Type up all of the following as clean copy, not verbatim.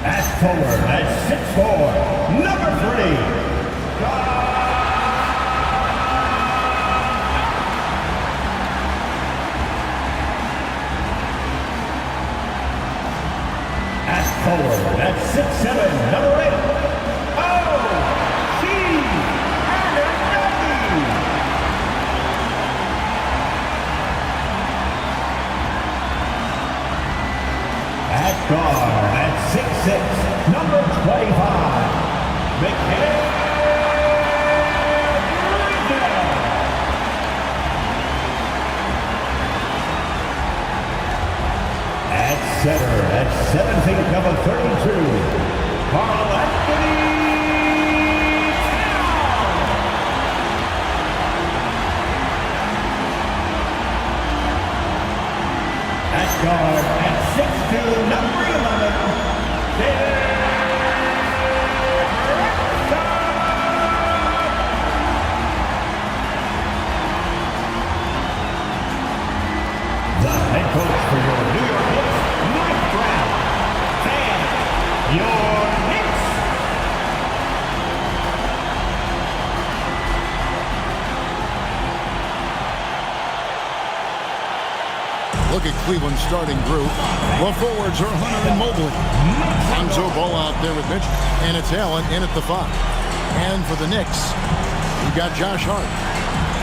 At forward, at 6'4", number 3. At forward, at 6'7", number 8. At guard, at 6'6", number 25, McKay. At center, at 7 feet, number 32, Carl Anthony. At guard, at 6'2", number 11, the head coach for your New York Knicks, Mike Brown. And your Knicks. Look at Cleveland's starting group. The forwards are Hunter and Mobley. Lonzo Ball out there with Mitch, and it's Allen in at the 5. And for the Knicks, you've got Josh Hart.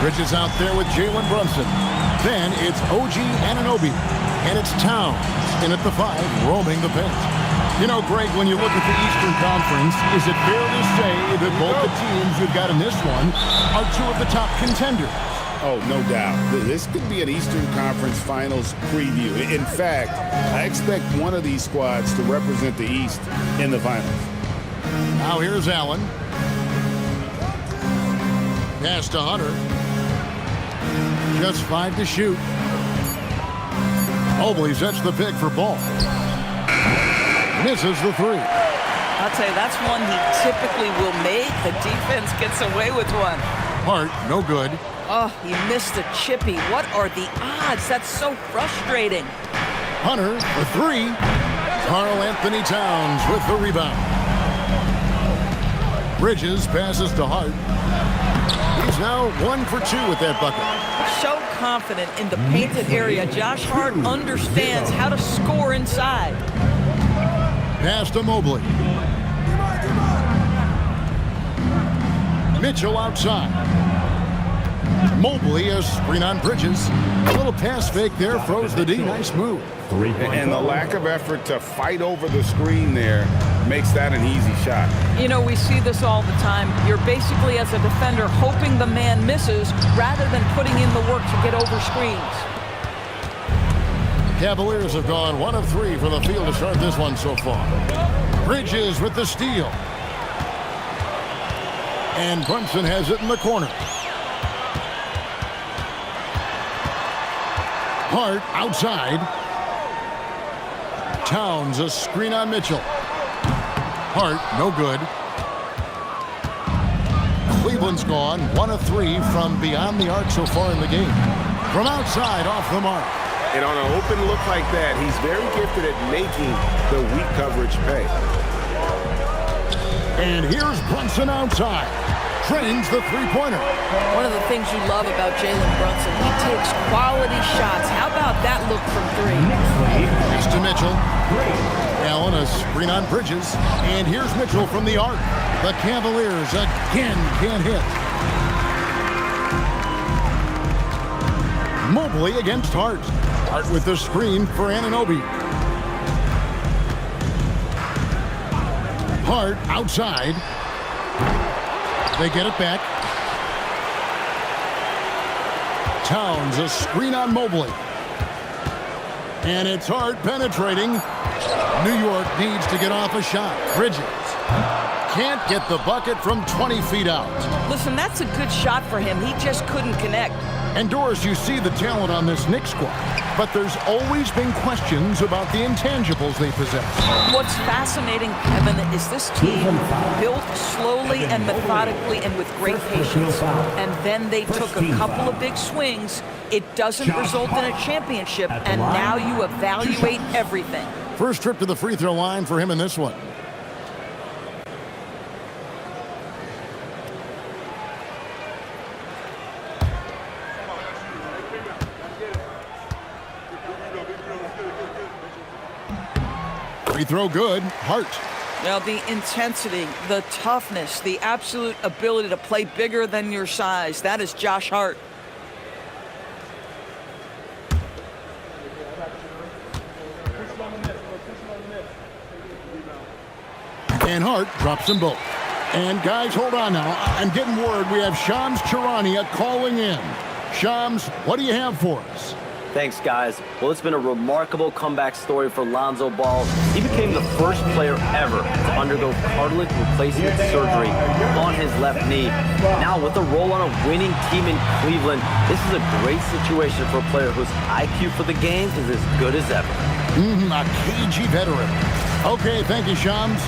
Bridges out there with Jalen Brunson. Then it's OG Anunoby, and it's Towns in at the 5, roaming the paint. You know, Greg, when you look at the Eastern Conference, is it fair to say that both the teams you've got in this one are two of the top contenders? Oh, no doubt. This could be an Eastern Conference Finals preview. In fact, I expect one of these squads to represent the East in the finals. Now here's Allen. Pass to Hunter. Just 5 to shoot. Mobley sets the pick for Ball. Misses the 3. I'll tell you, that's one he typically will make. The defense gets away with one. Hart, no good. Oh, he missed the chippy. What are the odds? That's so frustrating. Hunter for 3. Karl Anthony Towns with the rebound. Bridges passes to Hart. He's now 1 for 2 with that bucket. So confident in the painted area. Josh Hart understands how to score inside. Pass to Mobley. Mitchell outside. Mobley, a screen on Bridges. A little pass fake there, froze the D. Nice move. And the lack of effort to fight over the screen there makes that an easy shot. You know, we see this all the time. You're basically, as a defender, hoping the man misses rather than putting in the work to get over screens. Cavaliers have gone 1 of 3 for the field to start this one so far. Bridges with the steal. And Brunson has it in the corner. Hart outside. Towns, a screen on Mitchell. Hart, no good. Cleveland's gone 1 of 3 from beyond the arc so far in the game. From outside, off the mark. And on an open look like that, he's very gifted at making the weak coverage pay. And here's Brunson outside. Trains the three-pointer. One of the things you love about Jalen Brunson, he takes quality shots. How about that look from 3? Next to Mitchell. Allen, a screen on Bridges. And here's Mitchell from the arc. The Cavaliers again can't hit. Mobley against Hart. Hart with the screen for Anunoby. Hart outside. They get it back. Towns, a screen on Mobley. And it's Hart penetrating. New York needs to get off a shot. Bridges can't get the bucket from 20 feet out. Listen, that's a good shot for him. He just couldn't connect. And Doris, you see the talent on this Knicks squad, but there's always been questions about the intangibles they possess. What's fascinating, Kevin, is this team built slowly and methodically and with great patience. And then they took a couple of big swings. It doesn't result in a championship, and now you evaluate everything. First trip to the free throw line for him in this one. Free throw good. Hart. Well, the intensity, the toughness, the absolute ability to play bigger than your size. That is Josh Hart. And Hart drops them both. And guys, hold on now. I'm getting word we have Shams Charania calling in. Shams, what do you have for us? Thanks, guys. Well, it's been a remarkable comeback story for Lonzo Ball. He became the first player ever to undergo cartilage replacement surgery on his left knee. Now, with a role on a winning team in Cleveland, this is a great situation for a player whose IQ for the game is as good as ever. A cagey veteran. Okay, thank you, Shams.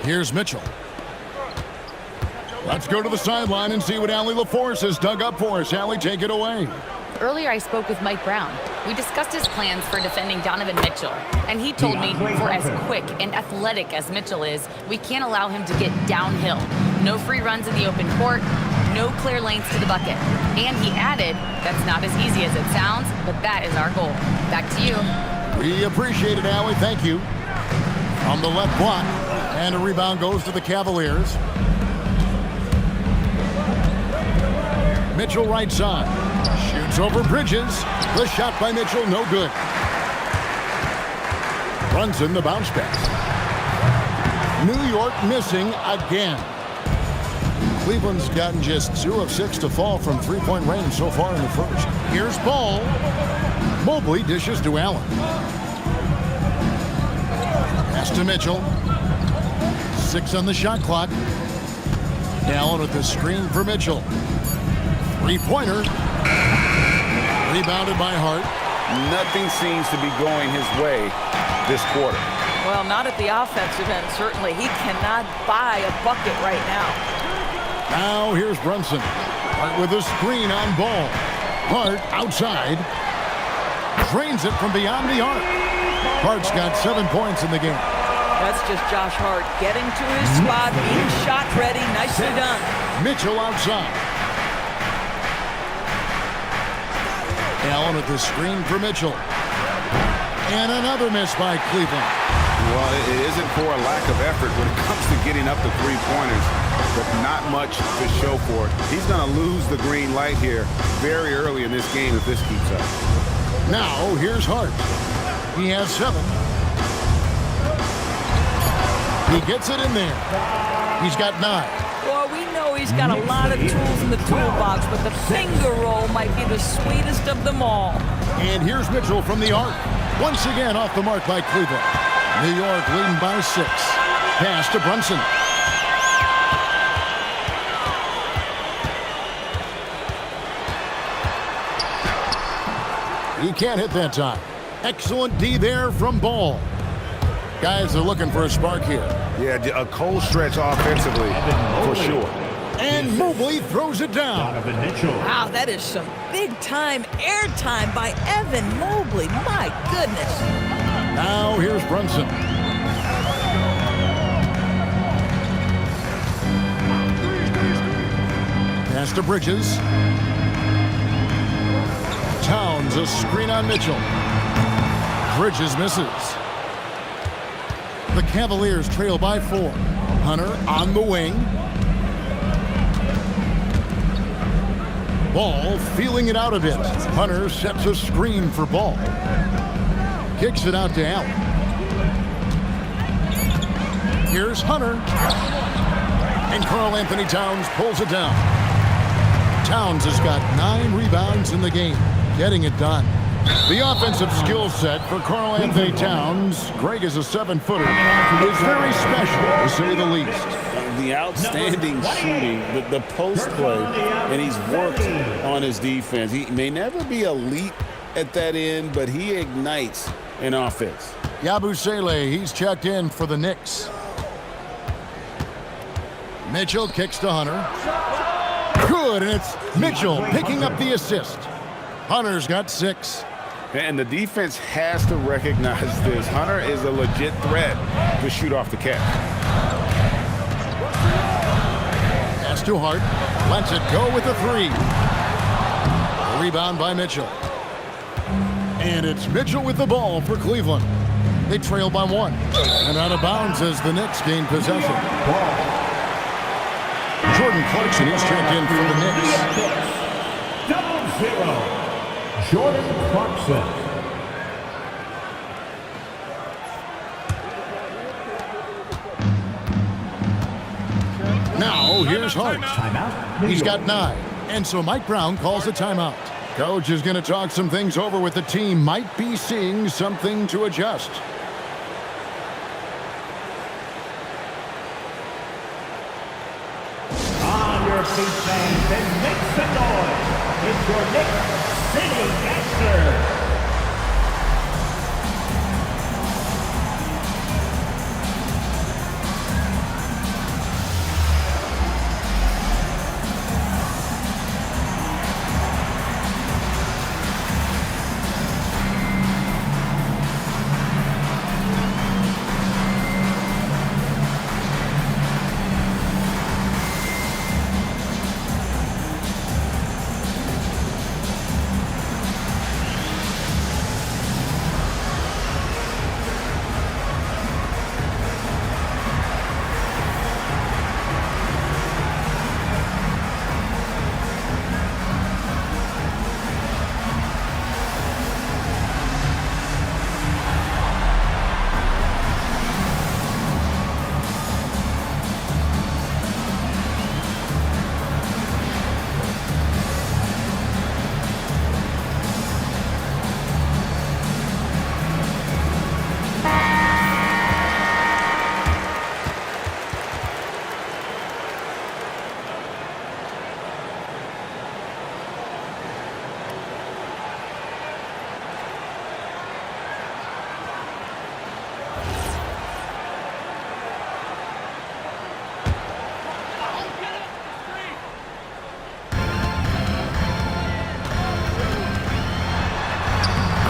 Here's Mitchell. Let's go to the sideline and see what Allie LaForce has dug up for us. Allie, take it away. Earlier, I spoke with Mike Brown. We discussed his plans for defending Donovan Mitchell, and he told me for as quick and athletic as Mitchell is, we can't allow him to get downhill. No free runs in the open court, no clear lanes to the bucket. And he added, that's not as easy as it sounds, but that is our goal. Back to you. We appreciate it, Allie. Thank you. On the left block, and a rebound goes to the Cavaliers. Mitchell right side. Shoots over Bridges. The shot by Mitchell, no good. Brunson, the bounce pass. New York missing again. Cleveland's gotten just 0 of 6 to fall from three-point range so far in the first. Here's Ball. Mobley dishes to Allen. Pass to Mitchell. 6 on the shot clock. Allen with the screen for Mitchell. Three-pointer. Rebounded by Hart. Nothing seems to be going his way this quarter. Well, not at the offensive end, certainly. He cannot buy a bucket right now. Now here's Brunson. Hart with a screen on Ball. Hart outside. Drains it from beyond the arc. Hart's got 7 points in the game. That's just Josh Hart getting to his spot, being shot ready. Nicely done. Mitchell outside. Allen with the screen for Mitchell. And another miss by Cleveland. Well, it isn't for a lack of effort when it comes to getting up the three-pointers, but not much to show for it. He's going to lose the green light here very early in this game if this keeps up. Now, here's Hart. He has 7. He gets it in there. He's got 9. Well, we know he's got a lot of tools in the toolbox, but the finger roll might be the sweetest of them all. And here's Mitchell from the arc. Once again off the mark by Cleveland. New York leading by 6. Pass to Brunson. He can't hit that time. Excellent D there from Ball. Guys are looking for a spark here. Yeah, a cold stretch offensively for sure. And Mobley throws it down. Donovan Mitchell. Wow, that is some big-time airtime by Evan Mobley. My goodness. Now here's Brunson. Pass to Bridges. Towns, a screen on Mitchell. Bridges misses. The Cavaliers trail by 4. Hunter on the wing. Ball feeling it out a bit. Hunter sets a screen for Ball. Kicks it out to Allen. Here's Hunter. And Karl Anthony Towns pulls it down. Towns has got 9 rebounds in the game, getting it done. The offensive skill set for Karl Anthony Towns, Greg is a 7-footer, is very special, to say the least. The outstanding shooting, the post play, and he's worked on his defense. He may never be elite at that end, but he ignites an offense. Yabusele, he's checked in for the Knicks. Mitchell kicks to Hunter. Good, and it's Mitchell picking up the assist. Hunter's got 6. And the defense has to recognize this. Hunter is a legit threat to shoot off the catch. Pass to Hart. Lets it go with the 3. A rebound by Mitchell. And it's Mitchell with the ball for Cleveland. They trail by 1. And out of bounds as the Knicks gain possession. Jordan Clarkson is checked in for the Knicks. 0-0. Jordan Clarkson. Now here's Hart. Timeout. He's got 9. And so Mike Brown calls a timeout. Coach is going to talk some things over with the team. Might be seeing something to adjust. On your feet, fans, and make some noise. It's your Knicks City Gangster.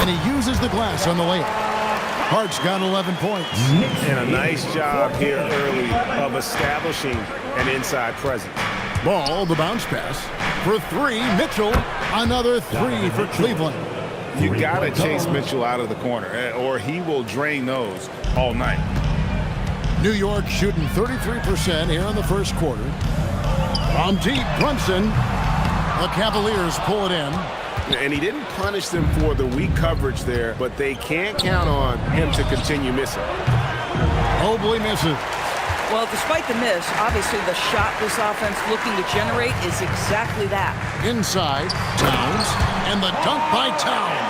And he uses the glass on the layup. Hart's got 11 points. And a nice job here early of establishing an inside presence. Ball, the bounce pass. For 3, Mitchell. Another 3 for Cleveland. You got to chase Mitchell out of the corner, or he will drain those all night. New York shooting 33% here in the first quarter. On deep, Brunson. The Cavaliers pull it in. And he didn't punish them for the weak coverage there, but they can't count on him to continue missing. Mobley misses. Well, despite the miss, obviously the shot this offense looking to generate is exactly that. Inside, Towns, and the dunk by Towns.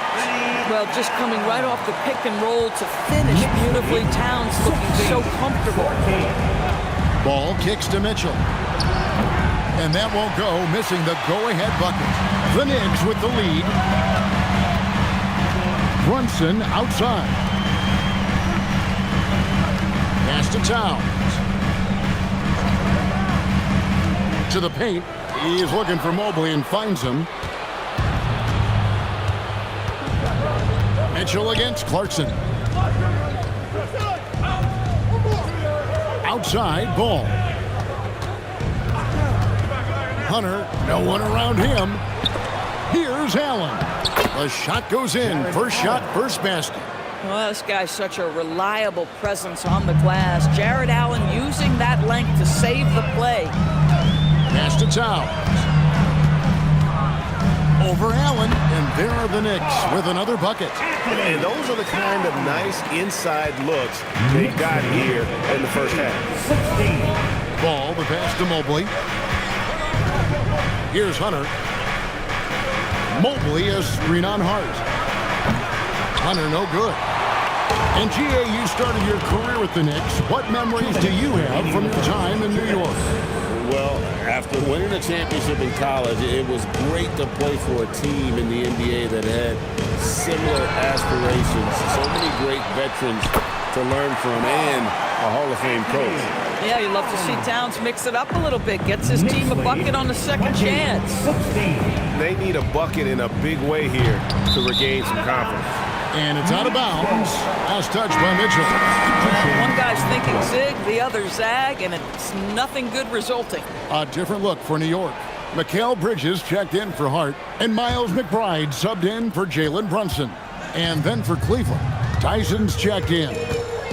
Well, just coming right off the pick and roll to finish beautifully. Towns looking so comfortable. Ball kicks to Mitchell. And that won't go, missing the go-ahead bucket. The Knicks with the lead. Brunson outside. Pass to Towns. To the paint. He is looking for Mobley and finds him. Mitchell against Clarkson. Outside, Ball. Hunter, no one around him. Here's Allen. The shot goes in. First shot, first basket. Well, this guy's such a reliable presence on the glass. Jared Allen using that length to save the play. Pass to Towns. Over Allen, and there are the Knicks with another bucket. And those are the kind of nice inside looks they got here in the first half. Ball, the pass to Mobley. Here's Hunter. Mobley is screen on Hart. Hunter, no good. And G.A., you started your career with the Knicks. What memories do you have from your time in New York? Well, after winning a championship in college, it was great to play for a team in the NBA that had similar aspirations. So many great veterans to learn from and a Hall of Fame coach. Yeah, you love to see Towns mix it up a little bit. Gets his team a bucket on the second chance. They need a bucket in a big way here to regain some confidence. And it's out of bounds. Last touch by Mitchell. One guy's thinking zig, the other zag, and it's nothing good resulting. A different look for New York. Mikal Bridges checked in for Hart, and Miles McBride subbed in for Jalen Brunson. And then for Cleveland, Tyson's checked in.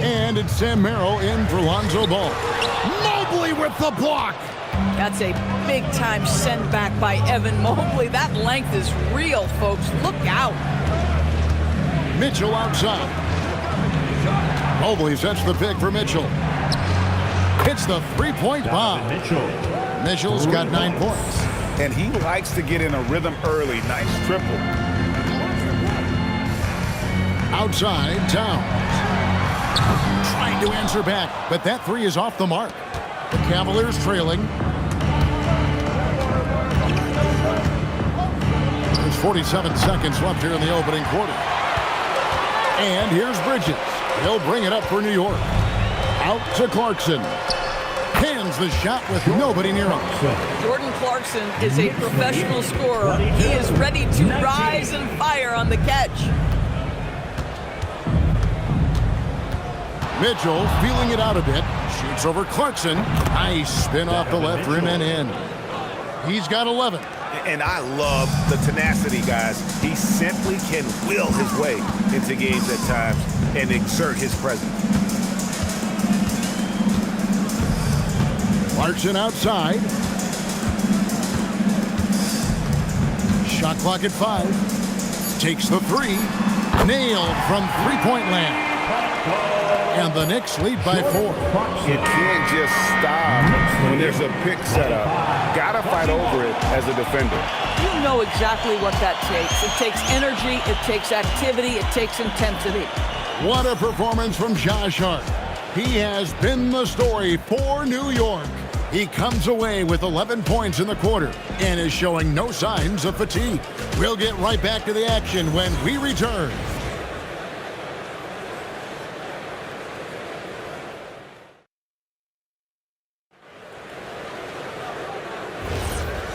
And it's Sam Merrill in for Lonzo Ball. Mobley with the block. That's a big-time send back by Evan Mobley. That length is real, folks. Look out. Mitchell outside. Mobley sets the pick for Mitchell. Hits the three-point bomb. Mitchell's got 9 points. And he likes to get in a rhythm early. Nice triple. Outside, Towns. Trying to answer back, but that three is off the mark. The Cavaliers trailing. There's 47 seconds left here in the opening quarter. And here's Bridges. He'll bring it up for New York. Out to Clarkson. Hands the shot with nobody near him. Jordan Clarkson is a professional scorer. He is ready to rise and fire on the catch. Mitchell feeling it out a bit. Shoots over Clarkson. Nice spin off the left rim and in. He's got 11. And I love the tenacity, guys. He simply can will his way into games at times and exert his presence. Clarkson outside. Shot clock at 5. Takes the three. Nailed from three-point land. And the Knicks lead by 4. You can't just stop when there's a pick set up. Gotta fight over it as a defender. You know exactly what that takes. It takes energy, it takes activity, it takes intensity. What a performance from Josh Hart. He has been the story for New York. He comes away with 11 points in the quarter and is showing no signs of fatigue. We'll get right back to the action when we return.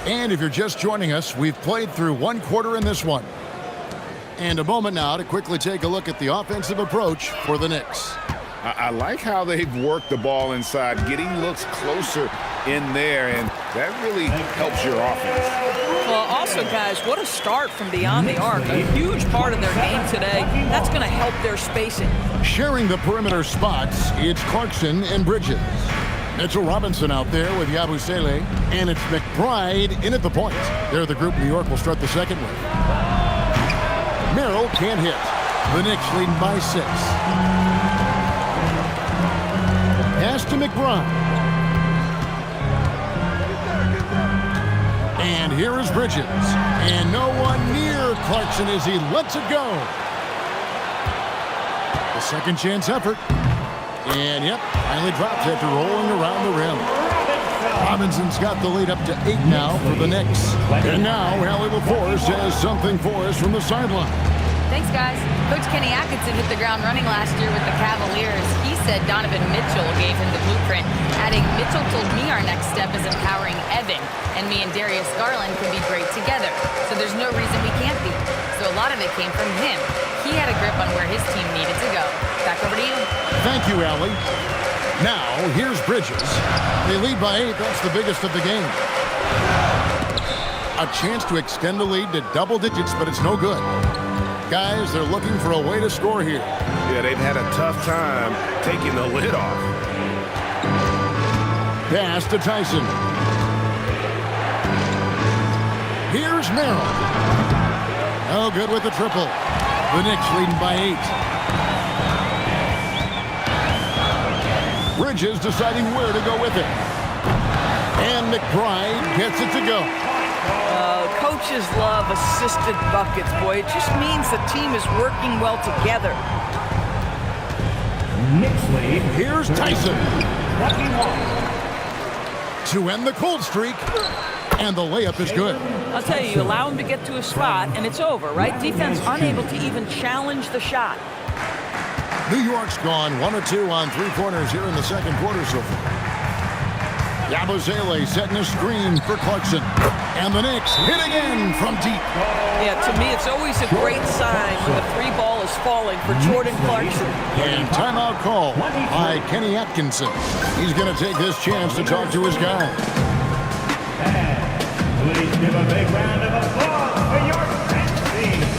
And if you're just joining us, we've played through one quarter in this one. And a moment now to quickly take a look at the offensive approach for the Knicks. I like how they've worked the ball inside, getting looks closer in there, and that really helps your offense. Well, also, guys, what a start from beyond the arc. A huge part of their game today. That's going to help their spacing. Sharing the perimeter spots, it's Clarkson and Bridges. Mitchell Robinson out there with Yabusele, and it's McBride in at the point. They're the group New York will start the second with. Merrill can't hit. The Knicks leading by 6. Pass to McBride. And here is Bridges. And no one near Clarkson as he lets it go. The second chance effort. And, yep, finally drops after rolling around the rim. Robinson's got the lead up to 8 now for the Knicks. And now, Allie LaForce has something for us from the sideline. Thanks, guys. Coach Kenny Atkinson hit the ground running last year with the Cavaliers. He said Donovan Mitchell gave him the blueprint, adding, Mitchell told me our next step is empowering Evan, and me and Darius Garland can be great together. So there's no reason we can't be. So a lot of it came from him. He had a grip on where his team needed to go. Back over to you. Thank you, Allie. Now, here's Bridges. They lead by 8. That's the biggest of the game. A chance to extend the lead to double digits, but it's no good. Guys, they're looking for a way to score here. Yeah, they've had a tough time taking the lid off. Pass to Tyson. Here's Merrill. Oh, good with the triple. The Knicks leading by 8. Bridges deciding where to go with it. And McBride gets it to go. Coaches love assisted buckets, boy. It just means the team is working well together. Knicks lead. Here's Tyson. 21. To end the cold streak. And the layup is good. I'll tell you, you allow him to get to a spot, and it's over, right? Defense unable to even challenge the shot. New York's gone 1 of 2 on three-pointers here in the second quarter so far. Yabusele setting a screen for Clarkson. And the Knicks hit again from deep. Yeah, to me, it's always a great sign when the three ball is falling for Jordan Clarkson. And timeout call by Kenny Atkinson. He's going to take this chance to talk to his guy. And please give a big round of applause for your Knicks team.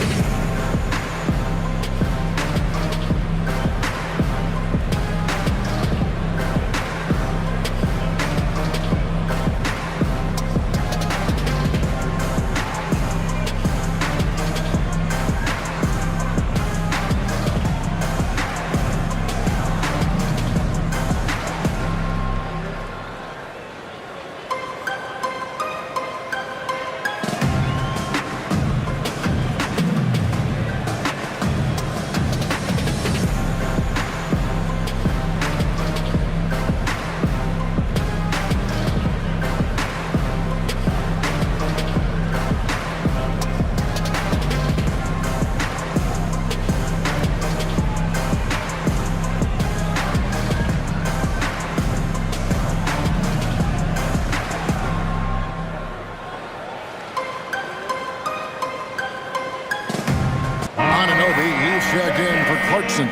Checked in for Clarkson.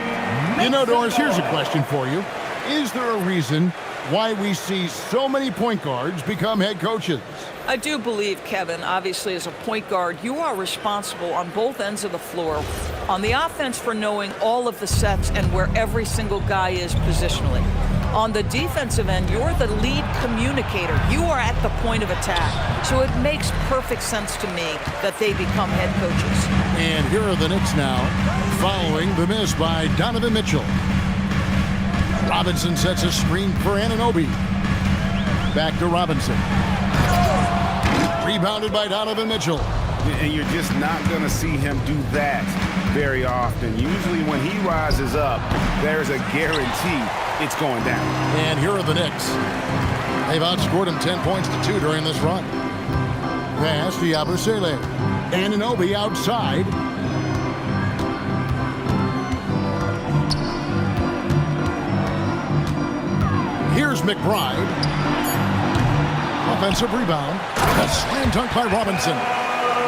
You know, Doris, here's a question for you. Is there a reason why we see so many point guards become head coaches? I do believe, Kevin, obviously as a point guard, you are responsible on both ends of the floor. On the offense for knowing all of the sets and where every single guy is positionally. On the defensive end, you're the lead communicator. You are at the point of attack. So it makes perfect sense to me that they become head coaches. And here are the Knicks now, following the miss by Donovan Mitchell. Robinson sets a screen for Anunoby. Back to Robinson. Rebounded by Donovan Mitchell. And you're just not going to see him do that very often. Usually when he rises up, there's a guarantee it's going down. And here are the Knicks. They've outscored him 10 points to 2 during this run. Pass to Yabusele. Anunoby outside. Here's McBride. Offensive rebound. A slam dunk by Robinson.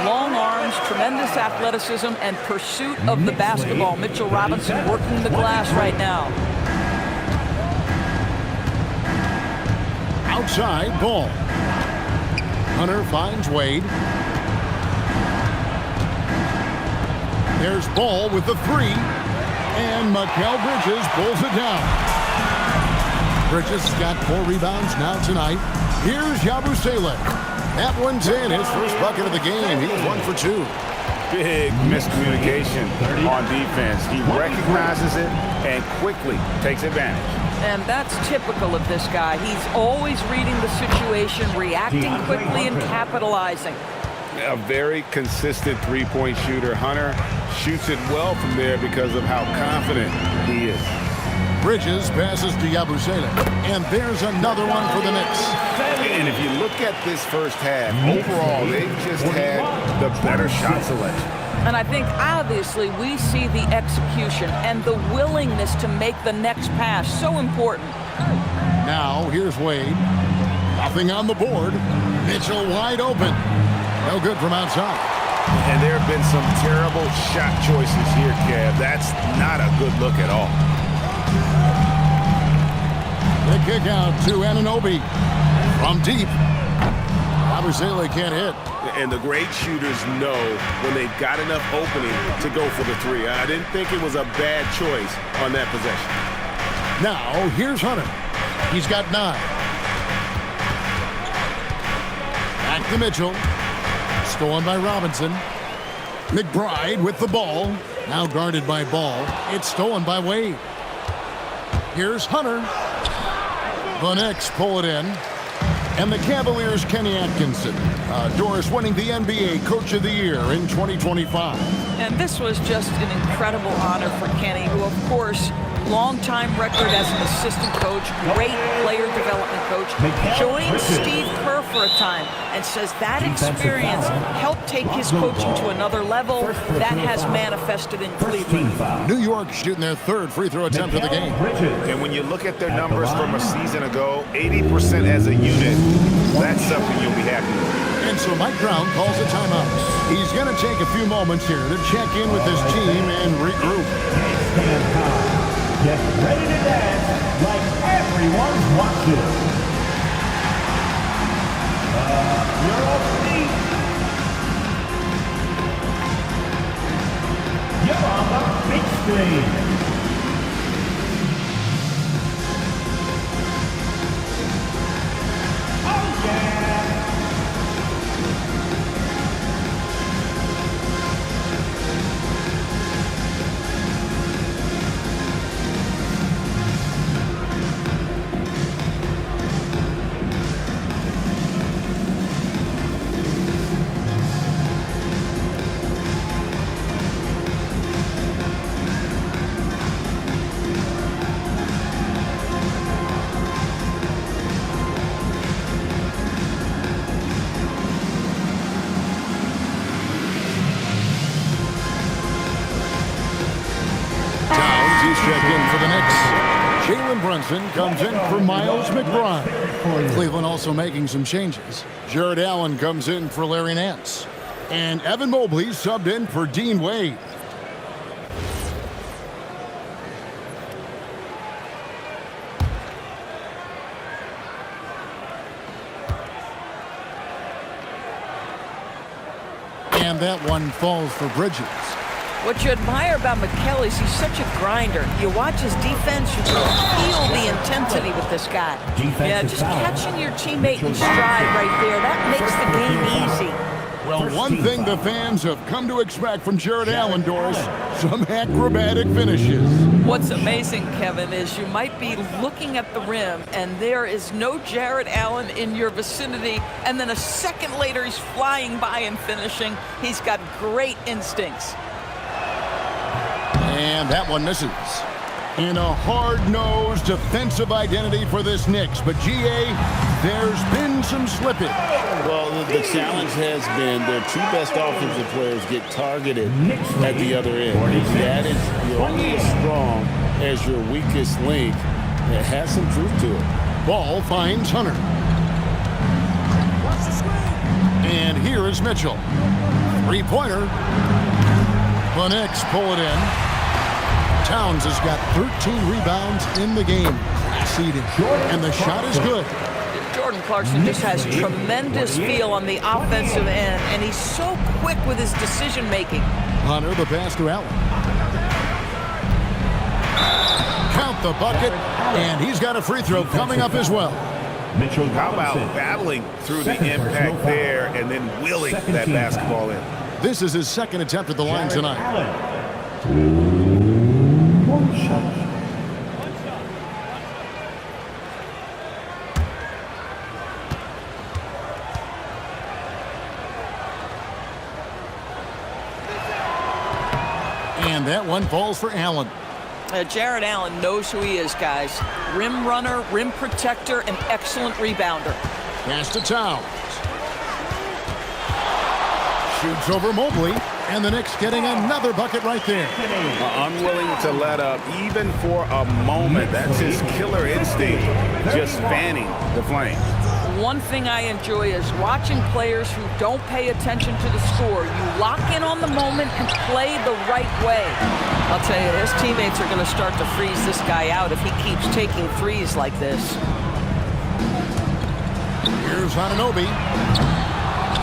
Long arms, tremendous athleticism, and pursuit of the basketball. Mitchell Robinson working the glass right now. Outside, Ball. Hunter finds Wade. There's Ball with the 3. And Mikal Bridges pulls it down. Bridges has got 4 rebounds now tonight. Here's Yabusele. That one's in, his first bucket of the game. He's 1 for 2. Big miscommunication on defense. He recognizes it and quickly takes advantage. And that's typical of this guy. He's always reading the situation, reacting quickly, and capitalizing. A very consistent three-point shooter. Hunter shoots it well from there because of how confident he is. Bridges passes to Yabusele. And there's another one for the Knicks. And if you look at this first half, overall, they've just had the better shot selection. And I think, obviously, we see the execution and the willingness to make the next pass so important. Now, here's Wade. Nothing on the board. Mitchell wide open. No good from outside. And there have been some terrible shot choices here, Kev. That's not a good look at all. The kick out to Anunoby. From deep. Yabusele can't hit. and the great shooters know when they've got enough opening to go for the three. I didn't think it was a bad choice on that possession. Now, here's Hunter. He's got 9. Back to Mitchell. Stolen by Robinson. McBride with the ball. Now guarded by Ball. It's stolen by Wade. Here's Hunter. The Knicks pull it in. And the Cavaliers' Kenny Atkinson. Doris winning the NBA Coach of the Year in 2025. And this was just an incredible honor for Kenny, who, of course, long-time record as an assistant coach, great player development coach, joined Steve Kerr for a time and says that experience helped take his coaching to another level. That has manifested in Cleveland. New York shooting their 3rd free throw attempt of the game. And when you look at their numbers from a season ago, 80% as a unit, that's something you'll be happy with. And so Mike Brown calls a timeout. He's going to take a few moments here to check in with his team and regroup. Get ready to dance like everyone's watching. Your feet. You're on the big screen. Oh yeah. Check in for the Knicks. Jalen Brunson comes in for Miles McBride. Cleveland also making some changes. Jared Allen comes in for Larry Nance. And Evan Mobley subbed in for Dean Wade. And that one falls for Bridges. What you admire about McKell is he's such a grinder. You watch his defense, you feel the intensity with this guy. Yeah, just catching your teammate in stride right there, that makes the game easy. Well, one thing the fans have come to expect from Jared Allen, Doris, some acrobatic finishes. What's amazing, Kevin, is you might be looking at the rim and there is no Jared Allen in your vicinity, and then a second later he's flying by and finishing. He's got great instincts. And that one misses. In a hard-nosed defensive identity for this Knicks. But, G.A., there's been some slippage. Well, the challenge has been their 2 best offensive players get targeted at the other end. That is, you're only as strong as your weakest link. It has some truth to it. Ball finds Hunter. And here is Mitchell. 3-pointer. The Knicks pull it in. Towns has got 13 rebounds in the game. Seeding. And the shot is good. Jordan Clarkson just has tremendous feel on the offensive end, and he's so quick with his decision-making. Hunter, the pass to Allen. Count the bucket, and he's got a free throw coming up as well. Mitchell, how about battling through the impact there and then wheeling that basketball in? This is his 2nd attempt at the line tonight. And that one falls for Allen. Jared Allen knows who he is, guys. Rim runner, rim protector, and excellent rebounder. Pass to Towns. Shoots over Mobley. And the Knicks getting another bucket right there. Unwilling to let up even for a moment. That's his killer instinct, just fanning the flame. One thing I enjoy is watching players who don't pay attention to the score. You lock in on the moment and play the right way. I'll tell you, his teammates are going to start to freeze this guy out if he keeps taking threes like this. Here's Anunoby.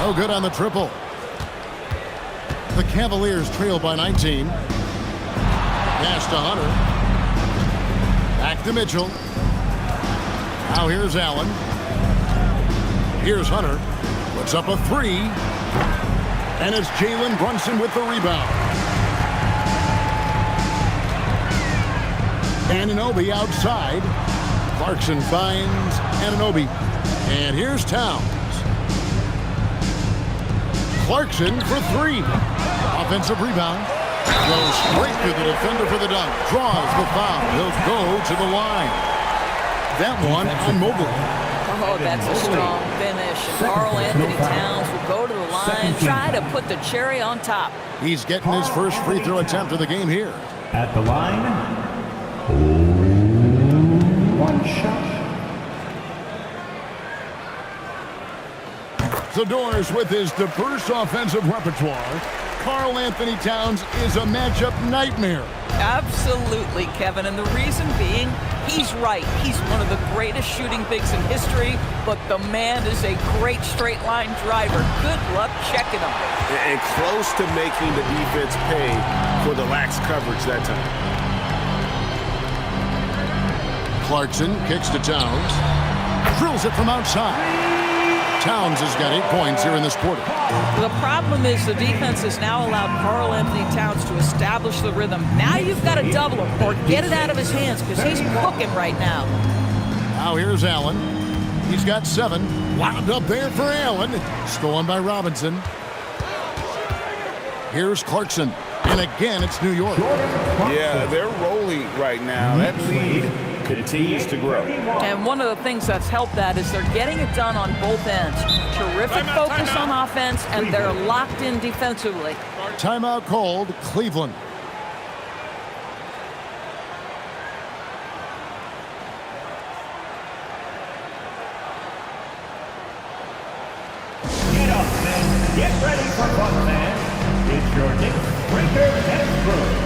No good on the triple. The Cavaliers trail by 19. Pass to Hunter. Back to Mitchell. Now here's Allen. Here's Hunter. Puts up a three. And it's Jalen Brunson with the rebound. Anunoby outside. Clarkson finds Anunoby. And here's Towns. Clarkson for three. Offensive rebound. Goes straight to the defender for the dunk. Draws the foul. He'll go to the line. That one on Mobley. Oh, that's a strong finish. Karl Anthony Towns will go to the line, try to put the cherry on top. He's getting his first free throw attempt of the game here. At the line, one shot. The Doors with his diverse offensive repertoire. Karl Anthony Towns is a matchup nightmare. Absolutely, Kevin. And the reason being, he's right. He's one of the greatest shooting bigs in history, but the man is a great straight-line driver. Good luck checking him. And close to making the defense pay for the lax coverage that time. Clarkson kicks to Towns. Drills it from outside. Towns has got 8 points here in this quarter. The problem is the defense has now allowed Karl Anthony Towns to establish the rhythm. Now you've got to double him or get it out of his hands because he's cooking right now. Now here's Allen. He's got 7. Wound up there for Allen. Stolen by Robinson. Here's Clarkson. And again, it's New York. Yeah, they're rolling right now. That lead continues to grow. And one of the things that's helped that is they're getting it done on both ends. Terrific focus on offense, and they're locked in defensively. Timeout called, Cleveland. Get up, men. Get ready for fun, man. It's your Knicks Breakers and Crew.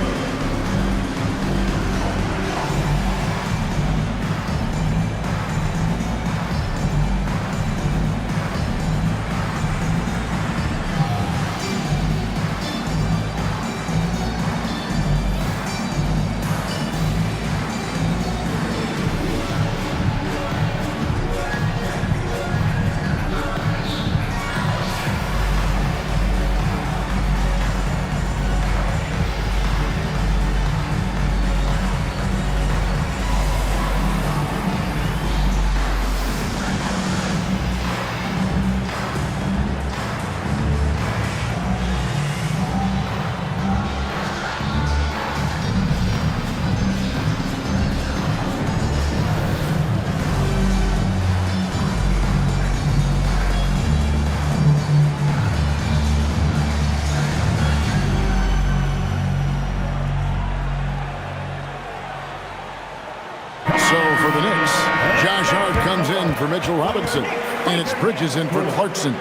For the Knicks, Josh Hart comes in for Mitchell Robinson, and it's Bridges in for Clarkson.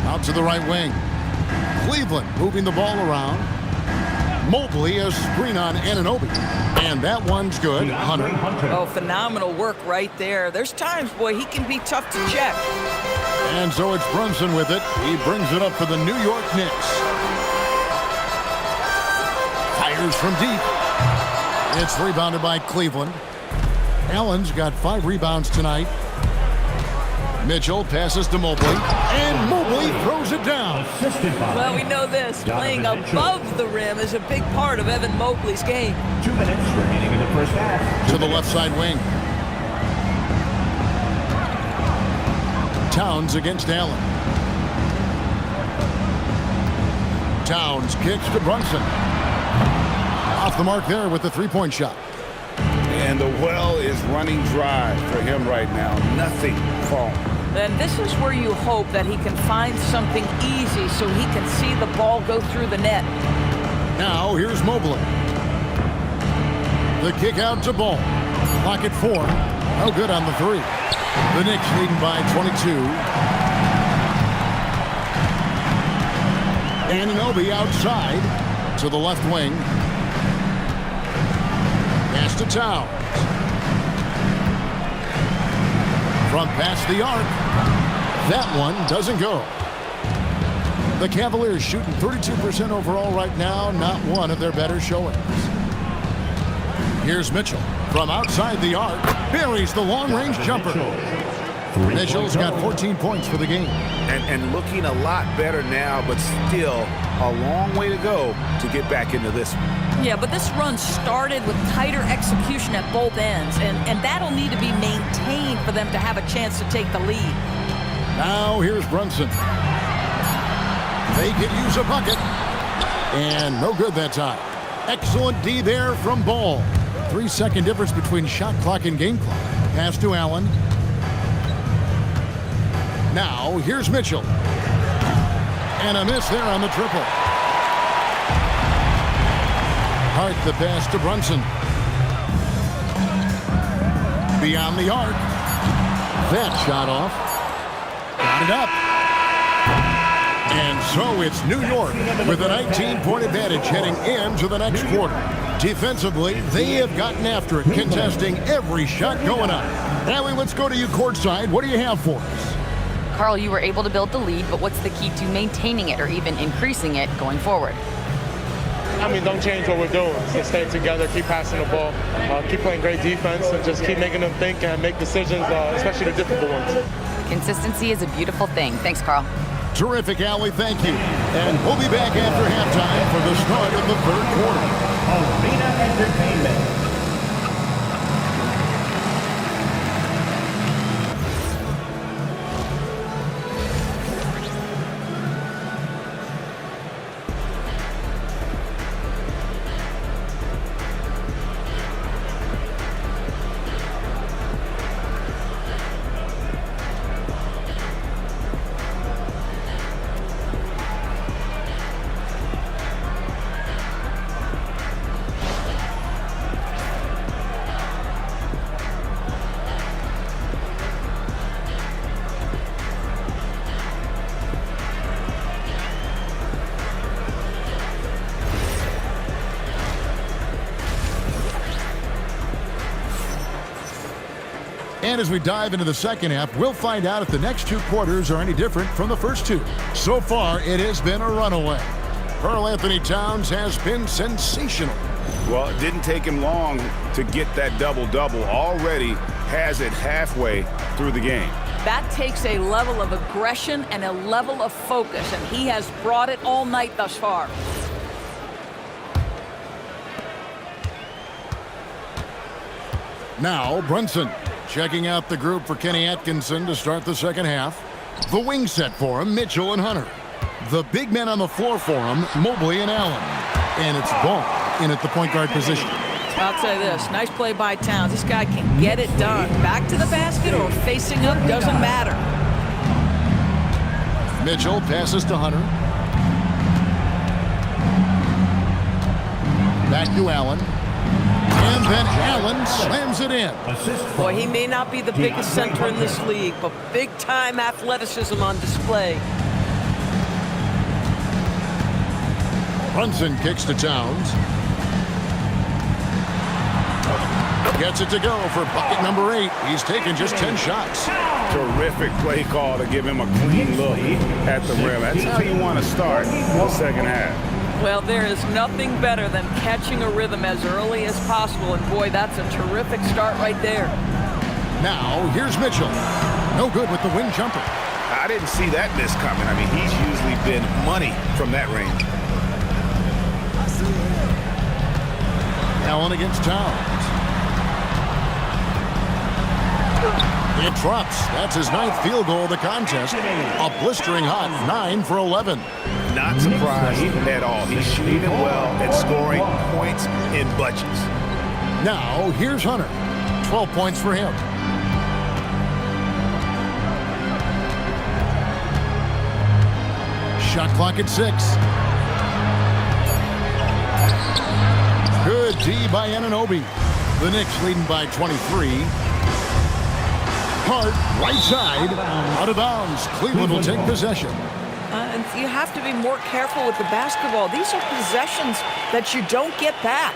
Out to the right wing. Cleveland moving the ball around. Mobley a screen on Anunoby. And that one's good. Hunter. Oh, phenomenal work right there. There's times, boy, he can be tough to check. And so it's Brunson with it. He brings it up for the New York Knicks. Fires from deep. It's rebounded by Cleveland. Allen's got 5 rebounds tonight. Mitchell passes to Mobley, and Mobley throws it down. Well, we know this. Playing above the rim is a big part of Evan Mobley's game. 2 minutes remaining in the first half. To the left side wing. Towns against Allen. Towns kicks to Brunson. Off the mark there with the three-point shot. And the well is running dry for him right now. Nothing falling. Then this is where you hope that he can find something easy so he can see the ball go through the net. Now here's Mobley. The kick out to Ball. Clock at 4. No good on the 3. The Knicks leading by 22. Anunoby outside to the left wing. Pass to Towns. From past the arc. That one doesn't go. The Cavaliers shooting 32% overall right now. Not one of their better showings. Here's Mitchell. From outside the arc. Buries the long-range jumper. Mitchell's got 14 points for the game. And looking a lot better now, but still a long way to go to get back into this one. Yeah, but this run started with tighter execution at both ends, and that'll need to be maintained for them to have a chance to take the lead. Now here's Brunson. They could use a bucket. And no good that time. Excellent D there from Ball. 3-second difference between shot clock and game clock. Pass to Allen. Now here's Mitchell. And a miss there on the triple. Hart the pass to Brunson. Beyond the arc. That shot off. Got it up. And so it's New York with a 19-point advantage heading into the next quarter. Defensively, they have gotten after it, contesting every shot going up. Allie, let's go to you courtside. What do you have for us? Carl, you were able to build the lead, but what's the key to maintaining it or even increasing it going forward? I mean, don't change what we're doing. Just stay together, keep passing the ball, keep playing great defense, and just keep making them think and make decisions, especially the difficult ones. Consistency is a beautiful thing. Thanks, Carl. Terrific, Allie. Thank you. And we'll be back after halftime for the start of the third quarter. Arena Entertainment. And as we dive into the second half, we'll find out if the next two quarters are any different from the first two. So far, it has been a runaway. Karl Anthony Towns has been sensational. Well, it didn't take him long to get that double-double. Already has it halfway through the game. That takes a level of aggression and a level of focus, and he has brought it all night thus far. Now, Brunson checking out the group for Kenny Atkinson to start the second half. The wing set for him, Mitchell and Hunter. The big men on the floor for him, Mobley and Allen. And it's Ball in at the point guard position. I'll tell you this, nice play by Towns. This guy can get it done. Back to the basket or facing up, doesn't matter. Mitchell passes to Hunter. Back to Allen. And then Allen slams it in. Boy, he may not be the biggest center in this league, but big-time athleticism on display. Brunson kicks to Towns. Gets it to go for bucket number 8. He's taken just 10 shots. Terrific play call to give him a clean look at the rim. That's how you want to start the second half. Well, there is nothing better than catching a rhythm as early as possible, and boy, that's a terrific start right there. Now, here's Mitchell. No good with the wing jumper. I didn't see that miss coming. I mean, he's usually been money from that range. Allen against Towns. It drops. That's his 9th field goal of the contest. A blistering hot 9 for 11. Not surprised at all. He's shooting it well and scoring points in bunches. Now, here's Hunter. 12 points for him. Shot clock at 6. Good D by Anunoby. The Knicks leading by 23. Hart, right side, out of bounds. Cleveland will take possession. And you have to be more careful with the basketball. These are possessions that you don't get back.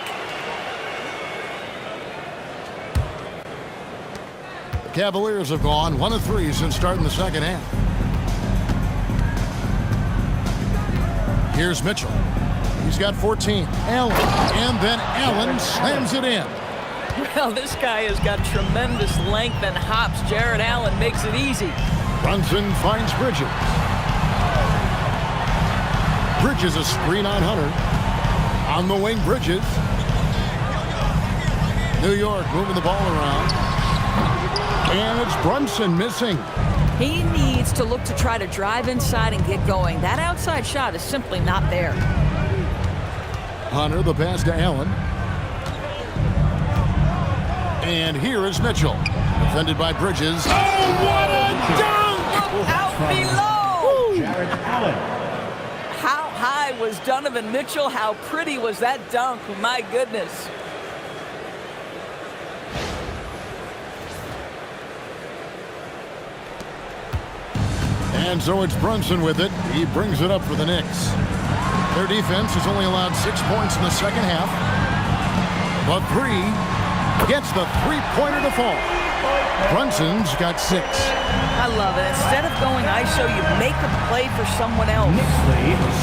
The Cavaliers have gone 1 of 3 since starting the second half. Here's Mitchell. He's got 14. Allen. And then Allen slams it in. Well, this guy has got tremendous length and hops. Jared Allen makes it easy. Brunson finds Bridges. Bridges a screen on Hunter. On the wing, Bridges. New York moving the ball around. And it's Brunson missing. He needs to look to try to drive inside and get going. That outside shot is simply not there. Hunter, the pass to Allen. And here is Mitchell. Defended by Bridges. Oh, what a dunk! Out below! Jared Allen. How high was Donovan Mitchell? How pretty was that dunk? My goodness. And so it's Brunson with it. He brings it up for the Knicks. Their defense has only allowed 6 points in the second half. But 3 gets the three-pointer to fall. Brunson's got 6. I love it. Instead of going ISO, you make a play for someone else.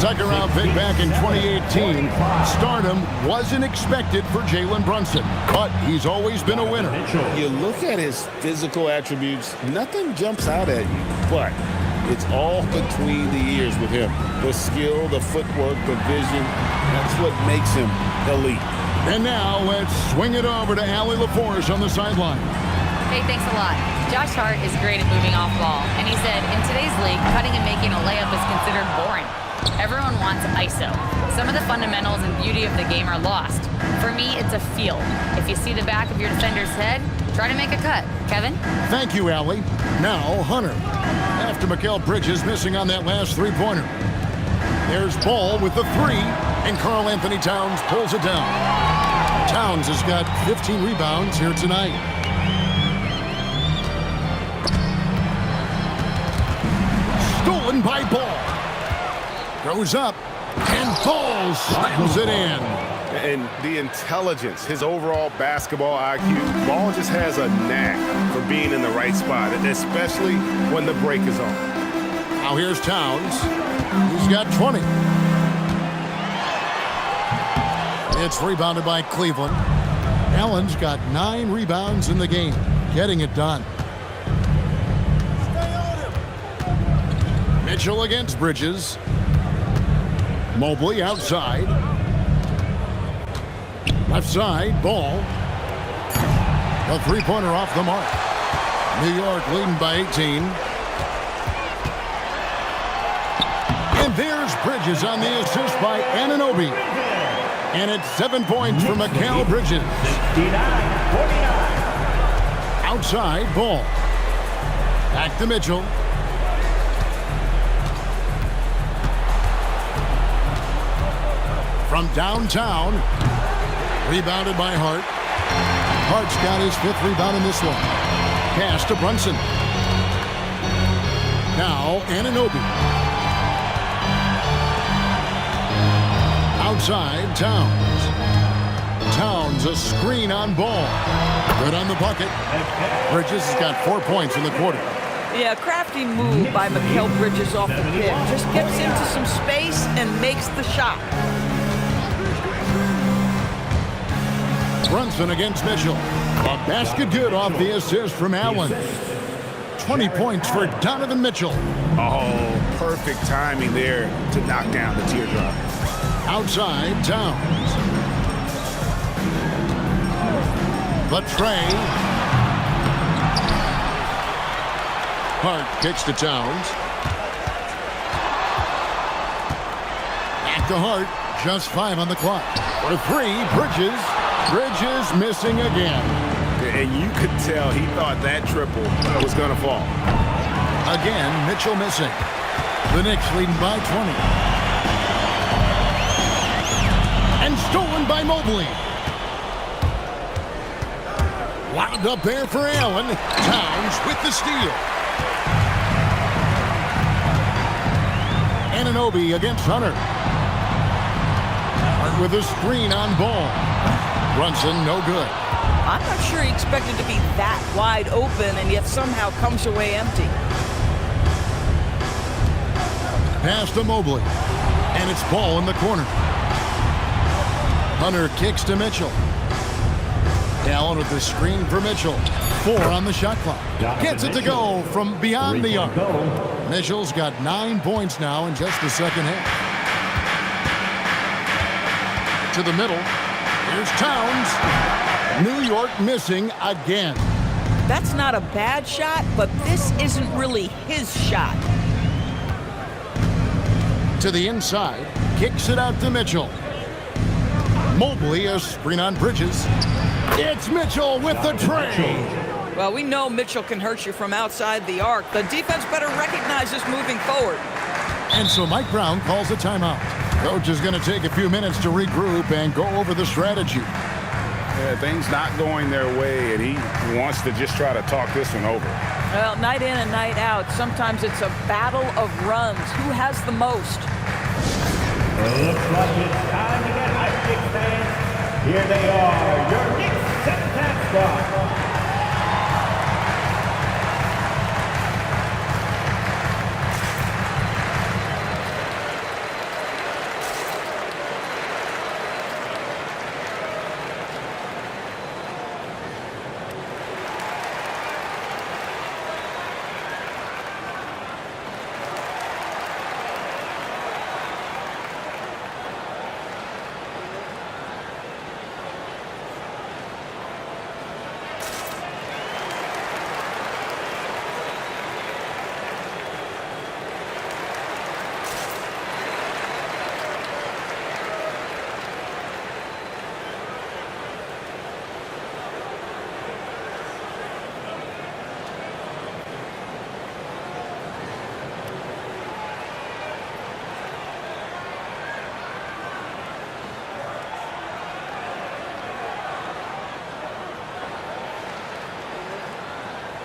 Second round pick back in 2018. Stardom wasn't expected for Jalen Brunson, but he's always been a winner. You look at his physical attributes, nothing jumps out at you, but it's all between the ears with him. The skill, the footwork, the vision, that's what makes him elite. And now let's swing it over to Allie LaForce on the sideline. Hey, thanks a lot. Josh Hart is great at moving off ball, and he said, in today's league, cutting and making a layup is considered boring. Everyone wants ISO. Some of the fundamentals and beauty of the game are lost. For me, it's a feel. If you see the back of your defender's head, try to make a cut. Kevin? Thank you, Allie. Now, Hunter. After Mikal Bridges missing on that last three-pointer. There's Ball with the 3, and Karl Anthony Towns pulls it down. Towns has got 15 rebounds here tonight. Stolen by Ball. Goes up, and Ball slams it in. And the intelligence, his overall basketball IQ, Ball just has a knack for being in the right spot, especially when the break is on. Now here's Towns. He's got 20. It's rebounded by Cleveland. Allen's got 9 rebounds in the game, getting it done. Mitchell against Bridges. Mobley outside. Left side, Ball. A three-pointer off the mark. New York leading by 18. And there's Bridges on the assist by Anunoby. And it's 7 points for Mikal Bridges. 59-49. Outside, Ball. Back to Mitchell. From downtown. Rebounded by Hart. Hart's got his 5th rebound in this one. Pass to Brunson. Now Anunoby. Outside, Towns. Towns, a screen on Ball. Good on the bucket. Bridges has got 4 points in the quarter. Yeah, crafty move by Mikal Bridges off the pick. Just gets into some space and makes the shot. Brunson against Mitchell. A basket good off the assist from Allen. 20 points for Donovan Mitchell. Oh, perfect timing there to knock down the teardrop. Outside, Towns. But Trey. Hart kicks to Towns. Back to Hart. Just 5 on the clock. For 3, Bridges. Bridges missing again. And you could tell he thought that triple was going to fall. Again, Mitchell missing. The Knicks leading by 20. And stolen by Mobley. Wound up there for Allen. Towns with the steal. Anunoby against Hunter. Hart with a screen on Ball. Brunson, no good. I'm not sure he expected to be that wide open and yet somehow comes away empty. Pass to Mobley. And it's Ball in the corner. Hunter kicks to Mitchell. Allen with the screen for Mitchell. 4 on the shot clock. Gets it to go from beyond the arc. Mitchell's got 9 points now in just the second half. To the middle. Here's Towns. New York missing again. That's not a bad shot, but this isn't really his shot. To the inside. Kicks it out to Mitchell. Mobley, a screen on Bridges. It's Mitchell with the tray. Well, we know Mitchell can hurt you from outside the arc. The defense better recognize this moving forward. And so Mike Brown calls a timeout. Coach is going to take a few minutes to regroup and go over the strategy. Yeah, things not going their way, and he wants to just try to talk this one over. Well, night in and night out, sometimes it's a battle of runs. Who has the most? Looks like it's time to get hyped, Knicks fans. Here they are, your Knicks set-top squad.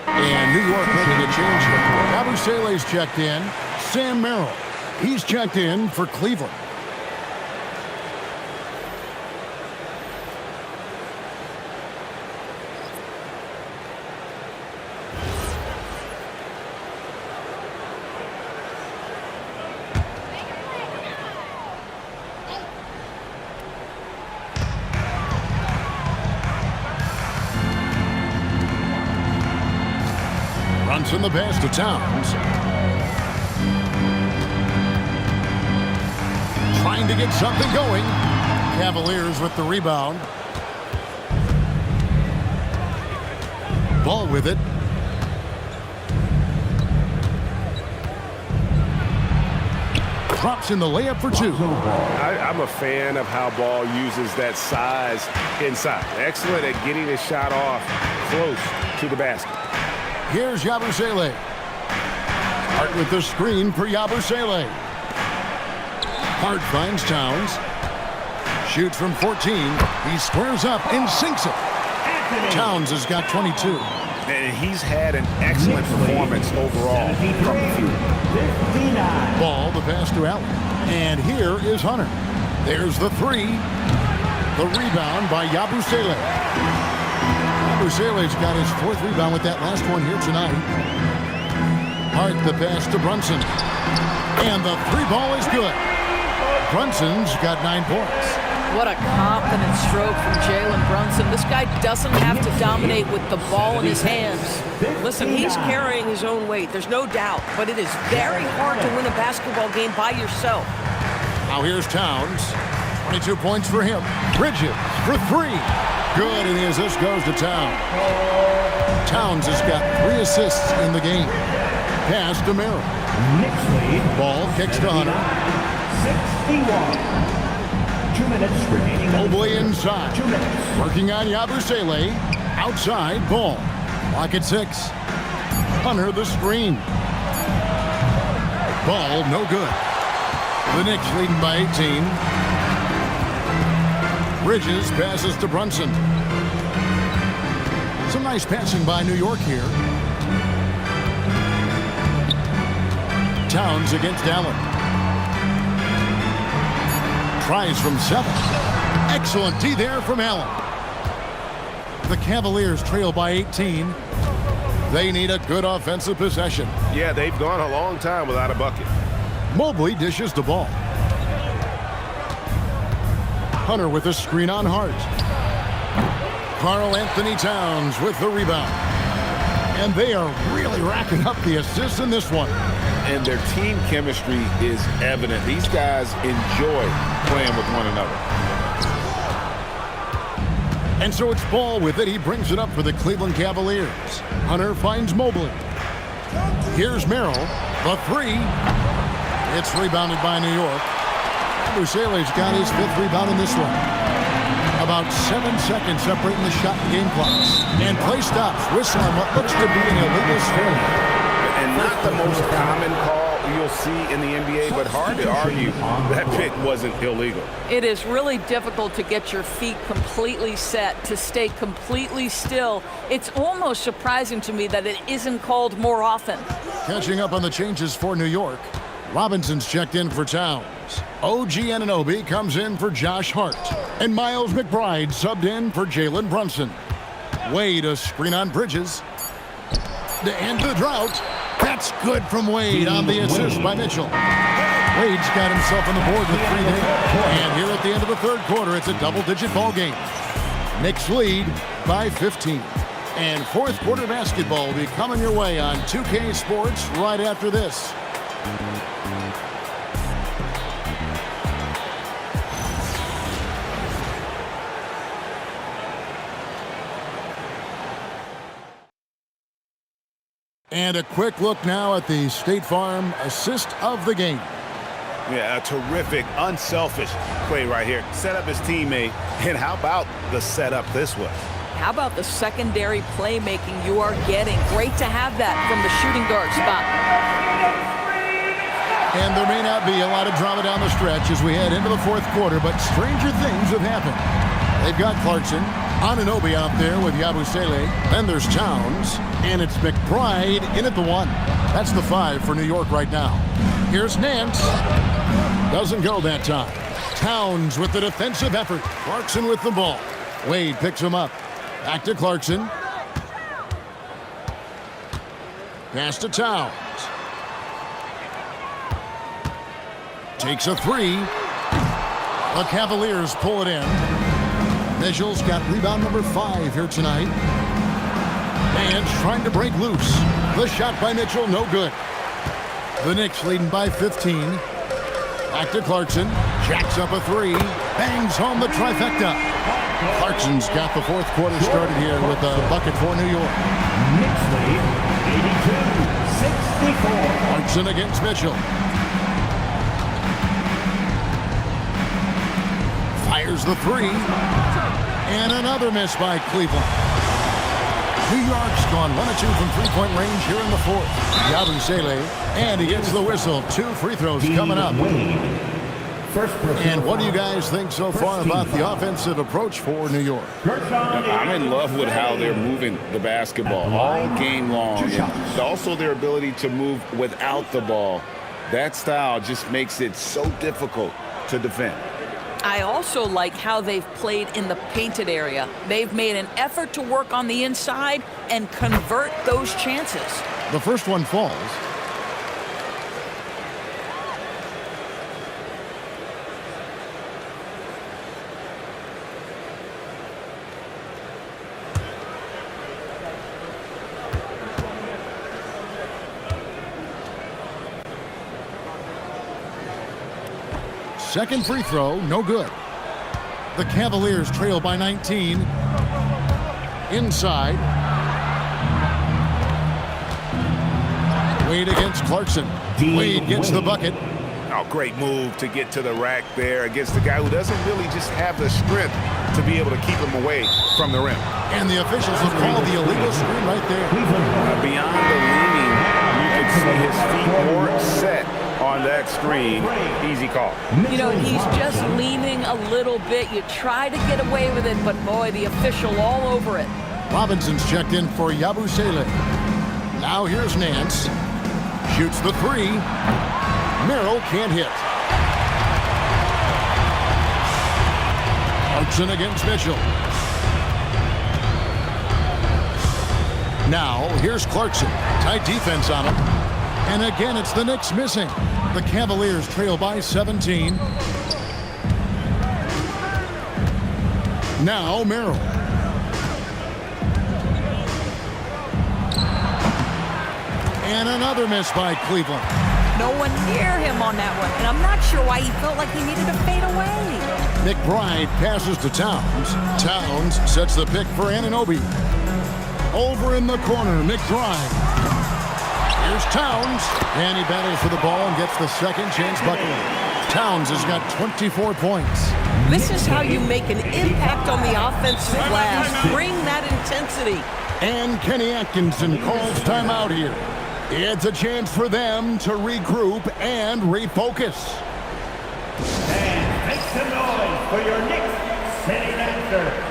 And New York making a change here. Yabusele's checked in. Sam Merrill. He's checked in for Cleveland. In the pass to Towns. Trying to get something going. Cavaliers with the rebound. Ball with it. Drops in the layup for 2. I'm a fan of how Ball uses that size inside. Excellent at getting his shot off close to the basket. Here's Yabusele. Hart with the screen for Yabusele. Hart finds Towns. Shoots from 14. He squares up and sinks it. Towns has got 22. And he's had an excellent performance overall from the field. Ball, the pass to Allen. And here is Hunter. There's the 3. The rebound by Yabusele. Yabusele's got his 4th rebound with that last one here tonight. Hart the pass to Brunson. And the 3-ball is good. Brunson's got 9 points. What a confident stroke from Jalen Brunson. This guy doesn't have to dominate with the ball in his hands. Listen, he's carrying his own weight. There's no doubt. But it is very hard to win a basketball game by yourself. Now here's Towns. 22 points for him. Bridges for 3. Good, and the assist goes to Towns. Towns has got 3 assists in the game. Pass to Merrill. Ball kicks to Hunter. 61. 2 minutes remaining. Mobley inside. 2 minutes. Working on Yabusele. Outside, Ball. Lock at 6. Hunter the screen. Ball no good. The Knicks leading by 18. Bridges passes to Brunson. Some nice passing by New York here. Towns against Allen. Tries from 7. Excellent D there from Allen. The Cavaliers trail by 18. They need a good offensive possession. Yeah, they've gone a long time without a bucket. Mobley dishes the ball. Hunter with a screen on Hart. Karl Anthony Towns with the rebound. And they are really racking up the assists in this one. And their team chemistry is evident. These guys enjoy playing with one another. And so it's Ball with it. He brings it up for the Cleveland Cavaliers. Hunter finds Mobley. Here's Merrill. The 3. It's rebounded by New York. Busele's got his 5th rebound in this one. About 7 seconds separating the shot and game clocks. And play stops. Whistle on what looks to be an illegal swing. And not the most common call you'll see in the NBA, but hard to argue that pick wasn't illegal. It is really difficult to get your feet completely set, to stay completely still. It's almost surprising to me that it isn't called more often. Catching up on the changes for New York. Robinson's checked in for Towns. OG Anunoby comes in for Josh Hart. And Miles McBride subbed in for Jalen Brunson. Wade a screen on Bridges. To end the drought. That's good from Wade on the assist by Mitchell. Wade's got himself on the board with 3 there. And here at the end of the 3rd quarter, it's a double-digit ball game. Knicks lead by 15. And 4th quarter basketball will be coming your way on 2K Sports right after this. And a quick look now at the State Farm assist of the game. Yeah, a terrific, unselfish play right here. Set up his teammate. And how about the setup this way? How about the secondary playmaking you are getting? Great to have that from the shooting guard spot. And there may not be a lot of drama down the stretch as we head into the 4th quarter, but stranger things have happened. They've got Clarkson, Anunoby out there with Yabusele. Then there's Towns, and it's McBride in at the 1. That's the 5 for New York right now. Here's Nance. Doesn't go that time. Towns with the defensive effort. Clarkson with the ball. Wade picks him up. Back to Clarkson. Pass to Towns. Takes a 3. The Cavaliers pull it in. Mitchell's got rebound number 5 here tonight. Nance trying to break loose. The shot by Mitchell, no good. The Knicks leading by 15. Back to Clarkson. Jacks up a 3. Bangs home the trifecta. Clarkson's got the 4th quarter started here with a bucket for New York. Knicks lead 82-64. Clarkson against Mitchell. Fires the 3. And another miss by Cleveland. New York's gone 1 of 2 from 3-point range here in the 4th. Yabusele, and he gets the whistle. 2 free throws coming up. And what do you guys think so far about the offensive approach for New York? I'm in love with how they're moving the basketball all game long. And also their ability to move without the ball. That style just makes it so difficult to defend. I also like how they've played in the painted area. They've made an effort to work on the inside and convert those chances. The first one falls. Second free throw, no good. The Cavaliers trail by 19. Inside. Wade against Clarkson. Wade gets the bucket. Oh, great move to get to the rack there against the guy who doesn't really just have the strength to be able to keep him away from the rim. And the officials have called the illegal screen right there. Beyond the leaning, you can see his feet weren't set on that screen. Easy call. You know, he's just leaning a little bit. You try to get away with it, but boy, the official all over it. Robinson's checked in for Yabusele. Now here's Nance. Shoots the three. Merrill can't hit. Clarkson against Mitchell. Now here's Clarkson. Tight defense on him. And again, it's the Knicks missing. The Cavaliers trail by 17. Now Merrill. And another miss by Cleveland. No one near him on that one, and I'm not sure why he felt like he needed to fade away. McBride passes to Towns. Towns sets the pick for Anunoby. Over in the corner, McBride. Here's Towns, and he battles for the ball and gets the second chance bucket. Towns has got 24 points. This is how you make an impact on the offensive glass. Bring that intensity. And Kenny Atkinson calls timeout here. It's a chance for them to regroup and refocus. And make some noise for your Knicks sitting answer.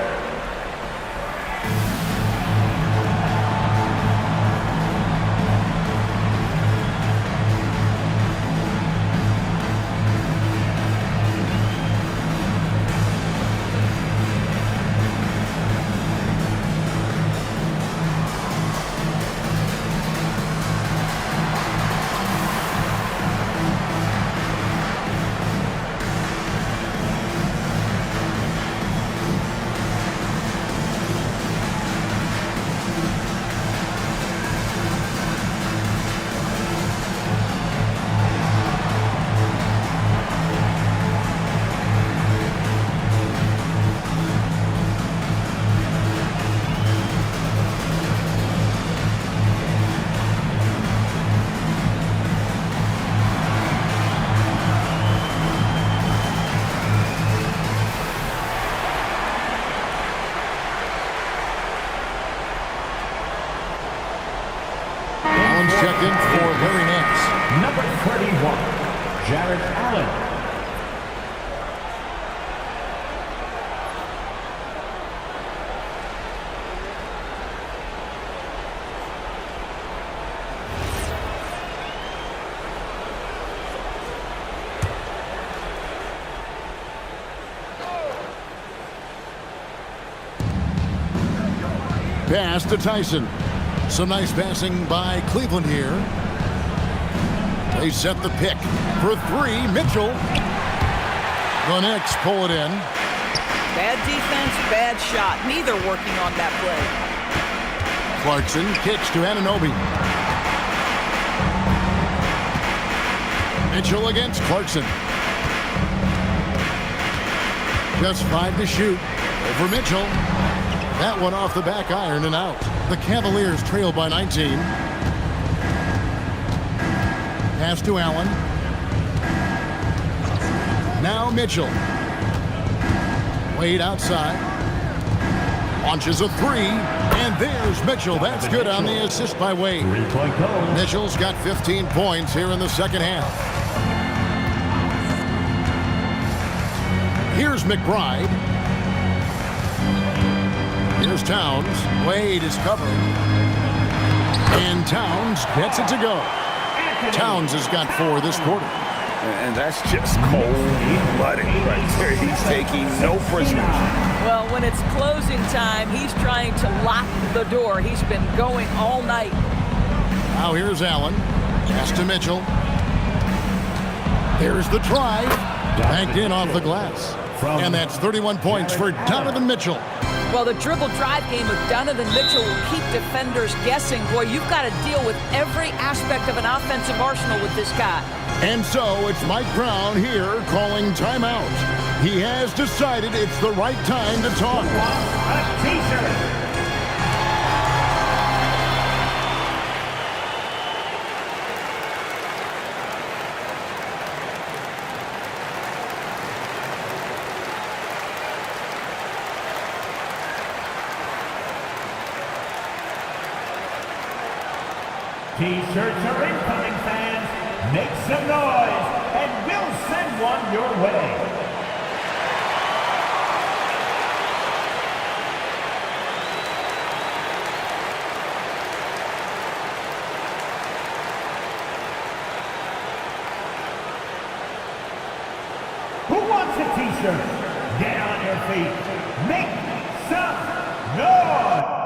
Checked in for Larry Nance. Number 31, Jared Allen. Pass to Tyson. Some nice passing by Cleveland here. They set the pick for three. Mitchell. The Knicks pull it in. Bad defense, bad shot. Neither working on that play. Clarkson kicks to Anunoby. Mitchell against Clarkson. Just 5 to shoot. Over Mitchell. That one off the back iron and out. The Cavaliers trail by 19. Pass to Allen. Now Mitchell. Wade outside. Launches a three. And there's Mitchell. That's good on the assist by Wade. 3-point goal. Mitchell's got 15 points here in the second half. Here's McBride. Here's Towns. Wade is covered. And Towns gets it to go. Towns has got 4 this quarter. And that's just cold-blooded right there. He's taking no prisoners. Well, when it's closing time, he's trying to lock the door. He's been going all night. Now here's Allen. Pass to Mitchell. There's the try. Banked in off the glass. And that's 31 points for Donovan Mitchell. Well, the dribble drive game with Donovan Mitchell will keep defenders guessing. Boy, you've got to deal with every aspect of an offensive arsenal with this guy. And so it's Mike Brown here calling timeout. He has decided it's the right time to talk. A t-shirt. T-shirts are incoming, fans. Make some noise, and we'll send one your way. wants a t-shirt, get on your feet. Make some noise.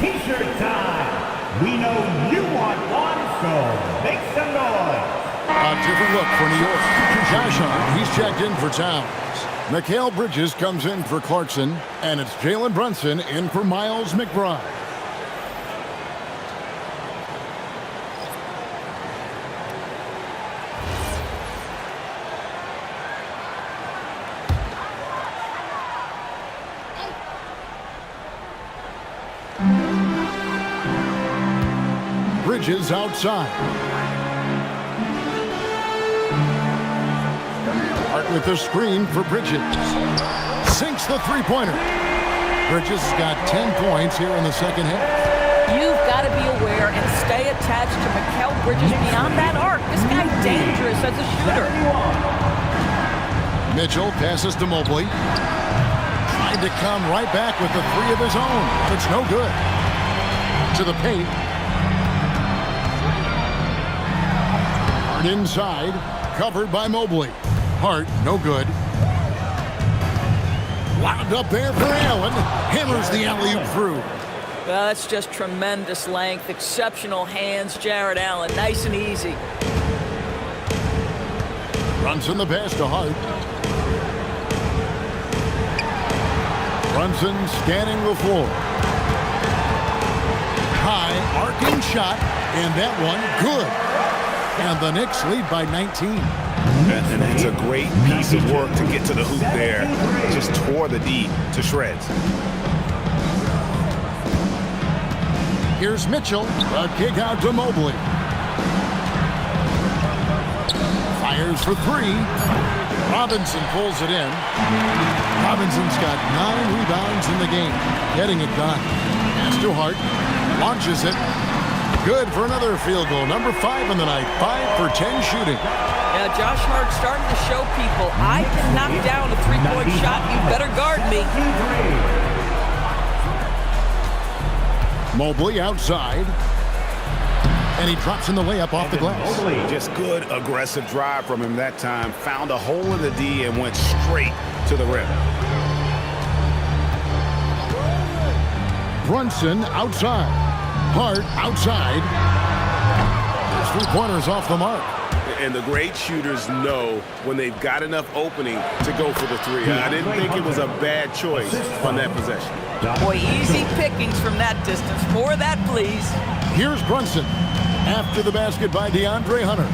t-shirt time. We know you want one, so make some noise. A different look for New York. Josh Hart, he's checked in for Towns. Mikal Bridges comes in for Clarkson, and it's Jalen Brunson in for Miles McBride. Bridges outside. Hart with the screen for Bridges. Sinks the three-pointer. Bridges has got 10 points here in the second half. You've got to be aware and stay attached to Mikal Bridges beyond that arc. This guy's dangerous as a shooter. Mitchell passes to Mobley. Trying to come right back with the three of his own. It's no good. To the paint. Hart inside. Covered by Mobley. Hart, no good. Wound up there for Allen. Hammers the alley-oop through. Well, that's just tremendous length, exceptional hands, Jared Allen. Nice and easy. Brunson the pass to Hart. Brunson scanning the floor. High arcing shot, and that one good. And the Knicks lead by 19. And it's a great piece of work to get to the hoop there. Just tore the D to shreds. Here's Mitchell. A kick out to Mobley. Fires for three. Robinson pulls it in. Robinson's got 9 rebounds in the game. Getting it done. Pass to Hart. Launches it. Good for another field goal. Number 5 in the night. 5 for 10 shooting. Yeah, Josh Hart starting to show people, I can knock down a three-point shot. You better guard me. Mobley outside. And he drops in the layup off the glass. Just good aggressive drive from him that time. Found a hole in the D and went straight to the rim. Brunson outside. Hart outside. His three-pointers off the mark. And the great shooters know when they've got enough opening to go for the three. I didn't think it was a bad choice on that possession. Boy, easy pickings from that distance. More of that, please. Here's Brunson. After the basket by DeAndre Hunter.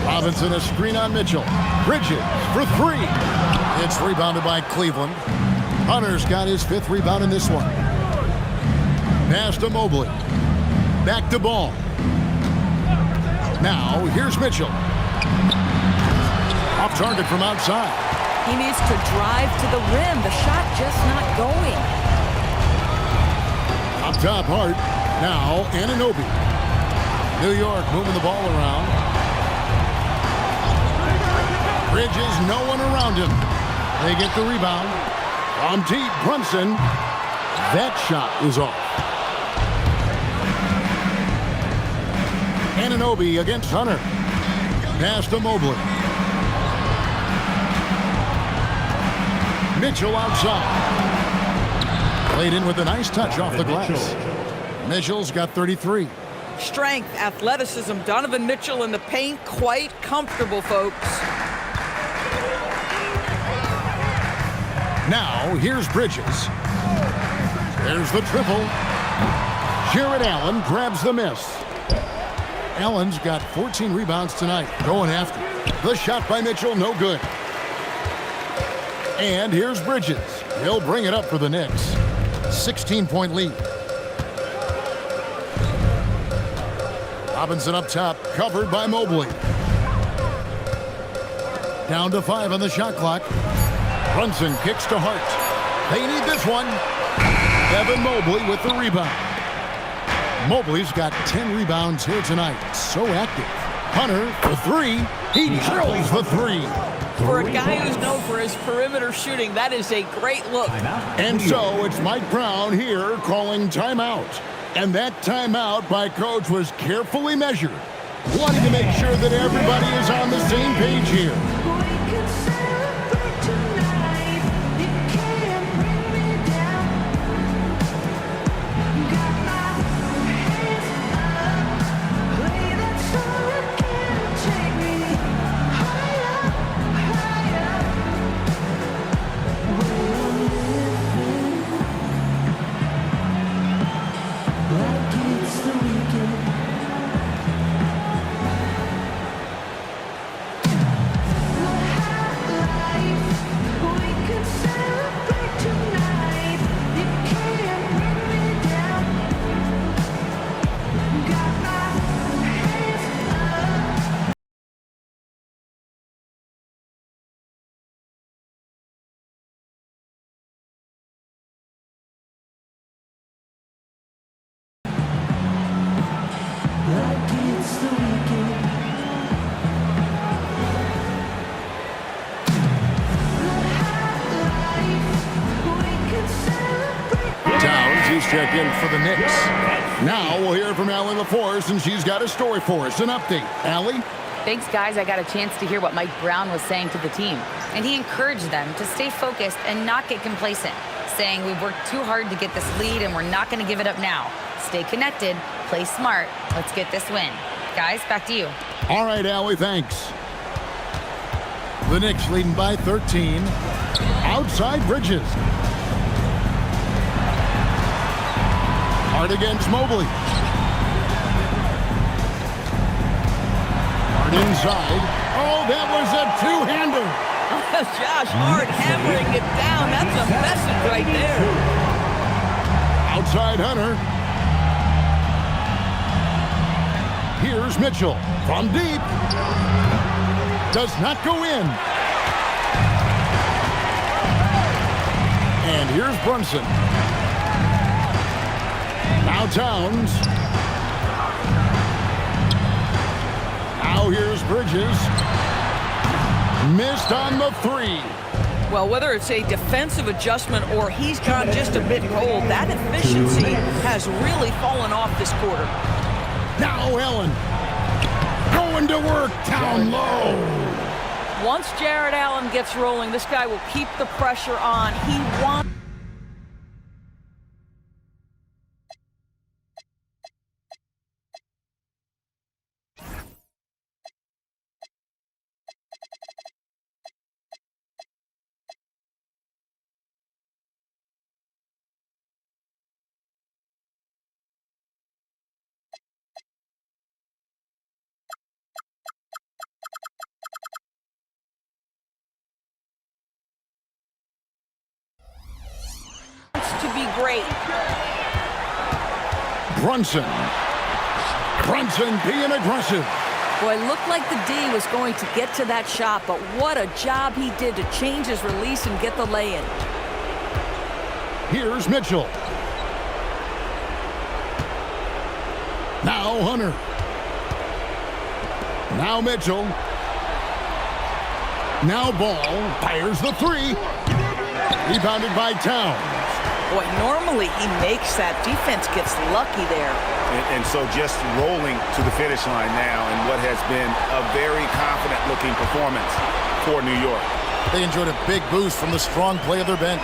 Robinson a screen on Mitchell. Bridges for three. It's rebounded by Cleveland. Hunter's got his 5th rebound in this one. Pass to Mobley. Back to Ball. Now, here's Mitchell. Off target from outside. He needs to drive to the rim. The shot just not going. Up top, Hart. Now, Anunoby. New York moving the ball around. Bridges, no one around him. They get the rebound. From deep, Brunson. That shot is off. Anunoby against Hunter. Pass to Mobley. Mitchell outside. Played in with a nice touch off the glass. Mitchell's got 33. Strength, athleticism, Donovan Mitchell in the paint, quite comfortable, folks. Now, here's Bridges. There's the triple. Jared Allen grabs the miss. Allen's got 14 rebounds tonight, going after. The shot by Mitchell, no good. And here's Bridges. He'll bring it up for the Knicks. 16-point lead. Robinson up top, covered by Mobley. Down to 5 on the shot clock. Brunson kicks to Hart. They need this one. Evan Mobley with the rebound. Mobley's got 10 rebounds here tonight. So active. Hunter for 3. He drills the 3. For a guy who's known for his perimeter shooting, that is a great look. And so it's Mike Brown here calling timeout. And that timeout by Coach was carefully measured, wanting to make sure that everybody is on the same page here. check in for the Knicks. Now we'll hear from Allie LaForce, and she's got a story for us. An update. Allie? Thanks, guys. I got a chance to hear what Mike Brown was saying to the team. And he encouraged them to stay focused and not get complacent, saying we've worked too hard to get this lead and we're not going to give it up now. Stay connected, play smart. Let's get this win. Guys, back to you. All right, Allie, thanks. The Knicks leading by 13. Outside Bridges. Hard against Mobley. Hard inside. Oh, that was a two-hander. Josh Hart hammering it down. That's a message right there. Outside Hunter. Here's Mitchell from deep. Does not go in. And here's Brunson. Now Towns. Now here's Bridges. Missed on the three. Well, whether it's a defensive adjustment or he's gone just a bit cold, that efficiency has really fallen off this quarter. Now Allen. Going to work down low. Once Jared Allen gets rolling, this guy will keep the pressure on. He wants... to be great. Brunson being aggressive. Boy, it looked like the D was going to get to that shot, but what a job he did to change his release and get the lay-in. Here's Mitchell. Now Hunter. Now Mitchell. Now Ball fires the three. Rebounded by Towns. Boy, normally he makes that. Defense gets lucky there. And so just rolling to the finish line now in what has been a very confident-looking performance for New York. They enjoyed a big boost from the strong play of their bench.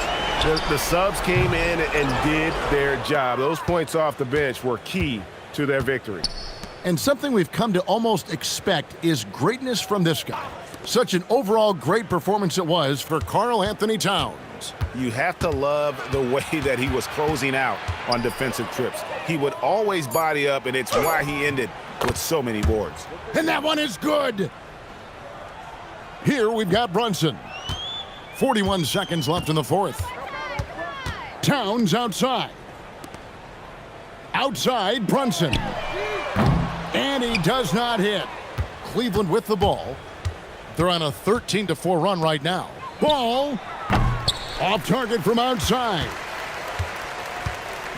The subs came in and did their job. Those points off the bench were key to their victory. And something we've come to almost expect is greatness from this guy. Such an overall great performance it was for Karl Anthony Towns. You have to love the way that he was closing out on defensive trips. He would always body up, and it's why he ended with so many boards. And that one is good. Here we've got Brunson. 41 seconds left in the fourth. Towns outside. Outside Brunson. And he does not hit. Cleveland with the ball. They're on a 13-4 run right now. Ball off target from outside.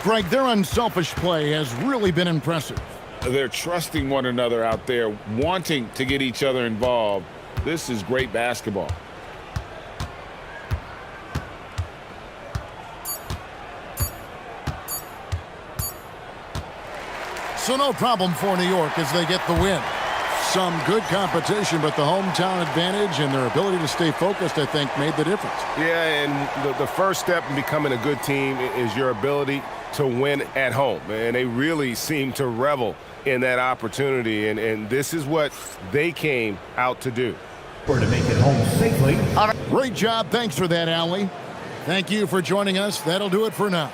Greg, their unselfish play has really been impressive. They're trusting one another out there, wanting to get each other involved. This is great basketball. So no problem for New York as they get the win. Some good competition, but the hometown advantage and their ability to stay focused, I think, made the difference. Yeah, and the first step in becoming a good team is your ability to win at home. And they really seem to revel in that opportunity, and this is what they came out to do. To make it home safely. Great job. Thanks for that, Allie. Thank you for joining us. That'll do it for now.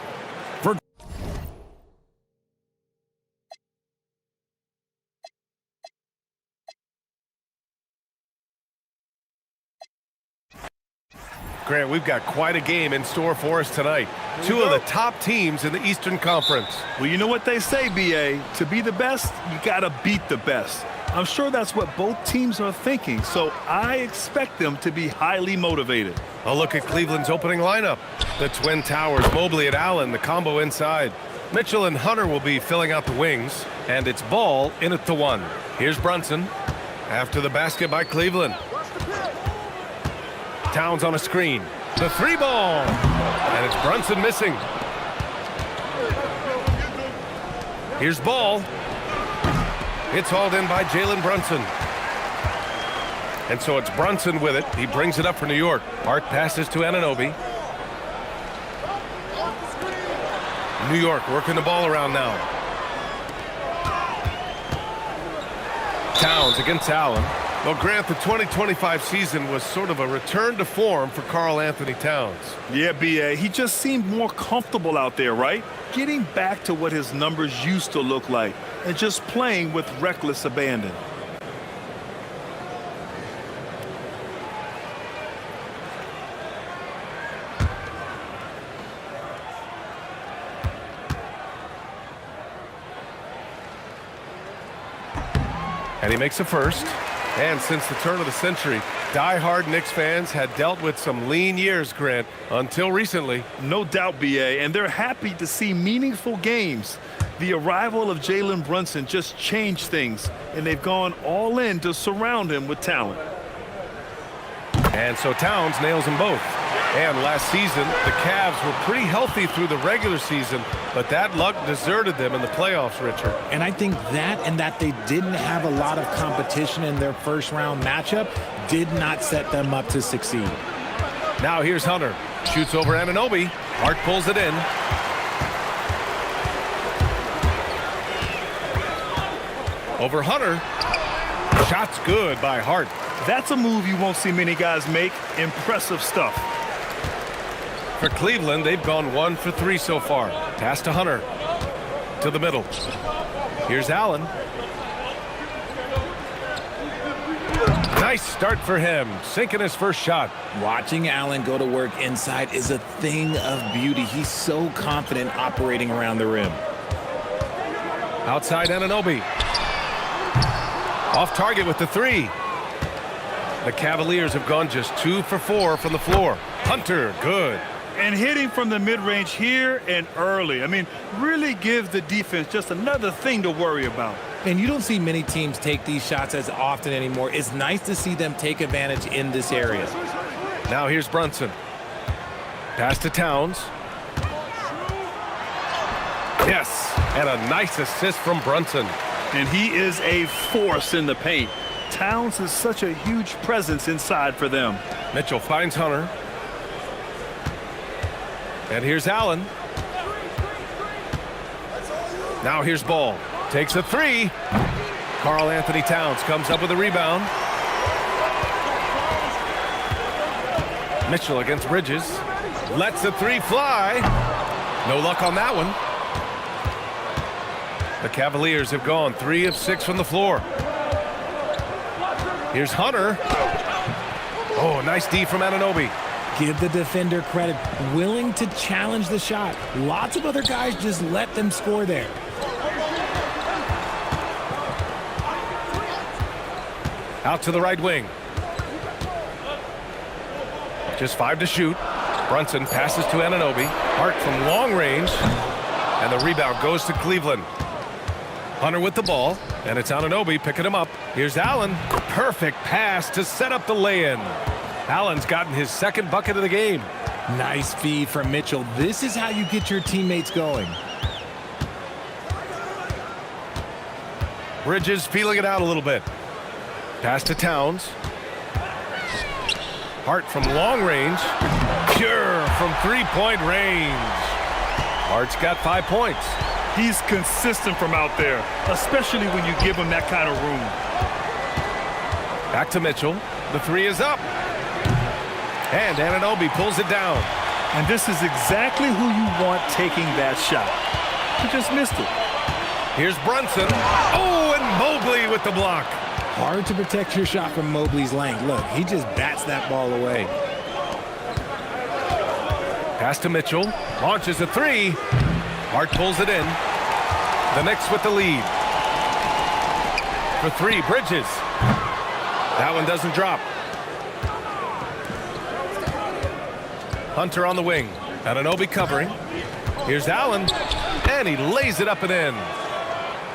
Grant, we've got quite a game in store for us tonight. Two of the top teams in the Eastern Conference. Well, you know what they say, B.A. To be the best, you got to beat the best. I'm sure that's what both teams are thinking, so I expect them to be highly motivated. A look at Cleveland's opening lineup. The Twin Towers, Mobley and Allen, the combo inside. Mitchell and Hunter will be filling out the wings, and it's Ball in at the one. Here's Brunson. After the basket by Cleveland. Towns on a screen. The three ball. And it's Brunson missing. Here's ball. It's hauled in by Jalen Brunson. And so it's Brunson with it. He brings it up for New York. Hart passes to Anunoby. New York working the ball around now. Towns against Allen. Well, Grant, the 2025 season was sort of a return to form for Karl Anthony Towns. Yeah, B.A. He just seemed more comfortable out there, right? Getting back to what his numbers used to look like and just playing with reckless abandon. And he makes a first. And since the turn of the century, die-hard Knicks fans had dealt with some lean years, Grant, until recently. No doubt, B.A., and they're happy to see meaningful games. The arrival of Jalen Brunson just changed things, and they've gone all in to surround him with talent. And so Towns nails them both. And last season, the Cavs were pretty healthy through the regular season, but that luck deserted them in the playoffs, Richard. And I think that and that they didn't have a lot of competition in their first-round matchup did not set them up to succeed. Now here's Hunter. Shoots over Anunoby. Hart pulls it in. Over Hunter. Shot's good by Hart. That's a move you won't see many guys make. Impressive stuff. For Cleveland, they've gone 1 for 3 so far. Pass to Hunter. To the middle. Here's Allen. Nice start for him. Sinking his first shot. Watching Allen go to work inside is a thing of beauty. He's so confident operating around the rim. Outside Anunoby. Off target with the 3. The Cavaliers have gone just 2 for 4 from the floor. Hunter, good. And hitting from the mid-range here and early. I mean, really gives the defense just another thing to worry about. And you don't see many teams take these shots as often anymore. It's nice to see them take advantage in this area. Now here's Brunson. Pass to Towns. Yes, and a nice assist from Brunson. And he is a force in the paint. Towns is such a huge presence inside for them. Mitchell finds Hunter. And here's Allen. Now here's Ball. Takes a 3. Karl Anthony Towns comes up with a rebound. Mitchell against Bridges. Lets the 3 fly. No luck on that one. The Cavaliers have gone 3 of 6 from the floor. Here's Hunter. Oh, nice D from Anunoby. Give the defender credit. Willing to challenge the shot. Lots of other guys just let them score there. Out to the right wing. Just 5 to shoot. Brunson passes to Anunoby. Hart from long range. And the rebound goes to Cleveland. Hunter with the ball. And it's Anunoby picking him up. Here's Allen. Perfect pass to set up the lay-in. Allen's gotten his second bucket of the game. Nice feed from Mitchell. This is how you get your teammates going. Bridges feeling it out a little bit. Pass to Towns. Hart from long range. Pure from three-point range. Hart's got 5 points. He's consistent from out there, especially when you give him that kind of room. Back to Mitchell. The 3 is up. And Anunoby pulls it down. And this is exactly who you want taking that shot. He just missed it. Here's Brunson. Oh, and Mobley with the block. Hard to protect your shot from Mobley's length. Look, he just bats that ball away. Pass to Mitchell. Launches a 3. Hart pulls it in. The Knicks with the lead. For 3, Bridges. That one doesn't drop. Hunter on the wing. Anunoby covering. Here's Allen. And he lays it up and in.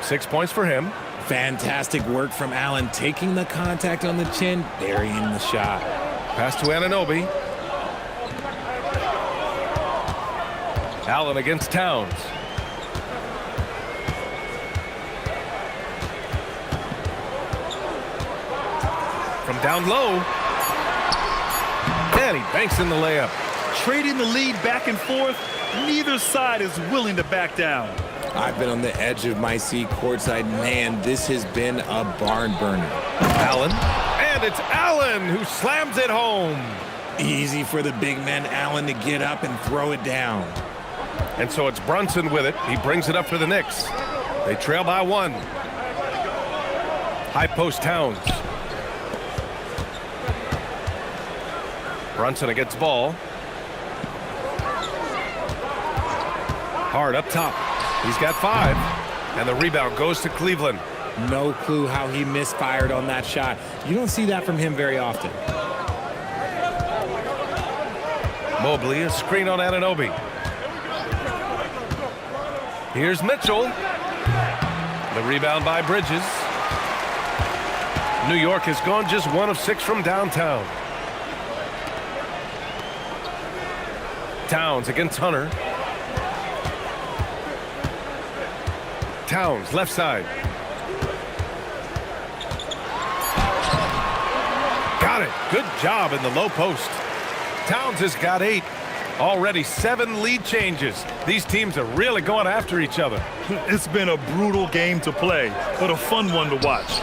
6 points for him. Fantastic work from Allen, taking the contact on the chin, burying the shot. Pass to Anunoby. Allen against Towns. from down low. And he banks in the layup. Trading the lead back and forth, neither side is willing to back down. I've been on the edge of my seat courtside. Man, this has been a barn burner. Allen. And it's Allen who slams it home. Easy for the big man Allen to get up and throw it down. And so it's Brunson with it. He brings it up for the Knicks. They trail by 1. High post Towns. Brunson against ball. Hard up top. He's got 5. And the rebound goes to Cleveland. No clue how he misfired on that shot. You don't see that from him very often. Mobley, a screen on Anunoby. Here's Mitchell. The rebound by Bridges. New York has gone just 1 of 6 from downtown. Towns against Hunter. Towns, left side. Got it. Good job in the low post. Towns has got 8. Already 7 lead changes. These teams are really going after each other. It's been a brutal game to play, but a fun one to watch.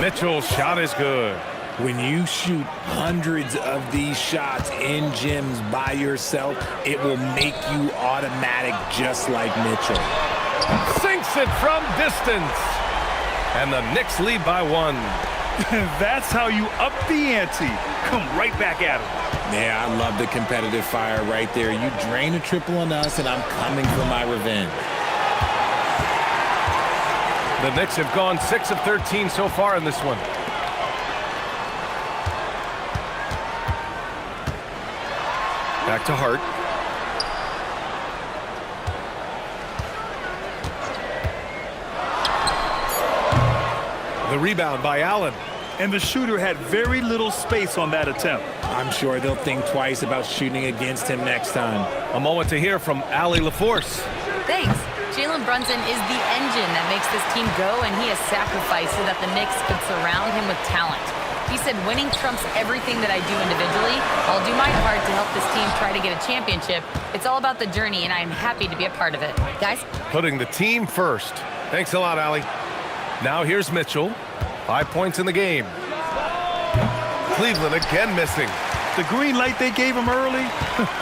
Mitchell's shot is good. When you shoot hundreds of these shots in gyms by yourself, it will make you automatic just like Mitchell. Sinks it from distance. And the Knicks lead by 1. That's how you up the ante. Come right back at him. Yeah, I love the competitive fire right there. You drain a triple on us, and I'm coming for my revenge. The Knicks have gone 6 of 13 so far in this one. Back to Hart. The rebound by Allen. And the shooter had very little space on that attempt. I'm sure they'll think twice about shooting against him next time. A moment to hear from Allie LaForce. Thanks. Jalen Brunson is the engine that makes this team go, and he has sacrificed so that the Knicks could surround him with talent. He said, winning trumps everything that I do individually. I'll do my part to help this team try to get a championship. It's all about the journey, and I am happy to be a part of it. Guys? Putting the team first. Thanks a lot, Allie. Now here's Mitchell. 5 points in the game. Cleveland again missing. The green light they gave him early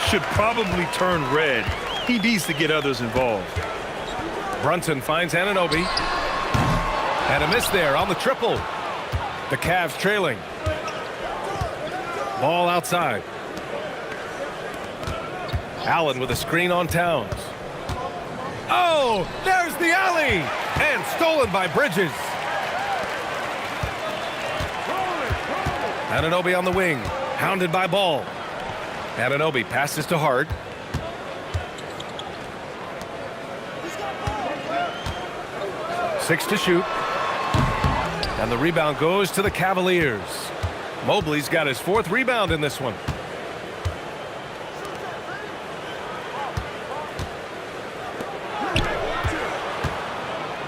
should probably turn red. He needs to get others involved. Brunson finds Anunoby. And a miss there on the triple. The Cavs trailing. Ball outside. Allen with a screen on Towns. Oh, there's the alley! And stolen by Bridges. Anunoby on the wing, hounded by Ball. Anunoby passes to Hart. Six to shoot. And the rebound goes to the Cavaliers. Mobley's got his 4th rebound in this one.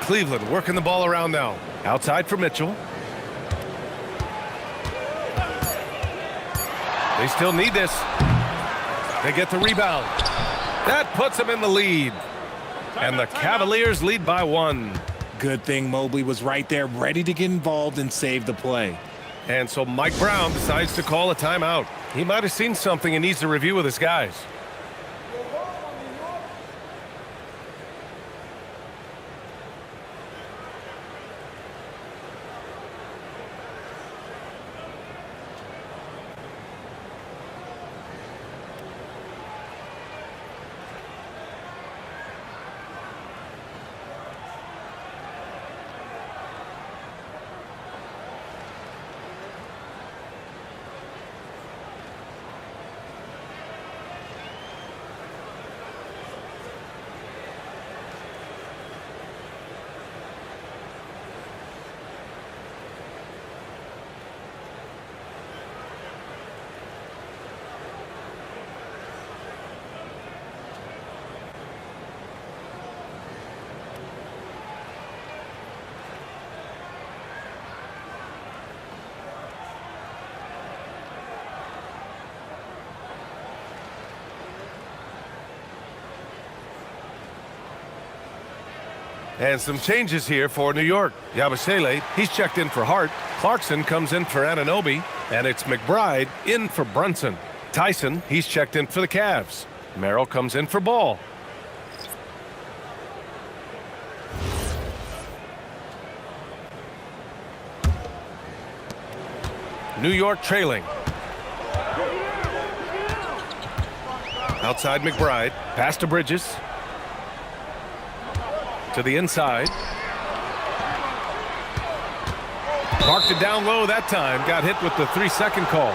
Cleveland working the ball around now. Outside for Mitchell. They still need this. They get the rebound. That puts them in the lead. And the Cavaliers lead by 1. Good thing Mobley was right there, ready to get involved and save the play. And so Mike Brown decides to call a timeout. He might have seen something and needs to review with his guys. And some changes here for New York. Yabusele, he's checked in for Hart. Clarkson comes in for Anunoby. And it's McBride in for Brunson. Tyson, he's checked in for the Cavs. Merrill comes in for Ball. New York trailing. Outside McBride. Pass to Bridges. To the inside. Parked it down low that time. Got hit with the 3-second call.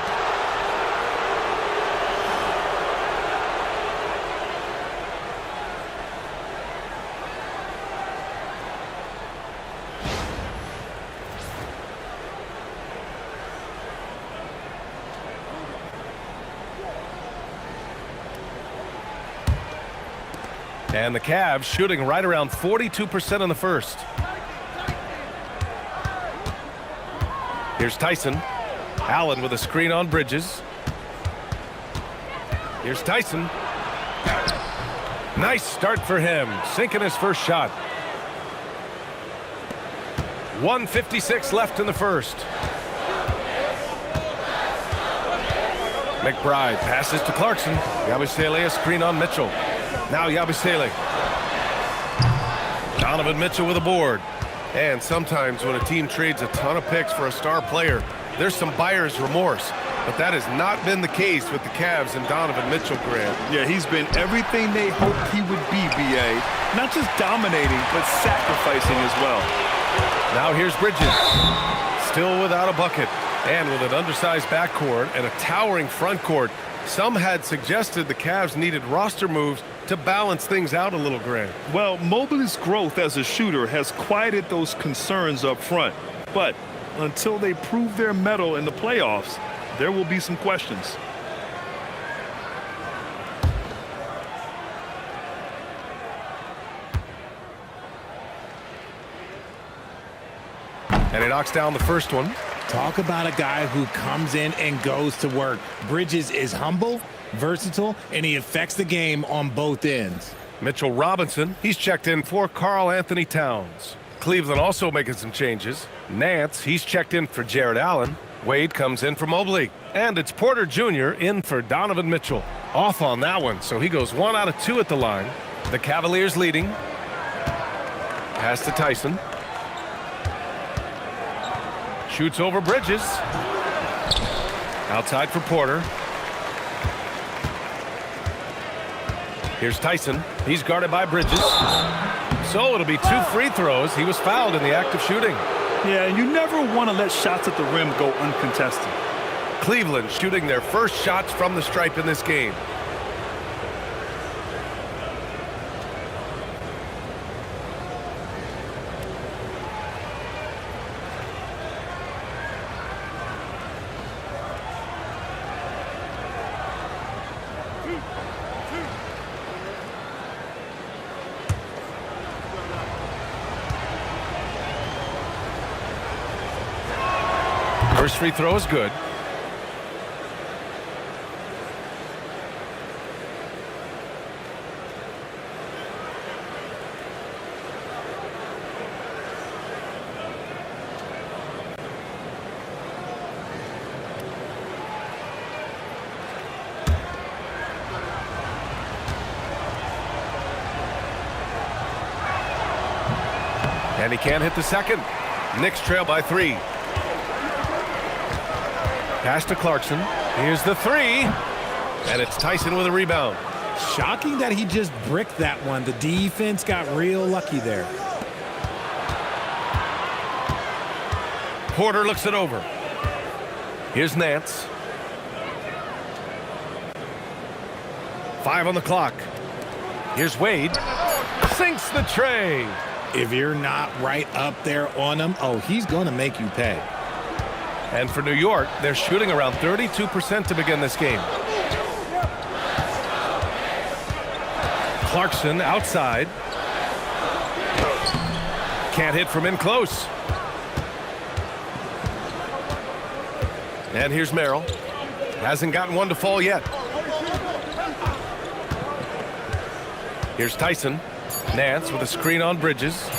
And the Cavs shooting right around 42% in the first. Here's Tyson. Allen with a screen on Bridges. Here's Tyson. Nice start for him. Sinking his first shot. 1:56 left in the first. McBride passes to Clarkson. Yabusele a screen on Mitchell. Now Yabusele. Donovan Mitchell with a board. And sometimes when a team trades a ton of picks for a star player, there's some buyer's remorse. But that has not been the case with the Cavs and Donovan Mitchell, Grant. Yeah, he's been everything they hoped he would be, B.A. Not just dominating, but sacrificing as well. Now here's Bridges. Still without a bucket. And with an undersized backcourt and a towering front court, some had suggested the Cavs needed roster moves to balance things out a little, Grant. Well, Mobley's growth as a shooter has quieted those concerns up front. But until they prove their mettle in the playoffs, there will be some questions. And he knocks down the first one. Talk about a guy who comes in and goes to work. Bridges is humble, versatile, and he affects the game on both ends. Mitchell Robinson, he's checked in for Karl Anthony Towns. Cleveland also making some changes. Nance, he's checked in for Jared Allen. Wade comes in for Mobley. And it's Porter Jr. in for Donovan Mitchell. Off on that one, so he goes 1 out of 2 at the line. The Cavaliers leading. Pass to Tyson. Shoots over Bridges. Outside for Porter. Here's Tyson. He's guarded by Bridges. So it'll be 2 free throws. He was fouled in the act of shooting. Yeah, you never want to let shots at the rim go uncontested. Cleveland shooting their first shots from the stripe in this game. First free throw is good. And he can't hit the second. Knicks trail by 3. Pass to Clarkson. Here's the 3. And it's Tyson with a rebound. Shocking that he just bricked that one. The defense got real lucky there. Porter looks it over. Here's Nance. 5 on the clock. Here's Wade. Sinks the tray. If you're not right up there on him, oh, he's going to make you pay. And for New York, they're shooting around 32% to begin this game. Clarkson outside. Can't hit from in close. And here's Merrill. Hasn't gotten one to fall yet. Here's Tyson. Nance with a screen on Bridges.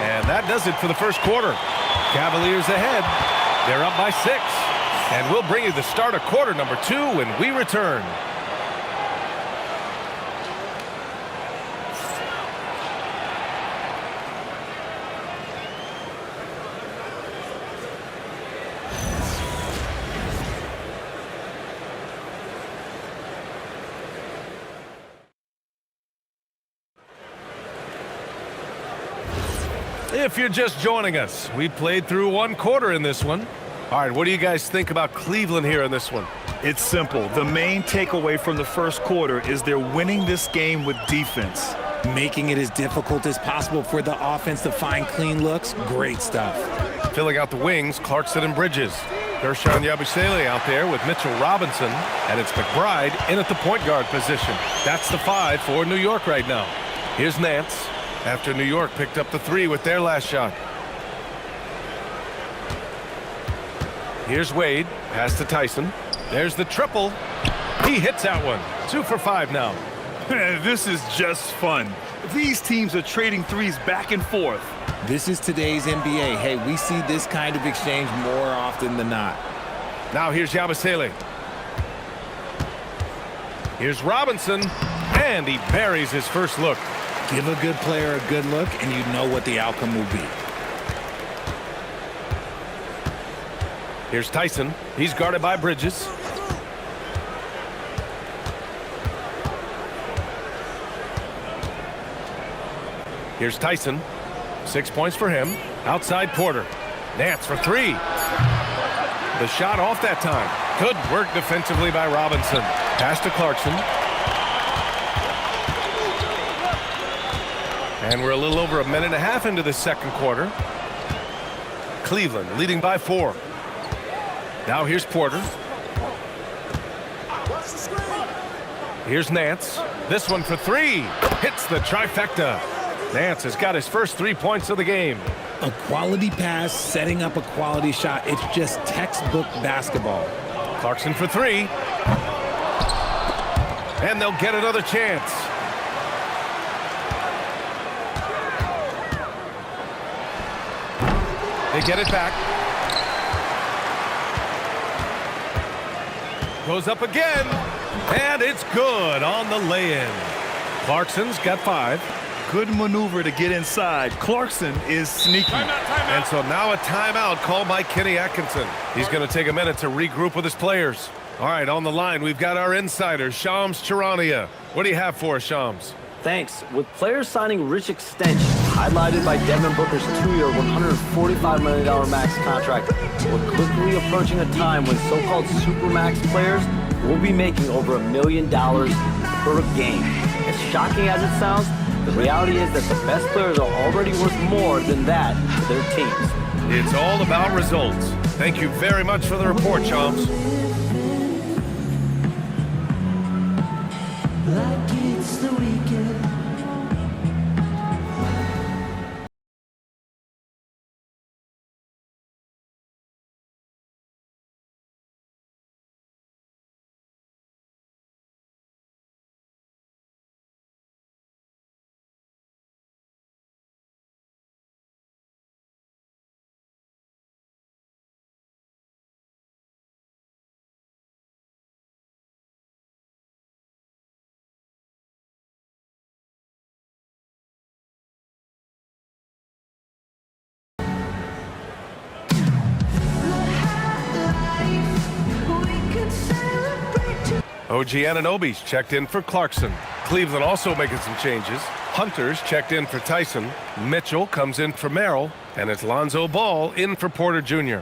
And that does it for the first quarter. Cavaliers ahead. They're up by 6. And we'll bring you the start of quarter number 2 when we return. If you're just joining us, we played through 1 quarter in this one. All right, what do you guys think about Cleveland here in this one? It's simple. The main takeaway from the first quarter is they're winning this game with defense. Making it as difficult as possible for the offense to find clean looks. Great stuff. Filling out the wings, Clarkson and Bridges. Gershon Yabusele out there with Mitchell Robinson. And it's McBride in at the point guard position. That's the 5 for New York right now. Here's Nance after New York picked up the 3 with their last shot. Here's Wade. Pass to Tyson. There's the triple. He hits that one. 2 for 5 now. This is just fun. These teams are trading threes back and forth. This is today's NBA. Hey, we see this kind of exchange more often than not. Now here's Yabusele. Here's Robinson. And he buries his first look. Give a good player a good look, and you know what the outcome will be. Here's Tyson. He's guarded by Bridges. Here's Tyson. 6 points for him. Outside Porter. Nance for 3. The shot off that time. Good work defensively by Robinson. Pass to Clarkson. And we're a little over 1.5 minutes into the second quarter. Cleveland leading by 4. Now here's Porter. Here's Nance. This one for 3. Hits the trifecta. Nance has got his first 3 points of the game. A quality pass, setting up a quality shot. It's just textbook basketball. Clarkson for 3. And they'll get another chance. They get it back. Goes up again. And it's good on the lay-in. Clarkson's got 5. Good maneuver to get inside. Clarkson is sneaky. Timeout. And so now a timeout called by Kenny Atkinson. He's going to take a minute to regroup with his players. All right, on the line, we've got our insider, Shams Charania. What do you have for us, Shams? Thanks. With players signing rich extensions, highlighted by Devin Booker's 2-year, $145 million max contract, we're quickly approaching a time when so-called supermax players will be making over $1 million per game. As shocking as it sounds, the reality is that the best players are already worth more than that to their teams. It's all about results. Thank you very much for the report, Shams. Like it's the weekend. OG Anunoby's checked in for Clarkson. Cleveland also making some changes. Hunter's checked in for Tyson. Mitchell comes in for Merrill. And it's Lonzo Ball in for Porter Jr.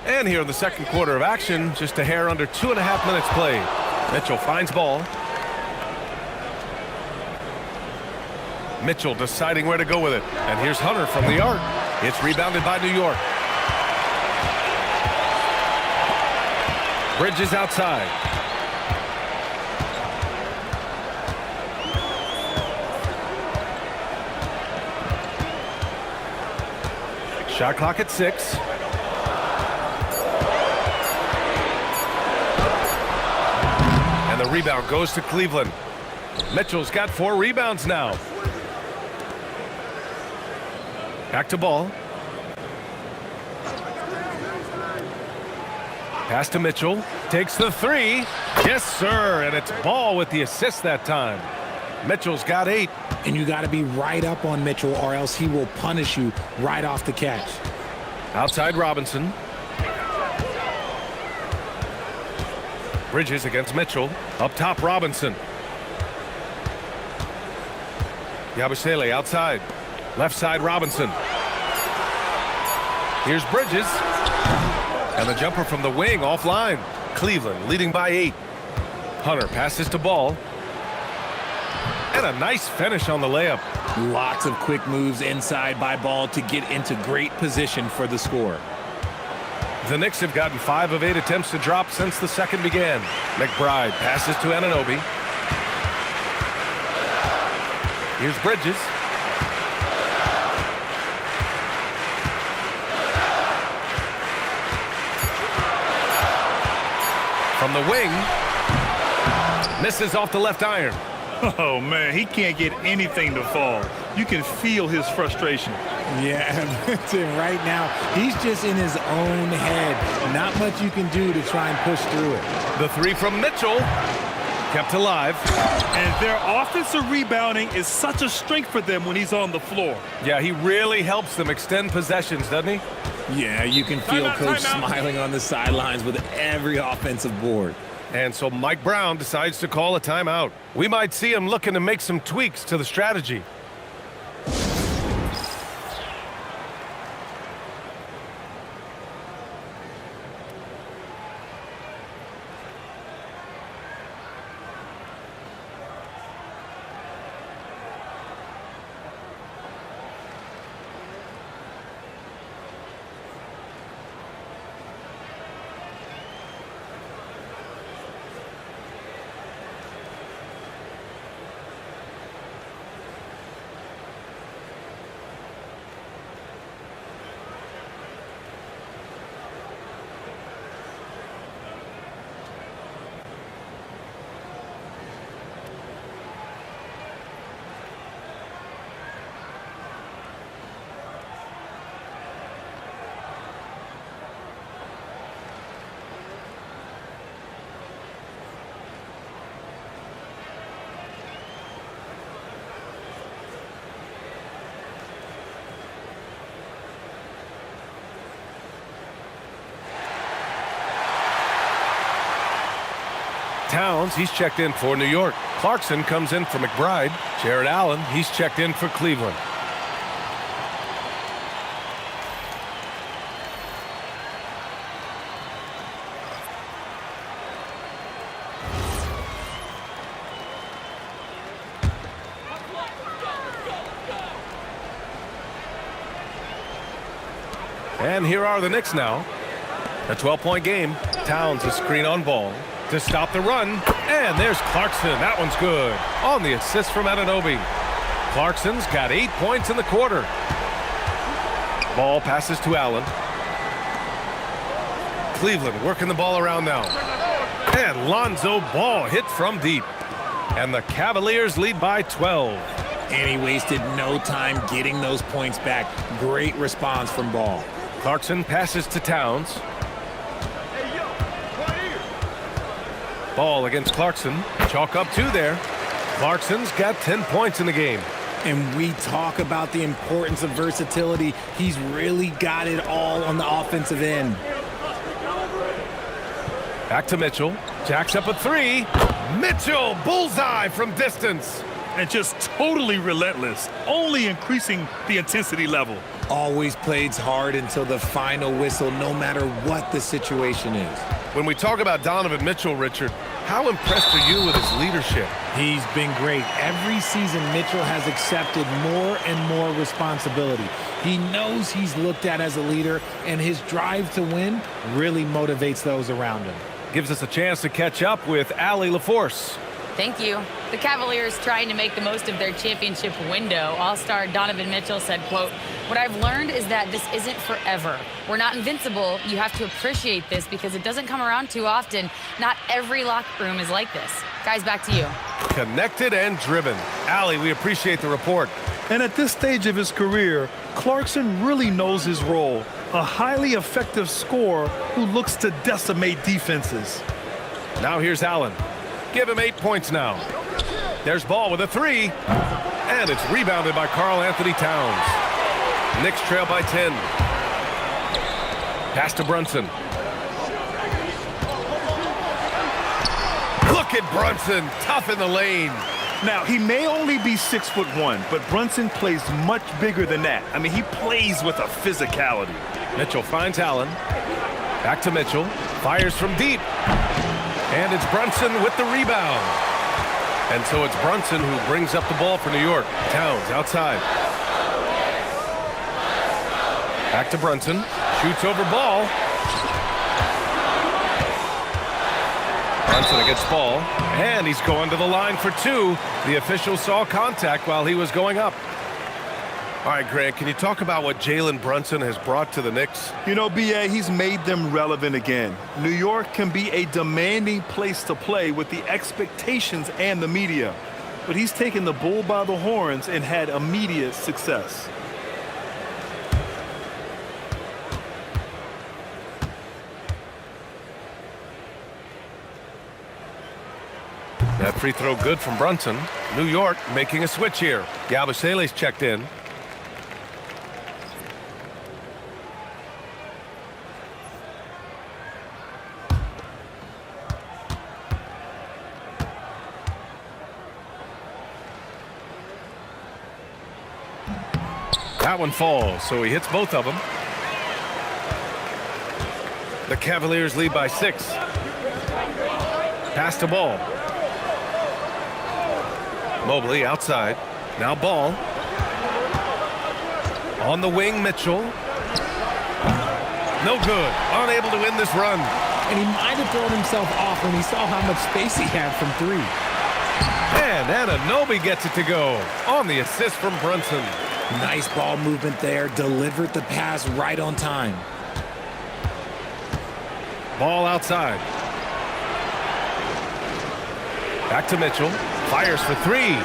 And here in the second quarter of action, just a hair under 2.5 minutes played. Mitchell finds Ball. Mitchell deciding where to go with it. And here's Hunter from the arc. It's rebounded by New York. Bridges outside. Shot clock at 6. And the rebound goes to Cleveland. Mitchell's got 4 rebounds now. Back to Ball. Pass to Mitchell. Takes the 3. Yes, sir. And it's Ball with the assist that time. Mitchell's got 8. And you got to be right up on Mitchell or else he will punish you right off the catch. Outside Robinson. Bridges against Mitchell. Up top Robinson. Yabusele outside. Left side Robinson. Here's Bridges. And the jumper from the wing offline. Cleveland leading by 8. Hunter passes to Ball. And a nice finish on the layup. Lots of quick moves inside by Ball to get into great position for the score. The Knicks have gotten 5 of 8 attempts to drop since the second began. McBride passes to Anunoby. Here's Bridges. From the wing. Misses off the left iron. Oh, man, he can't get anything to fall. You can feel his frustration. Yeah, right now, he's just in his own head. Not much you can do to try and push through it. The 3 from Mitchell. Kept alive. And their offensive rebounding is such a strength for them when he's on the floor. Yeah, he really helps them extend possessions, doesn't he? Yeah, you can feel Coach smiling on the sidelines with every offensive board. And so Mike Brown decides to call a timeout. We might see him looking to make some tweaks to the strategy. Towns, he's checked in for New York. Clarkson comes in for McBride. Jared Allen, he's checked in for Cleveland. And here are the Knicks now. A 12-point game. Towns a screen on Ball to stop the run. And there's Clarkson. That one's good. On the assist from Anunoby. Clarkson's got 8 points in the quarter. Ball passes to Allen. Cleveland working the ball around now. And Lonzo Ball hit from deep. And the Cavaliers lead by 12. And he wasted no time getting those points back. Great response from Ball. Clarkson passes to Towns. Ball against Clarkson. Chalk up 2 there. Clarkson's got 10 points in the game. And we talk about the importance of versatility. He's really got it all on the offensive end. Back to Mitchell. Jacks up a 3. Mitchell, bullseye from distance. And just totally relentless, only increasing the intensity level. Always plays hard until the final whistle, no matter what the situation is. When we talk about Donovan Mitchell, Richard, how impressed are you with his leadership? He's been great. Every season, Mitchell has accepted more and more responsibility. He knows he's looked at as a leader, and his drive to win really motivates those around him. Gives us a chance to catch up with Allie LaForce. Thank you. The Cavaliers trying to make the most of their championship window. All-star Donovan Mitchell said, quote, "What I've learned is that this isn't forever. We're not invincible. You have to appreciate this because it doesn't come around too often. Not every locker room is like this." Guys, back to you. Connected and driven. Allie, we appreciate the report. And at this stage of his career, Clarkson really knows his role. A highly effective scorer who looks to decimate defenses. Now here's Allen. Give him 8 points now. There's Ball with a 3. And it's rebounded by Karl Anthony Towns. Knicks trail by 10. Pass to Brunson. Look at Brunson, tough in the lane. Now, he may only be 6'1", but Brunson plays much bigger than that. I mean, he plays with a physicality. Mitchell finds Allen. Back to Mitchell. Fires from deep. And it's Brunson with the rebound. And so it's Brunson who brings up the ball for New York. Towns outside. Back to Brunson. Shoots over Ball. Brunson against Ball. And he's going to the line for 2. The official saw contact while he was going up. All right, Grant, can you talk about what Jalen Brunson has brought to the Knicks? You know, B.A., he's made them relevant again. New York can be a demanding place to play with the expectations and the media. But he's taken the bull by the horns and had immediate success. That free throw good from Brunson. New York making a switch here. Yabusele's checked in. That one falls, so he hits both of them. The Cavaliers lead by 6. Pass to Ball. Mobley outside. Now Ball. On the wing, Mitchell. No good. Unable to win this run. And he might have thrown himself off when he saw how much space he had from 3. And Anunoby gets it to go on the assist from Brunson. Nice ball movement there. Delivered the pass right on time. Ball outside. Back to Mitchell. Fires for 3.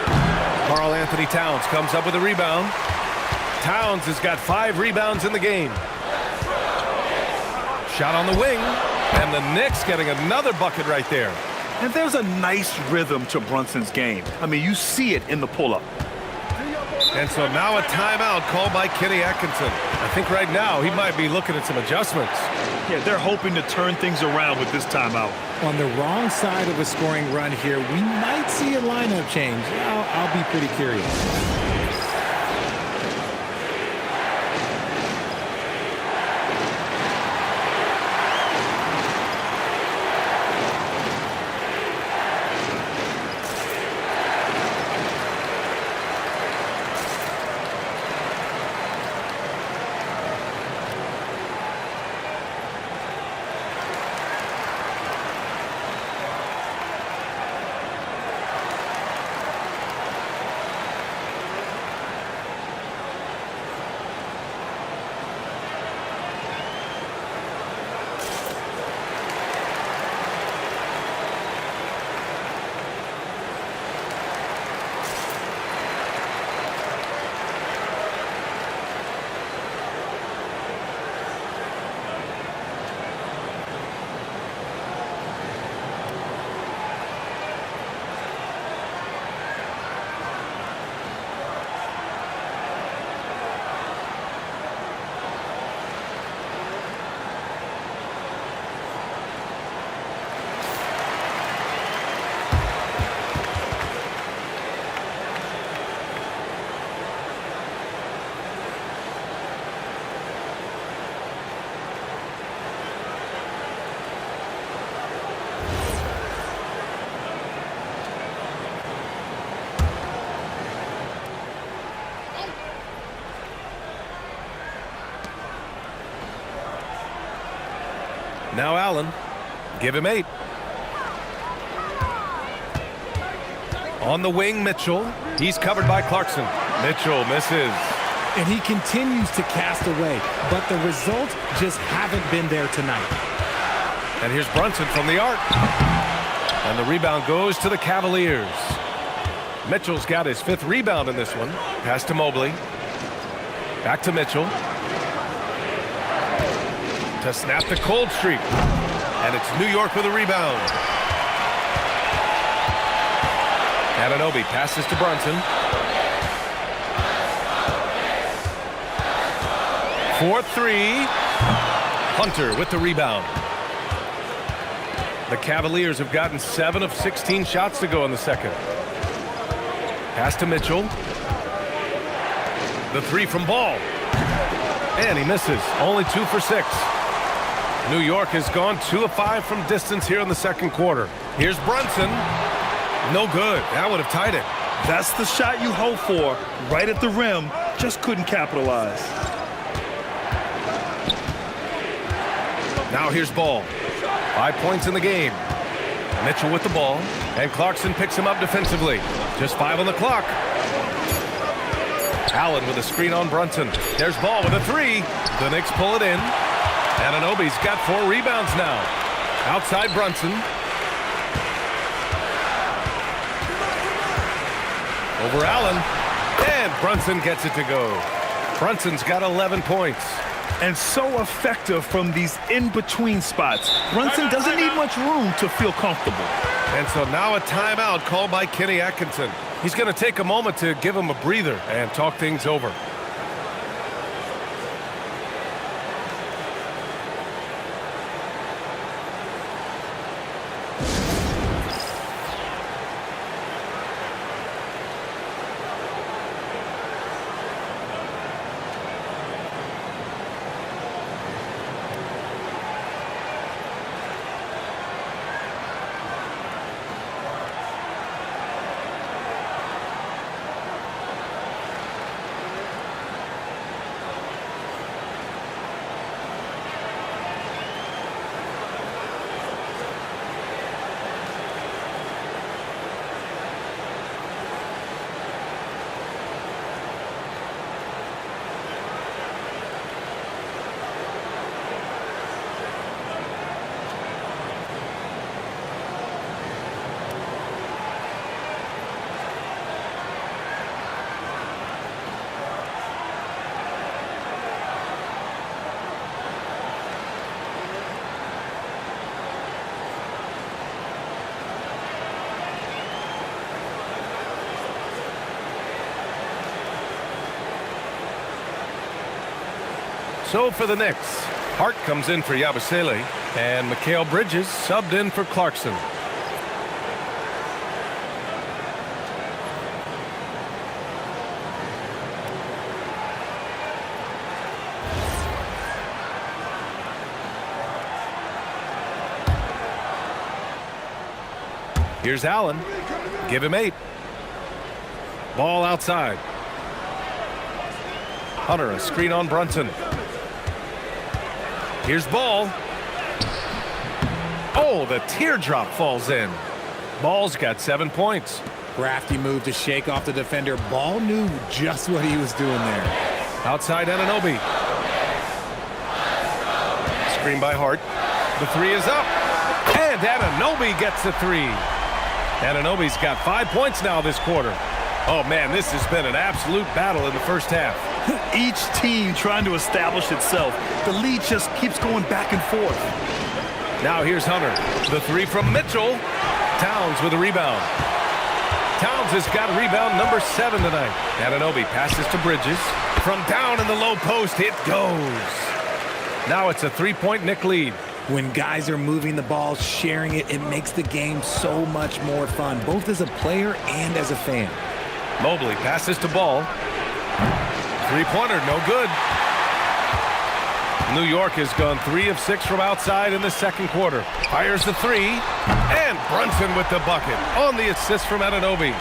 Karl Anthony Towns comes up with a rebound. Towns has got 5 rebounds in the game. Shot on the wing. And the Knicks getting another bucket right there. And there's a nice rhythm to Brunson's game. I mean, you see it in the pull-up. And so now a timeout called by Kenny Atkinson. I think right now he might be looking at some adjustments. Yeah, they're hoping to turn things around with this timeout. On the wrong side of a scoring run here, we might see a lineup change. I'll be pretty curious. Now Allen. Give him 8. On the wing, Mitchell. He's covered by Clarkson. Mitchell misses. And he continues to cast away, but the results just haven't been there tonight. And here's Brunson from the arc. And the rebound goes to the Cavaliers. Mitchell's got his 5th rebound in this one. Pass to Mobley. Back to Mitchell. To snap the cold streak. And it's New York with a rebound. Anunoby passes to Brunson. 4-3. Hunter with the rebound. The Cavaliers have gotten 7 of 16 shots to go in the second. Pass to Mitchell. The 3 from Ball. And he misses. Only 2 for 6. New York has gone 2 of 5 from distance here in the second quarter. Here's Brunson. No good. That would have tied it. That's the shot you hope for. Right at the rim. Just couldn't capitalize. Now here's Ball. 5 points in the game. Mitchell with the ball. And Clarkson picks him up defensively. Just 5 on the clock. Allen with a screen on Brunson. There's Ball with a 3. The Knicks pull it in. Anunoby's got 4 rebounds now. Outside Brunson. Over Allen. And Brunson gets it to go. Brunson's got 11 points. And so effective from these in-between spots. Brunson doesn't need much room to feel comfortable. And so now a timeout called by Kenny Atkinson. He's going to take a moment to give him a breather and talk things over. So for the Knicks, Hart comes in for Yabusele, and Mikal Bridges subbed in for Clarkson. Here's Allen. Give him 8. Ball outside. Hunter, a screen on Brunson. Here's Ball. Oh, the teardrop falls in. Ball's got 7 points. Crafty move to shake off the defender. Ball knew just what he was doing there. Outside Anunoby. Screen by Hart. The 3 is up. And Anunoby gets the 3. Anunoby's got 5 points now this quarter. Oh, man, this has been an absolute battle in the first half. Each team trying to establish itself. The lead just keeps going back and forth. Now here's Hunter. The 3 from Mitchell. Towns with a rebound. Towns has got rebound number 7 tonight. Anunoby passes to Bridges. From down in the low post, it goes. Now it's a 3-point Knick lead. When guys are moving the ball, sharing it, it makes the game so much more fun, both as a player and as a fan. Mobley passes to Ball. 3-pointer, no good. New York has gone 3 of 6 from outside in the second quarter. Fires the 3, and Brunson with the bucket on the assist from Anunoby.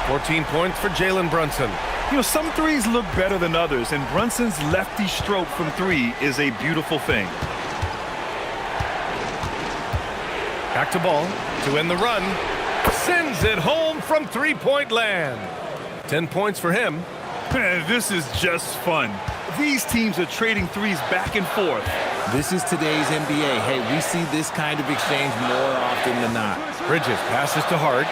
14 points for Jalen Brunson. You know, some threes look better than others, and Brunson's lefty stroke from 3 is a beautiful thing. Back to Ball to end the run. Sends it home from three-point land. 10 points for him. Man, this is just fun. These teams are trading threes back and forth. This is today's NBA. Hey, we see this kind of exchange more often than not. Bridges passes to Hart.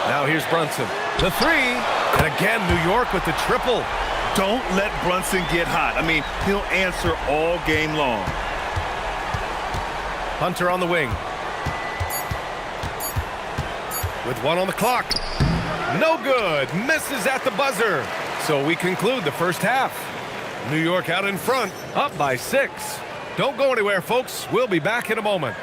Now here's Brunson. The three. And again, New York with the triple. Don't let Brunson get hot. I mean, he'll answer all game long. Hunter on the wing. With one on the clock. No good. Misses at the buzzer. So we conclude the first half. New York out in front, up by 6. Don't go anywhere, folks. We'll be back in a moment.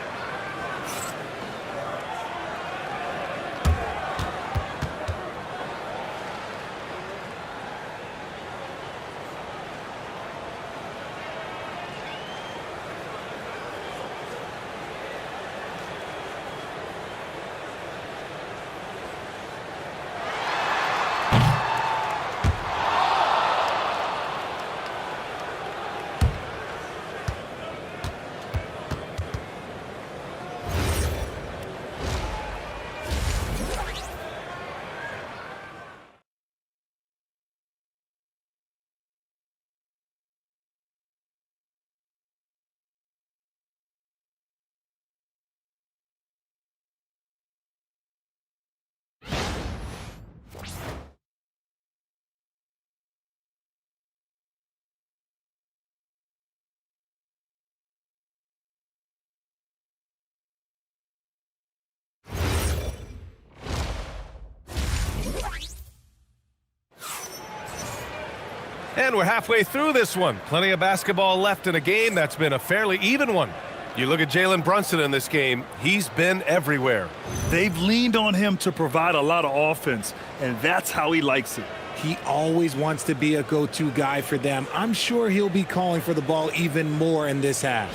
And we're halfway through this one. Plenty of basketball left in a game that's been a fairly even one. You look at Jalen Brunson in this game, he's been everywhere. They've leaned on him to provide a lot of offense, and that's how he likes it. He always wants to be a go-to guy for them. I'm sure he'll be calling for the ball even more in this half.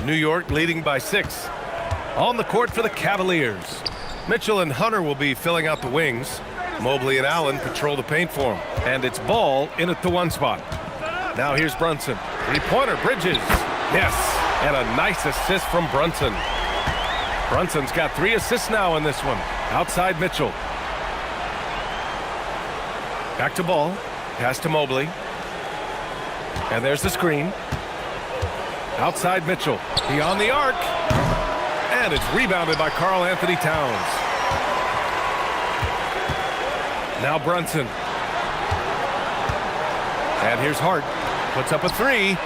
New York leading by 6. On the court for the Cavaliers. Mitchell and Hunter will be filling out the wings. Mobley and Allen patrol the paint for him. And it's Ball in at the 1 spot. Now here's Brunson. Three-pointer, Bridges. Yes, and a nice assist from Brunson. Brunson's got 3 assists now in this one. Outside Mitchell. Back to Ball. Pass to Mobley. And there's the screen. Outside Mitchell. Beyond the arc. And it's rebounded by Karl Anthony Towns. Now Brunson. And here's Hart. Puts up a 3.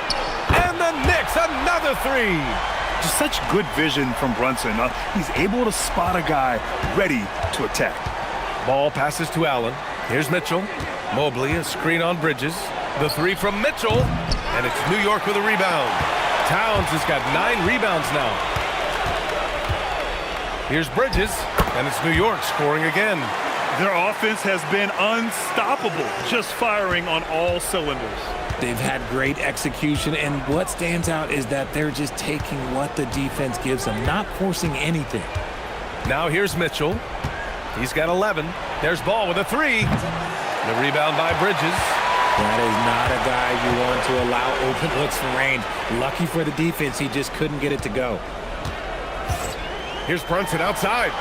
And the Knicks, another 3. Just such good vision from Brunson. He's able to spot a guy ready to attack. Ball passes to Allen. Here's Mitchell. Mobley, a screen on Bridges. The 3 from Mitchell. And it's New York with a rebound. Towns has got 9 rebounds now. Here's Bridges, and it's New York scoring again. Their offense has been unstoppable, just firing on all cylinders. They've had great execution, and what stands out is that they're just taking what the defense gives them, not forcing anything. Now here's Mitchell. He's got 11. There's Ball with a 3. The rebound by Bridges. That is not a guy you want to allow open looks from range. Lucky for the defense, he just couldn't get it to go. Here's Brunson outside.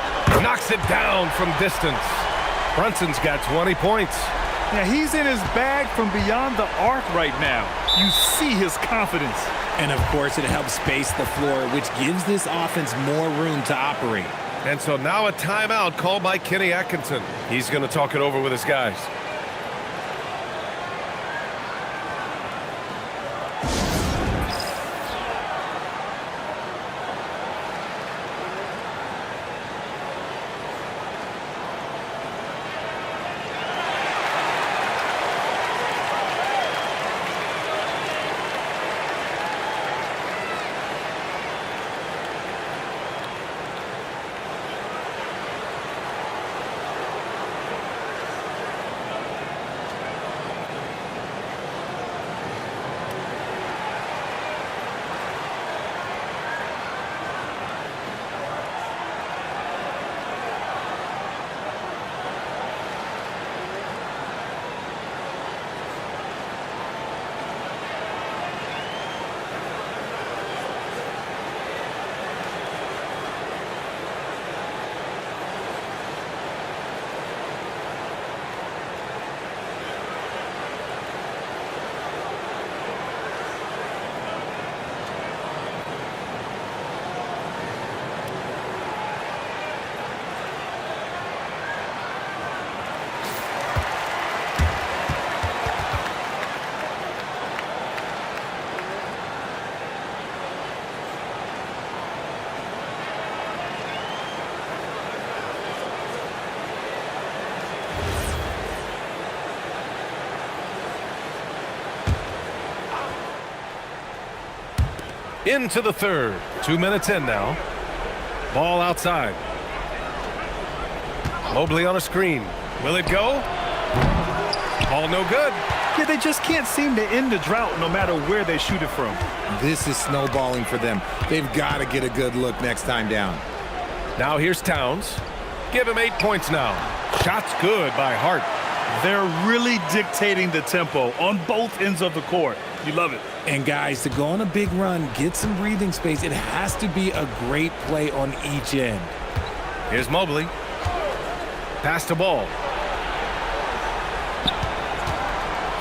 Knocks it down from distance. Brunson's got 20 points. Yeah, he's in his bag from beyond the arc right now. You see his confidence. And, of course, it helps space the floor, which gives this offense more room to operate. And so now a timeout called by Kenny Atkinson. He's going to talk it over with his guys. Into the third. 2 minutes in now. Ball outside. Mobley on a screen. Will it go? Ball no good. Yeah, they just can't seem to end the drought no matter where they shoot it from. This is snowballing for them. They've got to get a good look next time down. Now here's Towns. Give him 8 points now. Shot's good by Hart. They're really dictating the tempo on both ends of the court. You love it. And guys, to go on a big run, get some breathing space, it has to be a great play on each end. Here's Mobley. Pass to Ball.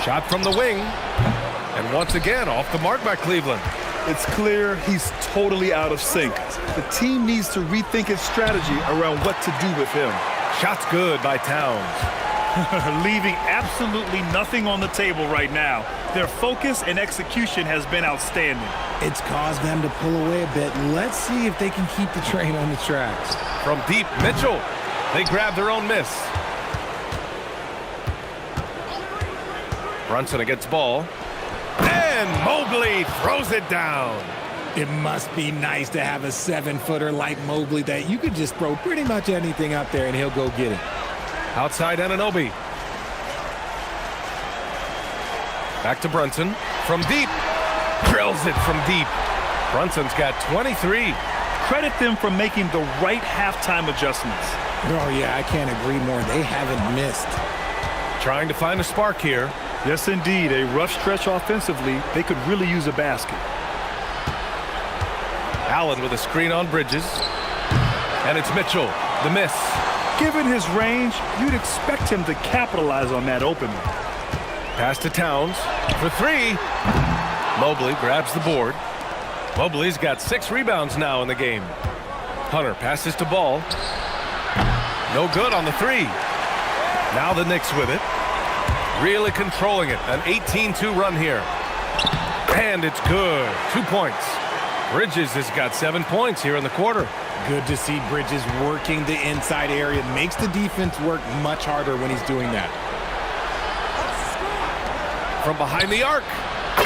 Shot from the wing. And once again, off the mark by Cleveland. It's clear he's totally out of sync. The team needs to rethink its strategy around what to do with him. Shot's good by Towns. Leaving absolutely nothing on the table right now. Their focus and execution has been outstanding. It's caused them to pull away a bit. Let's see if they can keep the train on the tracks. From deep, Mitchell. They grab their own miss. Brunson against Ball. And Mobley throws it down. It must be nice to have a 7-footer like Mobley that you could just throw pretty much anything up there and he'll go get it. Outside Anunoby. Back to Brunson. From deep. Drills it from deep. Brunson's got 23. Credit them for making the right halftime adjustments. Oh, yeah, I can't agree more. They haven't missed. Trying to find a spark here. Yes, indeed. A rough stretch offensively. They could really use a basket. Allen with a screen on Bridges. And it's Mitchell. The miss. Given his range, you'd expect him to capitalize on that opening. Pass to Towns for 3. Mobley grabs the board. Mobley's got 6 rebounds now in the game. Hunter passes to Ball. No good on the 3. Now the Knicks with it. Really controlling it. An 18-2 run here. And it's good. 2 points. Bridges has got 7 points here in the quarter. Good to see Bridges working the inside area. Makes the defense work much harder when he's doing that. From behind the arc.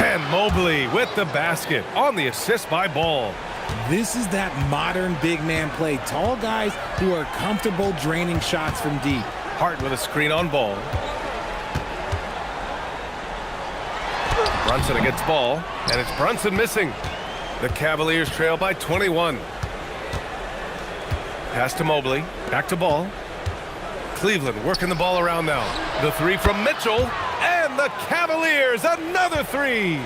And Mobley with the basket on the assist by Ball. This is that modern big man play. Tall guys who are comfortable draining shots from deep. Hart with a screen on Ball. Brunson against Ball. And it's Brunson missing. The Cavaliers trail by 21. Pass to Mobley. Back to Ball. Cleveland working the ball around now. The 3 from Mitchell. And the Cavaliers, another 3.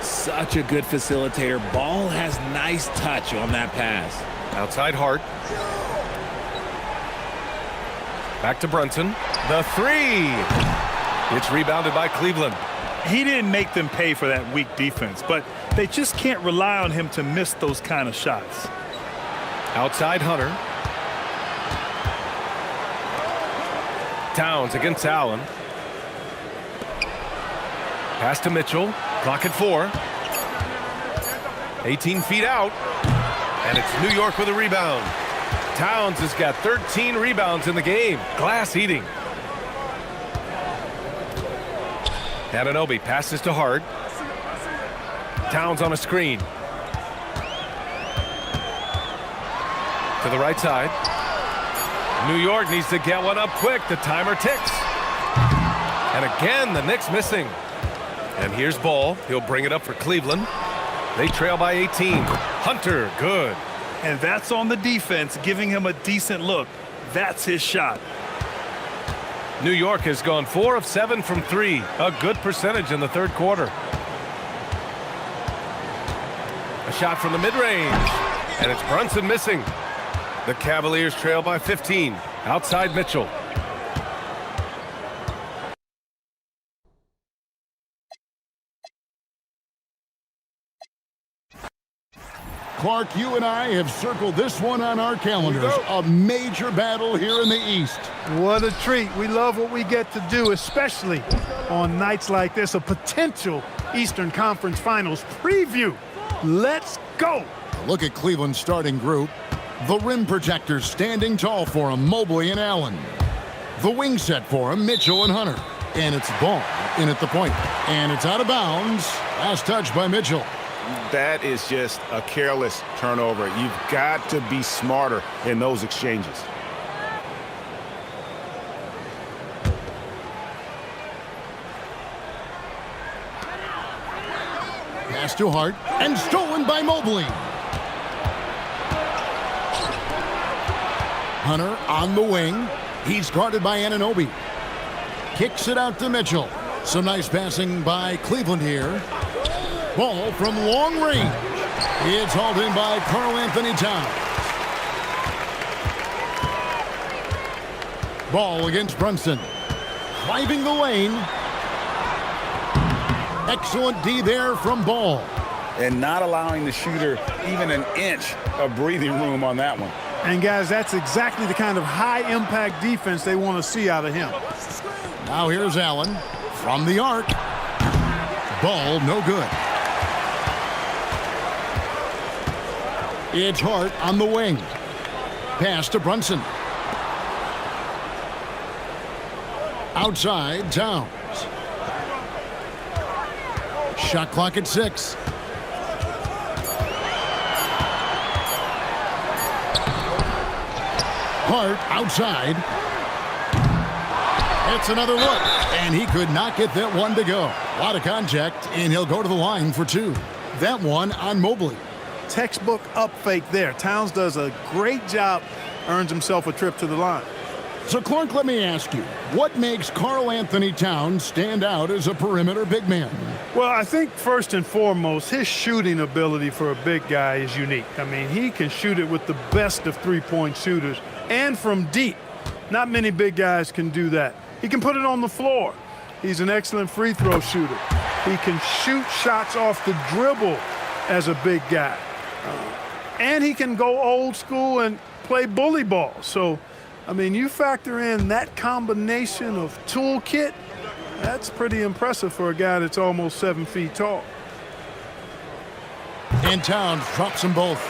Such a good facilitator. Ball has nice touch on that pass. Outside Hart. Back to Brunson. The 3. It's rebounded by Cleveland. He didn't make them pay for that weak defense, but they just can't rely on him to miss those kind of shots. Outside Hunter. Towns against Allen. Pass to Mitchell. Clock at 4. 18 feet out. And it's New York with a rebound. Towns has got 13 rebounds in the game. Glass eating. Anunoby passes to Hart. Towns on a screen. To the right side. New York needs to get one up quick. The timer ticks. And again, the Knicks missing. And here's Ball. He'll bring it up for Cleveland. They trail by 18. Hunter, good. And that's on the defense, giving him a decent look. That's his shot. New York has gone 4 of 7 from 3. A good percentage in the third quarter. A shot from the mid-range. And it's Brunson missing. The Cavaliers trail by 15. Outside Mitchell. Clark, you and I have circled this one on our calendars. A major battle here in the East. What a treat. We love what we get to do, especially on nights like this. A potential Eastern Conference Finals preview. Let's go. Look at Cleveland's starting group. The rim protectors standing tall for him, Mobley and Allen. The wing set for him, Mitchell and Hunter. And it's Ball in at the point. And it's out of bounds. Last touch by Mitchell. That is just a careless turnover. You've got to be smarter in those exchanges. Pass to Hart and stolen by Mobley. Hunter on the wing. He's guarded by Anunoby. Kicks it out to Mitchell. Some nice passing by Cleveland here. Ball from long range. It's hauled in by Karl-Anthony Towns. Ball against Brunson. Driving the lane. Excellent D there from Ball. And not allowing the shooter even an inch of breathing room on that one. And guys, that's exactly the kind of high-impact defense they want to see out of him. Now here's Allen from the arc. Ball no good. It's Hart on the wing. Pass to Brunson. Outside, Towns. Shot clock at 6. Hart outside. It's another look, and he could not get that one to go. A lot of contact, and he'll go to the line for 2. That one on Mobley. Textbook up fake there. Towns does a great job, earns himself a trip to the line. So, Clark, let me ask you, what makes Karl-Anthony Towns stand out as a perimeter big man? Well, I think first and foremost, his shooting ability for a big guy is unique. I mean, he can shoot it with the best of three-point shooters and from deep. Not many big guys can do that. He can put it on the floor. He's an excellent free throw shooter. He can shoot shots off the dribble as a big guy. And he can go old school and play bully ball. So, I mean, you factor in that combination of toolkit, that's pretty impressive for a guy that's almost 7 feet tall. And Towns drops them both.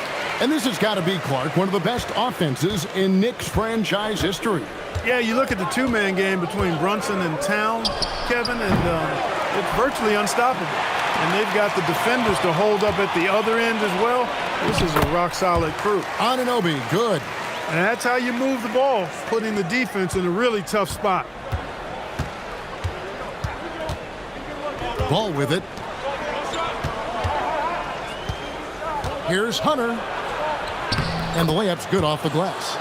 And this has got to be, Clark, one of the best offenses in Knicks franchise history. Yeah, you look at the two-man game between Brunson and Towns, Kevin, and it's virtually unstoppable. And they've got the defenders to hold up at the other end as well. This is a rock-solid crew. Anunoby, good. And that's how you move the ball, putting the defense in a really tough spot. Ball with it. Here's Hunter. And the layup's good off the glass.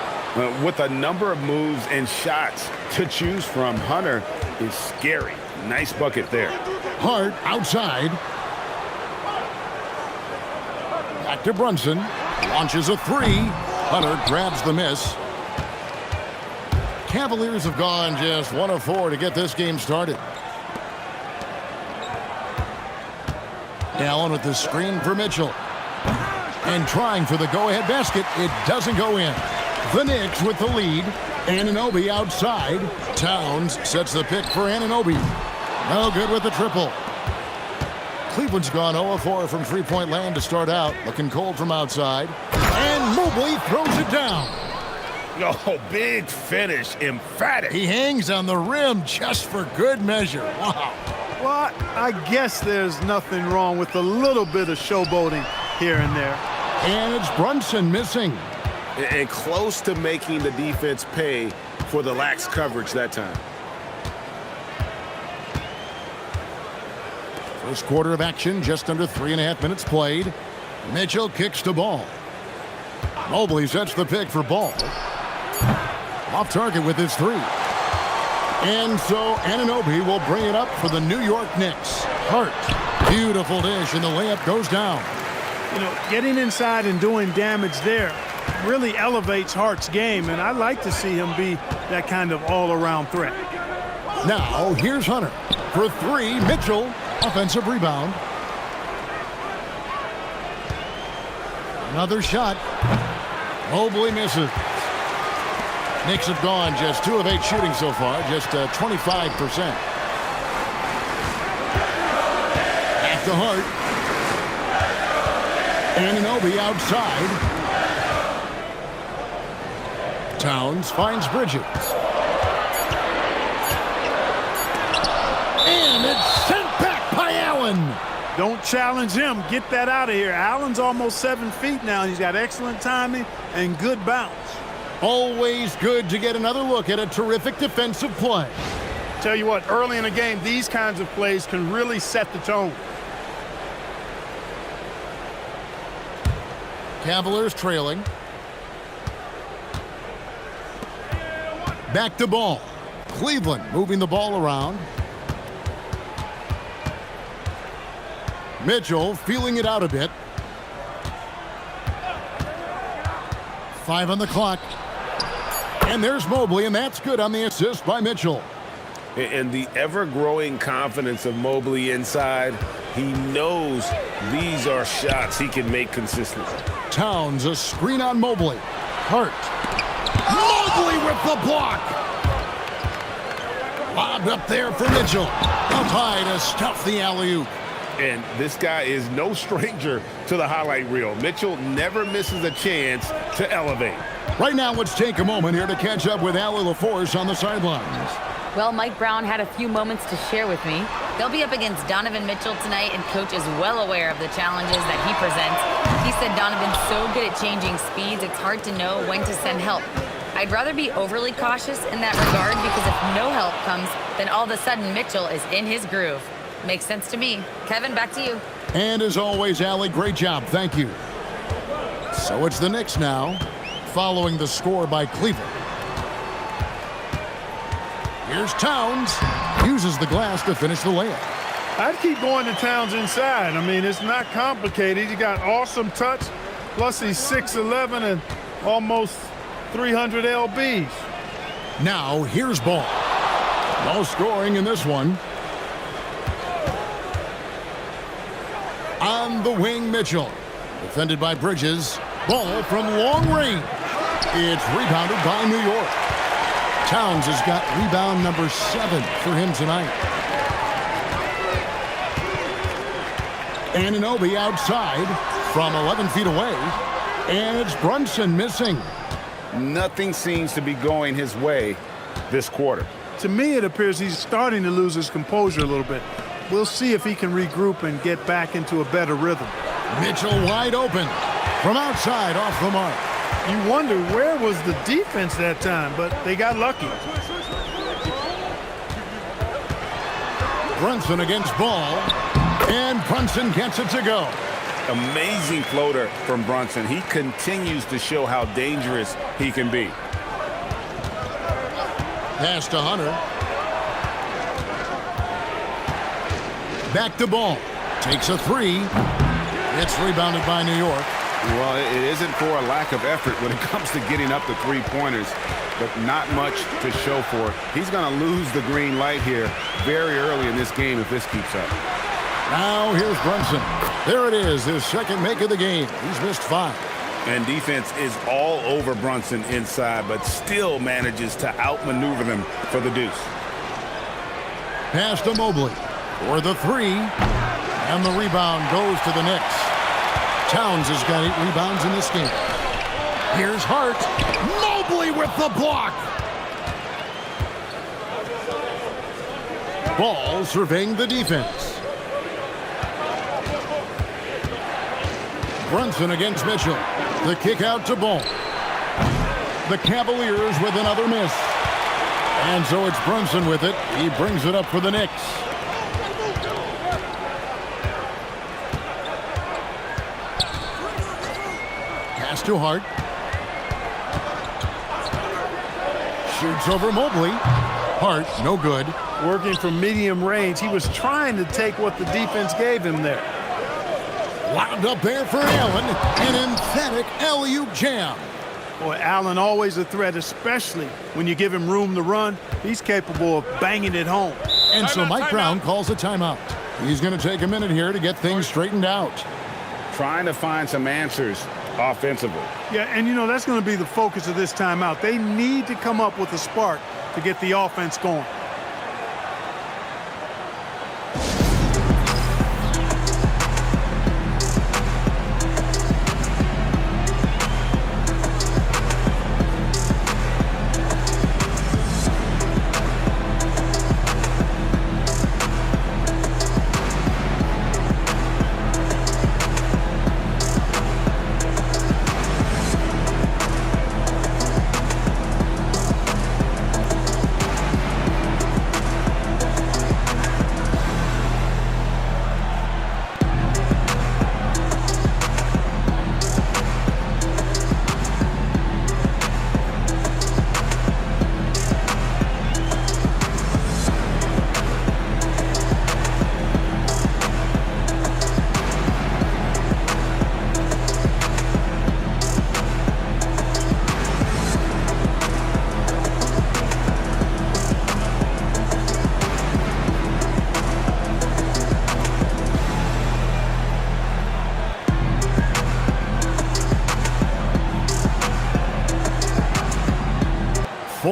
With a number of moves and shots to choose from, Hunter is scary. Nice bucket there. Hart outside. Back to Brunson. Launches a 3. Hunter grabs the miss. Cavaliers have gone just 1 of 4 to get this game started. Allen with the screen for Mitchell. And trying for the go-ahead basket. It doesn't go in. The Knicks with the lead. Anunoby outside. Towns sets the pick for Anunoby. No good with the triple. Cleveland's gone 0 of 4 from three-point land to start out. Looking cold from outside. And Mobley throws it down. Oh, big finish. Emphatic. He hangs on the rim just for good measure. Wow. Well, I guess there's nothing wrong with a little bit of showboating here and there. And it's Brunson missing. And close to making the defense pay for the lax coverage that time. First quarter of action, just under 3.5 minutes played. Mitchell kicks the ball. Mobley sets the pick for Ball. Off target with his 3. And so Anunoby will bring it up for the New York Knicks. Hart, beautiful dish, and the layup goes down. You know, getting inside and doing damage there really elevates Hart's game, and I like to see him be that kind of all-around threat. Now, here's Hunter for 3. Mitchell, offensive rebound. Another shot. Mobley misses. Knicks have gone just 2 of 8 shooting so far, just 25%. Back to Hart. Anunoby outside. Towns finds Bridges. And it's sent back by Allen. Don't challenge him. Get that out of here. Allen's almost 7 feet now. He's got excellent timing and good bounce. Always good to get another look at a terrific defensive play. Tell you what, early in the game, these kinds of plays can really set the tone. Cavaliers trailing. Back to ball. Cleveland moving the ball around. Mitchell feeling it out a bit. 5 on the clock. And there's Mobley, and that's good on the assist by Mitchell. And the ever-growing confidence of Mobley inside, he knows these are shots he can make consistently. Towns, a screen on Mobley. Hart. Mobley with the block. Lobbed up there for Mitchell. Up high to stuff the alley-oop. And this guy is no stranger to the highlight reel. Mitchell never misses a chance to elevate. Right now, let's take a moment here to catch up with Allie LaForce on the sidelines. Well, Mike Brown had a few moments to share with me. They'll be up against Donovan Mitchell tonight, and Coach is well aware of the challenges that he presents. He said Donovan's so good at changing speeds, it's hard to know when to send help. I'd rather be overly cautious in that regard because if no help comes, then all of a sudden Mitchell is in his groove. Makes sense to me. Kevin, back to you. And as always, Allie, great job. Thank you. So it's the Knicks now, following the score by Cleveland. Here's Towns. Uses the glass to finish the layup. I'd keep going to Towns inside. I mean, it's not complicated. He got awesome touch. Plus, he's 6'11" and almost 300 lbs. Now, here's Ball. No scoring in this one. On the wing, Mitchell. Defended by Bridges. Ball from long range. It's rebounded by New York. Towns has got rebound number 7 for him tonight. Anunoby outside from 11 feet away. And it's Brunson missing. Nothing seems to be going his way this quarter. To me, it appears he's starting to lose his composure a little bit. We'll see if he can regroup and get back into a better rhythm. Mitchell wide open from outside off the mark. You wonder where was the defense that time, but they got lucky. Brunson against Ball, and Brunson gets it to go. Amazing floater from Brunson. He continues to show how dangerous he can be. Pass to Hunter. Back to Ball. Takes a 3. It's rebounded by New York. Well, it isn't for a lack of effort when it comes to getting up the three-pointers, but not much to show for it. He's going to lose the green light here very early in this game if this keeps up. Now here's Brunson. There it is, his second make of the game. He's missed 5. And defense is all over Brunson inside, but still manages to outmaneuver them for the deuce. Pass to Mobley for the 3, and the rebound goes to the Knicks. Towns has got 8 rebounds in this game. Here's Hart. Mobley with the block. Ball surveying the defense. Brunson against Mitchell. The kick out to Ball. The Cavaliers with another miss. And so it's Brunson with it. He brings it up for the Knicks. Pass to Hart. Shoots over Mobley. Hart, no good. Working from medium range. He was trying to take what the defense gave him there. Lobbed up there for Allen. An emphatic alley-oop jam. Boy, Allen always a threat, especially when you give him room to run. He's capable of banging it home. And so Mike Brown calls a timeout. He's going to take a minute here to get things straightened out. Trying to find some answers offensively. Yeah, and you know, that's going to be the focus of this timeout. They need to come up with a spark to get the offense going.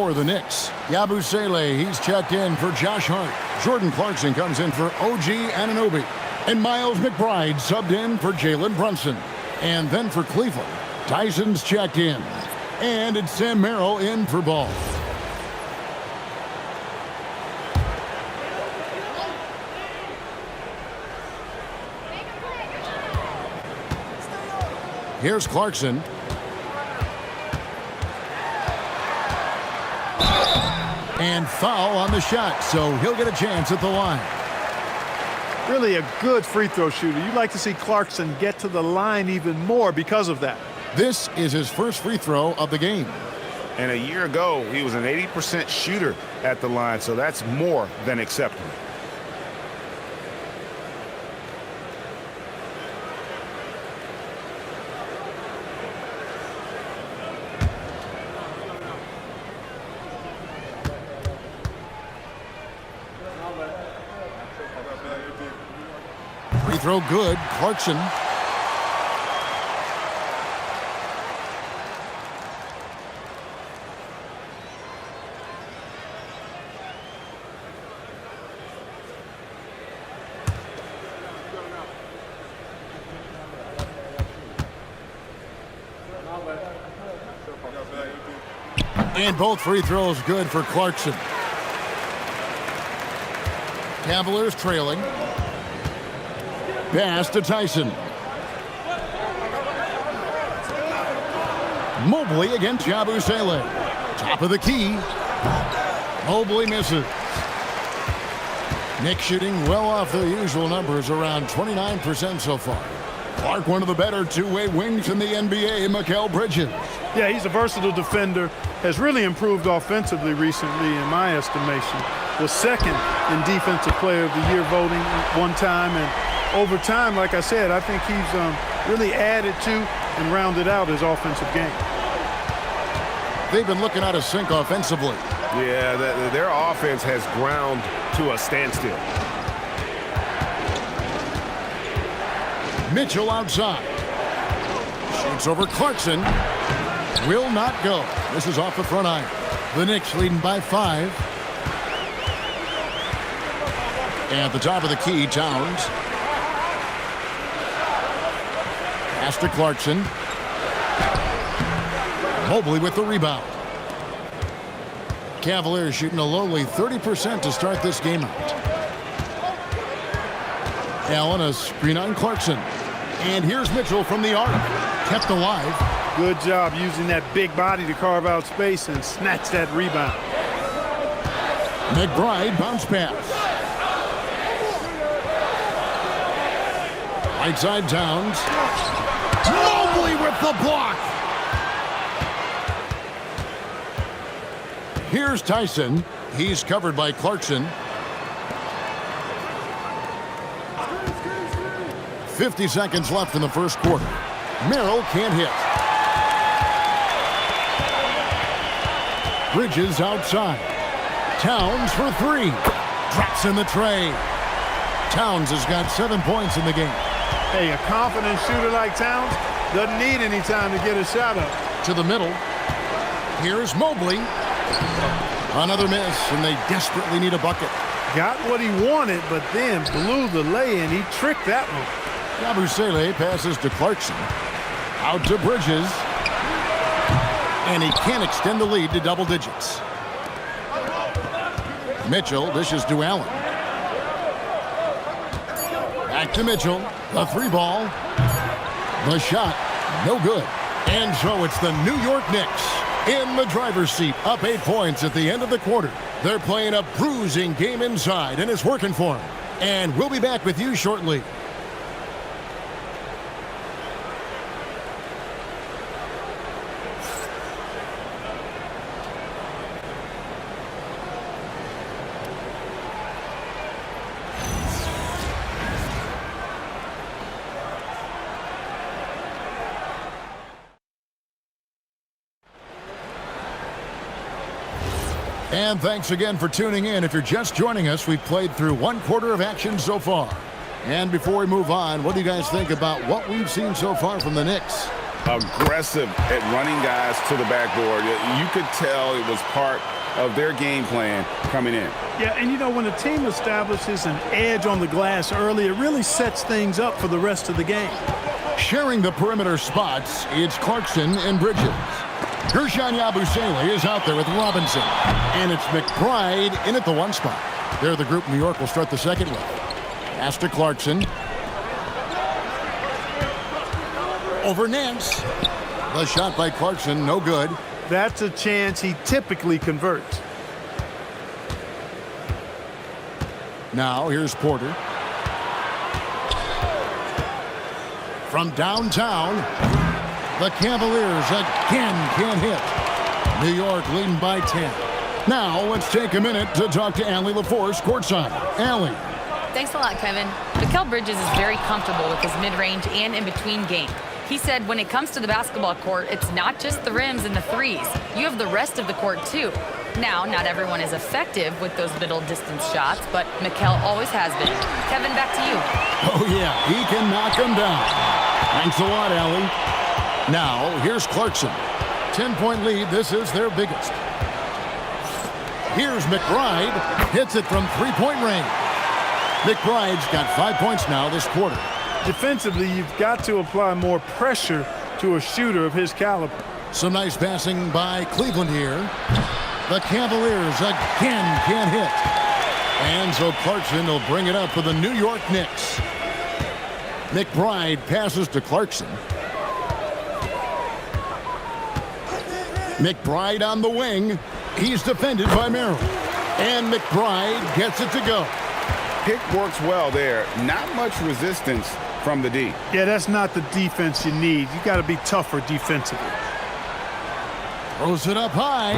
For the Knicks, Yabusele, he's checked in for Josh Hart. Jordan Clarkson comes in for OG Anunoby. And Miles McBride subbed in for Jalen Brunson. And then for Cleveland, Tyson's checked in. And it's Sam Merrill in for Ball. Here's Clarkson. And foul on the shot, so he'll get a chance at the line. Really a good free throw shooter. You'd like to see Clarkson get to the line even more because of that. This is his first free throw of the game. And a year ago, he was an 80% shooter at the line, so that's more than acceptable. Free throw good. Clarkson. And both free throws good for Clarkson. Cavaliers trailing. Pass to Tyson. Mobley against Yabusele. Top of the key. Mobley misses. Knicks shooting well off their usual numbers, around 29% so far. Clark, one of the better two-way wings in the NBA, Mikal Bridges. Yeah, he's a versatile defender, has really improved offensively recently in my estimation. Was second in Defensive Player of the Year voting one time, and over time, like I said, I think he's really added to and rounded out his offensive game. They've been looking out of sync offensively. Yeah, their offense has ground to a standstill. Mitchell outside. Shoots over Clarkson. Will not go. This is off the front iron. The Knicks leading by 5. At the top of the key, Towns. Pass to Clarkson. Mobley with the rebound. Cavaliers shooting a lowly 30% to start this game out. Allen a screen on Clarkson. And here's Mitchell from the arc. Kept alive. Good job using that big body to carve out space and snatch that rebound. McBride bounce pass. Right side Towns. Mobley with the block. Here's Tyson. He's covered by Clarkson. 50 seconds left in the first quarter. Merrill can't hit. Bridges outside. Towns for 3. Drops in the tray. Towns has got 7 points in the game. Hey, a confident shooter like Towns doesn't need any time to get a shot up. To the middle. Here's Mobley. Another miss, and they desperately need a bucket. Got what he wanted, but then blew the lay-in. He tricked that one. Yabusele passes to Clarkson. Out to Bridges. And he can't extend the lead to double digits. Mitchell dishes to Allen. Back to Mitchell. The 3-ball. The shot, no good. And so it's the New York Knicks in the driver's seat, up 8 points at the end of the quarter. They're playing a bruising game inside, and it's working for them. And we'll be back with you shortly. And thanks again for tuning in. If you're just joining us, we've played through 1 quarter of action so far. And before we move on, what do you guys think about what we've seen so far from the Knicks? aggressive at running guys to the backboard. You could tell it was part of their game plan coming in. Yeah, and you know, when a team establishes an edge on the glass early, it really sets things up for the rest of the game. Sharing the perimeter spots, it's Clarkson and Bridges. Gershon Yabusele is out there with Robinson. And it's McBride in at the 1 spot. They're the group New York will start the second with. Pass to Clarkson. Over Nance. The shot by Clarkson, no good. That's a chance he typically converts. Now here's Porter. From downtown, the Cavaliers again can't hit. New York leading by 10. Now let's take a minute to talk to Allie LaForce courtside. Allie. Thanks a lot, Kevin. Mikal Bridges is very comfortable with his mid-range and in-between game. He said when it comes to the basketball court, it's not just the rims and the threes. You have the rest of the court, too. Now, not everyone is effective with those middle-distance shots, but Mikal always has been. Kevin, back to you. Oh, yeah, he can knock them down. Thanks a lot, Allie. Now, here's Clarkson. 10-point lead. This is their biggest. Here's McBride. Hits it from three-point range. McBride's got 5 points now this quarter. Defensively, you've got to apply more pressure to a shooter of his caliber. Some nice passing by Cleveland here. The Cavaliers again can't hit. And so Clarkson will bring it up for the New York Knicks. McBride passes to Clarkson. McBride on the wing. He's defended by Merrill. And McBride gets it to go. Pick works well there. Not much resistance from the D. Yeah, that's not the defense you need. You got to be tougher defensively. Throws it up high.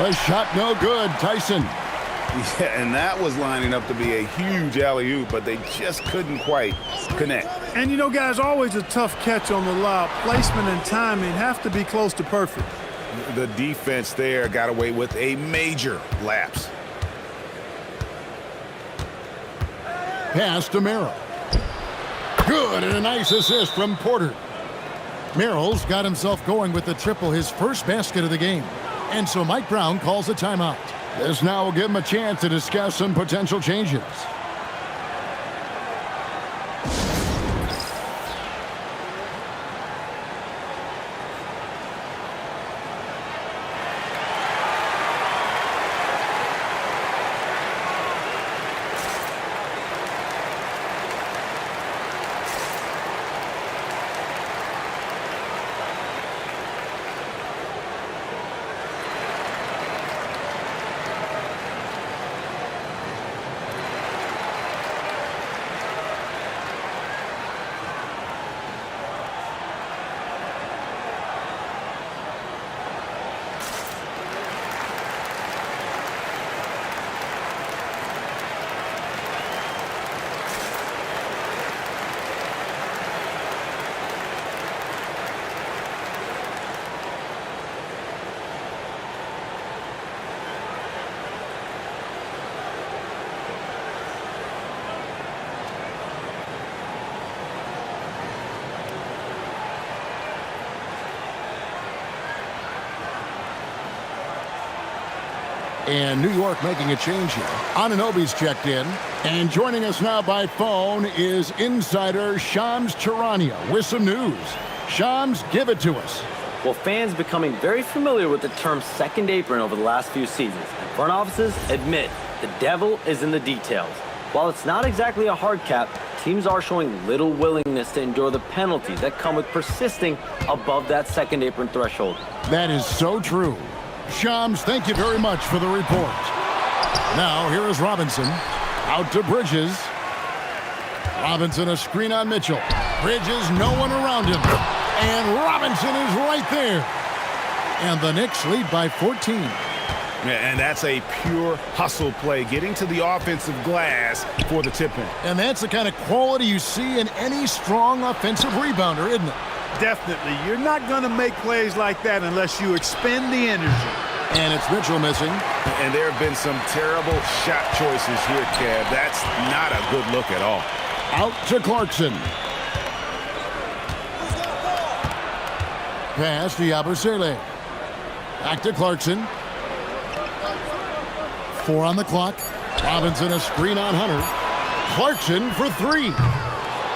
The shot no good. Tyson. Yeah, and that was lining up to be a huge alley-oop, but they just couldn't quite connect. And you know, guys, always a tough catch on the lob. Placement and timing have to be close to perfect. The defense there got away with a major lapse. Pass to Merrill. Good, and a nice assist from Porter. Merrill's got himself going with the triple, his first basket of the game. And so Mike Brown calls a timeout. This now will give him a chance to discuss some potential changes. And New York making a change here. Anunoby's checked in. And joining us now by phone is insider Shams Charania with some news. Shams, give it to us. Well, fans becoming very familiar with the term second apron over the last few seasons. And front offices admit the devil is in the details. While it's not exactly a hard cap, teams are showing little willingness to endure the penalties that come with persisting above that second apron threshold. That is so true. Shams, thank you very much for the report. Now, here is Robinson. Out to Bridges. Robinson, a screen on Mitchell. Bridges, no one around him. And Robinson is right there. And the Knicks lead by 14. Yeah, and that's a pure hustle play, getting to the offensive glass for the tip-in. And that's the kind of quality you see in any strong offensive rebounder, isn't it? Definitely. You're not going to make plays like that unless you expend the energy. And it's Mitchell missing. And there have been some terrible shot choices here, Kev. That's not a good look at all. Out to Clarkson. Pass to Yabusele. Back to Clarkson. 4 on the clock. Robinson a screen on Hunter. Clarkson for 3.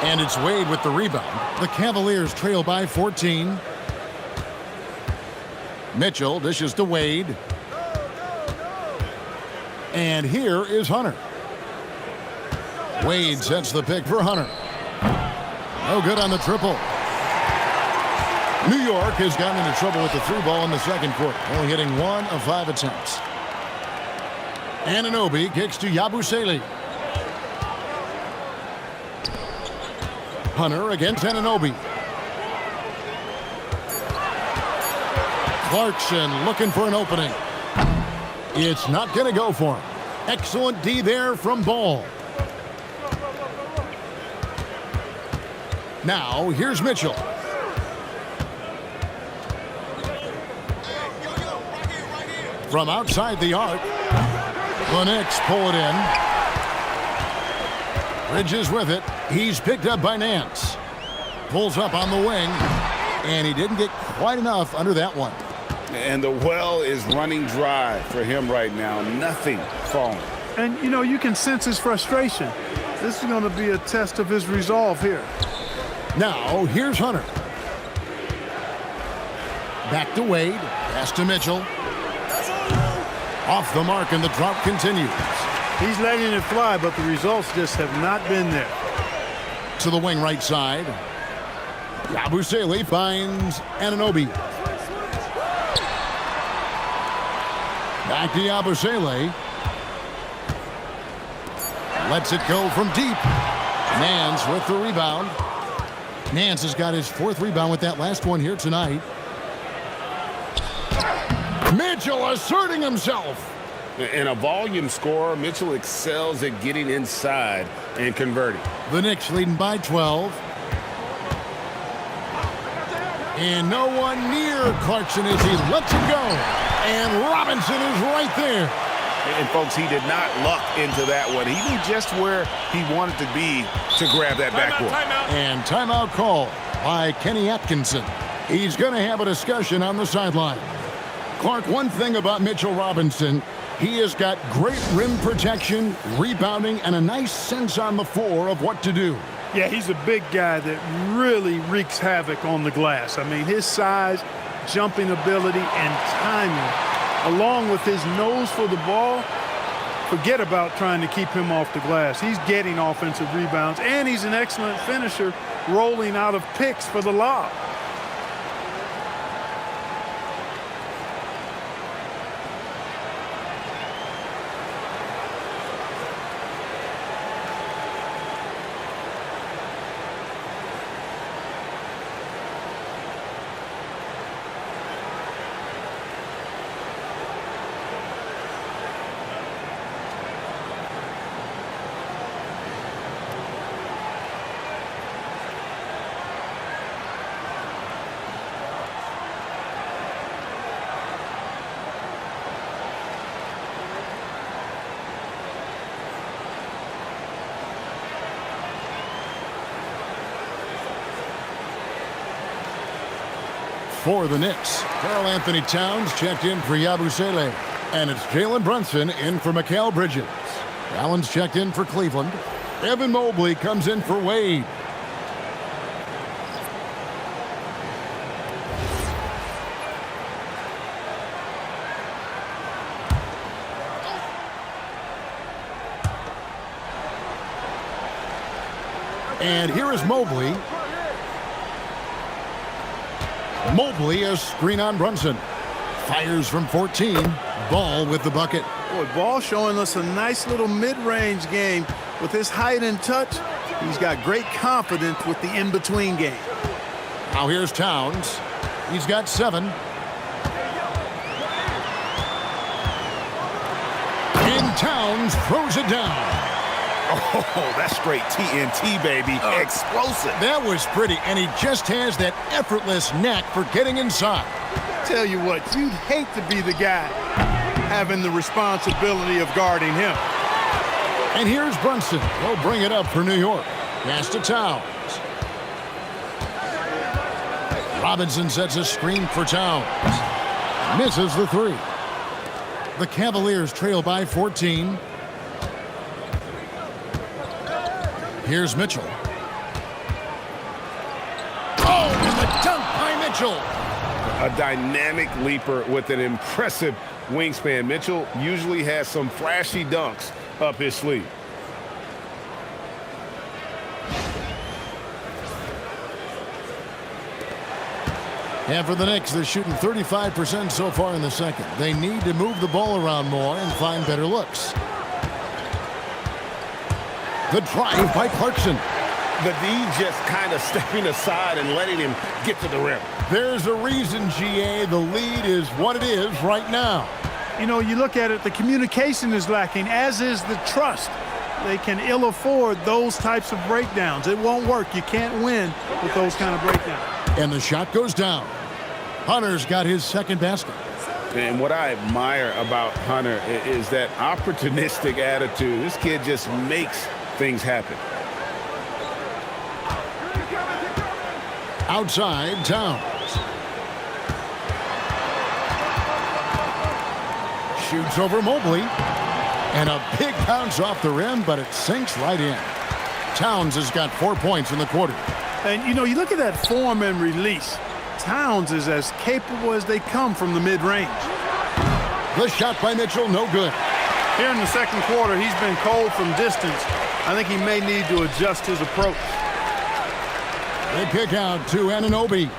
And it's Wade with the rebound. The Cavaliers trail by 14. Mitchell dishes to Wade. And here is Hunter. Wade sets the pick for Hunter. No good on the triple. New York has gotten into trouble with the 3 ball in the second quarter, only hitting 1 of 5 attempts. Anunoby kicks to Yabusele. Hunter against Anunoby. Clarkson looking for an opening. It's not going to go for him. Excellent D there from Ball. Now, here's Mitchell. From outside the arc, the Knicks pull it in. Bridges with it. He's picked up by Nance. Pulls up on the wing, and he didn't get quite enough under that one. And the well is running dry for him right now. Nothing falling. And, you know, you can sense his frustration. This is going to be a test of his resolve here. Now, here's Hunter. Back to Wade. Pass to Mitchell. Off the mark, and the drought continues. He's letting it fly, but the results just have not been there. To the wing right side. Yabusele finds Anunoby. Back to Yabusele. Lets it go from deep. Nance with the rebound. Nance has got his 4th rebound with that last one here tonight. Mitchell asserting himself. In a volume scorer, Mitchell excels at getting inside and converting. The Knicks leading by 12. And no one near Clarkson as he lets it go. And Robinson is right there. And folks, he did not luck into that one. He knew just where he wanted to be to grab that backboard. And timeout call by Kenny Atkinson. He's going to have a discussion on the sideline. Clark, one thing about Mitchell Robinson, he has got great rim protection, rebounding, and a nice sense on the floor of what to do. Yeah, he's a big guy that really wreaks havoc on the glass. I mean, his size, jumping ability, and timing, along with his nose for the ball, forget about trying to keep him off the glass. He's getting offensive rebounds, and he's an excellent finisher, rolling out of picks for the lob. For the Knicks, Karl Anthony Towns checked in for Yabusele. And it's Jalen Brunson in for Mikal Bridges. Allen's checked in for Cleveland. Evan Mobley comes in for Wade. And here is Mobley. Mobley, a screen on Brunson. Fires from 14. Ball with the bucket. Boy, Ball showing us a nice little mid-range game. With his height and touch, he's got great confidence with the in-between game. Now here's Towns. He's got 7. And Towns throws it down. Oh, that's straight TNT, baby. Explosive. That was pretty, and he just has that effortless knack for getting inside. Tell you what, you'd hate to be the guy having the responsibility of guarding him. And here's Brunson. He'll bring it up for New York. Pass to Towns. Robinson sets a screen for Towns. Misses the three. The Cavaliers trail by 14. Here's Mitchell. Oh, and the dunk by Mitchell. A dynamic leaper with an impressive wingspan. Mitchell usually has some flashy dunks up his sleeve. And for the Knicks, they're shooting 35% so far in the second. They need to move the ball around more and find better looks. The drive by Clarkson. The D just kind of stepping aside and letting him get to the rim. There's a reason, GA, the lead is what it is right now. You know, you look at it, the communication is lacking, as is the trust. They can ill afford those types of breakdowns. It won't work. You can't win with those kind of breakdowns. And the shot goes down. Hunter's got his second basket. And what I admire about Hunter is that opportunistic attitude. This kid just makes things happen. Outside, Towns. Shoots over Mobley. And a big bounce off the rim, but it sinks right in. Towns has got 4 points in the quarter. And, you know, you look at that form and release. Towns is as capable as they come from the mid-range. The shot by Mitchell, no good. Here in the second quarter, he's been cold from distance. I think he may need to adjust his approach. They kick out to Anunoby.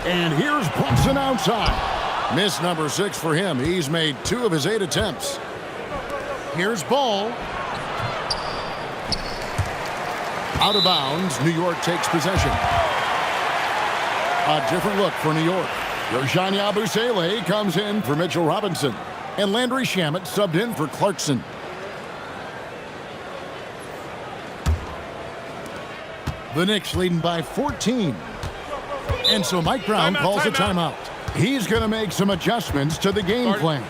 And here's Brunson outside. Miss number 6 for him. He's made 2 of his 8 attempts. Here's Ball. Out of bounds. New York takes possession. A different look for New York. Yoshani Abusele comes in for Mitchell Robinson. And Landry Shamet subbed in for Clarkson. The Knicks leading by 14. And so Mike Brown calls a timeout. He's going to make some adjustments to the game plan.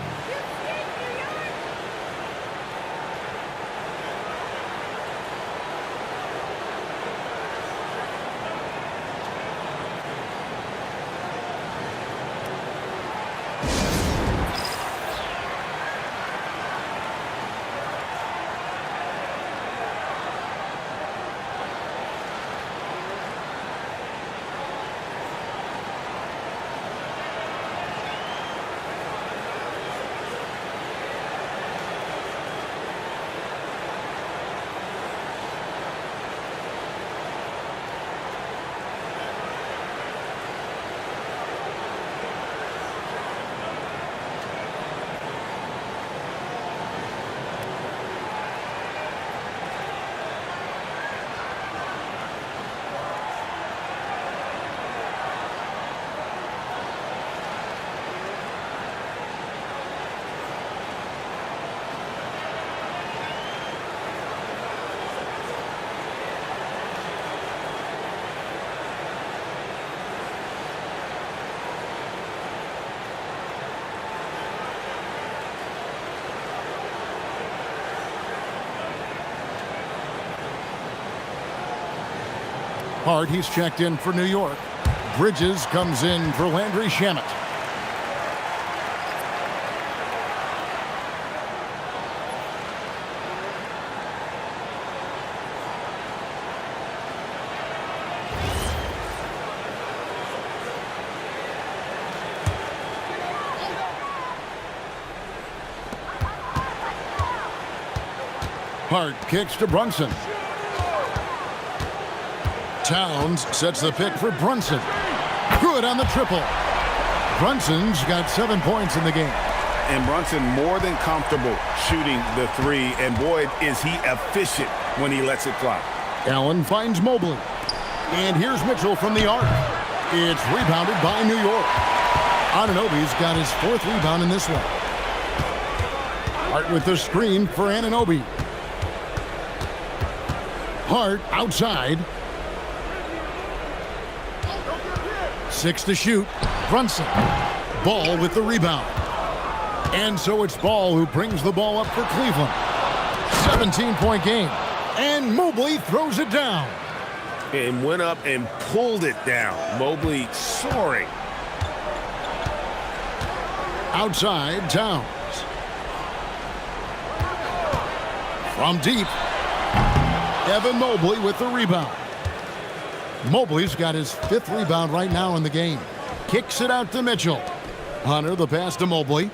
Hart, he's checked in for New York. Bridges comes in for Landry Shamet. Hart kicks to Brunson. Towns sets the pick for Brunson. Good on the triple. Brunson's got 7 points in the game. And Brunson more than comfortable shooting the three. And boy, is he efficient when he lets it fly. Allen finds Mobley. And here's Mitchell from the arc. It's rebounded by New York. Anunoby's got his 4th rebound in this one. Hart with the screen for Anunoby. Hart outside. 6 to shoot. Brunson. Ball with the rebound. And so it's Ball who brings the ball up for Cleveland. 17-point game. And Mobley throws it down. and went up and pulled it down. Mobley soaring. Outside, Towns. From deep, Evan Mobley with the rebound. Mobley's got his 5th rebound right now in the game. Kicks it out to Mitchell. Hunter, the pass to Mobley.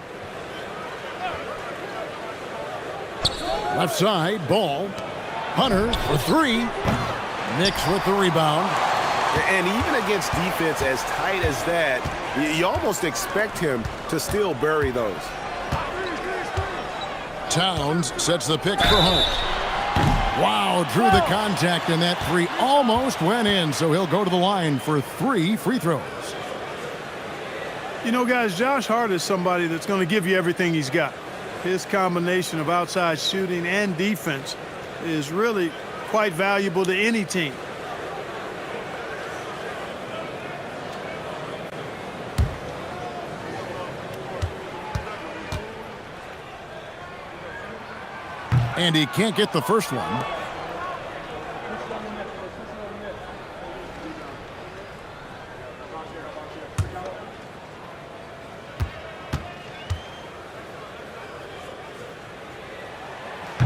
Left side, ball. Hunter for 3. Knicks with the rebound. And even against defense as tight as that, you almost expect him to still bury those. Towns sets the pick for Hunt. Wow, drew the contact, and that 3 almost went in, so he'll go to the line for 3 free throws. You know, guys, Josh Hart is somebody that's going to give you everything he's got. His combination of outside shooting and defense is really quite valuable to any team. And he can't get the first one.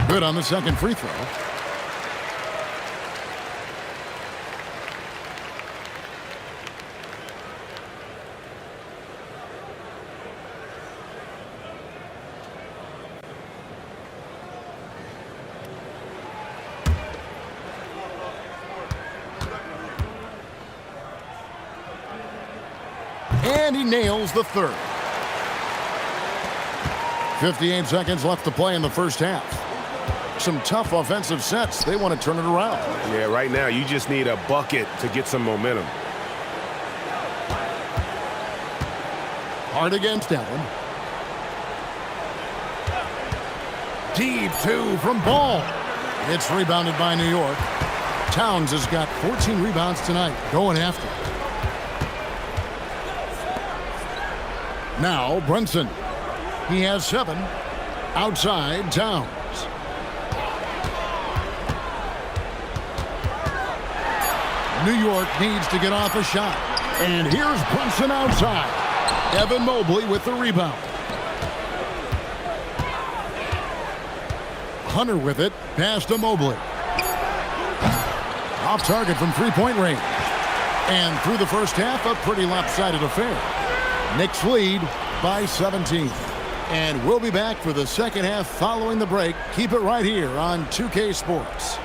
Good on the second free throw. And he nails the third. 58 seconds left to play in the first half. Some tough offensive sets. They want to turn it around. Yeah, right now you just need a bucket to get some momentum. Hard against Allen. Deep 2 from Ball. It's rebounded by New York. Towns has got 14 rebounds tonight, going after. Now Brunson. He has 7. Outside, Towns. New York needs to get off a shot. And here's Brunson outside. Evan Mobley with the rebound. Hunter with it. Pass to Mobley. Off target from three-point range. And through the first half, a pretty lopsided affair. Knicks lead by 17. And we'll be back for the second half following the break. Keep it right here on 2K Sports.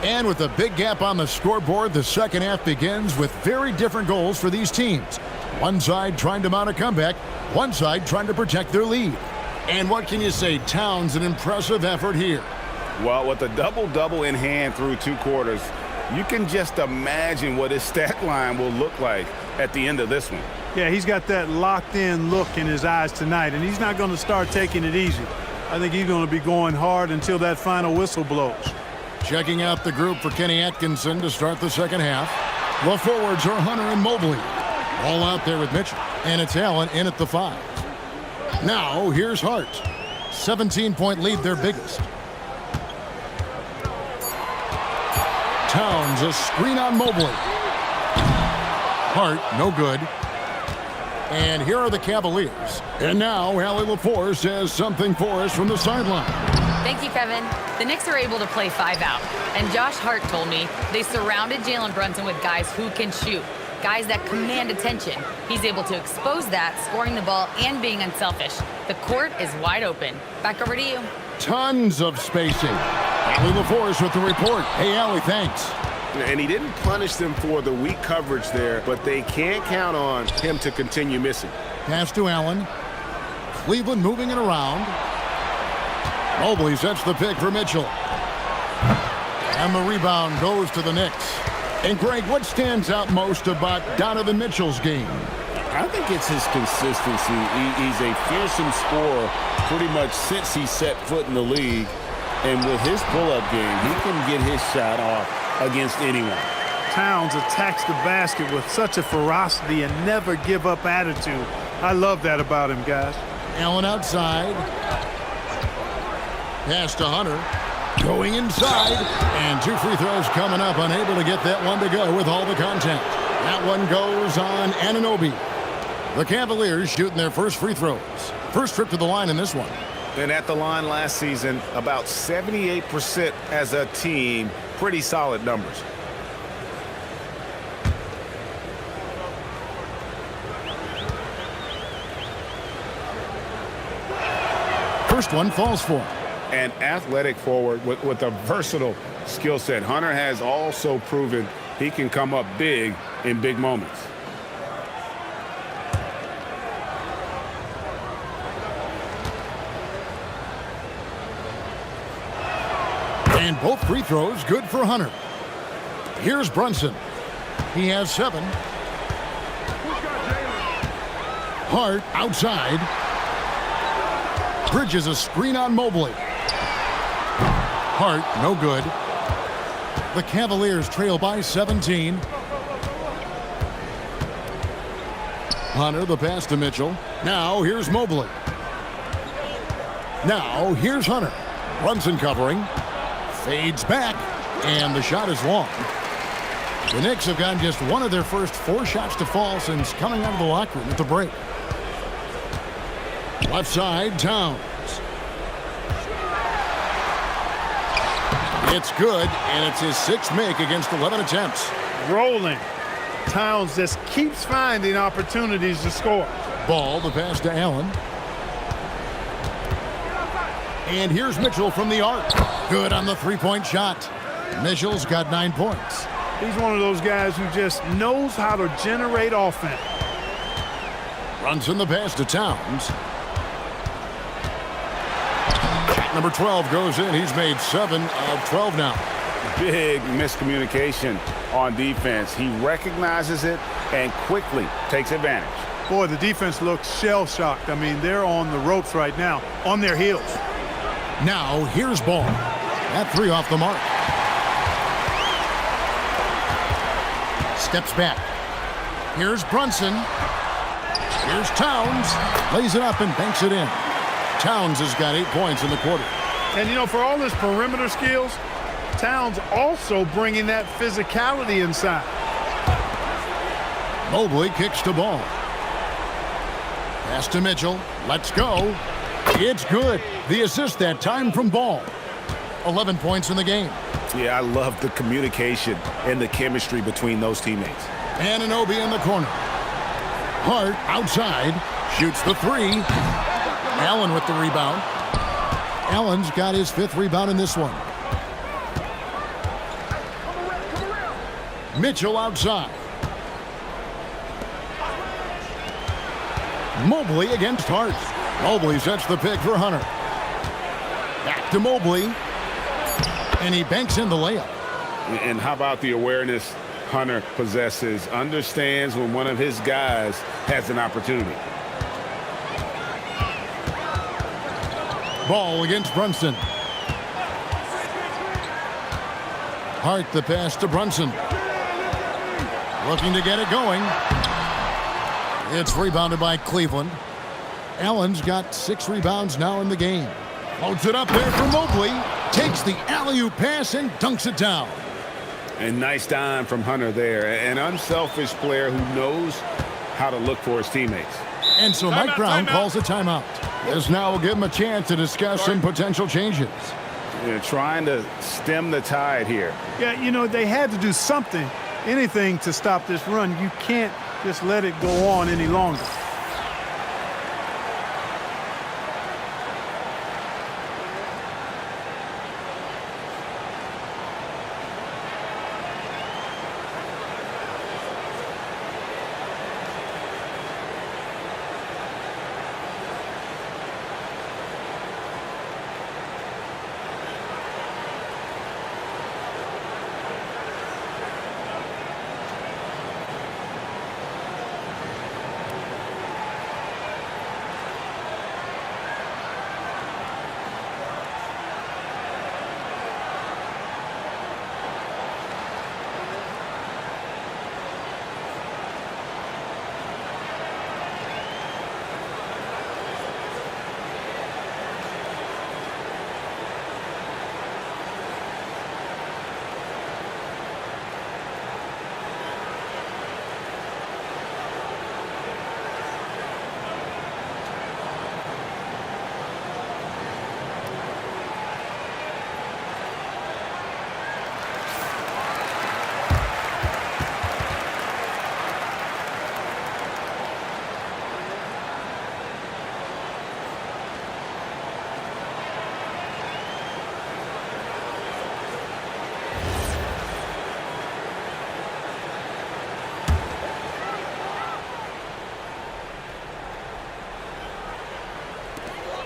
And with a big gap on the scoreboard, the second half begins with very different goals for these teams. One side trying to mount a comeback, one side trying to protect their lead. And what can you say? Towns, an impressive effort here. Well, with a double-double in hand through 2 quarters, you can just imagine what his stat line will look like at the end of this one. Yeah, he's got that locked-in look in his eyes tonight, and he's not going to start taking it easy. I think he's going to be going hard until that final whistle blows. Checking out the group for Kenny Atkinson to start the second half. The forwards are Hunter and Mobley. All out there with Mitchell. And it's Allen in at the 5. Now, here's Hart. 17-point lead, their biggest. Towns, a screen on Mobley. Hart, no good. And here are the Cavaliers. And now, Allie LaForce says something for us from the sideline. Thank you, Kevin. The Knicks are able to play 5 out. And Josh Hart told me they surrounded Jalen Brunson with guys who can shoot. guys that command attention. He's able to expose that, scoring the ball and being unselfish. The court is wide open. Back over to you. Tons of spacing. Allie LaForce with the report. Hey, Allie, thanks. And he didn't punish them for the weak coverage there, but they can't count on him to continue missing. Pass to Allen. Cleveland moving it around. Mobley sets the pick for Mitchell. And the rebound goes to the Knicks. And Greg, what stands out most about Donovan Mitchell's game? I think it's his consistency. He's a fearsome scorer pretty much since he set foot in the league. And with his pull-up game, he can get his shot off against anyone. Towns attacks the basket with such a ferocity and never give up attitude. I love that about him, guys. Allen outside. Pass to Hunter. Going inside. And 2 free throws coming up. Unable to get that one to go with all the contact. That one goes on Anunoby. The Cavaliers shooting their first free throws. First trip to the line in this one. And at the line last season, about 78% as a team. Pretty solid numbers. First one falls for him. An athletic forward with a versatile skill set. Hunter has also proven he can come up big in big moments. And both free throws good for Hunter. Here's Brunson. He has 7. Hart outside. Bridges a screen on Mobley. Hart, no good. The Cavaliers trail by 17. Hunter, the pass to Mitchell. Now here's Mobley. Now here's Hunter. Brunson covering. Fades back, and the shot is long. The Knicks have gotten just one of their first 4 shots to fall since coming out of the locker room at the break. Left side, Towns. It's good, and it's his 6th make against 11 attempts. Rolling. Towns just keeps finding opportunities to score. Ball, the pass to Allen. And here's Mitchell from the arc. Good on the 3-point shot. Mitchell's got 9 points. He's one of those guys who just knows how to generate offense. Brunson the pass to Towns. Shot number 12 goes in. He's made 7 of 12 now. Big miscommunication on defense. He recognizes it and quickly takes advantage. Boy, the defense looks shell-shocked. I mean, they're on the ropes right now, on their heels. Now, here's Ball. That 3 off the mark. Steps back. Here's Brunson. Here's Towns. Lays it up and banks it in. Towns has got 8 points in the quarter. And, you know, for all his perimeter skills, Towns also bringing that physicality inside. Mobley kicks to Ball. Pass to Mitchell. Let's go. It's good. The assist that time from Ball. 11 points in the game. Yeah, I love the communication and the chemistry between those teammates. Anunoby in the corner. Hart outside. Shoots the 3. Allen with the rebound. Allen's got his 5th rebound in this one. Mitchell outside. Mobley against Hart. Mobley sets the pick for Hunter. Back to Mobley. And he banks in the layup. And how about the awareness Hunter possesses? Understands when one of his guys has an opportunity. Ball against Brunson. Hart the pass to Brunson. Looking to get it going. It's rebounded by Cleveland. Allen's got 6 rebounds now in the game. Loads it up there for Mobley. Takes the alley-oop pass and dunks it down. And nice dime from Hunter there. An unselfish player who knows how to look for his teammates. And so Mike Brown calls a timeout. This now will give him a chance to discuss some potential changes. They're trying to stem the tide here. Yeah, you know, they had to do something anything to stop this run. You can't just let it go on any longer.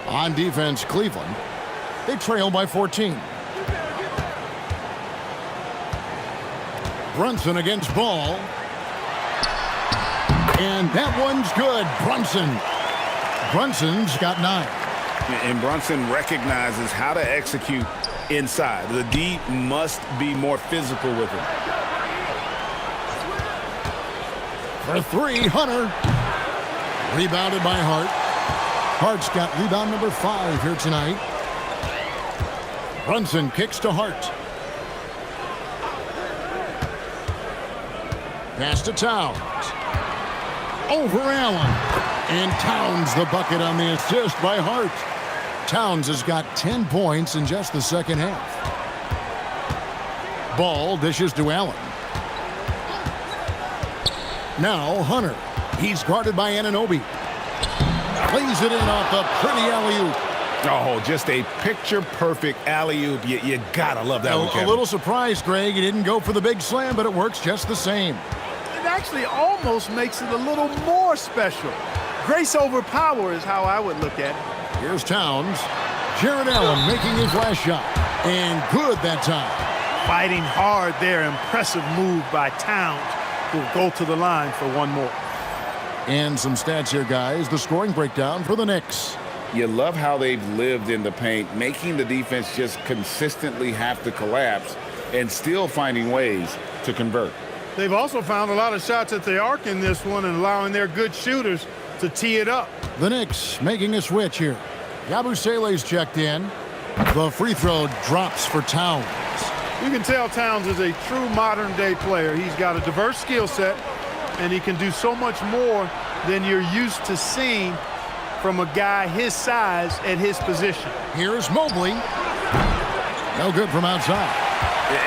On defense, Cleveland. They trail by 14. Brunson against Ball. And that one's good. Brunson's got 9. And Brunson recognizes how to execute inside. The D must be more physical with him. For 3, Hunter. Rebounded by Hart. Hart's got rebound number 5 here tonight. Brunson kicks to Hart. Pass to Towns. Over Allen. And Towns the bucket on the assist by Hart. Towns has got 10 points in just the second half. Ball dishes to Allen. Now Hunter. He's guarded by Anunoby. Plays it in off a pretty alley-oop. Oh, just a picture-perfect alley-oop. You gotta love that one, Kevin. A little surprised, Greg. He didn't go for the big slam, but it works just the same. It actually almost makes it a little more special. Grace over power is how I would look at it. Here's Towns. Jared Allen making his last shot. And good that time. Fighting hard there. Impressive move by Towns. Who'll go to the line for one more. And some stats here, guys. The scoring breakdown for the Knicks. You love how they've lived in the paint, making the defense just consistently have to collapse and still finding ways to convert. They've also found a lot of shots at the arc in this one and allowing their good shooters to tee it up. The Knicks making a switch here. Yabusele's checked in. The free throw drops for Towns. You can tell Towns is a true modern-day player. He's got a diverse skill set, and he can do so much more than you're used to seeing from a guy his size at his position. Here's Mobley. No good from outside.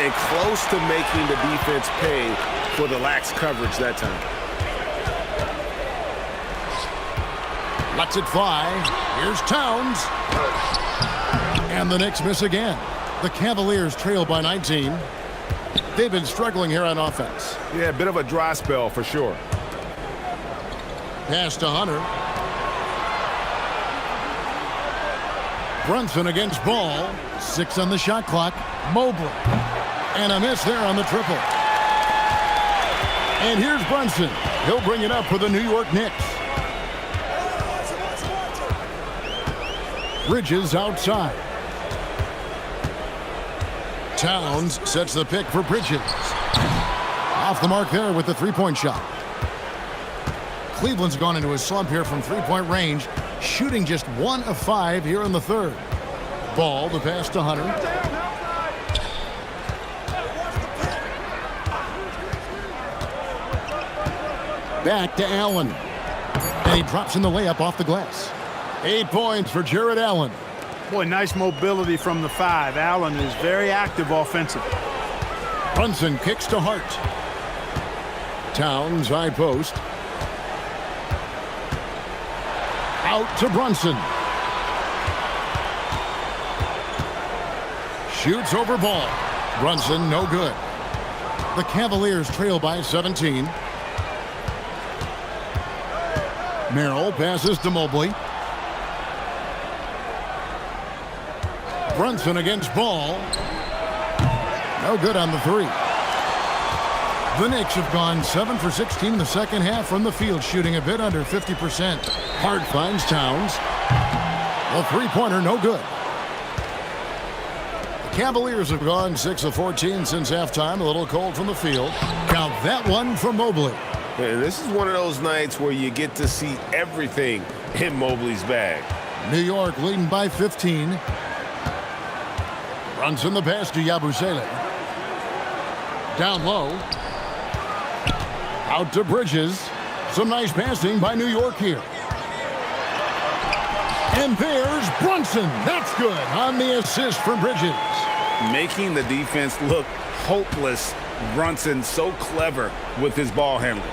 And close to making the defense pay for the lax coverage that time. Lets it fly. Here's Towns. And the Knicks miss again. The Cavaliers trail by 19. They've been struggling here on offense. Yeah, a bit of a dry spell for sure. Pass to Hunter. Brunson against Ball. 6 on the shot clock. Mobley. And a miss there on the triple. And here's Brunson. He'll bring it up for the New York Knicks. Bridges outside. Towns sets the pick for Bridges. Off the mark there with the three-point shot. Cleveland's gone into a slump here from three-point range, shooting just 1 of 5 here in the third. Ball, the pass to Hunter. Back to Allen. And he drops in the layup off the glass. 8 points for Jared Allen. Boy, nice mobility from the 5. Allen is very active offensively. Brunson kicks to Hart. Towns, high post. Out to Brunson. Shoots over ball. Brunson, no good. The Cavaliers trail by 17. Merrill passes to Mobley. Brunson against Ball. No good on the three. The Knicks have gone 7 for 16 in the second half from the field, shooting a bit under 50%. Hart finds Towns. A three-pointer, no good. The Cavaliers have gone 6 of 14 since halftime. A little cold from the field. Count that one for Mobley. Yeah, this is one of those nights where you get to see everything in Mobley's bag. New York leading by 15. Brunson the pass to Yabusele. Down low. Out to Bridges. Some nice passing by New York here. And there's Brunson. That's good on the assist from Bridges. Making the defense look hopeless. Brunson so clever with his ball handling.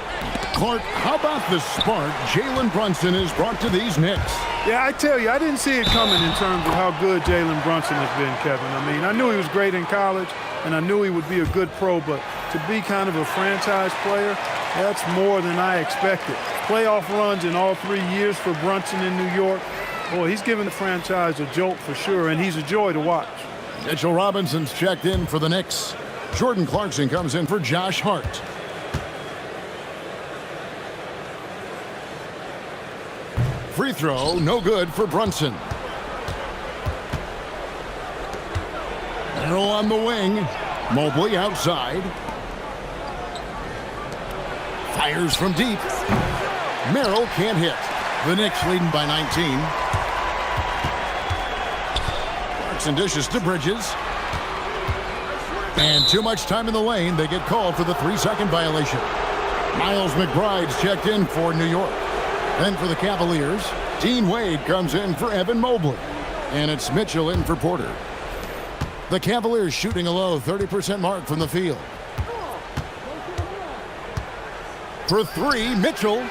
Clark, how about the spark Jalen Brunson has brought to these Knicks? Yeah, I tell you, I didn't see it coming in terms of how good Jalen Brunson has been, Kevin. I mean, I knew he was great in college, and I knew he would be a good pro, but to be kind of a franchise player, that's more than I expected. Playoff runs in all 3 years for Brunson in New York. Boy, he's given the franchise a jolt for sure, and he's a joy to watch. Mitchell Robinson's checked in for the Knicks. Jordan Clarkson comes in for Josh Hart. Free throw, no good for Brunson. Merrill on the wing. Mobley outside. Fires from deep. Merrill can't hit. The Knicks leading by 19. Clarkson dishes to Bridges. And too much time in the lane. They get called for the 3-second violation. Miles McBride's checked in for New York. Then for the Cavaliers, Dean Wade comes in for Evan Mobley. And it's Mitchell in for Porter. The Cavaliers shooting a low 30% mark from the field. For three, Mitchell.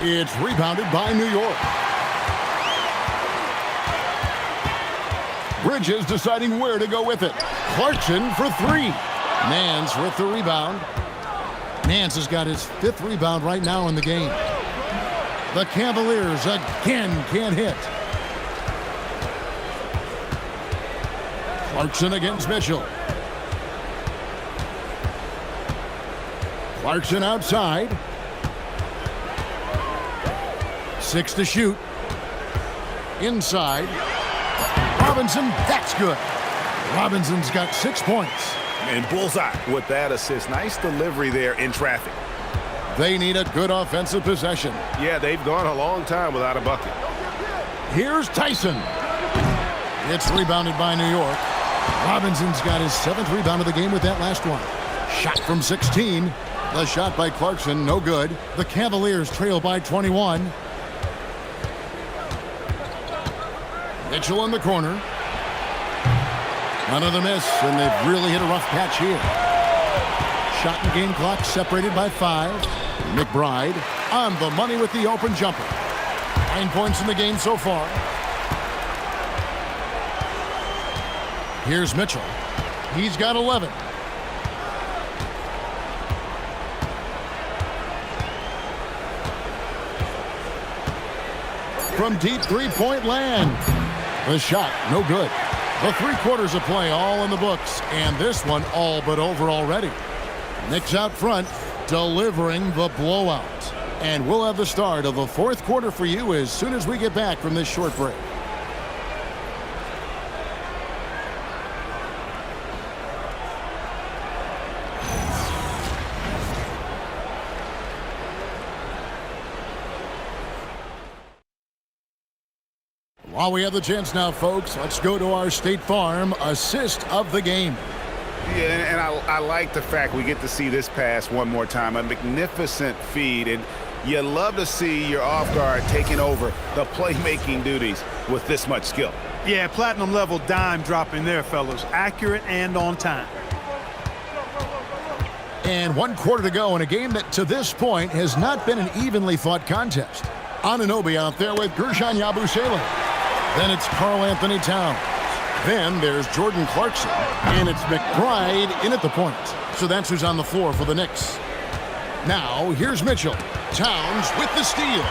It's rebounded by New York. Bridges deciding where to go with it. Clarkson for three. Nance with the rebound. Nance has got his 5th rebound right now in the game. The Cavaliers again can't hit. Clarkson against Mitchell. Clarkson outside. 6 to shoot. Inside. Robinson, that's good. Robinson's got 6 points. And bullseye with that assist. Nice delivery there in traffic. They need a good offensive possession. Yeah, they've gone a long time without a bucket. Here's Tyson. It's rebounded by New York. Robinson's got his 7th rebound of the game with that last one. Shot from 16. The shot by Clarkson, no good. The Cavaliers trail by 21. Mitchell in the corner. Another miss, and they've really hit a rough patch here. Shot and game clock separated by 5. McBride on the money with the open jumper. 9 points in the game so far. Here's Mitchell. He's got 11. From deep three-point land. The shot, no good. The 3 quarters of play all in the books, and this one all but over already. Knicks out front, delivering the blowout. And we'll have the start of the 4th quarter for you as soon as we get back from this short break. While we have the chance now, folks, let's go to our State Farm assist of the game. Yeah, and I like the fact we get to see this pass one more time. A magnificent feed, and you love to see your off guard taking over the playmaking duties with this much skill. Yeah, platinum level dime dropping there, fellas. Accurate and on time. And 1 quarter to go in a game that to this point has not been an evenly fought contest. Anunoby out there with Gershon Yabusele. Then it's Karl Anthony Towns. Then there's Jordan Clarkson. And it's McBride in at the point. So that's who's on the floor for the Knicks. Now, here's Mitchell. Towns with the steal.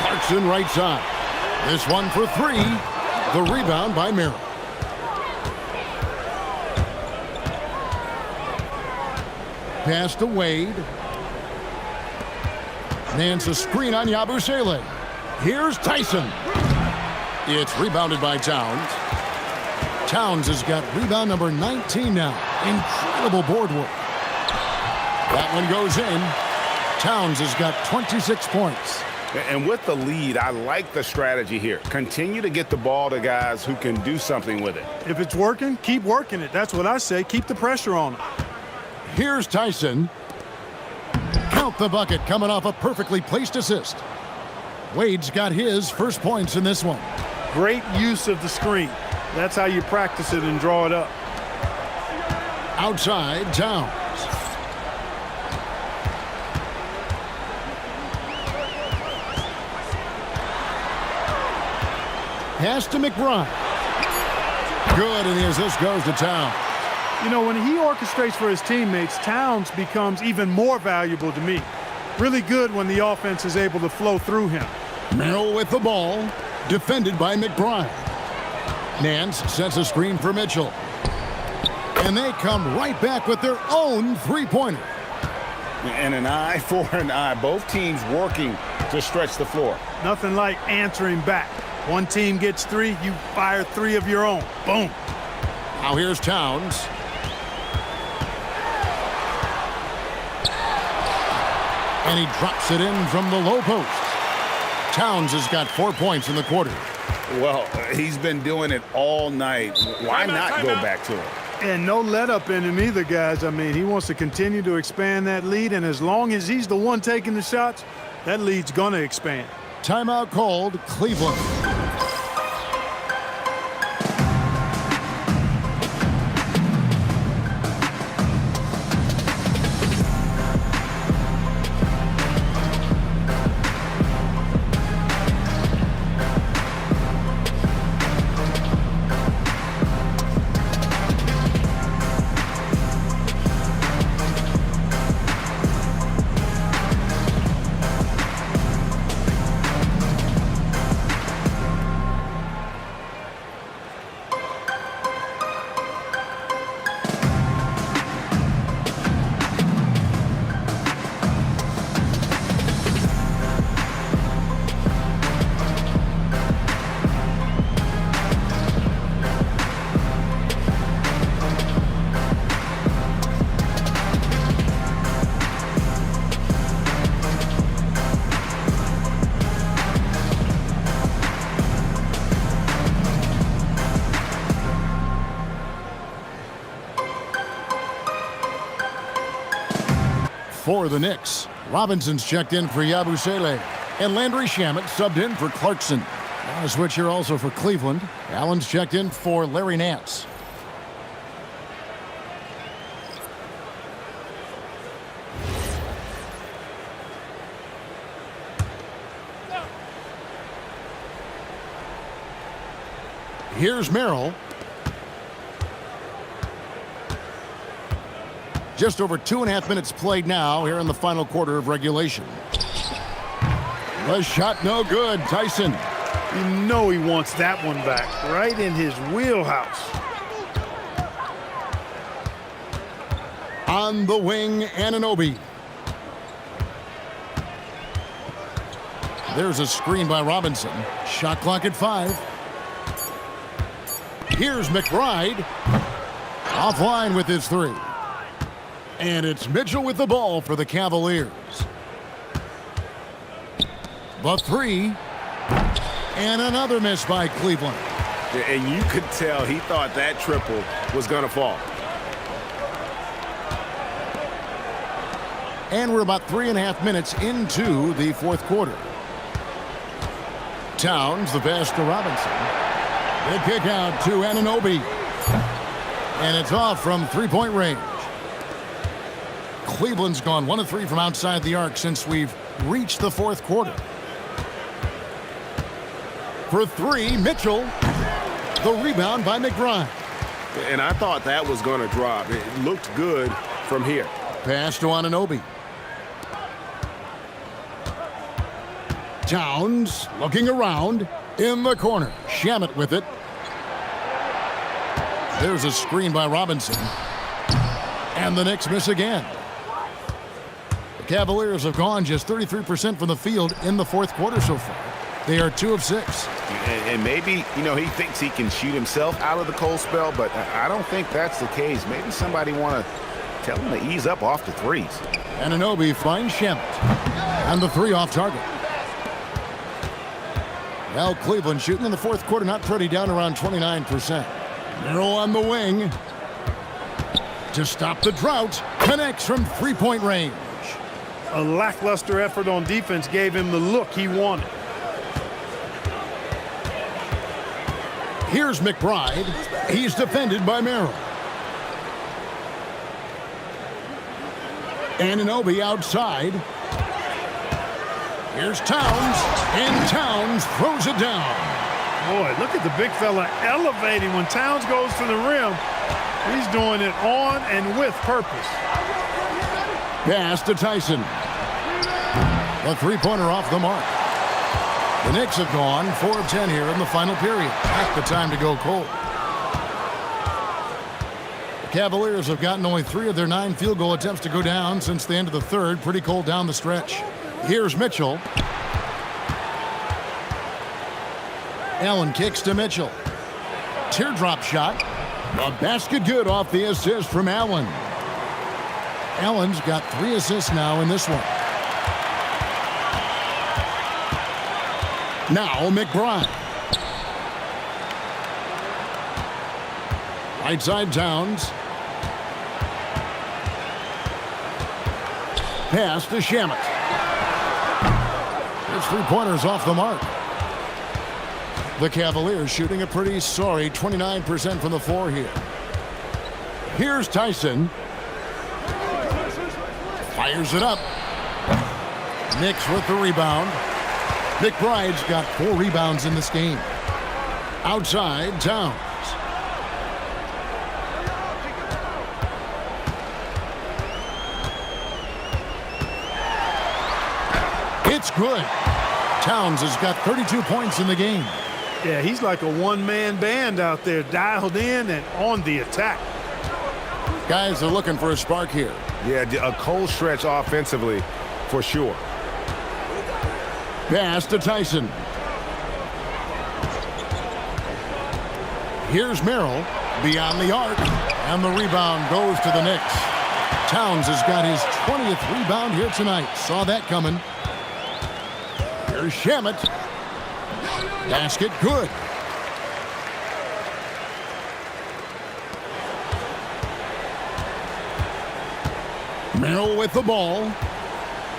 Clarkson right side. This one for 3. The rebound by Merrill. Pass to Wade. Nance a screen on Yabusele. Here's Tyson. It's rebounded by Towns. Towns has got rebound number 19 now. Incredible board work. That one goes in. Towns has got 26 points. And with the lead, I like the strategy here. Continue to get the ball to guys who can do something with it. If it's working, keep working it. That's what I say. Keep the pressure on it. Here's Tyson. Count the bucket coming off a perfectly placed assist. Wade's got his first points in this one. Great use of the screen. That's how you practice it and draw it up. Outside, Towns. Pass to McBride. Good, and the assist goes to Towns. You know, when he orchestrates for his teammates, Towns becomes even more valuable to me. Really good when the offense is able to flow through him. Merrill with the ball, defended by McBride. Nance sets a screen for Mitchell. And they come right back with their own three-pointer. And an eye for an eye. Both teams working to stretch the floor. Nothing like answering back. One team gets 3, you fire 3 of your own. Boom. Now here's Towns. And he drops it in from the low post. Towns has got 4 points in the quarter. Well, he's been doing it all night. Why not go back to him? And no let up in him either, guys. I mean, he wants to continue to expand that lead, and as long as he's the one taking the shots, that lead's going to expand. Timeout called, Cleveland. For the Knicks, Robinson's checked in for Yabusele, and Landry Shamet subbed in for Clarkson. On a switch here also for Cleveland. Allen's checked in for Larry Nance. Here's Merrill. Just over 2.5 minutes played now here in the final quarter of regulation. The shot no good. Tyson. You know he wants that one back. Right in his wheelhouse. On the wing, Anunoby. There's a screen by Robinson. Shot clock at 5. Here's McBride. Offline with his 3. And it's Mitchell with the ball for the Cavaliers. The 3. And another miss by Cleveland. And you could tell he thought that triple was going to fall. And we're about 3.5 minutes into the fourth quarter. Towns, the pass to Robinson. The kick out to Anunoby. And it's off from 3-point range. Cleveland's gone 1 of 3 from outside the arc since we've reached the fourth quarter. For 3, Mitchell. The rebound by McBride. And I thought that was going to drop. It looked good from here. Pass to Anunoby. Towns looking around in the corner. Shamet with it. There's a screen by Robinson. And the Knicks miss again. The Cavaliers have gone just 33% from the field in the fourth quarter so far. They are 2 of 6. And maybe, he thinks he can shoot himself out of the cold spell, but I don't think that's the case. Maybe somebody want to tell him to ease up off the threes. Anunoby finds Shamet. And the 3 off target. Well, Cleveland shooting in the fourth quarter, not pretty, down around 29%. Merrill on the wing. To stop the drought. Connects from three-point range. A lackluster effort on defense gave him the look he wanted. Here's McBride. He's defended by Merrill. Anunoby outside. Here's Towns. And Towns throws it down. Boy, look at the big fella elevating when Towns goes to the rim. He's doing it on and with purpose. Pass to Tyson. A three-pointer off the mark. The Knicks have gone 4 of 10 here in the final period. At the time to go cold. The Cavaliers have gotten only 3 of their 9 field goal attempts to go down since the end of the third. Pretty cold down the stretch. Here's Mitchell. Allen kicks to Mitchell. Teardrop shot. A basket good off the assist from Allen. Allen's got 3 assists now in this one. Now McBride. Right side Towns. Pass to Shamet. His 3-pointers off the mark. The Cavaliers shooting a pretty sorry 29% from the floor here. Here's Tyson. Fires it up. Knicks with the rebound. McBride's got 4 rebounds in this game. Outside, Towns. It's good. Towns has got 32 points in the game. Yeah, he's like a one-man band out there, dialed in and on the attack. Guys are looking for a spark here. Yeah, a cold stretch offensively for sure. Pass to Tyson. Here's Merrill beyond the arc, and the rebound goes to the Knicks. Towns has got his 20th rebound here tonight. Saw that coming. Here's Shamet. Basket good. Merrill with the ball.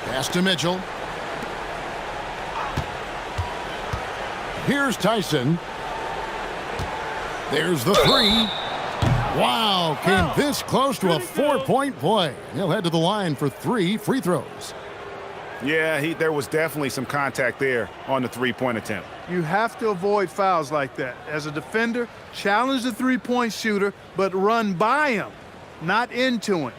Pass to Mitchell. Here's Tyson. There's the 3. Wow, came this close to a 4-point play. He'll head to the line for 3 free throws. Yeah, there was definitely some contact there on the 3-point attempt. You have to avoid fouls like that. As a defender, challenge the 3-point shooter, but run by him, not into him.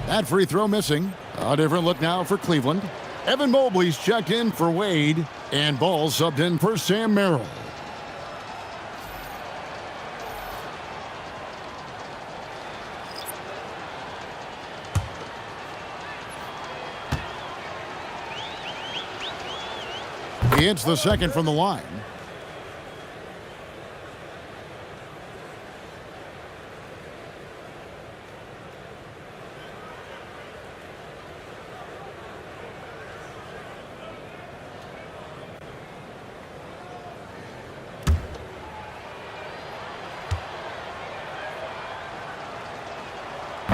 That free throw missing. A different look now for Cleveland. Evan Mobley's checked in for Wade, and Ball subbed in for Sam Merrill. He hits the second from the line.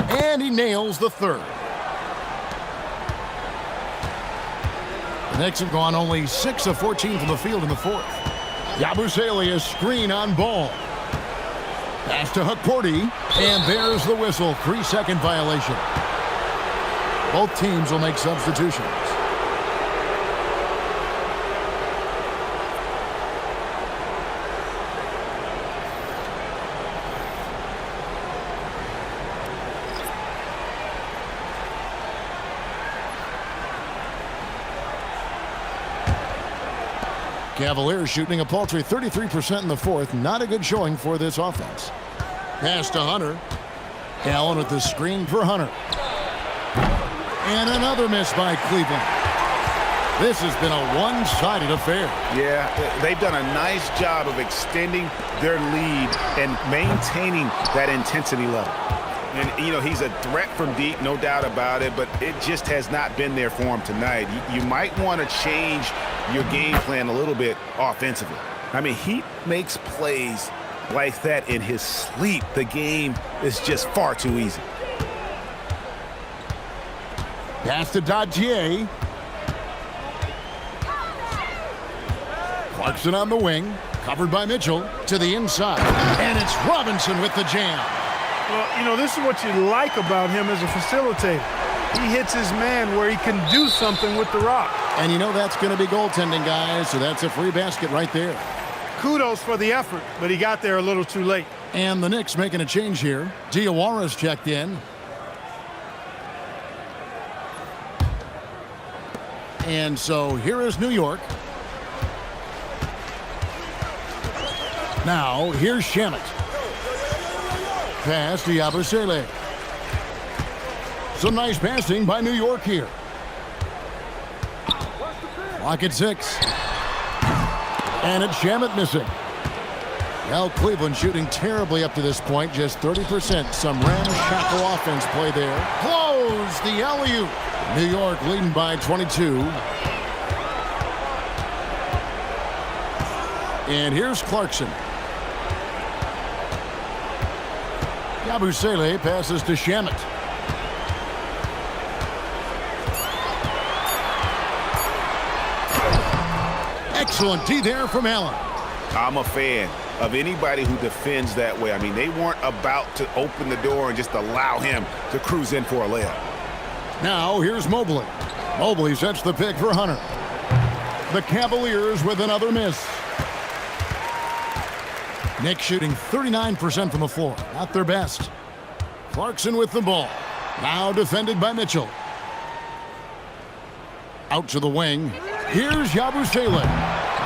And he nails the third. The Knicks have gone only 6 of 14 from the field in the fourth. Yabusele a screen on Ball. Pass to Hukporti, and there's the whistle. 3-second violation. Both teams will make substitutions. Cavaliers shooting a paltry 33% in the fourth. Not a good showing for this offense. Pass to Hunter. Allen with the screen for Hunter. And another miss by Cleveland. This has been a one-sided affair. Yeah, they've done a nice job of extending their lead and maintaining that intensity level. And, you know, he's a threat from deep, no doubt about it, but it just has not been there for him tonight. You might want to change your game plan a little bit offensively. I mean, he makes plays like that in his sleep. The game is just far too easy. Pass to Dadier. Clarkson on the wing, covered by Mitchell, to the inside. And it's Robinson with the jam. Well, you know, this is what you like about him as a facilitator. He hits his man where he can do something with the rock. And you know that's going to be goaltending, guys, so that's a free basket right there. Kudos for the effort, but he got there a little too late. And the Knicks making a change here. Diawara's checked in. And so here is New York. Now, here's Shamet. Pass to Yabusele. Some nice passing by New York here. Clock at 6. And it's Shamet missing. Well, Cleveland shooting terribly up to this point. Just 30%. Some ramshackle offense play there. Close the alley-oop. New York leading by 22. And here's Clarkson. Yabusele passes to Shamet. Excellent D there from Allen. I'm a fan of anybody who defends that way. I mean, they weren't about to open the door and just allow him to cruise in for a layup. Now here's Mobley. Mobley sets the pick for Hunter. The Cavaliers with another miss. Knicks shooting 39% from the floor. Not their best. Clarkson with the ball. Now defended by Mitchell. Out to the wing. Here's Yabusele.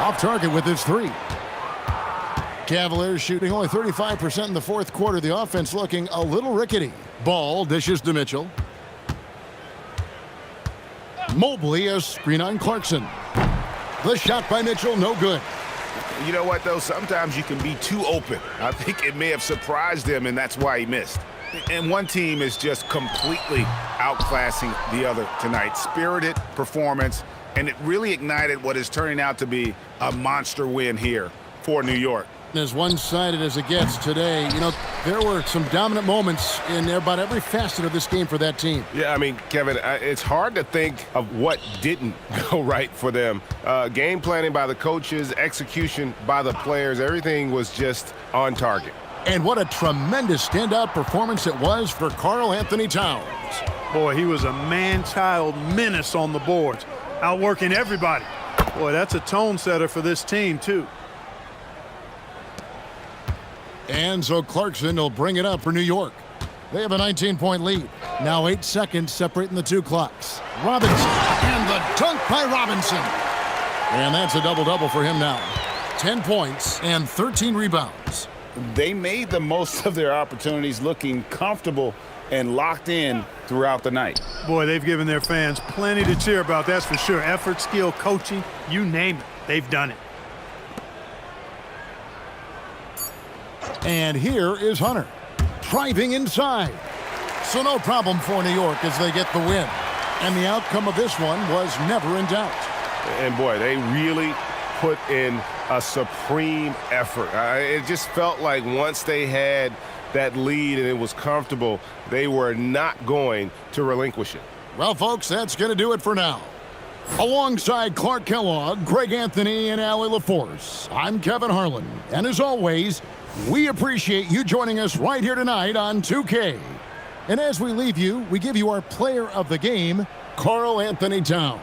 Off target with his three. Cavaliers shooting only 35% in the fourth quarter. The offense looking a little rickety. Ball dishes to Mitchell. Mobley a screen on Clarkson. The shot by Mitchell, no good. You know what, though? Sometimes you can be too open. I think it may have surprised him, and that's why he missed. And one team is just completely outclassing the other tonight. Spirited performance, and it really ignited what is turning out to be a monster win here for New York. As one-sided as it gets today, you know, there were some dominant moments in about every facet of this game for that team. Yeah, I mean, Kevin, it's hard to think of what didn't go right for them. Game planning by the coaches, execution by the players, everything was just on target. And what a tremendous standout performance it was for Karl Anthony Towns. Boy, he was a man-child menace on the boards, outworking everybody. Boy, that's a tone setter for this team, too. And so Clarkson will bring it up for New York. They have a 19-point lead. Now 8 seconds separating the two clocks. Robinson, and the dunk by Robinson. And that's a double-double for him now. 10 points and 13 rebounds. They made the most of their opportunities, looking comfortable and locked in throughout the night. Boy, they've given their fans plenty to cheer about, that's for sure. Effort, skill, coaching, you name it, they've done it. And here is Hunter, driving inside. So no problem for New York as they get the win. And the outcome of this one was never in doubt. And boy, they really put in a supreme effort. It just felt like once they had that lead and it was comfortable, they were not going to relinquish it. Well, folks, that's going to do it for now. Alongside Clark Kellogg, Greg Anthony, and Allie LaForce, I'm Kevin Harlan. And as always, we appreciate you joining us right here tonight on 2K. And as we leave you, we give you our player of the game, Karl Anthony Towns.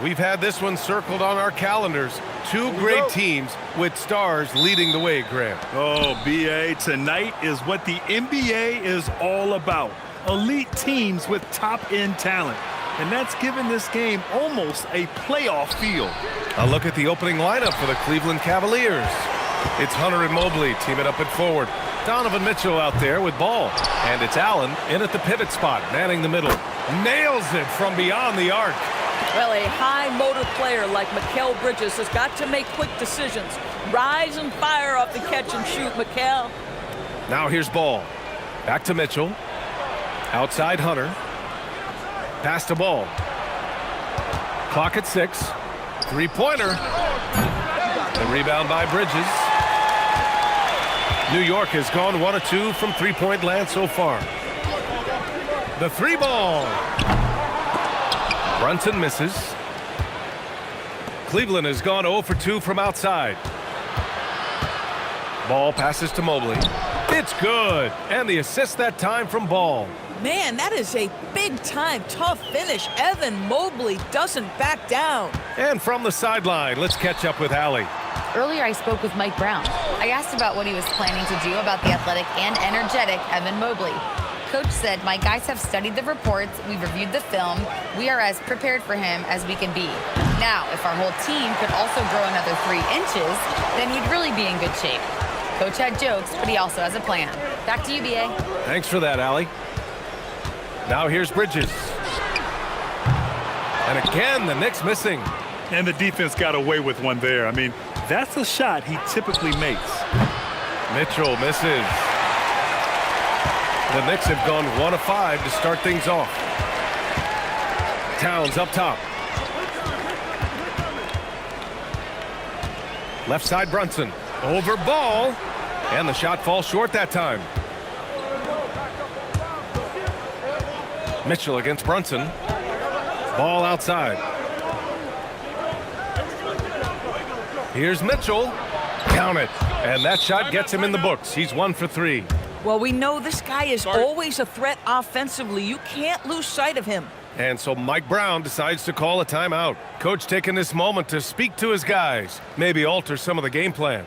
We've had this one circled on our calendars. Two great teams with stars leading the way, Graham. Oh, B.A., tonight is what the NBA is all about. Elite teams with top-end talent. And that's given this game almost a playoff feel. A look at the opening lineup for the Cleveland Cavaliers. It's Hunter and Mobley teaming up at forward. Donovan Mitchell out there with ball. And it's Allen in at the pivot spot, manning the middle. Nails it from beyond the arc. Well, a high-motor player like Mikal Bridges has got to make quick decisions. Rise and fire off the catch and shoot, Mikal. Now here's Ball. Back to Mitchell. Outside Hunter. Pass to Ball. Clock at 6. Three-pointer. The rebound by Bridges. New York has gone 1 of 2 from three-point land so far. The three ball. Brunson misses. Cleveland has gone 0 for 2 from outside. Ball passes to Mobley. It's good. And the assist that time from Ball. Man, that is a big-time tough finish. Evan Mobley doesn't back down. And from the sideline, let's catch up with Allie. Earlier, I spoke with Mike Brown. I asked about what he was planning to do about the athletic and energetic Evan Mobley. Coach said, my guys have studied the reports, we've reviewed the film, we are as prepared for him as we can be. Now, if our whole team could also grow another 3 inches, then he'd really be in good shape. Coach had jokes, but he also has a plan. Back to you, B.A. Thanks for that, Allie. Now here's Bridges. And again, the Knicks missing. And the defense got away with one there. I mean, that's a shot he typically makes. Mitchell misses. The Knicks have gone 1 of 5 to start things off. Towns up top. Left side Brunson. Over Ball. And the shot falls short that time. Mitchell against Brunson. Ball outside. Here's Mitchell. Count it. And that shot gets him in the books. He's 1 for 3. Well, we know this guy is always a threat offensively. You can't lose sight of him. And so Mike Brown decides to call a timeout. Coach taking this moment to speak to his guys. Maybe alter some of the game plan.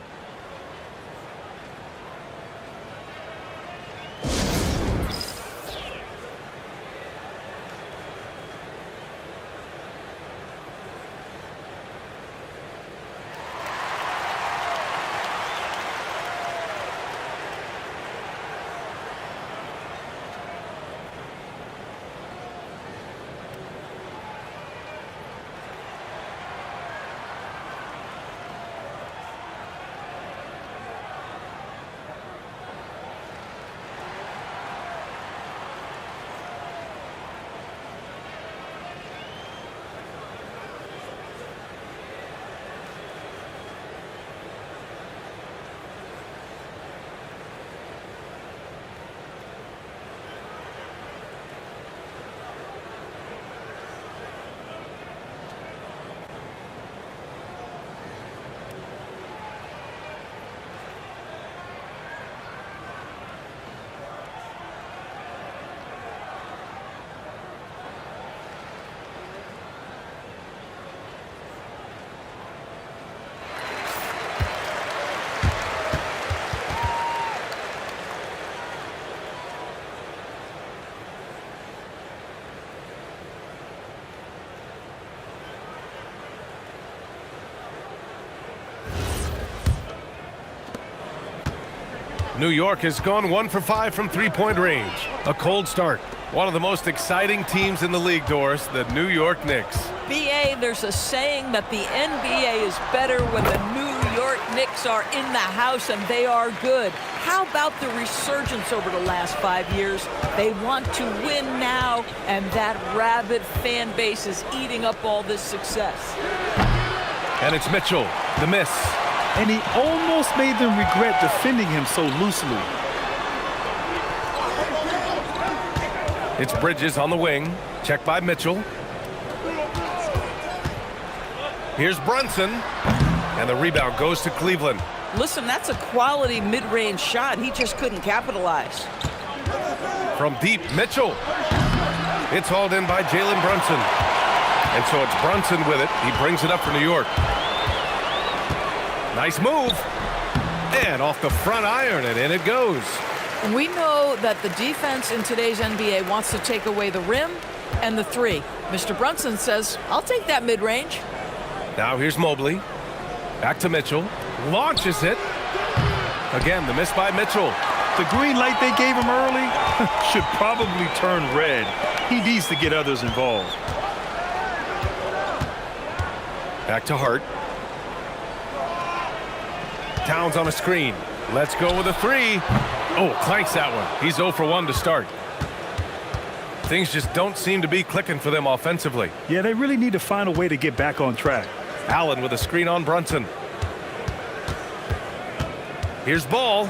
New York has gone 1 for 5 from three-point range. A cold start. One of the most exciting teams in the league, Doris, the New York Knicks. B.A., there's a saying that the NBA is better when the New York Knicks are in the house, and they are good. How about the resurgence over the last 5 years? They want to win now, and that rabid fan base is eating up all this success. And it's Mitchell, the miss. And he almost made them regret defending him so loosely. It's Bridges on the wing. Checked by Mitchell. Here's Brunson. And the rebound goes to Cleveland. Listen, that's a quality mid-range shot. He just couldn't capitalize. From deep, Mitchell. It's hauled in by Jalen Brunson. And so it's Brunson with it. He brings it up for New York. Nice move. And off the front iron, and in it goes. We know that the defense in today's NBA wants to take away the rim and the three. Mr. Brunson says, I'll take that mid-range. Now here's Mobley. Back to Mitchell. Launches it. Again, the miss by Mitchell. The green light they gave him early should probably turn red. He needs to get others involved. Back to Hart. Towns on a screen. Let's go with a three. Oh, clanks that one. He's 0 for 1 to start. Things just don't seem to be clicking for them offensively. Yeah, they really need to find a way to get back on track. Allen with a screen on Brunson. Here's Ball.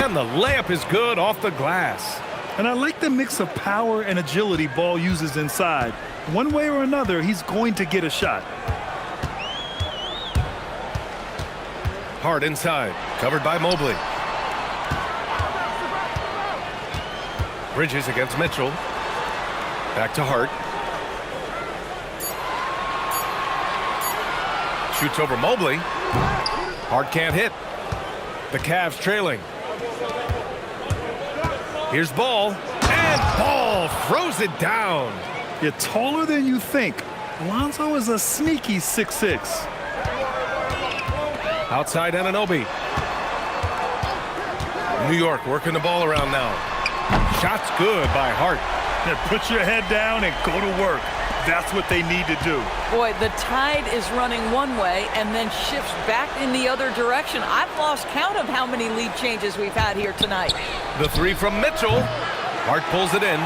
And the layup is good off the glass. And I like the mix of power and agility Ball uses inside. One way or another, he's going to get a shot. Hart inside, covered by Mobley. Bridges against Mitchell. Back to Hart. Shoots over Mobley. Hart can't hit. The Cavs trailing. Here's Ball. And Ball throws it down. You're taller than you think. Lonzo is a sneaky 6'6". Outside Anunoby. New York working the ball around now. Shot's good by Hart. Now put your head down and go to work. That's what they need to do. Boy, the tide is running one way and then shifts back in the other direction. I've lost count of how many lead changes we've had here tonight. The three from Mitchell. Hart pulls it in.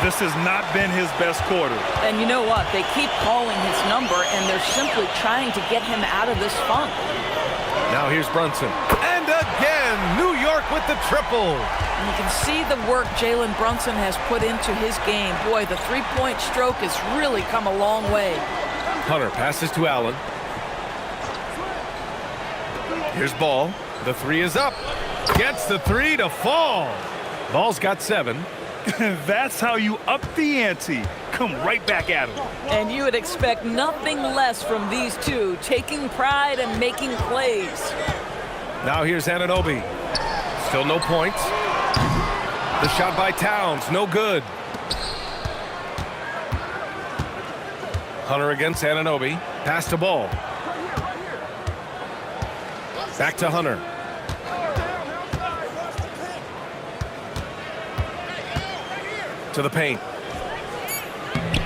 This has not been his best quarter. And you know what? They keep calling his number, and they're simply trying to get him out of this funk. Now here's Brunson. And again, New York with the triple. And you can see the work Jalen Brunson has put into his game. Boy, the three-point stroke has really come a long way. Hunter passes to Allen. Here's Ball. The three is up. Gets the three to fall. Ball's got 7. That's how you up the ante. Come right back at him. And you would expect nothing less from these two, taking pride and making plays. Now here's Anunoby. Still no points. The shot by Towns, no good. Hunter against Anunoby. Pass to Ball. Back to Hunter. To the paint.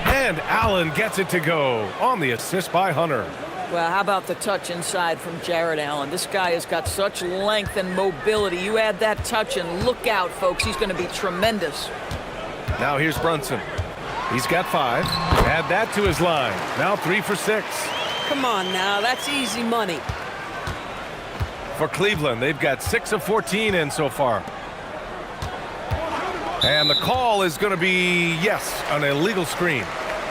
And Allen gets it to go on the assist by Hunter. Well, how about the touch inside from Jared Allen? This guy has got such length and mobility. You add that touch and look out, folks. He's going to be tremendous. Now here's Brunson. He's got 5. Add that to his line. Now 3 for 6. Come on now, that's easy money. For Cleveland, they've got 6 of 14 in so far. And the call is going to be, yes, an illegal screen.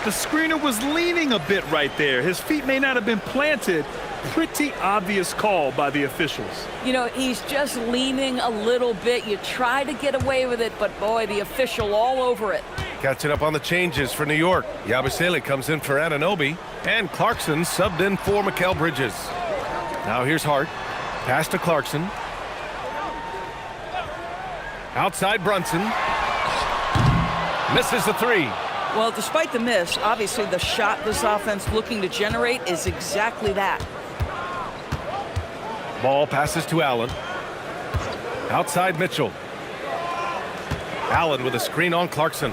The screener was leaning a bit right there. His feet may not have been planted. Pretty obvious call by the officials. You know, he's just leaning a little bit. You try to get away with it, but boy, the official all over it. Catching up on the changes for New York. Yabusele comes in for Anunoby, and Clarkson subbed in for Mikal Bridges. Now here's Hart. Pass to Clarkson. Outside Brunson. Misses the 3. Well, despite the miss, obviously the shot this offense looking to generate is exactly that. Ball passes to Allen. Outside Mitchell. Allen with a screen on Clarkson.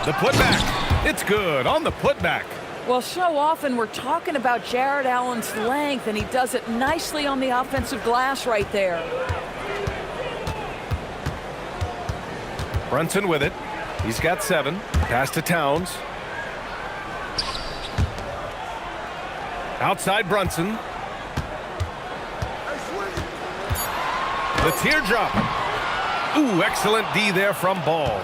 The putback. It's good on the putback. Well, so often we're talking about Jared Allen's length, and he does it nicely on the offensive glass right there. Brunson with it. He's got 7. Pass to Towns. Outside Brunson. The teardrop. Ooh, excellent D there from Ball.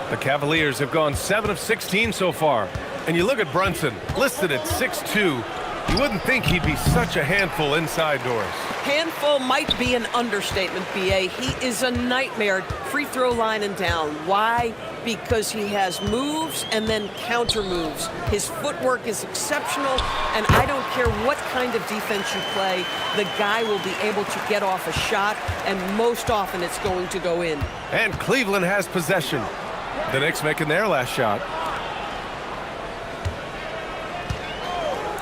The Cavaliers have gone 7 of 16 so far. And you look at Brunson, listed at 6'2", You wouldn't think he'd be such a handful inside doors. Handful might be an understatement, B.A. He is a nightmare free throw line and down. Why? Because he has moves and then counter moves. His footwork is exceptional, and I don't care what kind of defense you play, the guy will be able to get off a shot, and most often it's going to go in. And Cleveland has possession. The Knicks making their last shot.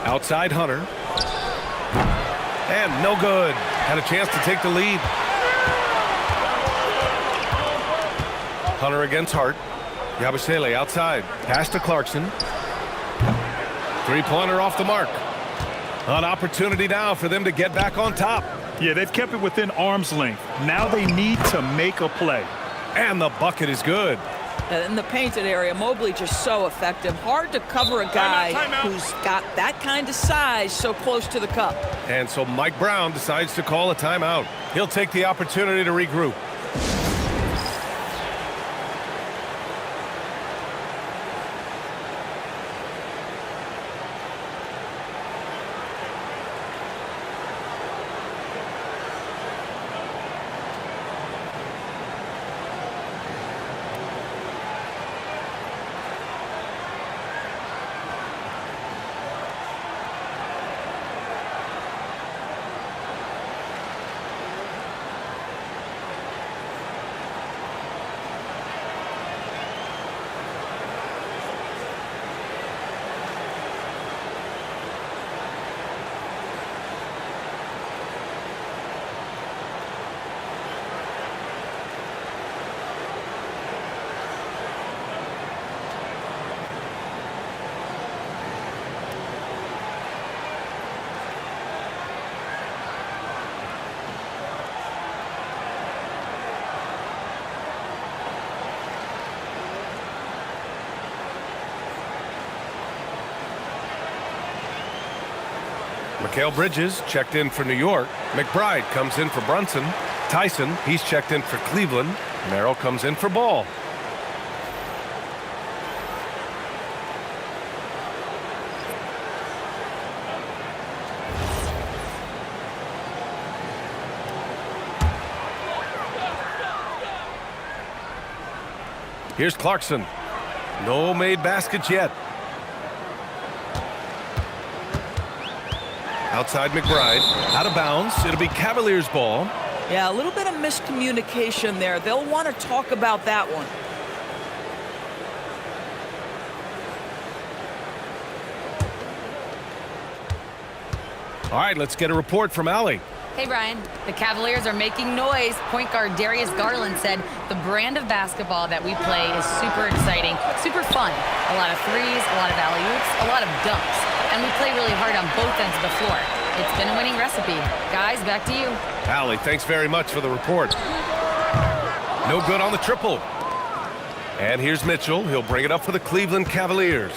Outside Hunter. And no good. Had a chance to take the lead. Hunter against Hart. Yabusele outside. Pass to Clarkson. Three-pointer off the mark. An opportunity now for them to get back on top. Yeah, they've kept it within arm's length. Now they need to make a play. And the bucket is good. In the painted area, Mobley just so effective. Hard to cover a guy who's got that kind of size so close to the cup. And so Mike Brown decides to call a timeout. He'll take the opportunity to regroup. Mikal Bridges checked in for New York. McBride comes in for Brunson. Tyson, he's checked in for Cleveland. Merrill comes in for Ball. Here's Clarkson. No made baskets yet. Outside McBride, out of bounds. It'll be Cavaliers ball. Yeah, a little bit of miscommunication there. They'll want to talk about that one. All right, let's get a report from Allie. Hey, Brian. The Cavaliers are making noise. Point guard Darius Garland said the brand of basketball that we play is super exciting, super fun. A lot of threes, a lot of alley-oops, a lot of dunks. And we play really hard on both ends of the floor. It's been a winning recipe. Guys, back to you. Allie, thanks very much for the report. No good on the triple. And here's Mitchell. He'll bring it up for the Cleveland Cavaliers.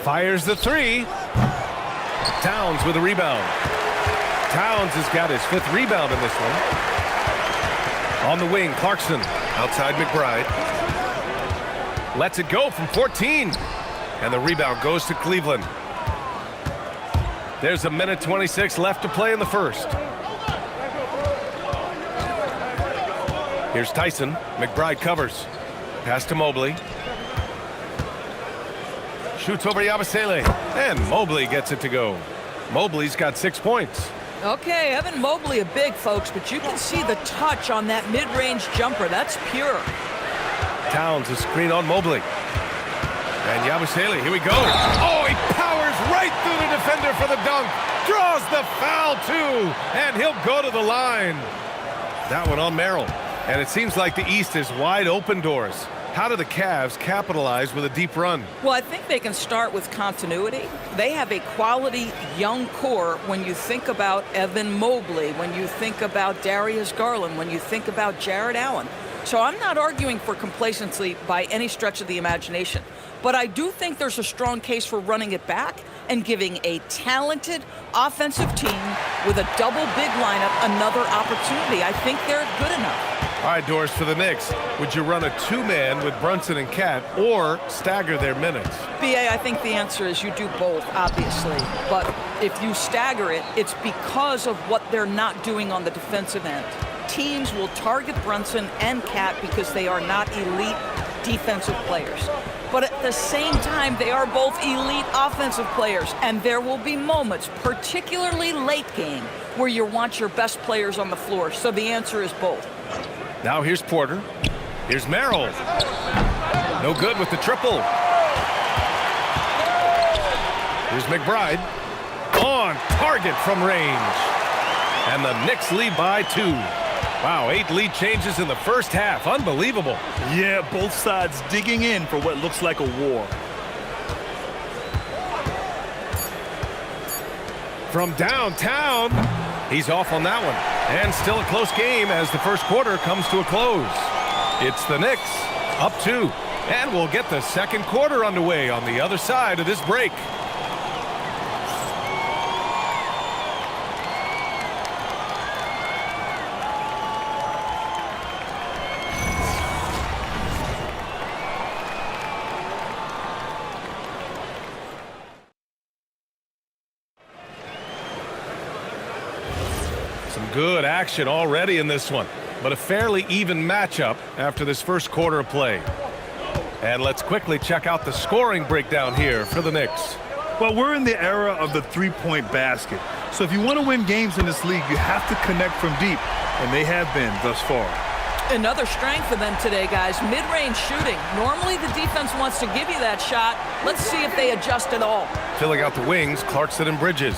Fires the three. Towns with a rebound. Towns has got his 5th rebound in this one. On the wing, Clarkson. Outside McBride. Lets it go from 14. And the rebound goes to Cleveland. There's a minute 26 left to play in the first. Here's Tyson. McBride covers. Pass to Mobley. Shoots over Yabusele. And Mobley gets it to go. Mobley's got 6 points. Okay, Evan Mobley a big, folks, but you can see the touch on that mid-range jumper. That's pure. Towns, a screen on Mobley. And Yabusele, here we go. Oh, he powers right through the defender for the dunk. Draws the foul, too. And he'll go to the line. That one on Merrill. And it seems like the East is wide open doors. How do the Cavs capitalize with a deep run? Well, I think they can start with continuity. They have a quality young core when you think about Evan Mobley, when you think about Darius Garland, when you think about Jared Allen. So I'm not arguing for complacency by any stretch of the imagination. But I do think there's a strong case for running it back and giving a talented offensive team with a double big lineup another opportunity. I think they're good enough. All right, Doris, for the Knicks, would you run a two-man with Brunson and Cat or stagger their minutes? BA, I think the answer is you do both, obviously. But if you stagger it, it's because of what they're not doing on the defensive end. Teams will target Brunson and Cat because they are not elite defensive players. But at the same time, they are both elite offensive players. And there will be moments, particularly late game, where you want your best players on the floor. So the answer is both. Now here's Porter. Here's Merrill. No good with the triple. Here's McBride. On target from range. And the Knicks lead by 2. Wow, 8 lead changes in the first half. Unbelievable. Yeah, both sides digging in for what looks like a war. From downtown, he's off on that one. And still a close game as the first quarter comes to a close. It's the Knicks up 2. And we'll get the second quarter underway on the other side of this break. Good action already in this one, but a fairly even matchup after this first quarter of play. And let's quickly check out the scoring breakdown here for the Knicks. Well, we're in the era of the three-point basket. So if you want to win games in this league, you have to connect from deep, and they have been thus far. Another strength for them today, guys, mid-range shooting. Normally the defense wants to give you that shot. Let's see if they adjust at all. Filling out the wings, Clarkson and Bridges.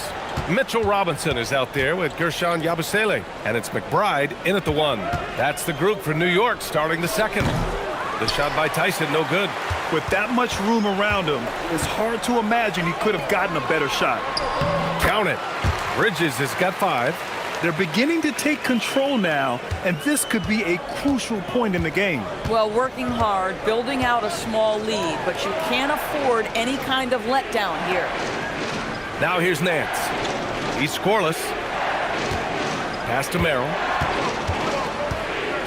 Mitchell Robinson is out there with Gershon Yabusele, and it's McBride in at the 1. That's the group for New York starting the second. The shot by Tyson, no good. With that much room around him, it's hard to imagine he could have gotten a better shot. Count it. Bridges has got 5. They're beginning to take control now, and this could be a crucial point in the game. Well, working hard, building out a small lead, but you can't afford any kind of letdown here. Now here's Nance. He's scoreless. Pass to Merrill.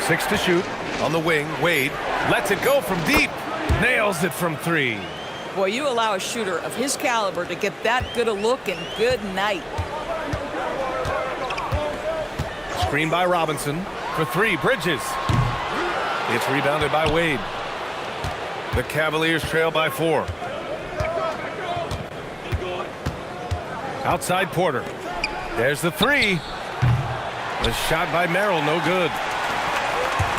6 to shoot. On the wing, Wade lets it go from deep. Nails it from 3. Boy, you allow a shooter of his caliber to get that good a look, and good night. Screen by Robinson for 3. Bridges. It's rebounded by Wade. The Cavaliers trail by 4. Outside Porter. There's the 3. The shot by Merrill, no good.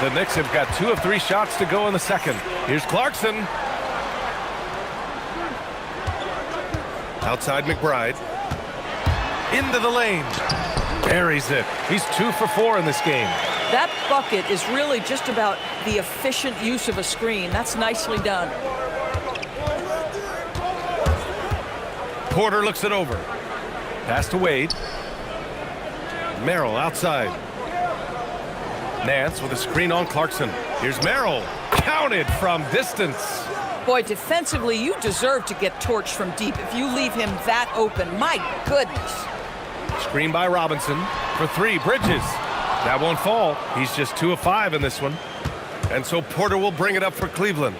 The Knicks have got 2 of 3 shots to go in the second. Here's Clarkson. Outside McBride. Into the lane. Buries it. He's 2 for 4 in this game. That bucket is really just about the efficient use of a screen. That's nicely done. Porter looks it over. Pass to Wade. Merrill outside. Nance with a screen on Clarkson. Here's Merrill. Counted from distance. Boy, defensively, you deserve to get torched from deep if you leave him that open. My goodness. Screen by Robinson for 3. Bridges. That won't fall. He's just 2 of 5 in this one. And so Porter will bring it up for Cleveland.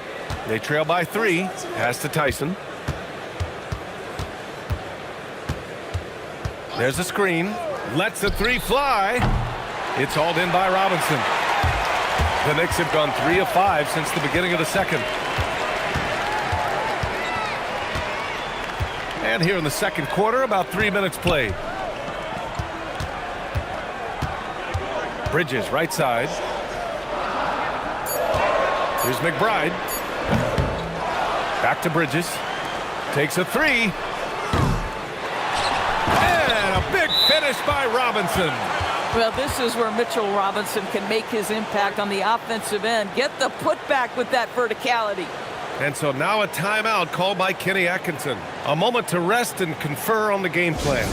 They trail by 3. Pass to Tyson. There's a screen. Lets the 3 fly. It's hauled in by Robinson. The Knicks have gone 3 of 5 since the beginning of the second. And here in the second quarter, about 3 minutes played. Bridges, right side. Here's McBride. Back to Bridges. Takes a 3. And a big finish by Robinson. Well, this is where Mitchell Robinson can make his impact on the offensive end. Get the putback with that verticality. And so now a timeout called by Kenny Atkinson. A moment to rest and confer on the game plan.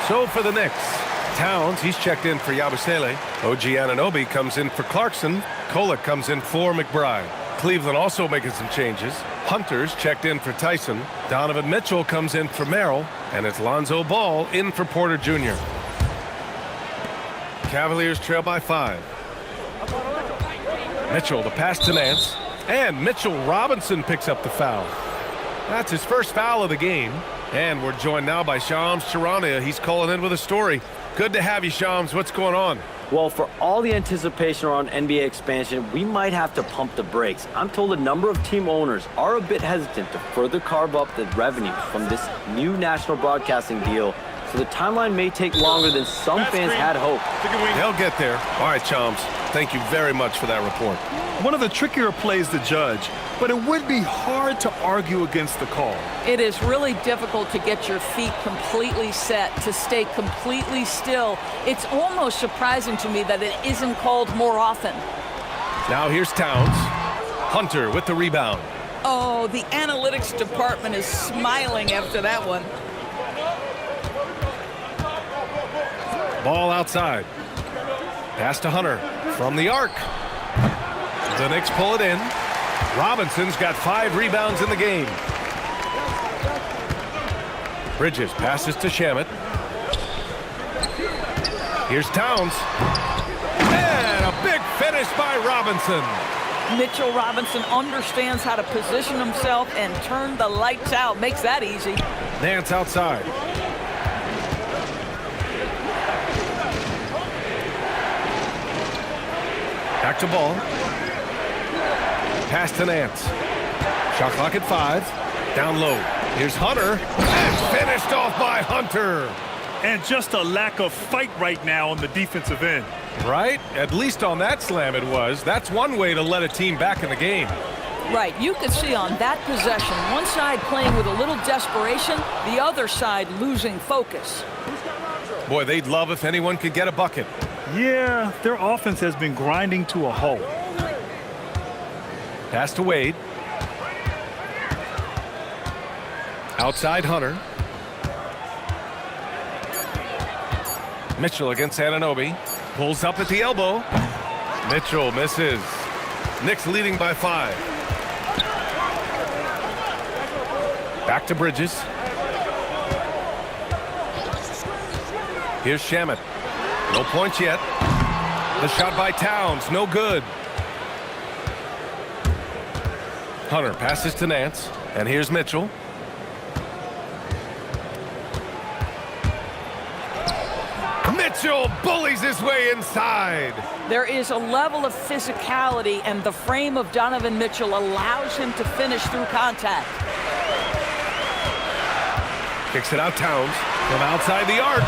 So for the Knicks, Towns, he's checked in for Yabusele. OG Anunoby comes in for Clarkson. Kolek comes in for McBride. Cleveland also making some changes. Hunter's checked in for Tyson. Donovan Mitchell comes in for Merrill. And it's Lonzo Ball in for Porter Jr. Cavaliers trail by 5. Mitchell, the pass to Nance. And Mitchell Robinson picks up the foul. That's his first foul of the game. And we're joined now by Shams Charania. He's calling in with a story. Good to have you, Shams. What's going on? Well, for all the anticipation around NBA expansion, we might have to pump the brakes. I'm told a number of team owners are a bit hesitant to further carve up the revenue from this new national broadcasting deal, so the timeline may take longer than some fans had hoped. They'll get there. All right, Shams. Thank you very much for that report. One of the trickier plays to judge, but it would be hard to argue against the call. It is really difficult to get your feet completely set, to stay completely still. It's almost surprising to me that it isn't called more often. Now here's Towns. Hunter with the rebound. Oh, the analytics department is smiling after that one. Ball outside. Pass to Hunter from the arc. The Knicks pull it in. Robinson's got 5 rebounds in the game. Bridges passes to Shamet. Here's Towns. And a big finish by Robinson. Mitchell Robinson understands how to position himself and turn the lights out. Makes that easy. Nance outside. Back to Ball. Pass to Nance. Shot clock at 5. Down low. Here's Hunter. And finished off by Hunter. And just a lack of fight right now on the defensive end. Right? At least on that slam it was. That's one way to let a team back in the game. Right. You could see on that possession, one side playing with a little desperation, the other side losing focus. Boy, they'd love if anyone could get a bucket. Yeah, their offense has been grinding to a halt. Pass to Wade. Outside Hunter. Mitchell against Anunoby. Pulls up at the elbow. Mitchell misses. Knicks leading by 5. Back to Bridges. Here's Shamet. No points yet. The shot by Towns, no good. Hunter passes to Nance, and here's Mitchell. Mitchell bullies his way inside. There is a level of physicality, and the frame of Donovan Mitchell allows him to finish through contact. Kicks it out Towns from outside the arc.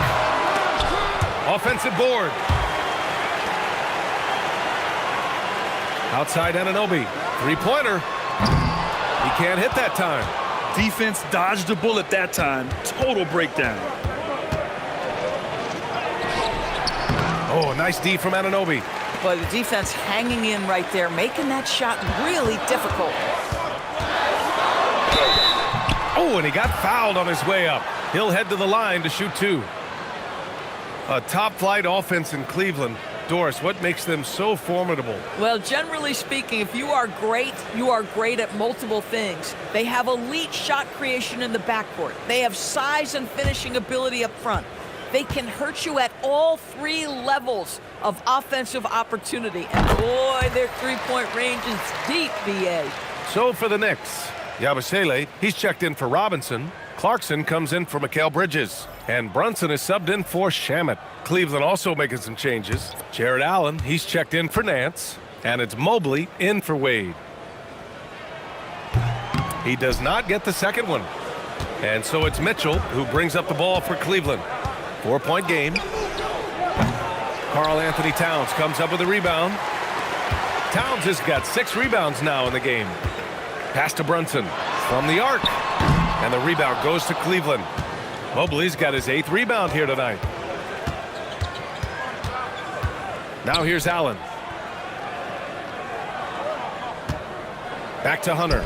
Offensive board. Outside Anunoby. Three-pointer. He can't hit that time. Defense dodged a bullet that time. Total breakdown. Oh, nice D from Anunoby. But the defense hanging in right there, making that shot really difficult. Oh, and he got fouled on his way up. He'll head to the line to shoot 2. A top-flight offense in Cleveland. Doris, what makes them so formidable? Well, generally speaking, if you are great at multiple things. They have elite shot creation in the backcourt. They have size and finishing ability up front. They can hurt you at all 3 levels of offensive opportunity. And boy, their three-point range is deep, BA. So for the Knicks, Yabusele, he's checked in for Robinson. Clarkson comes in for Mikal Bridges. And Brunson is subbed in for Shamet. Cleveland also making some changes. Jared Allen, he's checked in for Nance. And it's Mobley in for Wade. He does not get the second one. And so it's Mitchell who brings up the ball for Cleveland. 4-point game. Karl Anthony Towns comes up with a rebound. Towns has got 6 rebounds now in the game. Pass to Brunson from the arc. And the rebound goes to Cleveland. Mobley's got his 8th rebound here tonight. Now here's Allen. Back to Hunter.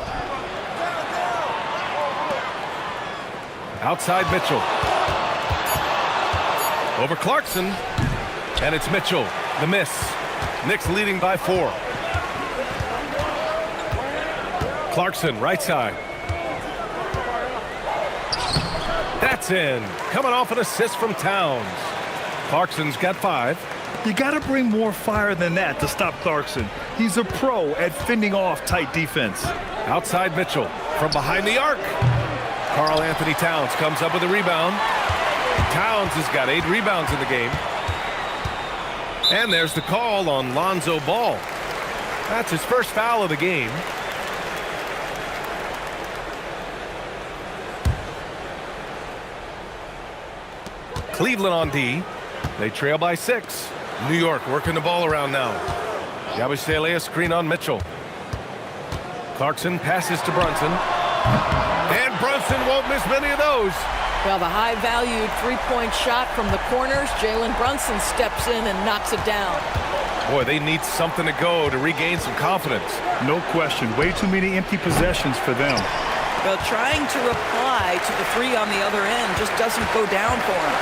Outside Mitchell. Over Clarkson. And it's Mitchell. The miss. Knicks leading by 4. Clarkson, right side. That's in. Coming off an assist from Towns. Clarkson's got 5. You got to bring more fire than that to stop Clarkson. He's a pro at fending off tight defense. Outside Mitchell from behind the arc. Karl Anthony Towns comes up with a rebound. Towns has got 8 rebounds in the game. And there's the call on Lonzo Ball. That's his first foul of the game. Cleveland on D. They trail by 6. New York working the ball around now. Yabusele, a screen on Mitchell. Clarkson passes to Brunson. And Brunson won't miss many of those. Well, the high-valued three-point shot from the corners, Jalen Brunson steps in and knocks it down. Boy, they need something to go to regain some confidence. No question. Way too many empty possessions for them. Well, trying to reply to the 3 on the other end just doesn't go down for him.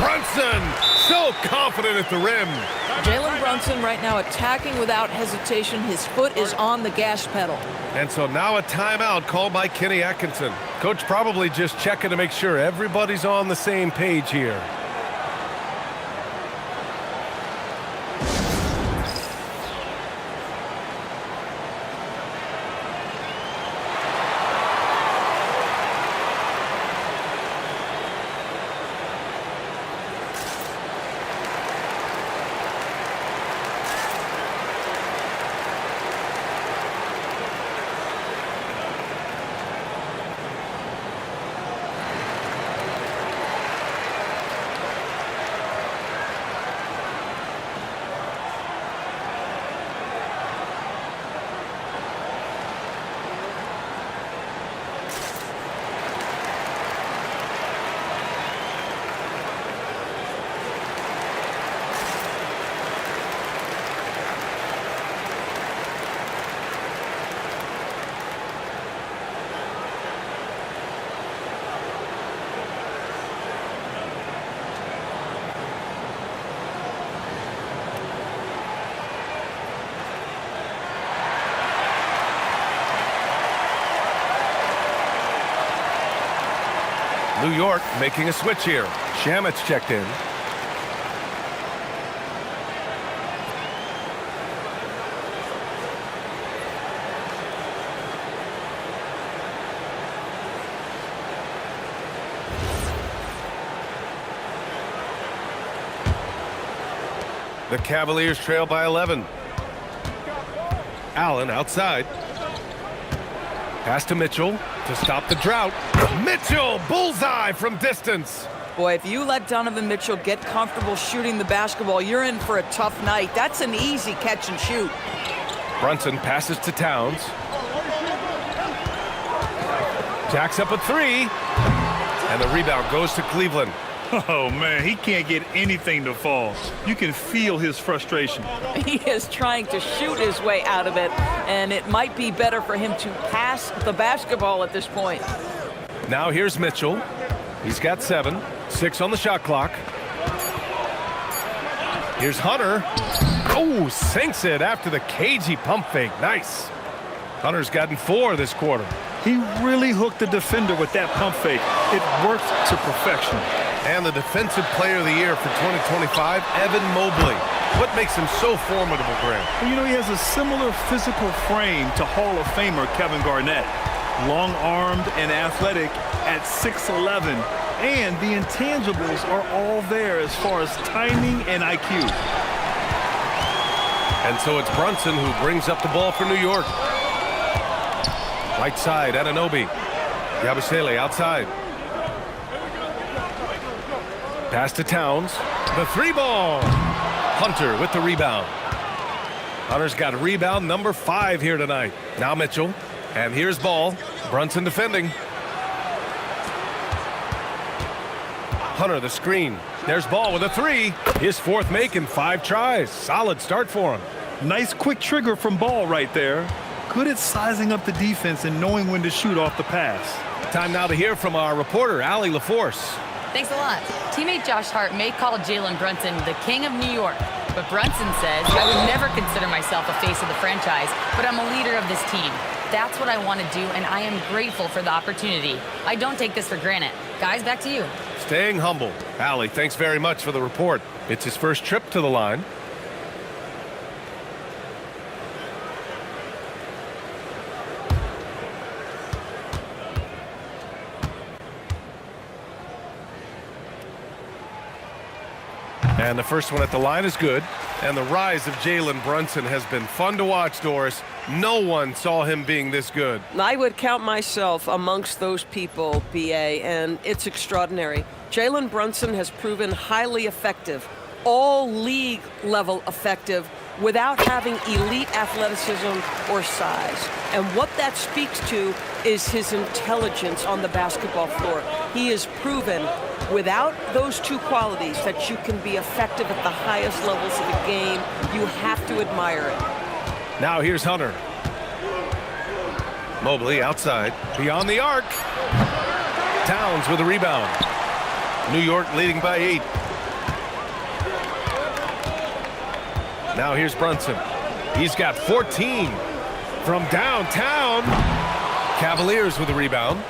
Brunson, so confident at the rim. Jalen Brunson right now attacking without hesitation. His foot is on the gas pedal. And so now a timeout called by Kenny Atkinson. Coach probably just checking to make sure everybody's on the same page here. New York making a switch here. Shamit's checked in. The Cavaliers trail by 11. Allen outside. Pass to Mitchell to stop the drought. Mitchell, bullseye from distance. Boy, if you let Donovan Mitchell get comfortable shooting the basketball, you're in for a tough night. That's an easy catch and shoot. Brunson passes to Towns. Jacks up a 3. And the rebound goes to Cleveland. Oh, man, he can't get anything to fall. You can feel his frustration. He is trying to shoot his way out of it, and it might be better for him to pass the basketball at this point. Now here's Mitchell. He's got 7. 6 on the shot clock. Here's Hunter. Oh, sinks it after the cagey pump fake. Nice. Hunter's gotten 4 this quarter. He really hooked the defender with that pump fake. It worked to perfection. And the Defensive Player of the Year for 2025, Evan Mobley. What makes him so formidable, Graham? Well, you know, he has a similar physical frame to Hall of Famer Kevin Garnett. Long-armed and athletic at 6'11", and the intangibles are all there as far as timing and IQ. And so it's Brunson who brings up the ball for New York. Right side, Anunoby. Yabusele outside. Pass to Towns. The 3-ball. Hunter with the rebound. Hunter's got rebound number 5 here tonight. Now Mitchell. And here's Ball. Brunson defending. Hunter the screen. There's Ball with a 3. His 4th make in 5 tries. Solid start for him. Nice quick trigger from Ball right there. good at sizing up the defense and knowing when to shoot off the pass. Time now to hear from our reporter, Allie LaForce. Thanks a lot. Teammate Josh Hart may call Jalen Brunson the king of New York, but Brunson says, I would never consider myself a face of the franchise, but I'm a leader of this team. That's what I want to do, and I am grateful for the opportunity. I don't take this for granted. Guys, back to you. Staying humble. Allie, thanks very much for the report. It's his first trip to the line. And the first one at the line is good. And the rise of Jalen Brunson has been fun to watch, Doris. No one saw him being this good. I would count myself amongst those people, BA, and it's extraordinary. Jalen Brunson has proven highly effective, all league level effective, without having elite athleticism or size. And what that speaks to is his intelligence on the basketball floor. He has proven without those two qualities that you can be effective at the highest levels of the game. You have to admire it. Now here's Hunter. Mobley outside, beyond the arc. Towns with a rebound. New York leading by 8. Now here's Brunson. He's got 14 from downtown. Cavaliers with a rebound.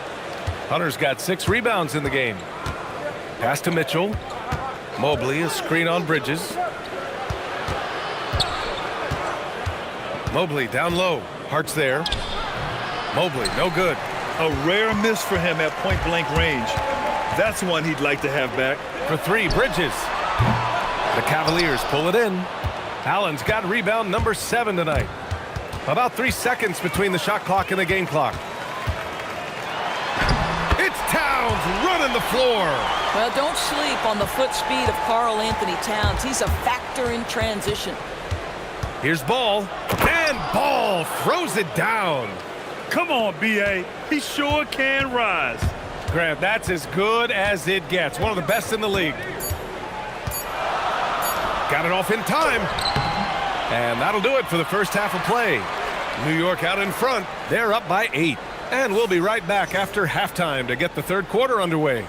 Hunter's got 6 rebounds in the game. Pass to Mitchell. Mobley, a screen on Bridges. Mobley down low. Hart's there. Mobley, no good. A rare miss for him at point-blank range. That's one he'd like to have back. For 3, Bridges. The Cavaliers pull it in. Allen's got rebound number 7 tonight. About 3 seconds between the shot clock and the game clock. It's Towns running the floor. Well, don't sleep on the foot speed of Karl Anthony Towns. He's a factor in transition. Here's Ball, and Ball throws it down. Come on, B.A. He sure can rise. Grant, that's as good as it gets. One of the best in the league. Got it off in time. And that'll do it for the first half of play. New York out in front. They're up by 8. And we'll be right back after halftime to get the third quarter underway.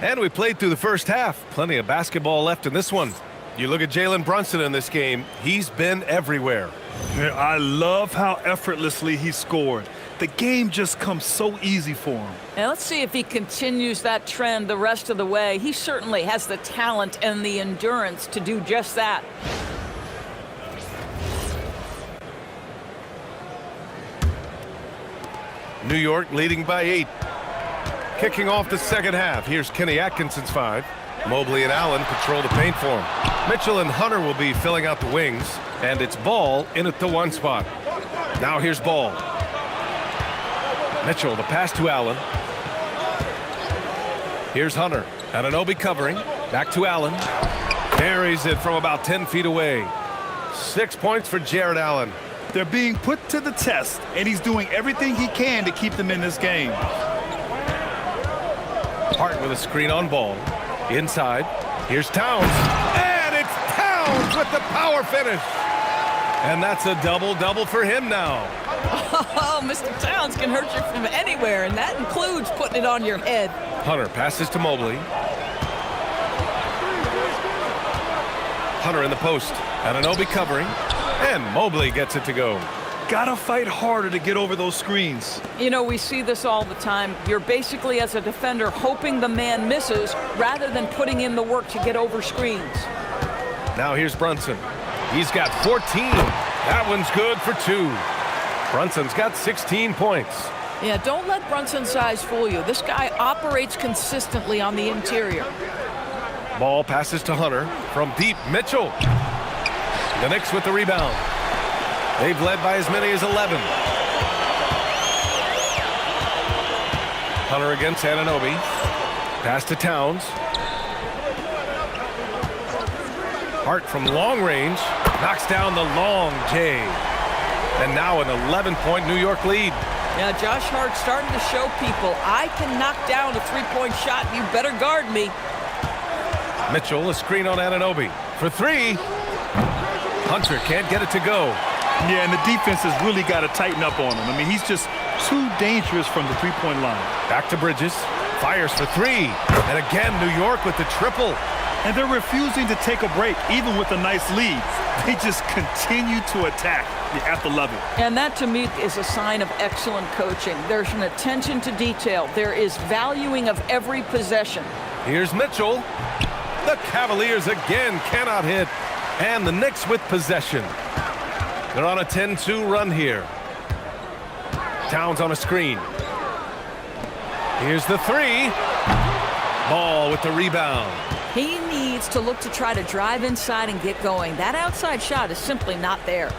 And we played through the first half. Plenty of basketball left in this one. You look at Jalen Brunson in this game. He's been everywhere. Yeah, I love how effortlessly he scored. The game just comes so easy for him. And let's see if he continues that trend the rest of the way. He certainly has the talent and the endurance to do just that. New York leading by 8. Kicking off the second half. Here's Kenny Atkinson's 5. Mobley and Allen patrol the paint for him. Mitchell and Hunter will be filling out the wings. And it's Ball in at the 1 spot. Now here's Ball. Mitchell, the pass to Allen. Here's Hunter. Anunoby covering. Back to Allen. Buries it from about 10 feet away. 6 points for Jared Allen. They're being put to the test, and he's doing everything he can to keep them in this game. Hart with a screen on Ball. Inside. Here's Towns. And it's Towns with the power finish. And that's a double-double for him now. Oh, Mr. Towns can hurt you from anywhere, and that includes putting it on your head. Hunter passes to Mobley. Hunter in the post. Anunoby covering. And Mobley gets it to go. Gotta fight harder to get over those screens. You know, we see this all the time. You're basically, as a defender, hoping the man misses rather than putting in the work to get over screens. Now here's Brunson. He's got 14. That one's good for 2. Brunson's got 16 points. Yeah, don't let Brunson's size fool you. This guy operates consistently on the interior. Ball passes to Hunter from deep. Mitchell. The Knicks with the rebound. They've led by as many as 11. Hunter against Anunoby. Pass to Towns. Hart from long range knocks down the long J. And now an 11-point New York lead. Yeah, Josh Hart starting to show people, I can knock down a three-point shot. You better guard me. Mitchell, a screen on Anunoby. For 3. Hunter can't get it to go. Yeah, and the defense has really got to tighten up on him. I mean, he's just too dangerous from the three-point line. Back to Bridges. Fires for 3. And again, New York with the triple. And they're refusing to take a break, even with a nice lead. They just continue to attack. You have to love it. And that, to me, is a sign of excellent coaching. There's an attention to detail. There is valuing of every possession. Here's Mitchell. The Cavaliers again cannot hit. And the Knicks with possession. They're on a 10-2 run here. Towns on a screen. Here's the 3. Ball with the rebound. He needs to look to try to drive inside and get going. That outside shot is simply not there.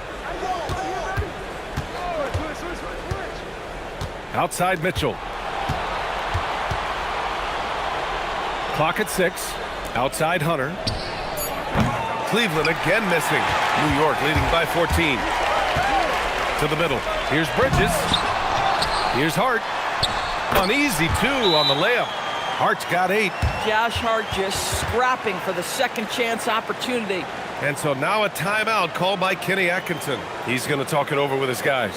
Outside Mitchell. Clock at 6. Outside Hunter. Cleveland again missing. New York leading by 14. To the middle. Here's Bridges. Here's Hart. An easy 2 on the layup. Hart's got 8. Josh Hart just scrapping for the second chance opportunity. And so now a timeout called by Kenny Atkinson. He's going to talk it over with his guys.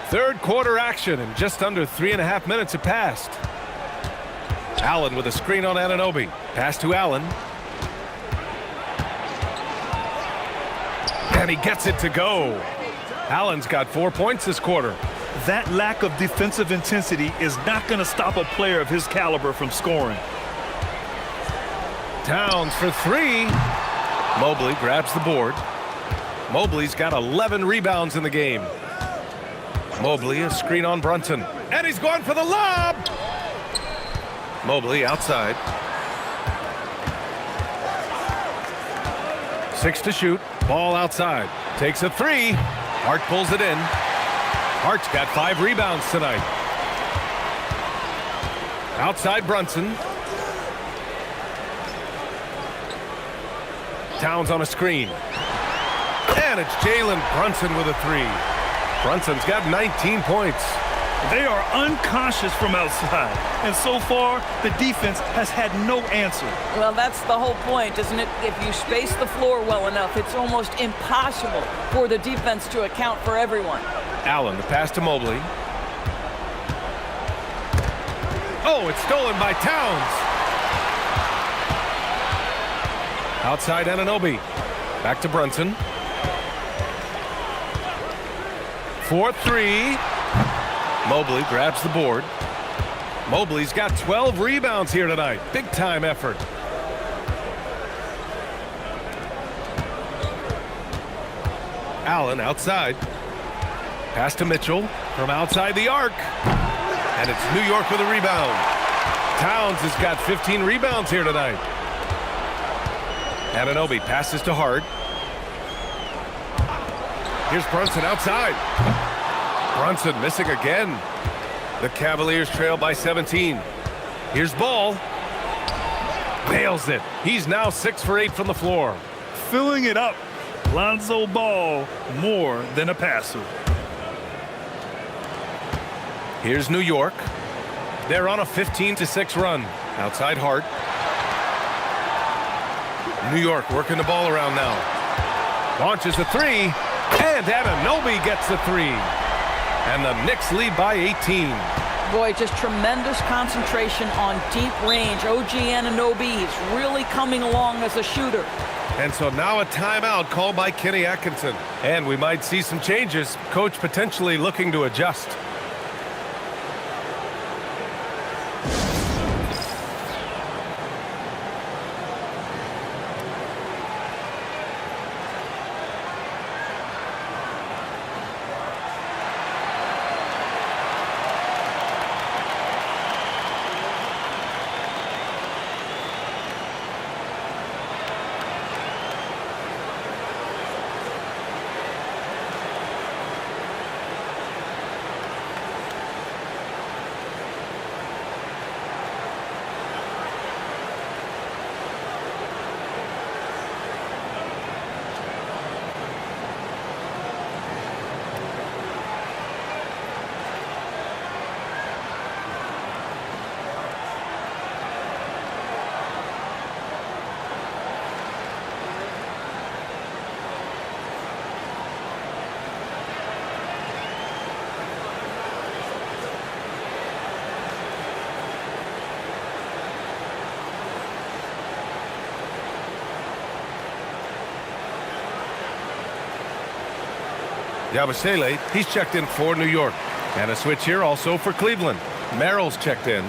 Third quarter action, and just under 3.5 minutes have passed. Allen with a screen on Anunoby. Pass to Allen. And he gets it to go. Allen's got 4 points this quarter. That lack of defensive intensity is not going to stop a player of his caliber from scoring. Towns for 3. Mobley grabs the board. Mobley's got 11 rebounds in the game. Mobley, a screen on Brunson. And he's going for the lob! Mobley outside. 6 to shoot. Ball outside. Takes a 3. Hart pulls it in. Hart's got 5 rebounds tonight. Outside Brunson. Towns on a screen. And it's Jalen Brunson with a 3. Brunson's got 19 points. They are unconscious from outside, and so far, the defense has had no answer. Well, that's the whole point, isn't it? If you space the floor well enough, it's almost impossible for the defense to account for everyone. Allen, the pass to Mobley. Oh, it's stolen by Towns. Outside Anunoby. Back to Brunson. 4-3. Mobley grabs the board. Mobley's got 12 rebounds here tonight. Big time effort. Allen outside. Pass to Mitchell from outside the arc. And it's New York with a rebound. Towns has got 15 rebounds here tonight. Anunoby passes to Hart. Here's Brunson outside. Brunson missing again. The Cavaliers trail by 17. Here's Ball. Nails it. He's now 6 for 8 from the floor. Filling it up. Lonzo Ball, more than a passer. Here's New York. They're on a 15-6 run. Outside Hart. New York working the ball around now. Launches a three. And Anunoby gets the three. And the Knicks lead by 18. Boy, just tremendous concentration on deep range. OG Anunoby is really coming along as a shooter. And so now a timeout called by Kenny Atkinson. And we might see some changes. Coach potentially looking to adjust. Yabusele, he's checked in for New York. And a switch here also for Cleveland. Merrill's checked in.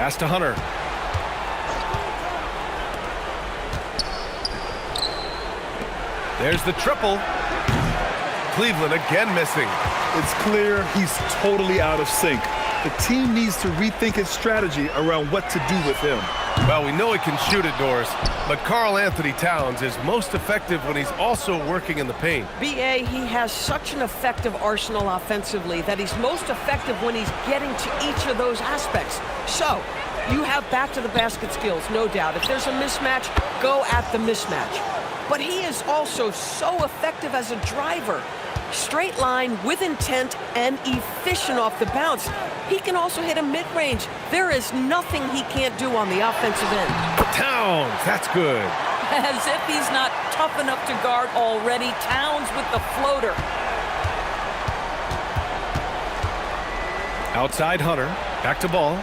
Pass to Hunter. There's the triple. Cleveland again missing. It's clear he's totally out of sync. The team needs to rethink its strategy around what to do with him. Well, we know he can shoot it, Doris, but Karl Anthony Towns is most effective when he's also working in the paint. B.A., he has such an effective arsenal offensively that he's most effective when he's getting to each of those aspects. So, you have back-to-the-basket skills, no doubt. If there's a mismatch, go at the mismatch. But he is also so effective as a driver. Straight line, with intent, and efficient off the bounce. He can also hit a mid-range. There is nothing he can't do on the offensive end. Towns, that's good. As if he's not tough enough to guard already. Towns with the floater. Outside Hunter, back to Ball.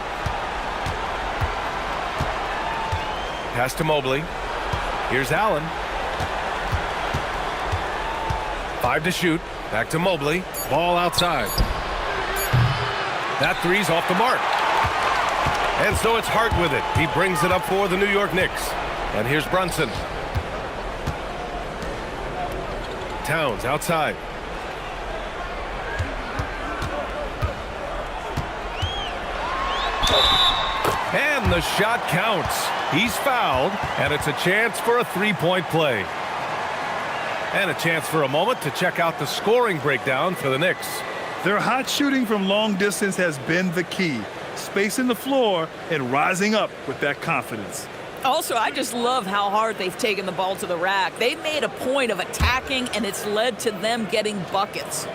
Pass to Mobley. Here's Allen. 5 to shoot. Back to Mobley. Ball outside. That three's off the mark. And so it's Hart with it. He brings it up for the New York Knicks. And here's Brunson. Towns outside. And the shot counts. He's fouled, and it's a chance for a three-point play. And a chance for a moment to check out the scoring breakdown for the Knicks. Their hot shooting from long distance has been the key. Spacing the floor and rising up with that confidence. Also, I just love how hard they've taken the ball to the rack. They've made a point of attacking, and it's led to them getting buckets.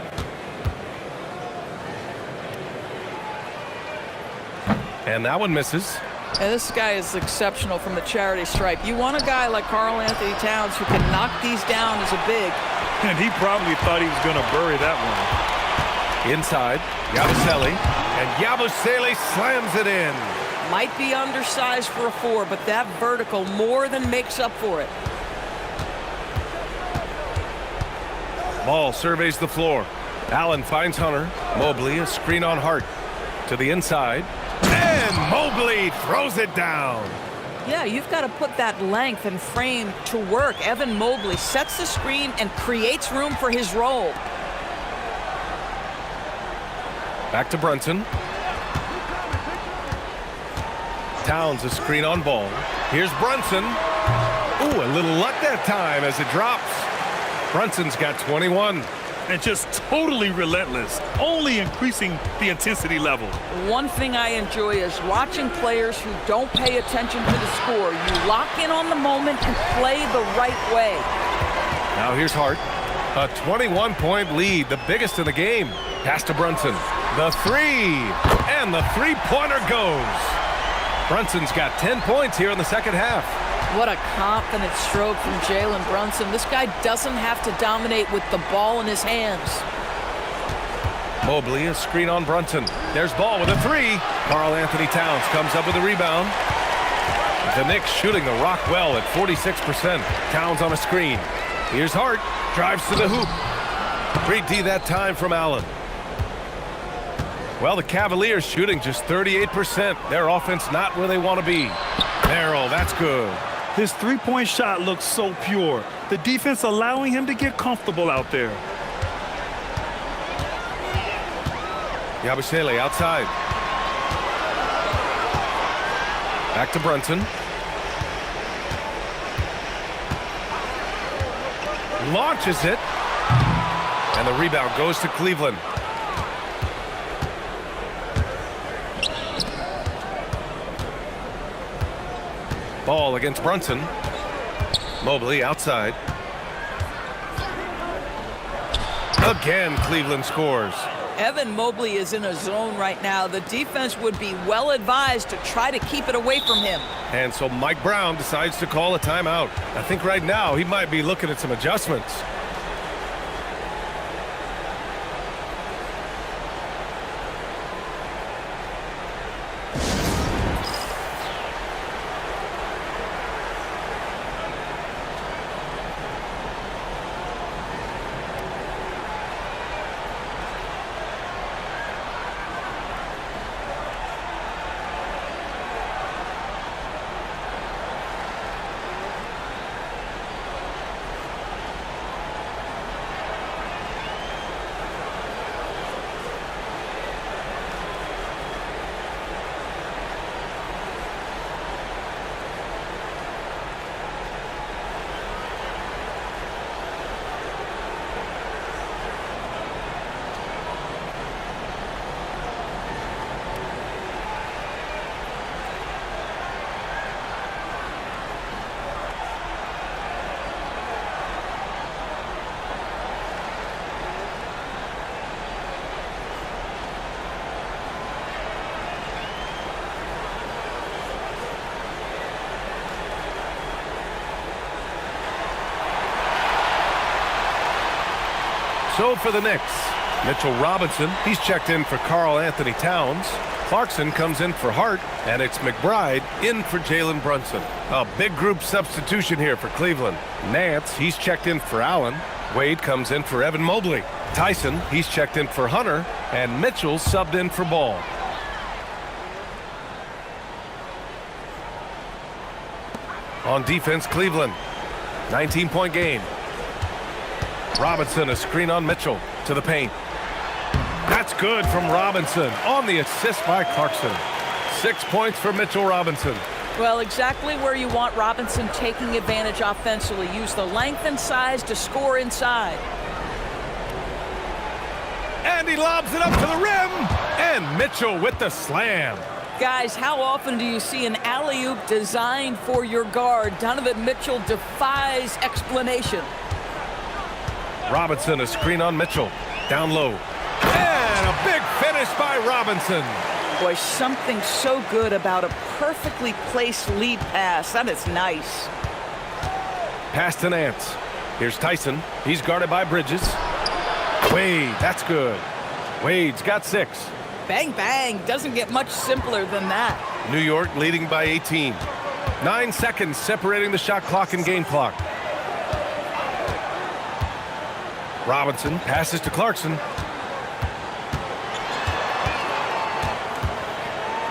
And that one misses. And this guy is exceptional from the charity stripe. You want a guy like Karl Anthony Towns who can knock these down as a big. And he probably thought he was going to bury that one. Inside, Yabusele. And Yabusele slams it in. Might be undersized for a 4, but that vertical more than makes up for it. Ball surveys the floor. Allen finds Hunter. Mobley, a screen on Hart. To the inside. And Mobley throws it down. Yeah, you've got to put that length and frame to work. Evan Mobley sets the screen and creates room for his role. Back to Brunson. Towns a screen on ball. Here's Brunson. Ooh, a little luck that time as it drops. Brunson's got 21. And just totally relentless, only increasing the intensity level. One thing I enjoy is watching players who don't pay attention to the score. You lock in on the moment and play the right way. Now here's Hart. A 21-point lead, the biggest in the game. Pass to Brunson. The three. And the three-pointer goes. Brunson's got 10 points here in the second half. What a confident stroke from Jalen Brunson. This guy doesn't have to dominate with the ball in his hands. Mobley, a screen on Brunson. There's Ball with a three. Karl Anthony Towns comes up with a rebound. The Knicks shooting the rock well at 46%. Towns on a screen. Here's Hart. Drives to the hoop. Great D that time from Allen. Well, the Cavaliers shooting just 38%. Their offense not where they want to be. Merrill, that's good. His three-point shot looks so pure. The defense allowing him to get comfortable out there. Yabusele outside. Back to Brunson. Launches it. And the rebound goes to Cleveland. Ball against Brunson. Mobley outside. Again, Cleveland scores. Evan Mobley is in a zone right now. The defense would be well advised to try to keep it away from him. And so Mike Brown decides to call a timeout. I think right now he might be looking at some adjustments. So for the Knicks, Mitchell Robinson, he's checked in for Karl Anthony Towns. Clarkson comes in for Hart, and it's McBride in for Jalen Brunson. A big group substitution here for Cleveland. Nance, he's checked in for Allen. Wade comes in for Evan Mobley. Tyson, he's checked in for Hunter, and Mitchell subbed in for Ball. On defense, Cleveland. 19-point game. Robinson, a screen on Mitchell to the paint. That's good from Robinson on the assist by Clarkson. 6 points for Mitchell Robinson. Well, exactly where you want Robinson taking advantage offensively. Use the length and size to score inside. And he lobs it up to the rim. And Mitchell with the slam. Guys, how often do you see an alley-oop designed for your guard? Donovan Mitchell defies explanation. Robinson, a screen on Mitchell. Down low. And a big finish by Robinson. Boy, something so good about a perfectly placed lead pass. That is nice. Pass to Nance. Here's Tyson. He's guarded by Bridges. Wade, that's good. Wade's got 6. Bang, bang. Doesn't get much simpler than that. New York leading by 18. 9 seconds separating the shot clock and game clock. Robinson passes to Clarkson.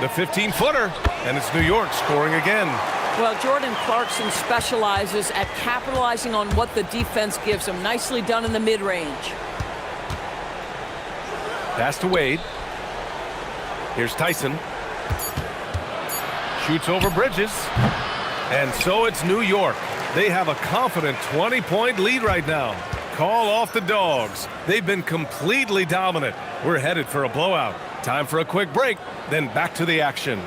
The 15-footer, and it's New York scoring again. Well, Jordan Clarkson specializes at capitalizing on what the defense gives him. Nicely done in the mid-range. Pass to Wade. Here's Tyson. Shoots over Bridges. And so it's New York. They have a confident 20-point lead right now. Call off the Dogs. They've been completely dominant. We're headed for a blowout. Time for a quick break, then back to the action.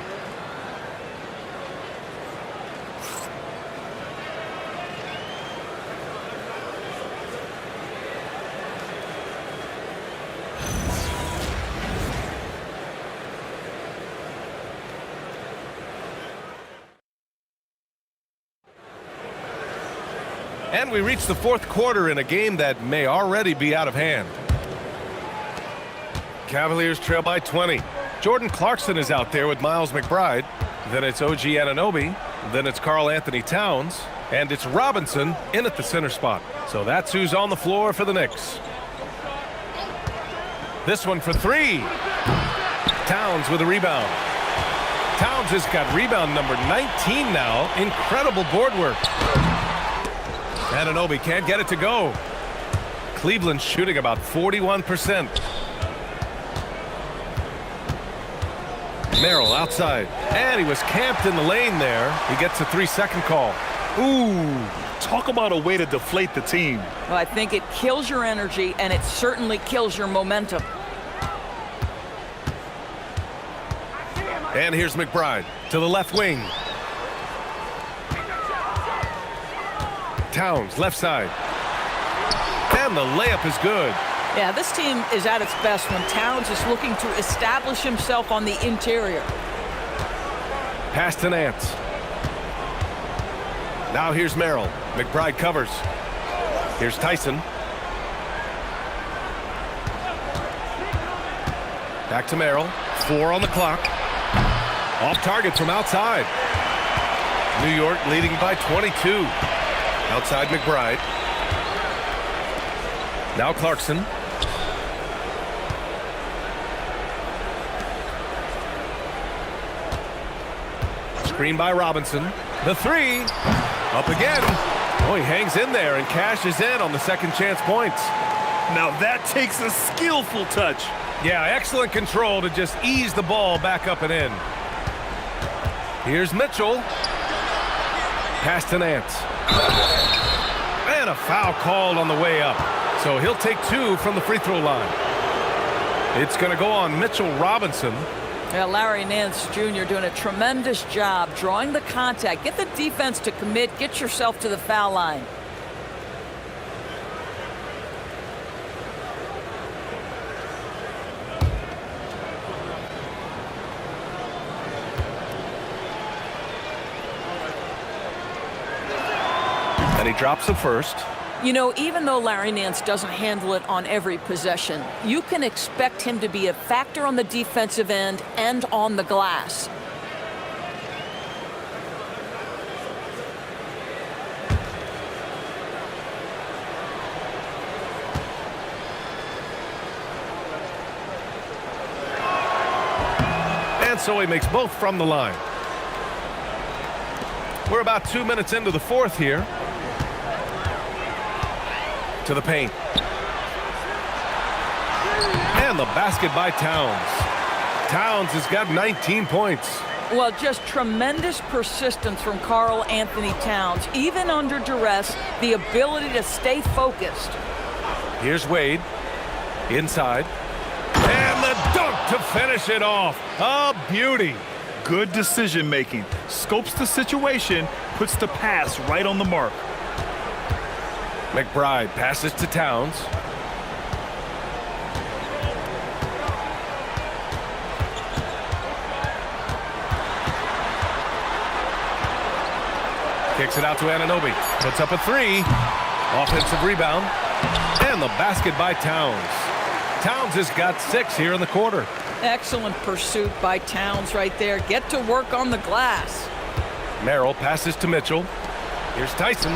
And we reach the 4th quarter in a game that may already be out of hand. Cavaliers trail by 20. Jordan Clarkson is out there with Miles McBride. Then it's OG Anunoby. Then it's Karl Anthony Towns. And it's Robinson in at the center spot. So that's who's on the floor for the Knicks. This one for 3. Towns with a rebound. Towns has got rebound number 19 now. Incredible board work. Anunoby can't get it to go. Cleveland shooting about 41%. Merrill outside. And he was camped in the lane there. He gets a 3-second call. Ooh, talk about a way to deflate the team. Well, I think it kills your energy, and it certainly kills your momentum. And here's McBride to the left wing. Towns, left side. And the layup is good. Yeah, this team is at its best when Towns is looking to establish himself on the interior. Pass to Nance. Now here's Merrill. McBride covers. Here's Tyson. Back to Merrill. 4 on the clock. Off target from outside. New York leading by 22. Outside McBride. Now Clarkson. Screen by Robinson. The 3. Up again. Oh, he hangs in there and cashes in on the second chance points. Now that takes a skillful touch. Yeah, excellent control to just ease the ball back up and in. Here's Mitchell. Pass to Nance. And a foul called on the way up. So he'll take 2 from the free throw line. It's going to go on Mitchell Robinson. Yeah, Larry Nance Jr. doing a tremendous job drawing the contact. Get the defense to commit. Get yourself to the foul line. And he drops the first. You know, even though Larry Nance doesn't handle it on every possession, you can expect him to be a factor on the defensive end and on the glass. And so he makes both from the line. We're about 2 minutes into the 4th here. To the paint. And the basket by Towns. Towns has got 19 points. Well, just tremendous persistence from Karl Anthony Towns. Even under duress, the ability to stay focused. Here's Wade. Inside. And the dunk to finish it off. A beauty. Good decision making. Scopes the situation, puts the pass right on the mark. McBride passes to Towns. Kicks it out to Anunoby. Puts up a three. Offensive rebound. And the basket by Towns. Towns has got 6 here in the quarter. Excellent pursuit by Towns right there. Get to work on the glass. Merrill passes to Mitchell. Here's Tyson.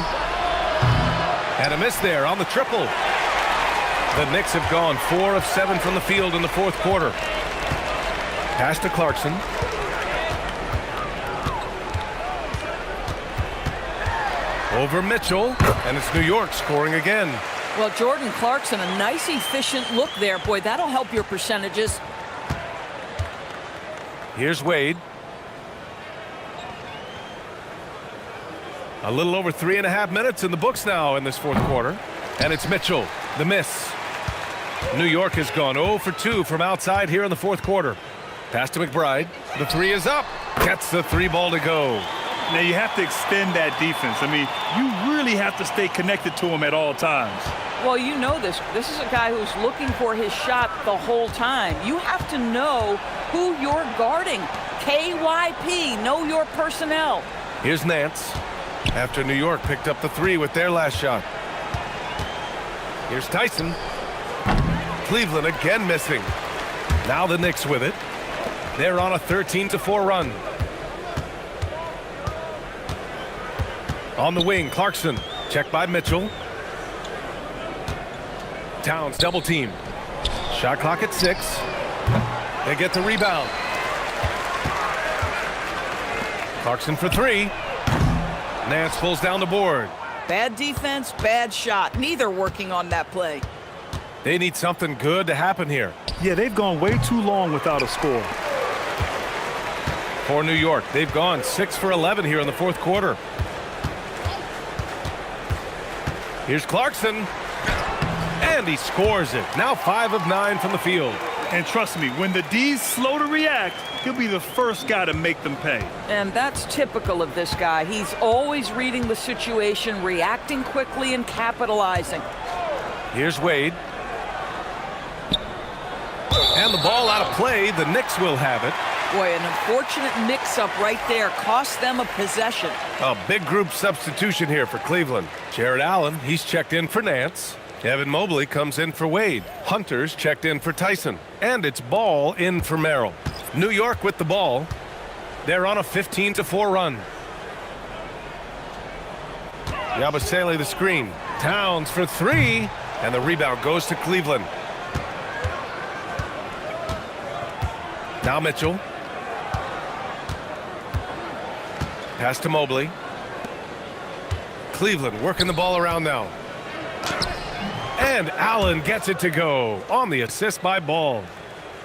And a miss there on the triple. The Knicks have gone 4 of 7 from the field in the fourth quarter. Pass to Clarkson. Over Mitchell. And it's New York scoring again. Well, Jordan Clarkson, a nice, efficient look there. Boy, that'll help your percentages. Here's Wade. A little over 3.5 minutes in the books now in this fourth quarter. And it's Mitchell. The miss. New York has gone 0 for 2 from outside here in the fourth quarter. Pass to McBride. The three is up. Gets the 3 ball to go. Now you have to extend that defense. I mean, you really have to stay connected to him at all times. Well, you know this. This is a guy who's looking for his shot the whole time. You have to know who you're guarding. KYP, know your personnel. Here's Nance. After New York picked up the 3 with their last shot. Here's Tyson. Cleveland again missing. Now the Knicks with it. They're on a 13-4 run. On the wing, Clarkson. Checked by Mitchell. Towns double team. Shot clock at 6. They get the rebound. Clarkson for 3. Nance pulls down the board. Bad defense, bad shot. Neither working on that play. They need something good to happen here. Yeah, they've gone way too long without a score. For New York, they've gone 6 for 11 here in the fourth quarter. Here's Clarkson. And he scores it. Now 5 of 9 from the field. And trust me, when the D's slow to react, he'll be the first guy to make them pay. And that's typical of this guy. He's always reading the situation, reacting quickly and capitalizing. Here's Wade. And the ball out of play. The Knicks will have it. Boy, an unfortunate mix-up right there cost them a possession. A big group substitution here for Cleveland. Jared Allen, he's checked in for Nance. Evan Mobley comes in for Wade. Hunter's checked in for Tyson. And it's Ball in for Merrill. New York with the ball. They're on a 15-4 run. Yabusele the screen. Towns for 3. And the rebound goes to Cleveland. Now Mitchell. Pass to Mobley. Cleveland working the ball around now. And Allen gets it to go on the assist by Ball.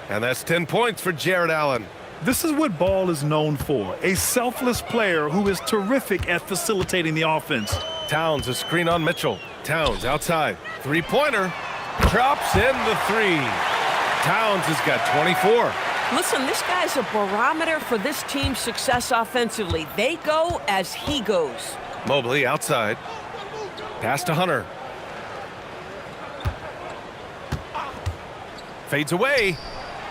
And that's 10 points for Jared Allen. This is what Ball is known for, a selfless player who is terrific at facilitating the offense. Towns a screen on Mitchell. Towns outside. Three-pointer. Drops in the 3. Towns has got 24. Listen, this guy's a barometer for this team's success offensively. They go as he goes. Mobley outside. Pass to Hunter. Fades away.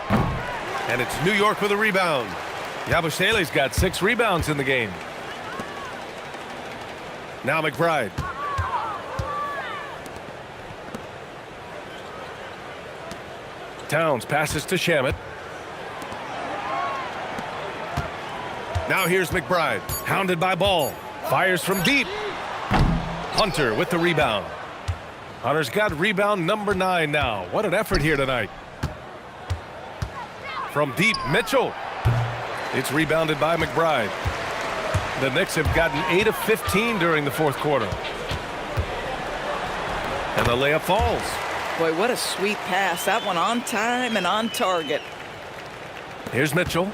And it's New York with a rebound. Yabusele's got 6 rebounds in the game. Now McBride. Towns passes to Shamet. Now here's McBride. Hounded by Ball. Fires from deep. Hunter with the rebound. Hunter's got rebound number 9 now. What an effort here tonight. From deep, Mitchell. It's rebounded by McBride. The Knicks have gotten 8 of 15 during the fourth quarter. And the layup falls. Boy, what a sweet pass. That one on time and on target. Here's Mitchell.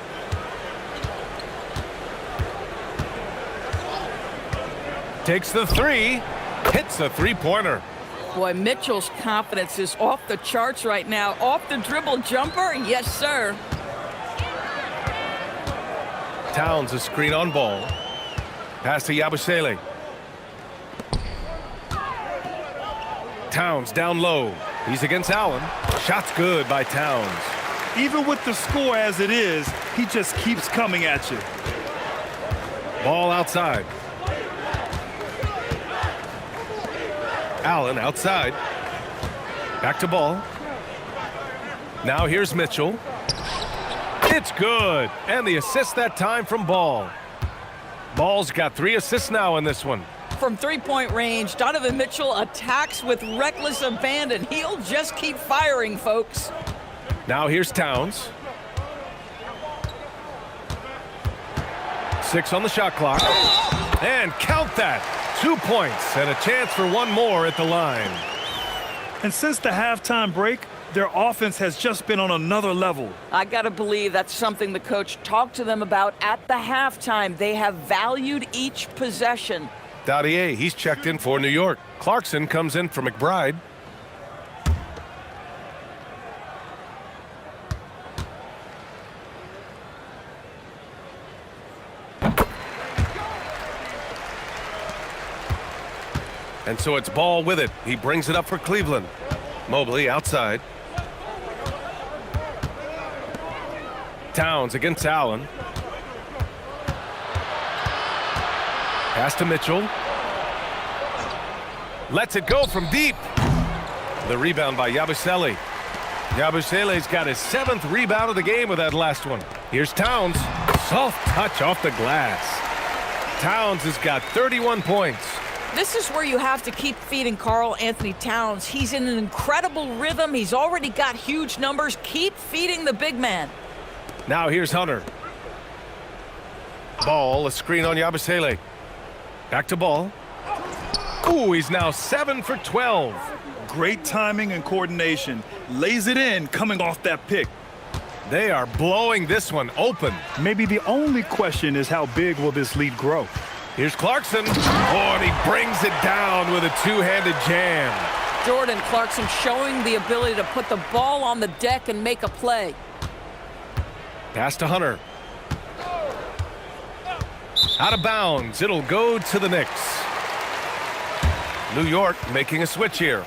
Takes the three. Hits a three-pointer. Boy, Mitchell's confidence is off the charts right now. Off the dribble jumper, yes, sir. Towns a screen on ball. Pass to Yabusele. Towns down low. He's against Allen. Shot's good by Towns. Even with the score as it is, he just keeps coming at you. Ball outside. Allen outside. Back to ball. Now here's Mitchell. It's good. And the assist that time from Ball. Ball's got 3 assists now in this one. From three-point range, Donovan Mitchell attacks with reckless abandon. He'll just keep firing, folks. Now here's Towns. 6 on the shot clock. And count that. 2 points and a chance for one more at the line. And since the halftime break, their offense has just been on another level. I got to believe that's something the coach talked to them about at the halftime. They have valued each possession. Dadier, he's checked in for New York. Clarkson comes in for McBride. And so it's Ball with it. He brings it up for Cleveland. Mobley outside. Towns against Allen. Pass to Mitchell. Lets it go from deep. The rebound by Yabusele. Yabusele's got his 7th rebound of the game with that last one. Here's Towns. Soft touch off the glass. Towns has got 31 points. This is where you have to keep feeding Karl Anthony Towns. He's in an incredible rhythm. He's already got huge numbers. Keep feeding the big man. Now here's Hunter. Ball, a screen on Yabusele. Back to Ball. Ooh, he's now 7 for 12. Great timing and coordination. Lays it in coming off that pick. They are blowing this one open. Maybe the only question is how big will this lead grow? Here's Clarkson. Oh, and he brings it down with a two-handed jam. Jordan Clarkson showing the ability to put the ball on the deck and make a play. Pass to Hunter. Out of bounds. It'll go to the Knicks. New York making a switch here.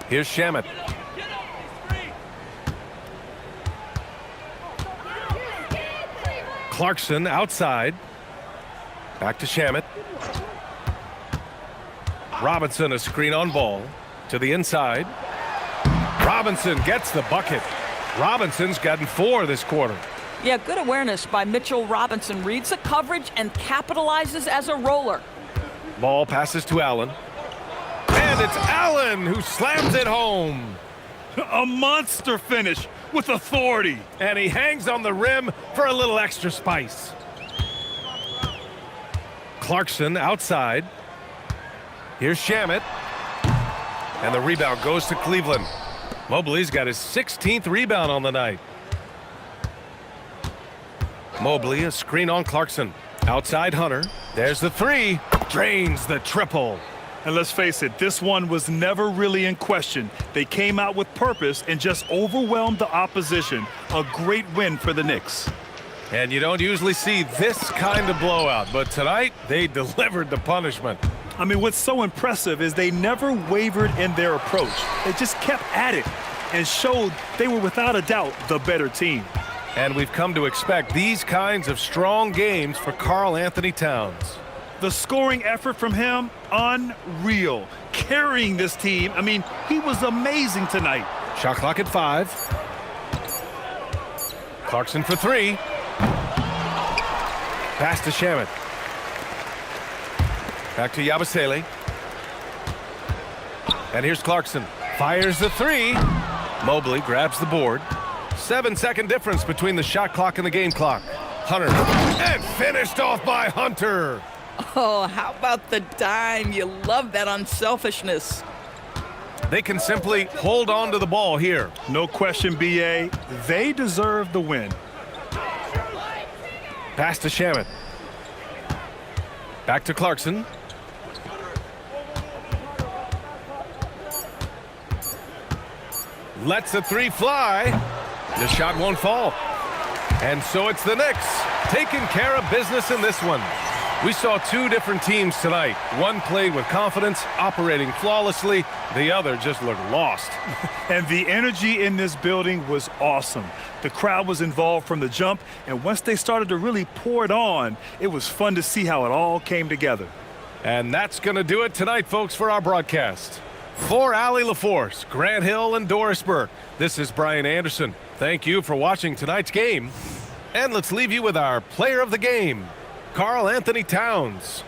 Here's Shamet. Clarkson outside. Back to Shamet. Robinson a screen on Ball. To the inside. Robinson gets the bucket. Robinson's gotten 4 this quarter. Yeah, good awareness by Mitchell Robinson. Reads the coverage and capitalizes as a roller. Ball passes to Allen. And it's Allen who slams it home. A monster finish with authority. And he hangs on the rim for a little extra spice. Clarkson outside. Here's Shamet. And the rebound goes to Cleveland. Mobley's got his 16th rebound on the night. Mobley, a screen on Clarkson. Outside Hunter. There's the 3. Drains the triple. And let's face it, this one was never really in question. They came out with purpose and just overwhelmed the opposition. A great win for the Knicks. And you don't usually see this kind of blowout, but tonight they delivered the punishment. I mean, what's so impressive is they never wavered in their approach. They just kept at it and showed they were without a doubt the better team. And we've come to expect these kinds of strong games for Karl Anthony Towns. The scoring effort from him, unreal. Carrying this team, I mean, he was amazing tonight. Shot clock at 5. Clarkson for 3. Pass to Shamet. Back to Yabusele. And here's Clarkson. Fires the 3. Mobley grabs the board. 7-second difference between the shot clock and the game clock. Hunter. And finished off by Hunter. Oh, how about the dime? You love that unselfishness. They can simply hold on to the ball here. No question, B.A. They deserve the win. Pass to Shamit. Back to Clarkson. Lets the three fly. The shot won't fall. And so it's the Knicks taking care of business in this one. We saw two different teams tonight. One played with confidence, operating flawlessly. The other just looked lost. And the energy in this building was awesome. The crowd was involved from the jump, and once they started to really pour it on, it was fun to see how it all came together. And that's going to do it tonight, folks, for our broadcast. For Allie LaForce, Grant Hill, and Doris Burke, this is Brian Anderson. Thank you for watching tonight's game. And let's leave you with our player of the game, Karl Anthony Towns.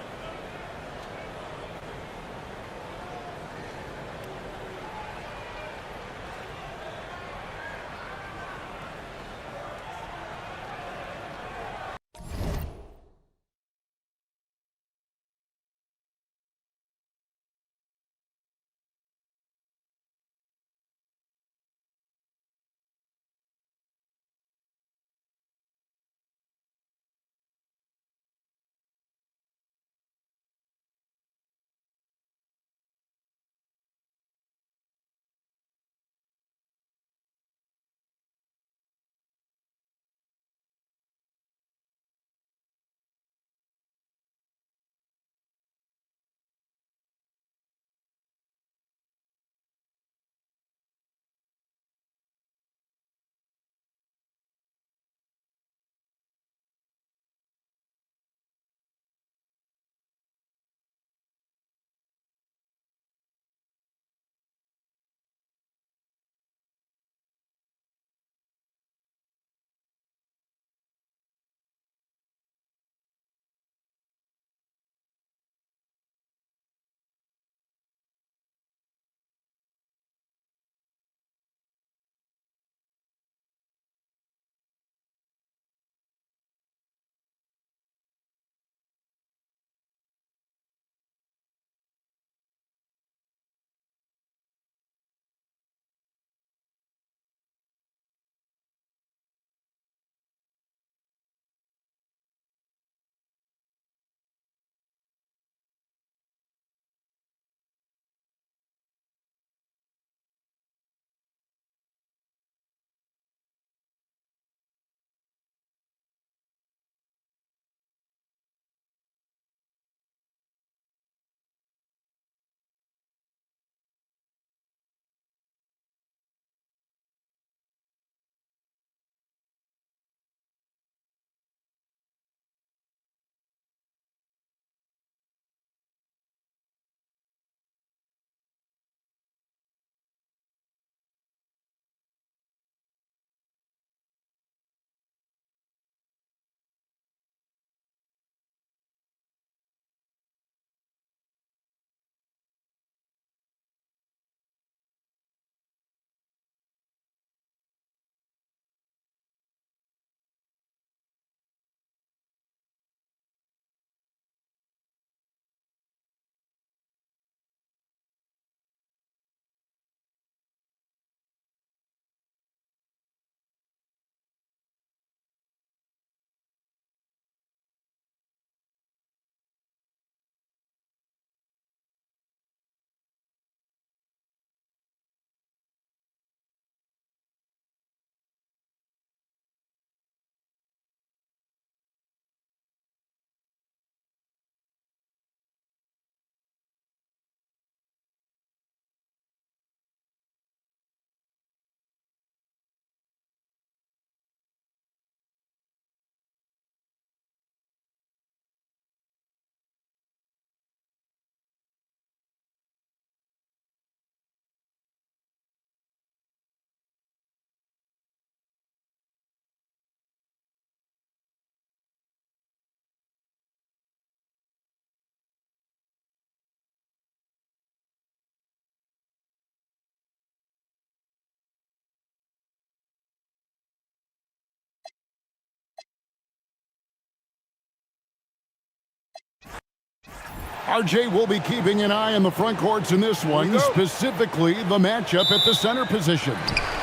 RJ will be keeping an eye on the front courts in this one, specifically the matchup at the center position.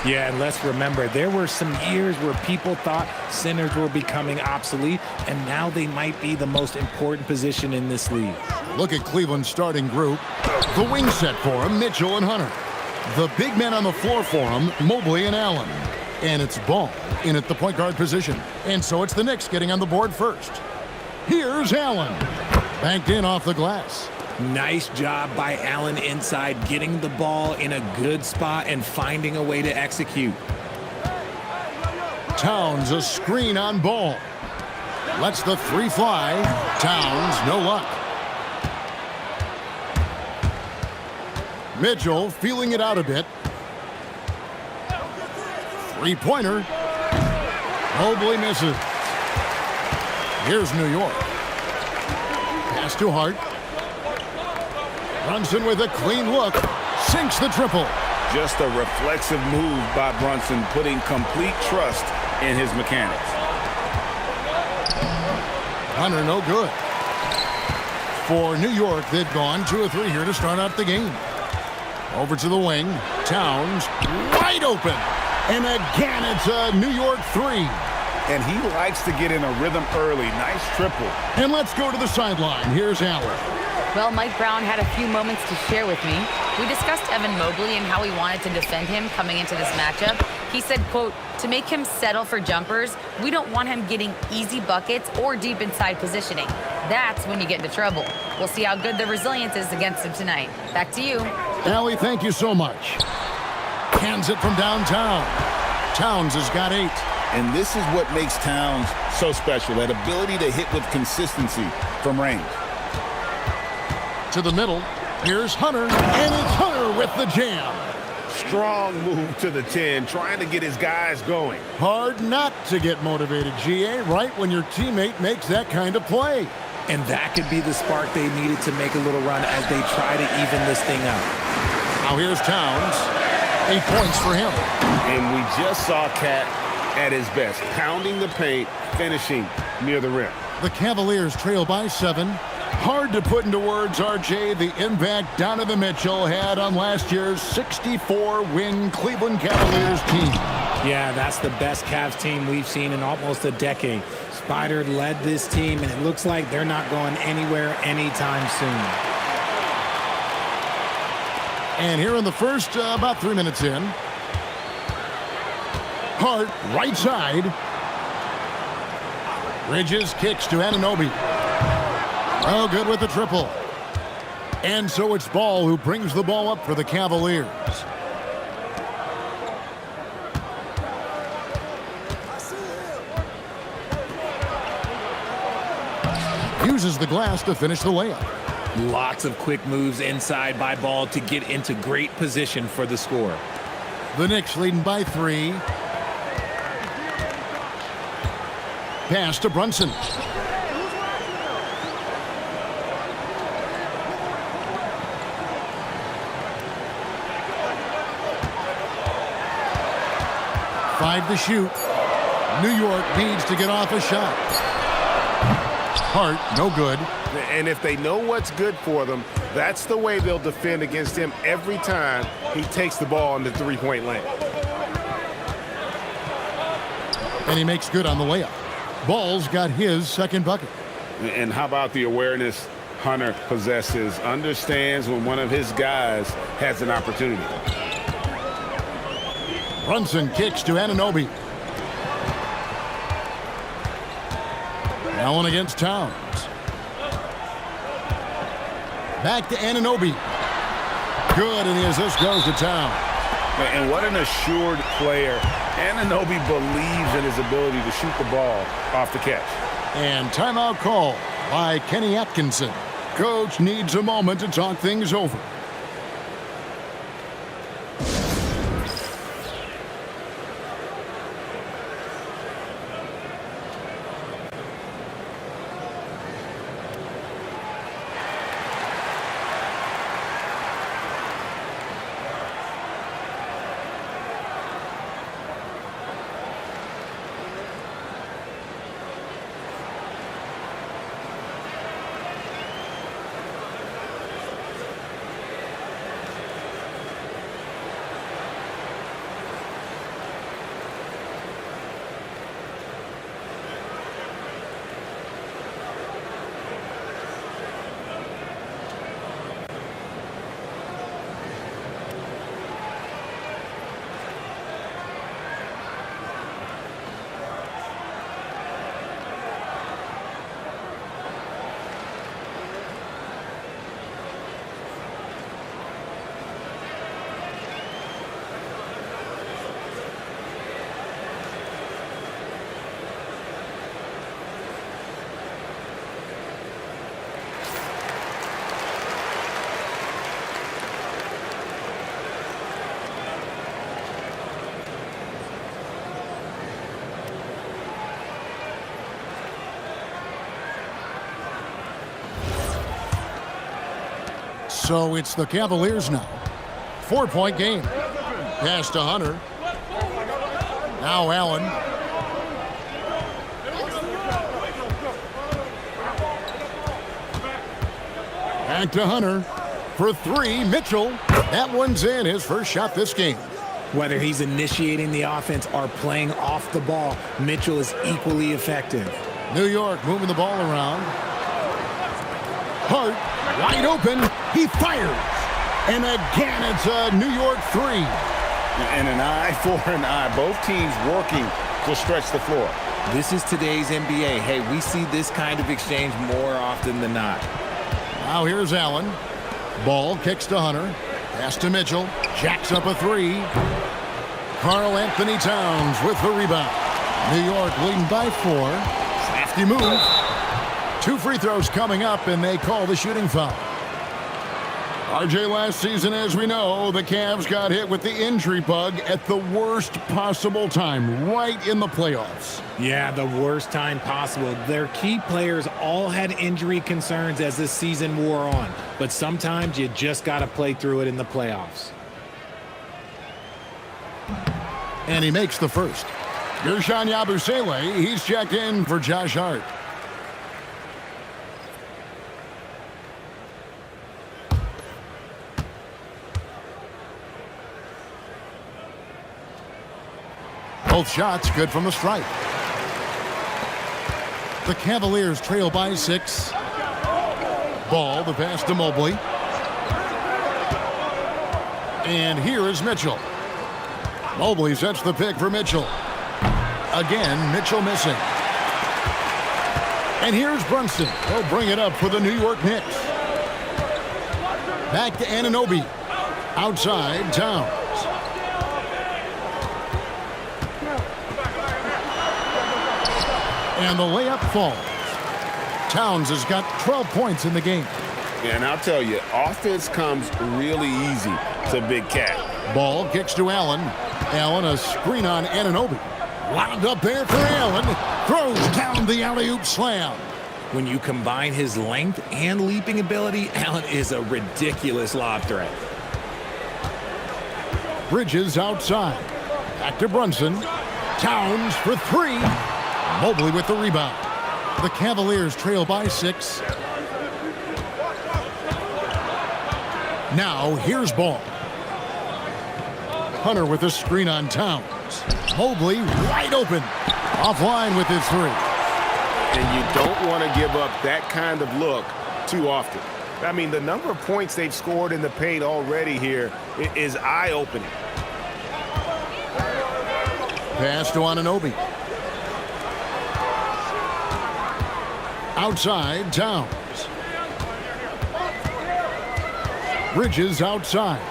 Yeah, and let's remember, there were some years where people thought centers were becoming obsolete, and now they might be the most important position in this league. Look at Cleveland's starting group. The wing set for him, Mitchell and Hunter. The big men on the floor for him, Mobley and Allen. And it's Ball in at the point guard position. And so it's the Knicks getting on the board first. Here's Allen. Banked in off the glass. Nice job by Allen inside, getting the ball in a good spot and finding a way to execute. Towns a screen on Ball. Lets the three fly. Towns, no luck. Mitchell feeling it out a bit. Three-pointer. Mobley misses. Here's New York. Pass to Hart. Brunson with a clean look. Sinks the triple. Just a reflexive move by Brunson, putting complete trust in his mechanics. Hunter no good. For New York, they've gone 2 of 3 here to start out the game. Over to the wing. Towns wide open. And again, it's a New York 3. And he likes to get in a rhythm early. Nice triple. And let's go to the sideline. Here's Allen. Well, Mike Brown had a few moments to share with me. We discussed Evan Mobley and how he wanted to defend him coming into this matchup. He said, quote, to make him settle for jumpers, we don't want him getting easy buckets or deep inside positioning. That's when you get into trouble. We'll see how good the resilience is against him tonight. Back to you. Allie, thank you so much. Hands it from downtown. Towns has got 8. And this is what makes Towns so special, that ability to hit with consistency from range. To the middle, here's Hunter, and it's Hunter with the jam. Strong move to the 10, trying to get his guys going. Hard not to get motivated, GA, right when your teammate makes that kind of play. And that could be the spark they needed to make a little run as they try to even this thing out. Now here's Towns. 8 points for him. And we just saw Cat at his best, pounding the paint, finishing near the rim. The Cavaliers trail by 7. Hard to put into words, RJ, the impact Donovan Mitchell had on last year's 64-win Cleveland Cavaliers team. Yeah, that's the best Cavs team we've seen in almost a decade. Spider led this team, and it looks like they're not going anywhere anytime soon. And here in the first, about 3 minutes in, Hart, right side. Bridges kicks to Anunoby. Oh, good with the triple. And so it's Ball who brings the ball up for the Cavaliers. Uses the glass to finish the layup. Lots of quick moves inside by Ball to get into great position for the score. The Knicks leading by 3. Pass to Brunson. Five to shoot. New York needs to get off a shot. Hart, no good. And if they know what's good for them, that's the way they'll defend against him every time he takes the ball in the three-point lane. And he makes good on the layup. Ball's got his second bucket. And how about the awareness Hunter possesses, understands when one of his guys has an opportunity. Brunson kicks to Anunoby. Allen against Towns. Back to Anunoby. Good, and the assist goes to Towns. And what an assured player. Anunoby believes in his ability to shoot the ball off the catch. And timeout call by Kenny Atkinson. Coach needs a moment to talk things over. So it's the Cavaliers now. 4-point game. Pass to Hunter. Now Allen. Back to Hunter. For three, Mitchell. That one's in. His first shot this game. Whether he's initiating the offense or playing off the ball, Mitchell is equally effective. New York moving the ball around. Hart, wide open. He fires. And again, it's a New York three. And an eye for an eye. Both teams working to stretch the floor. This is today's NBA. Hey, we see this kind of exchange more often than not. Now here's Allen. Ball kicks to Hunter. Pass to Mitchell. Jacks up a three. Karl Anthony Towns with the rebound. New York leading by 4. Crafty move. 2 free throws coming up, and they call the shooting foul. RJ, last season, as we know, the Cavs got hit with the injury bug at the worst possible time, right in the playoffs. Yeah, the worst time possible. Their key players all had injury concerns as the season wore on, but sometimes you just got to play through it in the playoffs. And he makes the first. Gershon Yabusele, he's checked in for Josh Hart. Both shots good from the stripe. The Cavaliers trail by 6. Ball, the pass to Mobley. And here is Mitchell. Mobley sets the pick for Mitchell. Again, Mitchell missing. And here's Brunson. He'll bring it up for the New York Knicks. Back to Anunoby. Outside, Towns. And the layup falls. Towns has got 12 points in the game. And I'll tell you, offense comes really easy to Big Cat. Ball kicks to Allen. Allen, a screen on Anunoby. Wound up there for Allen. Throws down the alley-oop slam. When you combine his length and leaping ability, Allen is a ridiculous lob threat. Bridges outside. Back to Brunson. Towns for 3. Mobley with the rebound. The Cavaliers trail by 6. Now here's Ball. Hunter with a screen on Towns. Mobley wide open. Offline with his 3. And you don't want to give up that kind of look too often. I mean, the number of points they've scored in the paint already here is eye-opening. Pass to Anunoby. Outside, Towns. Bridges outside.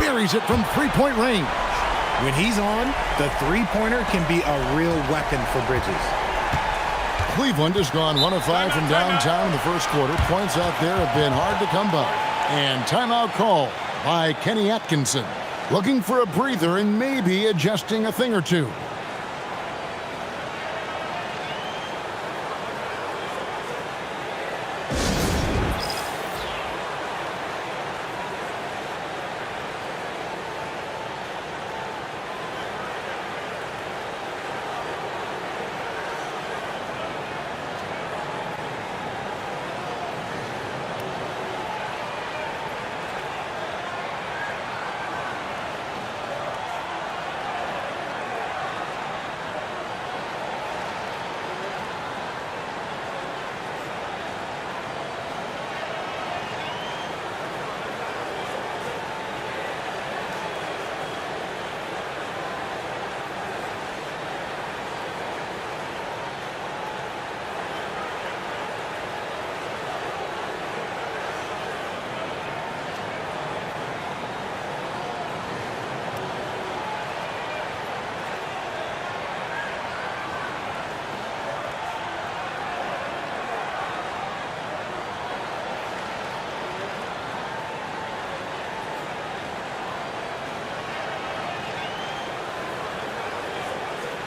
Buries it from three-point range. When he's on, the three-pointer can be a real weapon for Bridges. Cleveland has gone 1 of 5 from downtown in the first quarter. Points out there have been hard to come by. And timeout call by Kenny Atkinson. Looking for a breather and maybe adjusting a thing or two.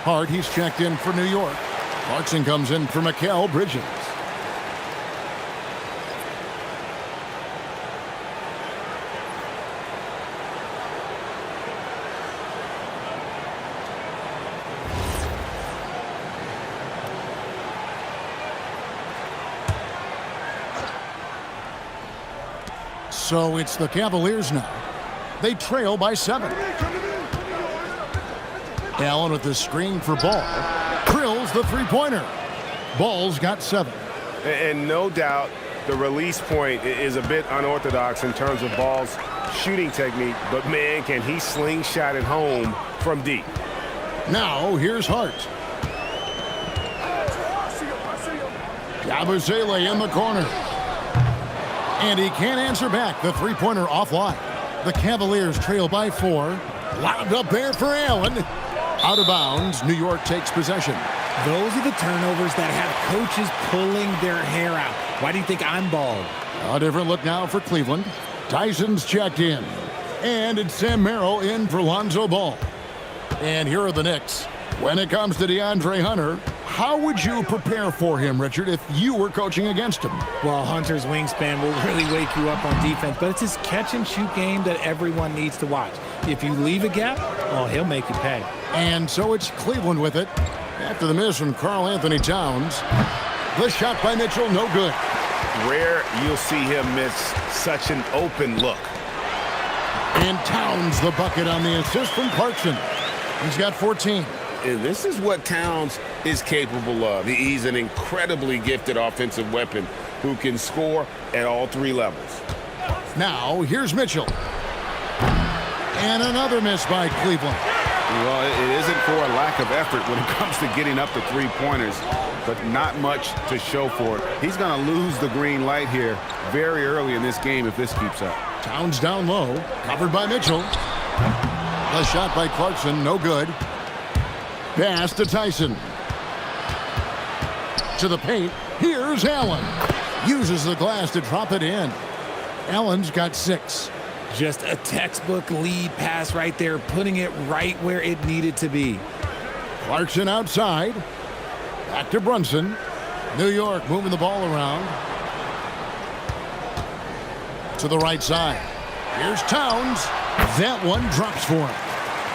Hart, he's checked in for New York. Clarkson comes in for Mikal Bridges. So it's the Cavaliers now. They trail by 7. Allen with the screen for Ball. Drills the three-pointer. Ball's got 7. And no doubt the release point is a bit unorthodox in terms of Ball's shooting technique, but man, can he slingshot it home from deep. Now here's Hart. Yabusele in the corner. And he can't answer back. The three-pointer offline. The Cavaliers trail by 4. Lobbed up there for Allen. Out of bounds. New York takes possession. Those are the turnovers that have coaches pulling their hair out. Why do you think I'm bald? A different look now for Cleveland. Tyson's checked in. And it's Sam Merrill in for Lonzo Ball. And here are the Knicks. When it comes to DeAndre Hunter, how would you prepare for him, Richard, if you were coaching against him? Well, Hunter's wingspan will really wake you up on defense, but it's his catch-and-shoot game that everyone needs to watch. If you leave a gap, well, he'll make you pay. And so it's Cleveland with it. After the miss from Karl Anthony Towns. The shot by Mitchell, no good. Rare you'll see him miss such an open look. And Towns the bucket on the assist from Clarkson. He's got 14. And this is what Towns is capable of. He's an incredibly gifted offensive weapon who can score at all 3 levels. Now, here's Mitchell. And another miss by Cleveland. Well, it isn't for a lack of effort when it comes to getting up the 3-pointers, but not much to show for it. He's going to lose the green light here very early in this game if this keeps up. Towns down low, covered by Mitchell. A shot by Clarkson, no good. Pass to Tyson. To the paint, here's Allen. Uses the glass to drop it in. Allen's got 6. Just a textbook lead pass right there, putting it right where it needed to be. Clarkson outside. Back to Brunson. New York moving the ball around. To the right side. Here's Towns. That one drops for him.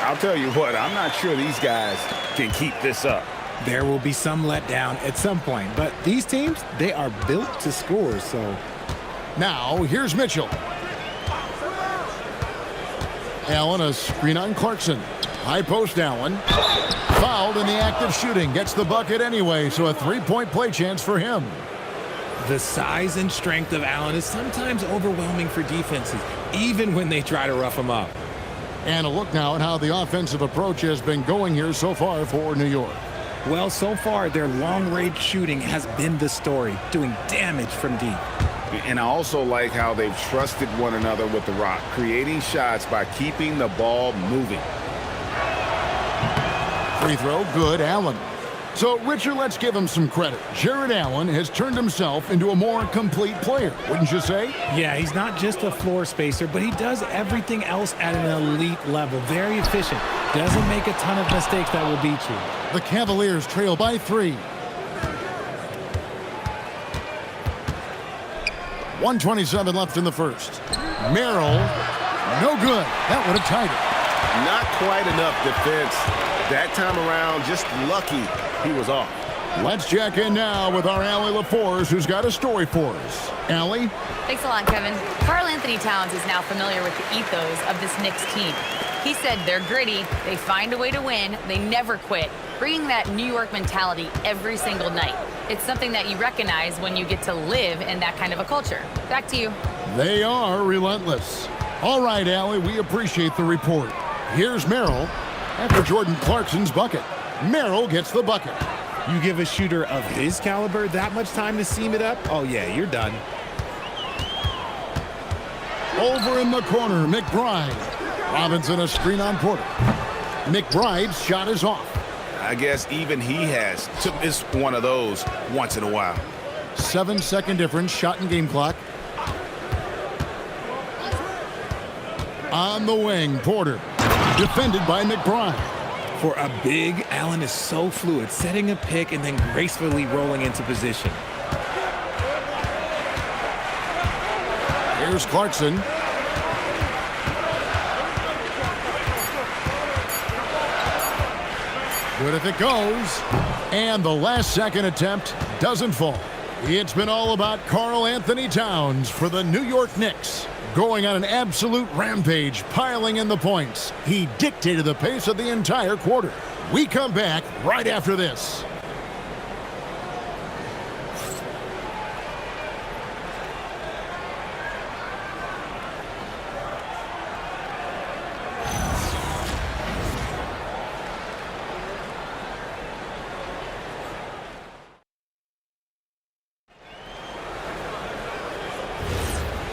I'll tell you what, I'm not sure these guys can keep this up. There will be some letdown at some point, but these teams, they are built to score, so. Now, here's Mitchell. Allen, a screen on Clarkson. High post Allen. Fouled in the act of shooting. Gets the bucket anyway, so a 3-point play chance for him. The size and strength of Allen is sometimes overwhelming for defenses, even when they try to rough him up. And a look now at how the offensive approach has been going here so far for New York. Well, so far, their long-range shooting has been the story, doing damage from deep. And I also like how they've trusted one another with the rock, creating shots by keeping the ball moving. Free throw, good, Allen. So, Richard, let's give him some credit. Jared Allen has turned himself into a more complete player, wouldn't you say? Yeah, he's not just a floor spacer, but he does everything else at an elite level. Very efficient. Doesn't make a ton of mistakes that will beat you. The Cavaliers trail by 3. 1:27 left in the first. Merrill, no good. That would have tied it. Not quite enough defense. That time around, just lucky he was off. Let's check in now with our Allie LaForce, who's got a story for us. Allie? Thanks a lot, Kevin. Karl Anthony Towns is now familiar with the ethos of this Knicks team. He said they're gritty, they find a way to win, they never quit, bringing that New York mentality every single night. It's something that you recognize when you get to live in that kind of a culture. Back to you. They are relentless. All right, Allie, we appreciate the report. Here's Merrill after Jordan Clarkson's bucket. Merrill gets the bucket. You give a shooter of his caliber that much time to seam it up? Oh, yeah, you're done. Over in the corner, McBride. Robinson a screen on Porter. McBride's shot is off. I guess even he has to miss one of those once in a while. 7-second difference, shot and game clock. On the wing, Porter. Defended by McBride. For a big, Allen is so fluid, setting a pick and then gracefully rolling into position. Here's Clarkson. Good if it goes. And the last second attempt doesn't fall. It's been all about Karl Anthony Towns for the New York Knicks. Going on an absolute rampage, piling in the points. He dictated the pace of the entire quarter. We come back right after this.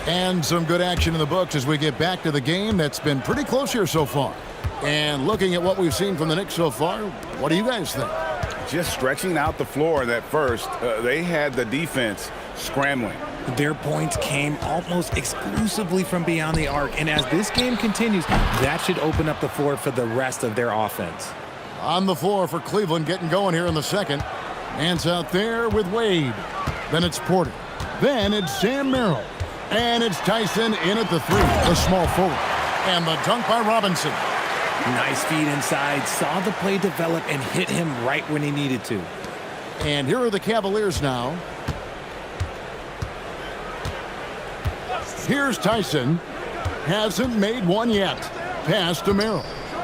And some good action in the books as we get back to the game that's been pretty close here so far. And looking at what we've seen from the Knicks so far, what do you guys think? Just stretching out the floor that first. They had the defense scrambling. Their points came almost exclusively from beyond the arc. And as this game continues, that should open up the floor for the rest of their offense. On the floor for Cleveland, getting going here in the second. Nance out there with Wade. Then it's Porter. Then it's Sam Merrill. And it's Tyson in at the 3, the small forward. And the dunk by Robinson. Nice feed inside, saw the play develop and hit him right when he needed to. And here are the Cavaliers now. Here's Tyson. Hasn't made one yet. Pass to Merrill.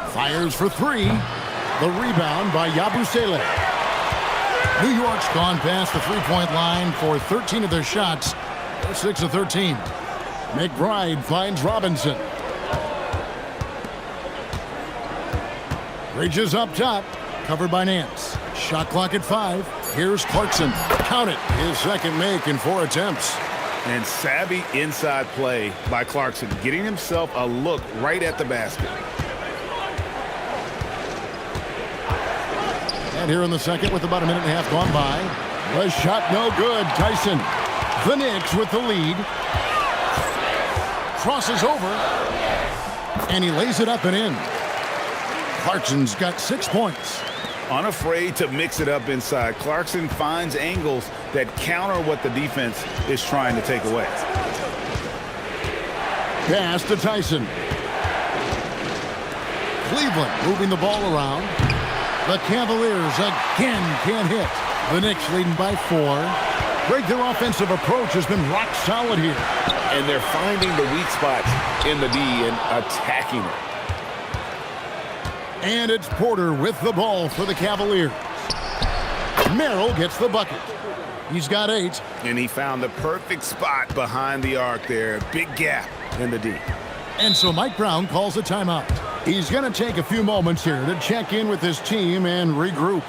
Fires for 3. The rebound by Yabusele. New York's gone past the three-point line for 13 of their shots. 6 of 13. McBride finds Robinson. Reaches up top. Covered by Nance. Shot clock at 5. Here's Clarkson. Count it. His second make in 4 attempts. And savvy inside play by Clarkson, getting himself a look right at the basket. And here in the second with about a minute and a half gone by. The shot no good. Tyson. The Knicks with the lead. Crosses over. And he lays it up and in. Clarkson's got 6 points. Unafraid to mix it up inside. Clarkson finds angles that counter what the defense is trying to take away. Pass to Tyson. Cleveland moving the ball around. The Cavaliers again can't hit. The Knicks leading by 4. Their offensive approach has been rock solid here. And they're finding the weak spots in the D and attacking it. And it's Porter with the ball for the Cavaliers. Merrill gets the bucket. He's got 8. And he found the perfect spot behind the arc there. Big gap in the D. And so Mike Brown calls a timeout. He's going to take a few moments here to check in with his team and regroup.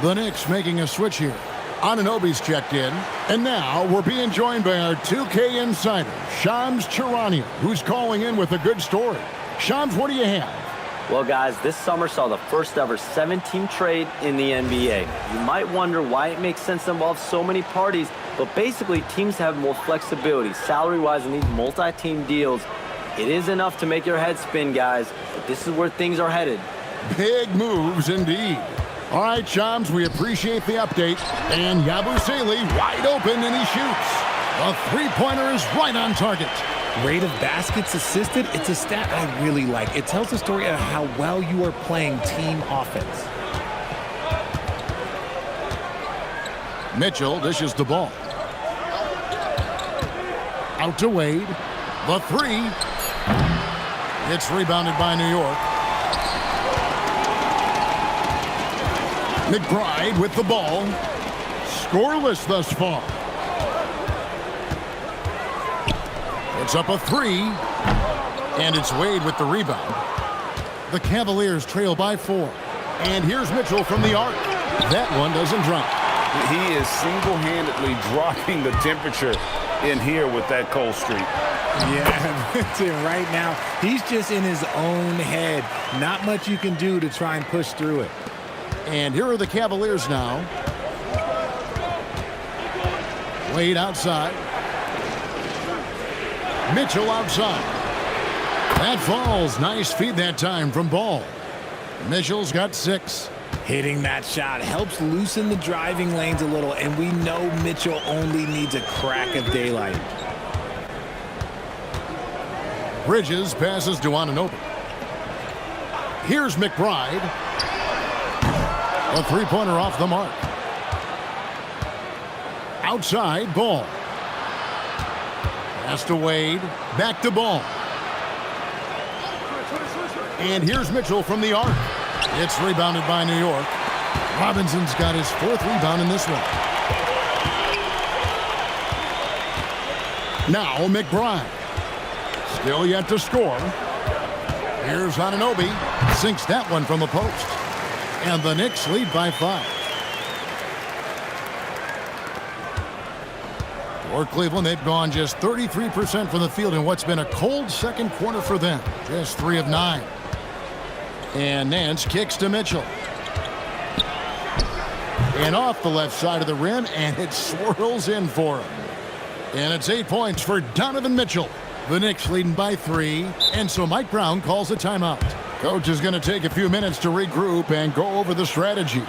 The Knicks making a switch here. Anunoby's checked in. And now we're being joined by our 2K insider, Shams Charania, who's calling in with a good story. Shams, what do you have? Well, guys, this summer saw the first ever 7-team trade in the NBA. You might wonder why it makes sense to involve so many parties, but basically teams have more flexibility salary-wise in these multi-team deals. It is enough to make your head spin, guys, but this is where things are headed. Big moves indeed. All right, Shams, we appreciate the update. And Yabusele wide open, and he shoots. A three-pointer is right on target. Rate of baskets assisted, it's a stat I really like. It tells the story of how well you are playing team offense. Mitchell dishes the ball. Out to Wade. The three. It's rebounded by New York. McBride with the ball. Scoreless thus far. It's up a three. And it's Wade with the rebound. The Cavaliers trail by 4. And here's Mitchell from the arc. That one doesn't drop. He is single-handedly dropping the temperature in here with that cold streak. Yeah, right now, he's just in his own head. Not much you can do to try and push through it. And here are the Cavaliers now. Wade outside. Mitchell outside. That falls. Nice feed that time from Ball. Mitchell's got 6. Hitting that shot helps loosen the driving lanes a little, and we know Mitchell only needs a crack of daylight. Bridges passes to Anunoby. Here's McBride. A three-pointer off the mark. Outside, Ball. Pass to Wade. Back to Ball. And here's Mitchell from the arc. It's rebounded by New York. Robinson's got his 4th rebound in this one. Now McBride. Still yet to score. Here's Anunoby. Sinks that one from the post. And the Knicks lead by 5. For Cleveland, they've gone just 33% from the field in what's been a cold second quarter for them. Just 3 of 9. And Nance kicks to Mitchell. And off the left side of the rim, and it swirls in for him. And it's 8 points for Donovan Mitchell. The Knicks leading by 3, and so Mike Brown calls a timeout. Coach is going to take a few minutes to regroup and go over the strategy.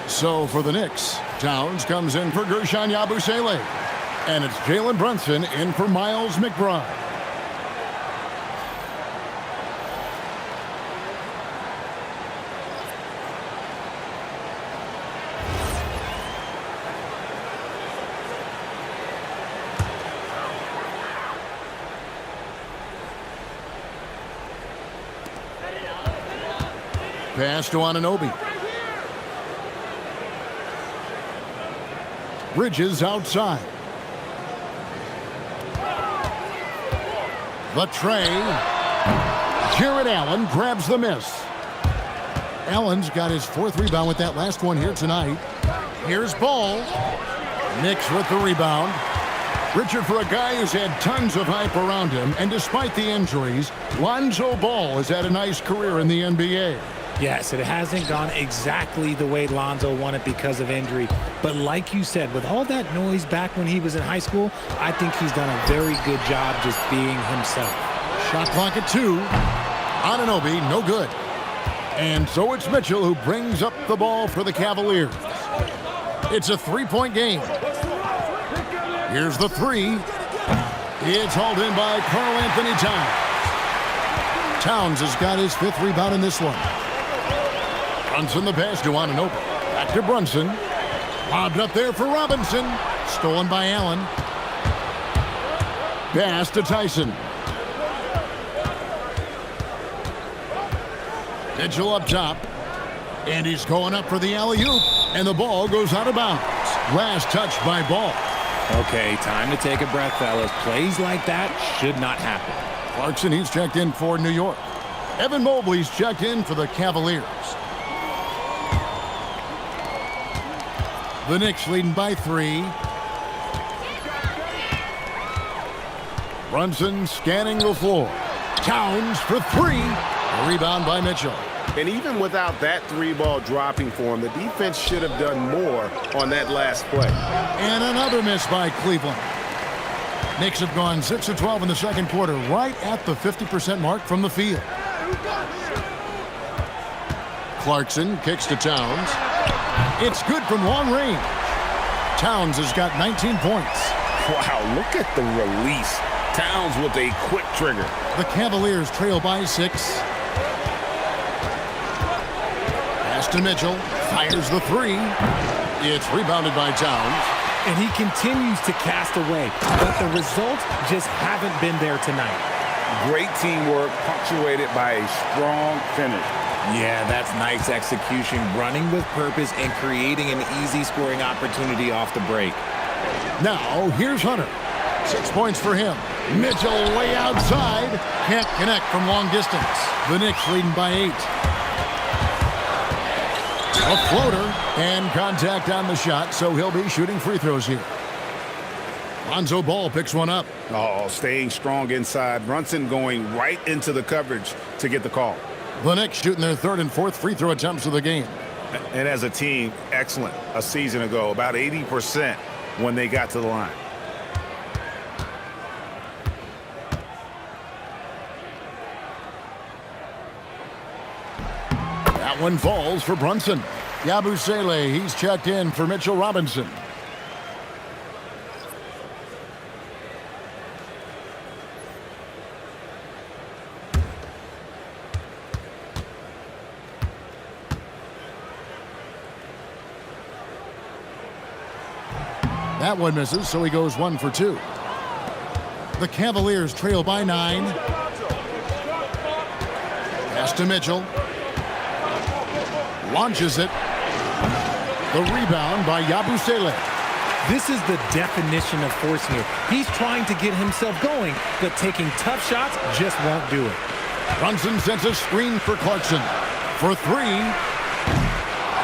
So for the Knicks, Towns comes in for Gershon Yabusele. And it's Jalen Brunson in for Miles McBride. Pass to Anunoby. Bridges outside. The tray. Jared Allen grabs the miss. Allen's got his 4th rebound with that last one here tonight. Here's Ball. Knicks with the rebound. Richard, for a guy who's had tons of hype around him, and despite the injuries, Lonzo Ball has had a nice career in the NBA. Yes, it hasn't gone exactly the way Lonzo wanted because of injury. But like you said, with all that noise back when he was in high school, I think he's done a very good job just being himself. Shot clock at 2. Anunoby, no good. And so it's Mitchell who brings up the ball for the Cavaliers. It's a 3-point game. Here's the 3. It's hauled in by Karl Anthony Towns. Towns has got his 5th rebound in this one. Brunson the pass to Anunoby. Back to Brunson. Bobbed up there for Robinson. Stolen by Allen. Pass to Tyson. Mitchell up top. And he's going up for the alley-oop. And the ball goes out of bounds. Last touch by Ball. Okay, time to take a breath, fellas. Plays like that should not happen. Clarkson, he's checked in for New York. Evan Mobley's checked in for the Cavaliers. The Knicks leading by 3. Brunson scanning the floor. Towns for 3. A rebound by Mitchell. And even without that 3-ball dropping for him, the defense should have done more on that last play. And another miss by Cleveland. Knicks have gone 6 of 12 in the second quarter, right at the 50% mark from the field. Clarkson kicks to Towns. It's good from long range. Towns has got 19 points. Wow, look at the release. Towns with a quick trigger. The Cavaliers trail by 6. Pass to Mitchell. Fires the 3. It's rebounded by Towns. And he continues to cast away, but the results just haven't been there tonight. Great teamwork punctuated by a strong finish. Yeah, that's nice execution, running with purpose and creating an easy scoring opportunity off the break. Now, here's Hunter. 6 points for him. Mitchell way outside. Can't connect from long distance. The Knicks leading by 8. A floater and contact on the shot, so he'll be shooting free throws here. Lonzo Ball picks one up. Oh, staying strong inside. Brunson going right into the coverage to get the call. The Knicks shooting their 3rd and 4th free throw attempts of the game. And as a team, excellent. A season ago, about 80% when they got to the line. That one falls for Brunson. Yabusele, he's checked in for Mitchell Robinson. That one misses, so he goes 1 for 2. The Cavaliers trail by 9. Pass to Mitchell. Launches it. The rebound by Yabusele. This is the definition of forcing it. He's trying to get himself going, but taking tough shots just won't do it. Brunson sends a screen for Clarkson. For 3.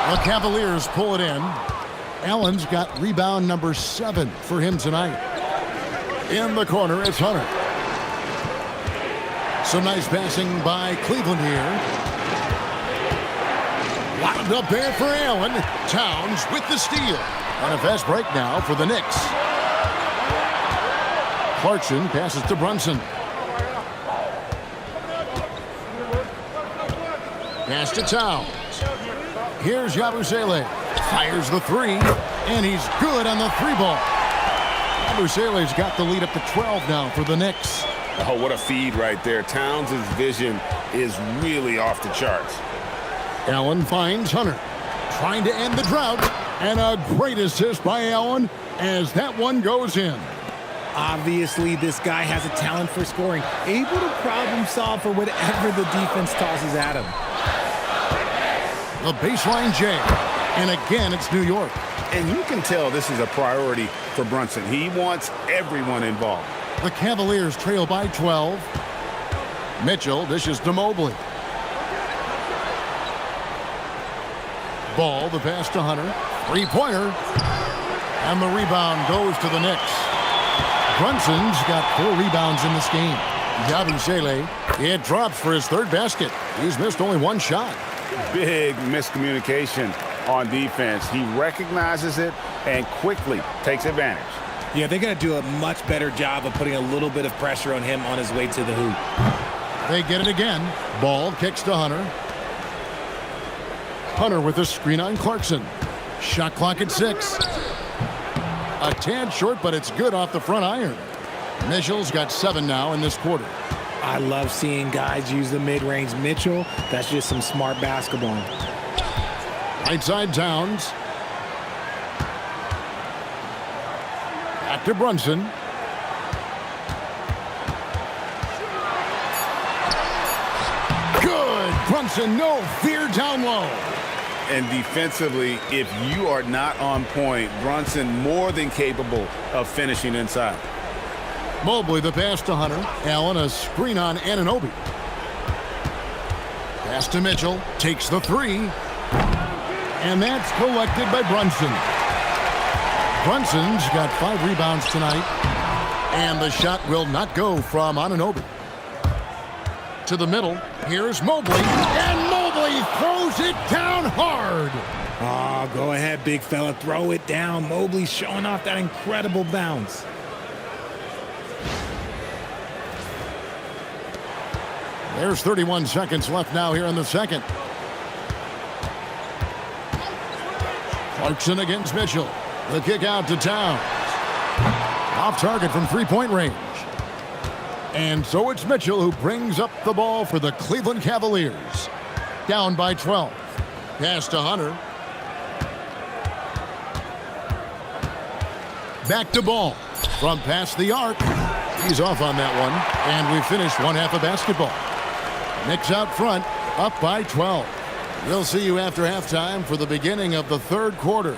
The Cavaliers pull it in. Allen's got rebound number 7 for him tonight. In the corner, it's Hunter. Some nice passing by Cleveland here. Lobbed up there for Allen. Towns with the steal. And a fast break now for the Knicks. Clarkson passes to Brunson. Pass to Towns. Here's Yabusele. Fires the 3. And he's good on the 3-ball. Yabusele's got the lead up to 12 now for the Knicks. Oh, what a feed right there. Towns' vision is really off the charts. Allen finds Hunter, trying to end the drought, and a great assist by Allen as that one goes in. Obviously, this guy has a talent for scoring, able to problem solve for whatever the defense tosses at him. The baseline jam, and again, it's New York. And you can tell this is a priority for Brunson. He wants everyone involved. The Cavaliers trail by 12. Mitchell dishes to Mobley. Ball, the pass to Hunter. 3-pointer. And the rebound goes to the Knicks. Brunson's got 4 rebounds in this game. Yabusele, it drops for his 3rd basket. He's missed only 1 shot. Big miscommunication on defense. He recognizes it and quickly takes advantage. Yeah, they're going to do a much better job of putting a little bit of pressure on him on his way to the hoop. They get it again. Ball kicks to Hunter. Hunter with a screen on Clarkson. Shot clock at 6. A tad short, but it's good off the front iron. Mitchell's got 7 now in this quarter. I love seeing guys use the mid-range. Mitchell, that's just some smart basketball. Right side Towns. Back to Brunson. Good. Brunson, no fear down low. And defensively, if you are not on point, Brunson more than capable of finishing inside. Mobley the pass to Hunter. Allen a screen on Anunoby. Pass to Mitchell. Takes the three. And that's collected by Brunson. Brunson's got 5 rebounds tonight. And the shot will not go from Anunoby. To the middle. Here's Mobley. And Mobley throws it down hard. Oh, go ahead, big fella. Throw it down. Mobley showing off that incredible bounce. There's 31 seconds left now here in the second. Clarkson against Mitchell. The kick out to Towns. Off target from three-point range. And so it's Mitchell who brings up the ball for the Cleveland Cavaliers. Down by 12. Pass to Hunter. Back to Ball. From past the arc. He's off on that one. And we finished one half of basketball. Knicks out front, up by 12. We'll see you after halftime for the beginning of the third quarter.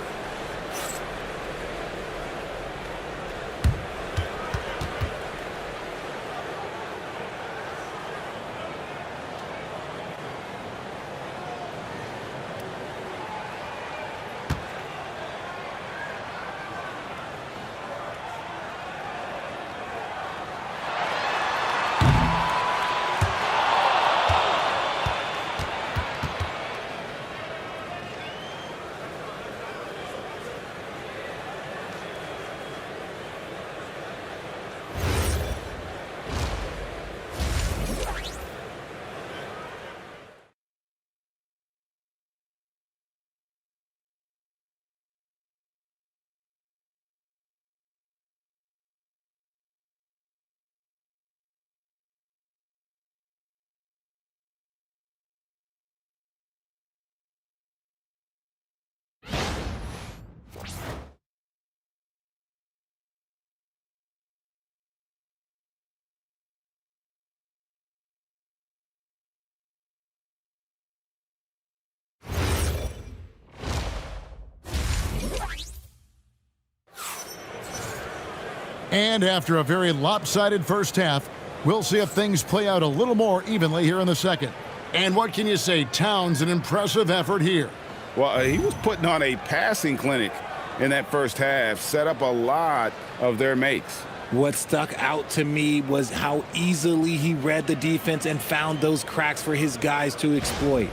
And after a very lopsided first half, we'll see if things play out a little more evenly here in the second. And what can you say? Towns, an impressive effort here. Well, he was putting on a passing clinic in that first half, set up a lot of their makes. What stuck out to me was how easily he read the defense and found those cracks for his guys to exploit.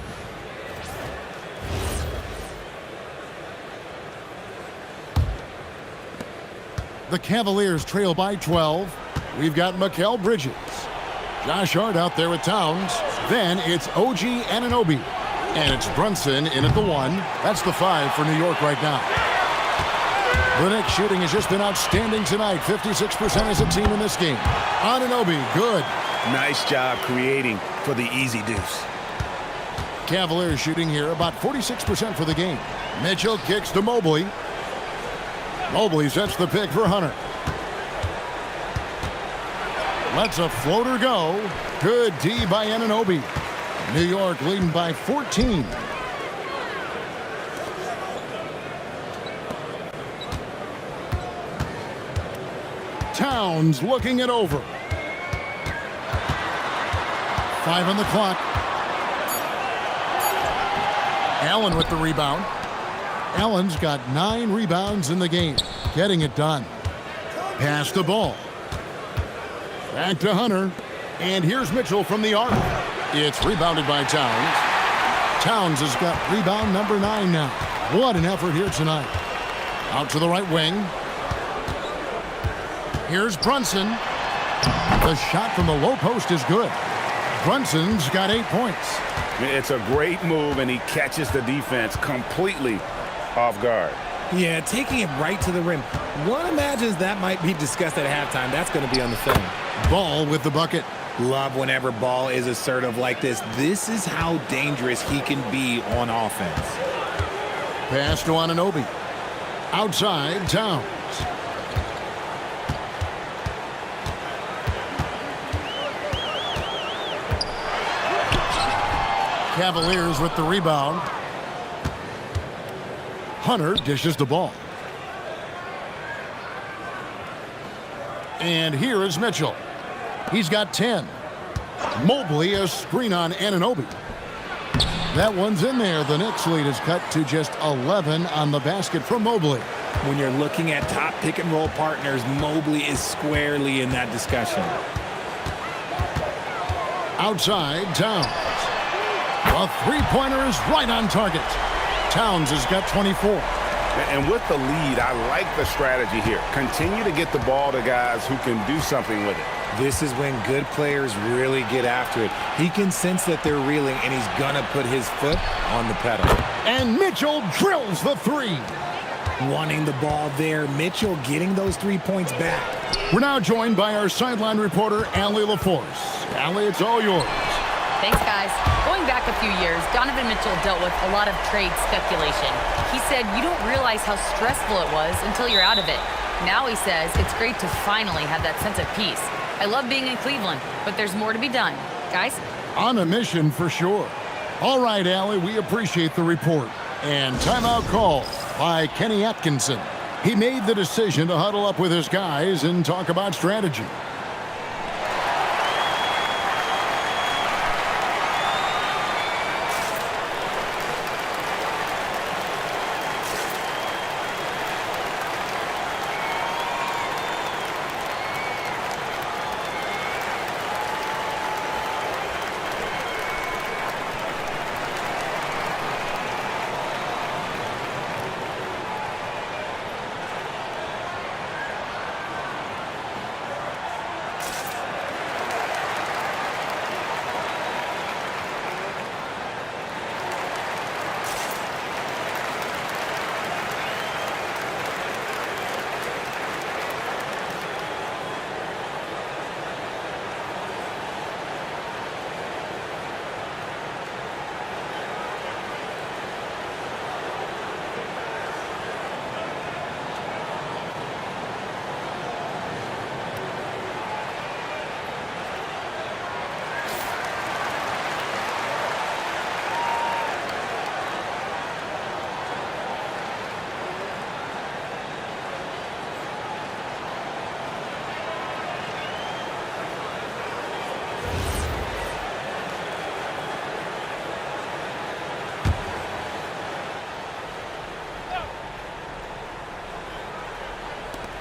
The Cavaliers trail by 12. We've got Mikal Bridges. Josh Hart out there with Towns. Then it's OG Anunoby. And it's Brunson in at the 1. That's the 5 for New York right now. The Knicks shooting has just been outstanding tonight. 56% as a team in this game. Anunoby, good. Nice job creating for the easy deuce. Cavaliers shooting here about 46% for the game. Mitchell kicks to Mobley. Mobley sets the pick for Hunter. Lets a floater go. Good D by Anunoby. New York leading by 14. Towns looking it over. 5 on the clock. Allen with the rebound. Allen's got 9 rebounds in the game. Getting it done. Pass the ball. Back to Hunter. And here's Mitchell from the arc. It's rebounded by Towns. Towns has got rebound number 9 now. What an effort here tonight. Out to the right wing. Here's Brunson. The shot from the low post is good. Brunson's got 8 points. It's a great move, and he catches the defense completely off guard. Yeah, taking it right to the rim. One imagines that might be discussed at halftime. That's going to be on the film. Ball with the bucket. Love whenever Ball is assertive like this. This is how dangerous he can be on offense. Pass to Anunoby. Outside, Towns. Cavaliers with the rebound. Hunter dishes the ball. And here is Mitchell. He's got 10. Mobley, a screen on Anunoby. That one's in there. The Knicks lead is cut to just 11 on the basket for Mobley. When you're looking at top pick-and-roll partners, Mobley is squarely in that discussion. Outside, Towns. A three-pointer is right on target. Towns has got 24. And with the lead, I like the strategy here. Continue to get the ball to guys who can do something with it. This is when good players really get after it. He can sense that they're reeling, and he's going to put his foot on the pedal. And Mitchell drills the three. Wanting the ball there. Mitchell getting those 3 points back. We're now joined by our sideline reporter, Allie LaForce. Allie, it's all yours. Thanks, guys. Going back a few years, Donovan Mitchell dealt with a lot of trade speculation. He said you don't realize how stressful it was until you're out of it. Now he says it's great to finally have that sense of peace. I love being in Cleveland, but there's more to be done. Guys? On a mission for sure. All right, Allie, we appreciate the report. And timeout call by Kenny Atkinson. He made the decision to huddle up with his guys and talk about strategy.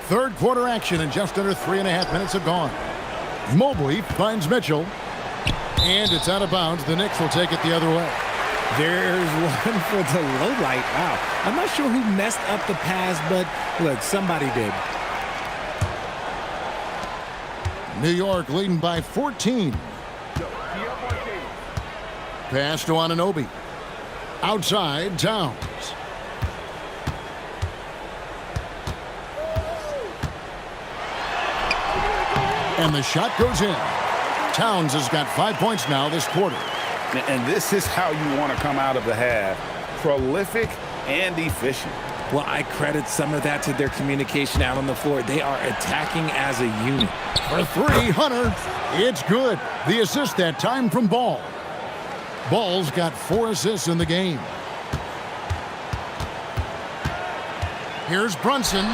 Third quarter action, and just under 3.5 minutes have gone. Mobley finds Mitchell, and it's out of bounds. The Knicks will take it the other way. There's one for the low light. Wow. I'm not sure who messed up the pass, but look, somebody did. New York leading by 14. Pass to Anunoby. Outside, Towns. And the shot goes in. Towns has got 5 points now this quarter. And this is how you want to come out of the half. Prolific and efficient. Well, I credit some of that to their communication out on the floor. They are attacking as a unit. For three, Hunter. It's good. The assist that time from Ball. Ball's got 4 assists in the game. Here's Brunson.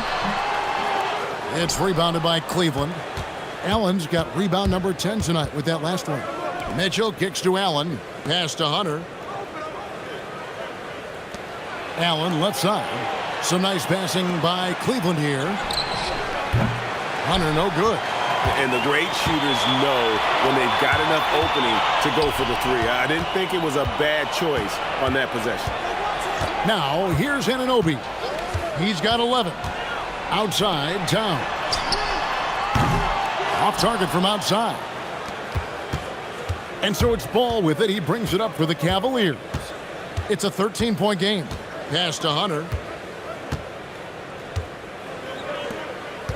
It's rebounded by Cleveland. Allen's got rebound number 10 tonight with that last one. Mitchell kicks to Allen. Pass to Hunter. Allen left side. Some nice passing by Cleveland here. Hunter no good. And the great shooters know when they've got enough opening to go for the three. I didn't think it was a bad choice on that possession. Now here's Anunoby. He's got 11. Outside, Towns. Off target from outside. And so it's Ball with it. He brings it up for the Cavaliers. It's a 13-point game. Pass to Hunter.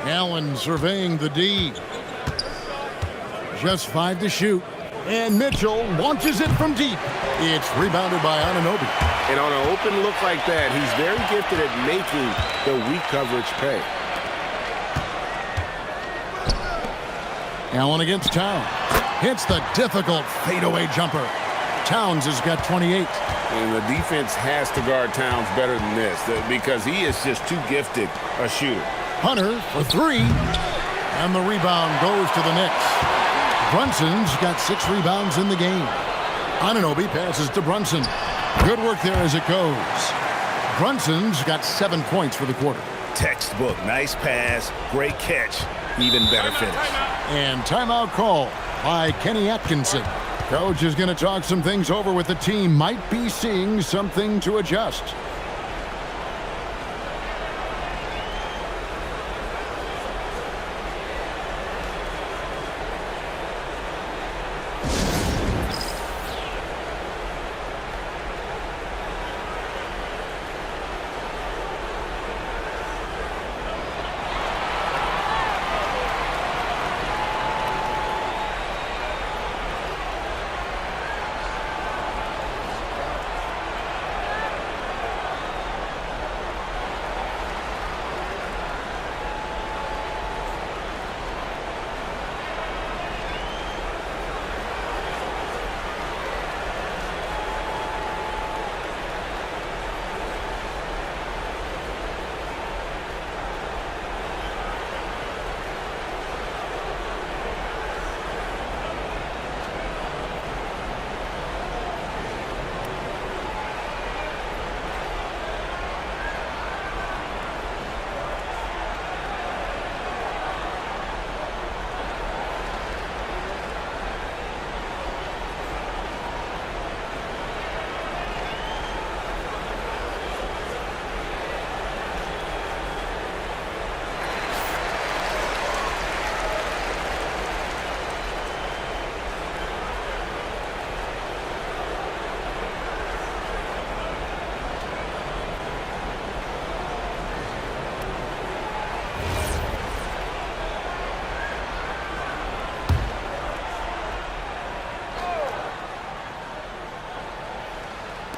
Allen surveying the D. Just 5 to shoot. And Mitchell launches it from deep. It's rebounded by Anunoby. And on an open look like that, he's very gifted at making the weak coverage pay. Allen against Towns. Hits the difficult fadeaway jumper. Towns has got 28. And the defense has to guard Towns better than this because he is just too gifted a shooter. Hunter for 3. And the rebound goes to the Knicks. Brunson's got 6 rebounds in the game. Anunoby passes to Brunson. Good work there as it goes. Brunson's got 7 points for the quarter. Textbook. Nice pass. Great catch. Even better finish. And timeout call by Kenny Atkinson. Coach is going to talk some things over with the team. Might be seeing something to adjust.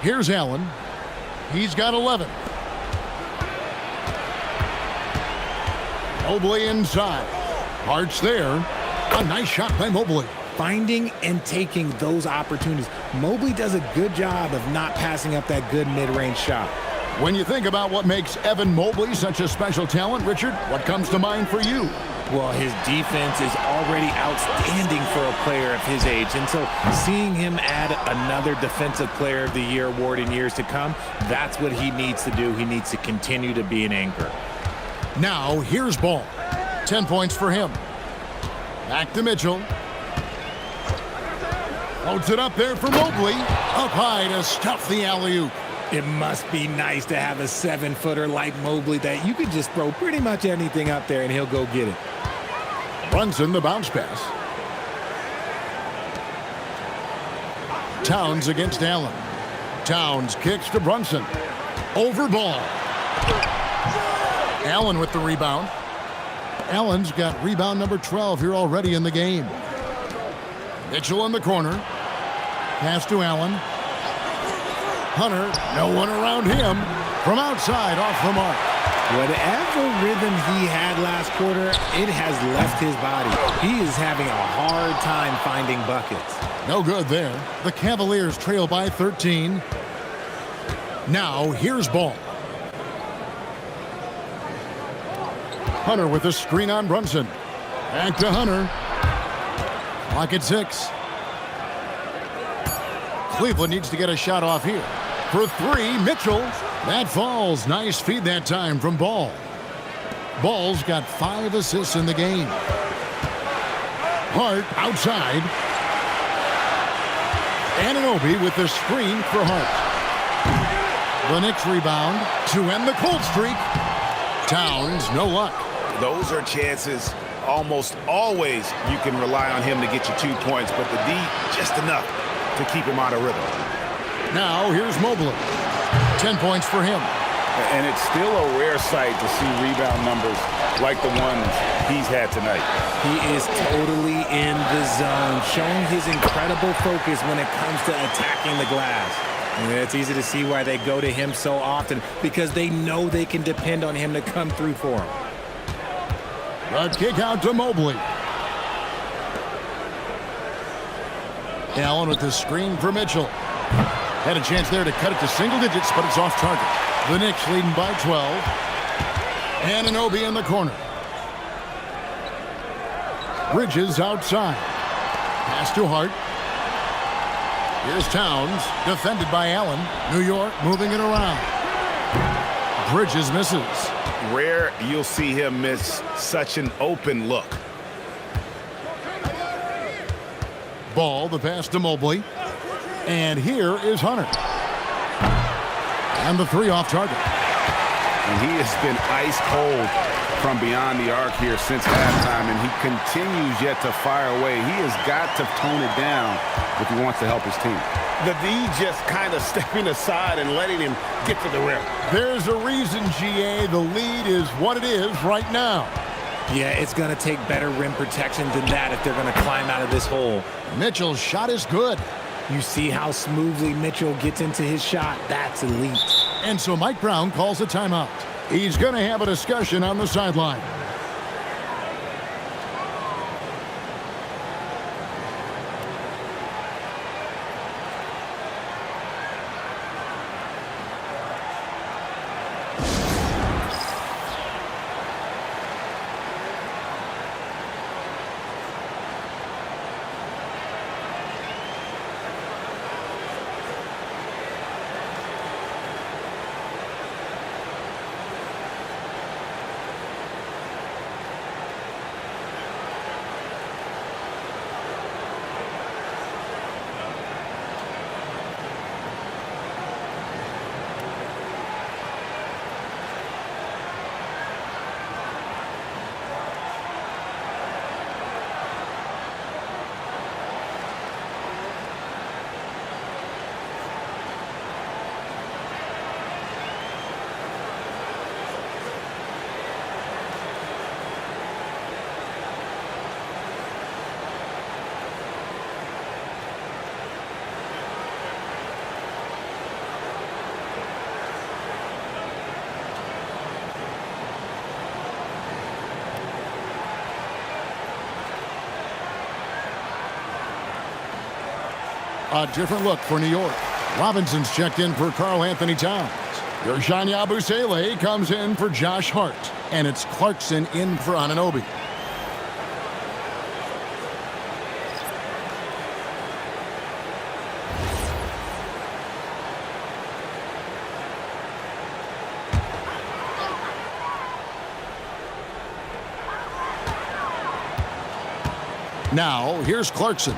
Here's Allen. He's got 11. Mobley inside. Hart's there. A nice shot by Mobley. Finding and taking those opportunities. Mobley does a good job of not passing up that good mid-range shot. When you think about what makes Evan Mobley such a special talent, Richard, what comes to mind for you? Well, his defense is already outstanding for a player of his age. And so seeing him add another Defensive Player of the Year award in years to come, that's what he needs to do. He needs to continue to be an anchor. Now, here's Ball. 10 points for him. Back to Mitchell. Holds it up there for Mobley. Up high to stuff the alley-oop. It must be nice to have a 7-footer like Mobley that you could just throw pretty much anything up there and he'll go get it. Brunson, the bounce pass. Towns against Allen. Towns kicks to Brunson. Over Ball. Allen with the rebound. Allen's got rebound number 12 here already in the game. Mitchell in the corner. Pass to Allen. Hunter, no one around him. From outside, off the mark. Whatever rhythm he had last quarter, it has left his body. He is having a hard time finding buckets. No good there. The Cavaliers trail by 13. Now, here's Ball. Hunter with a screen on Brunson. Back to Hunter. Clock at 6. Cleveland needs to get a shot off here. For 3, Mitchell. That falls. Nice feed that time from Ball. Ball's got 5 assists in the game. Hart outside. Anunoby with the screen for Hart. The Knicks rebound to end the cold streak. Towns, no luck. Those are chances almost always you can rely on him to get you 2 points, but the D, just enough to keep him out of rhythm. Now, here's Mobley. 10 points for him. And it's still a rare sight to see rebound numbers like the ones he's had tonight. He is totally in the zone, showing his incredible focus when it comes to attacking the glass. And it's easy to see why they go to him so often, because they know they can depend on him to come through for them. The kick out to Mobley. Allen with the screen for Mitchell. Had a chance there to cut it to single digits, but it's off target. The Knicks leading by 12. Anunoby in the corner. Bridges outside. Pass to Hart. Here's Towns, defended by Allen. New York moving it around. Bridges misses. Rare you'll see him miss such an open look. Ball, the pass to Mobley. And here is Hunter. And the three off target. And he has been ice cold from beyond the arc here since halftime, and he continues yet to fire away. He has got to tone it down if he wants to help his team. The D just kind of stepping aside and letting him get to the rim. There's a reason, GA, the lead is what it is right now. Yeah, it's going to take better rim protection than that if they're going to climb out of this hole. Mitchell's shot is good. You see how smoothly Mitchell gets into his shot. That's elite. And so Mike Brown calls a timeout. He's going to have a discussion on the sideline. A different look for New York. Robinson's checked in for Karl Anthony Towns. Yerjan Yabusele comes in for Josh Hart. And it's Clarkson in for Anunoby. Now, here's Clarkson.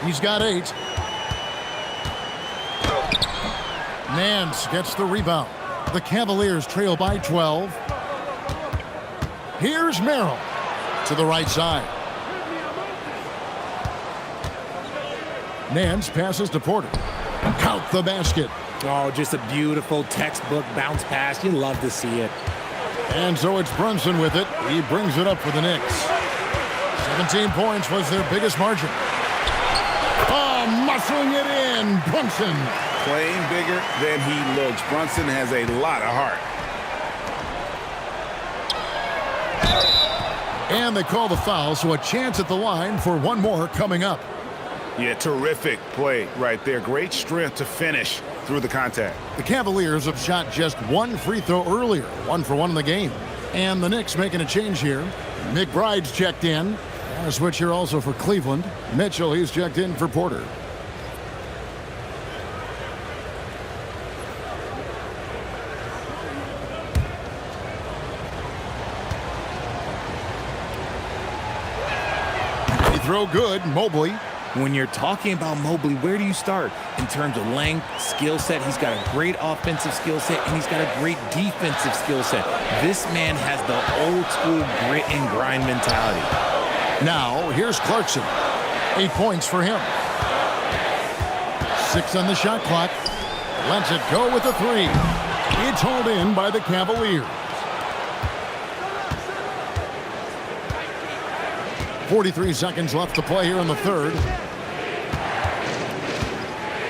He's got 8. Nance gets the rebound. The Cavaliers trail by 12. Here's Merrill to the right side. Nance passes to Porter. Count the basket. Oh, just a beautiful textbook bounce pass. You love to see it. And so it's Brunson with it. He brings it up for the Knicks. 17 points was their biggest margin. Oh, muscling it in. Brunson. Playing bigger than he looks. Brunson has a lot of heart. And they call the foul, so a chance at the line for one more coming up. Yeah, terrific play right there. Great strength to finish through the contact. The Cavaliers have shot just one free throw earlier, 1 for 1 in the game. And the Knicks making a change here. McBride's checked in. And a switch here also for Cleveland. Mitchell, he's checked in for Porter. Throw good, Mobley. When you're talking about Mobley, where do you start? In terms of length, skill set, he's got a great offensive skill set, and he's got a great defensive skill set. This man has the old school grit and grind mentality. Now, here's Clarkson. 8 points for him. 6 on the shot clock. Lets it go with a 3. It's hauled in by the Cavaliers. 43 seconds left to play here in the third.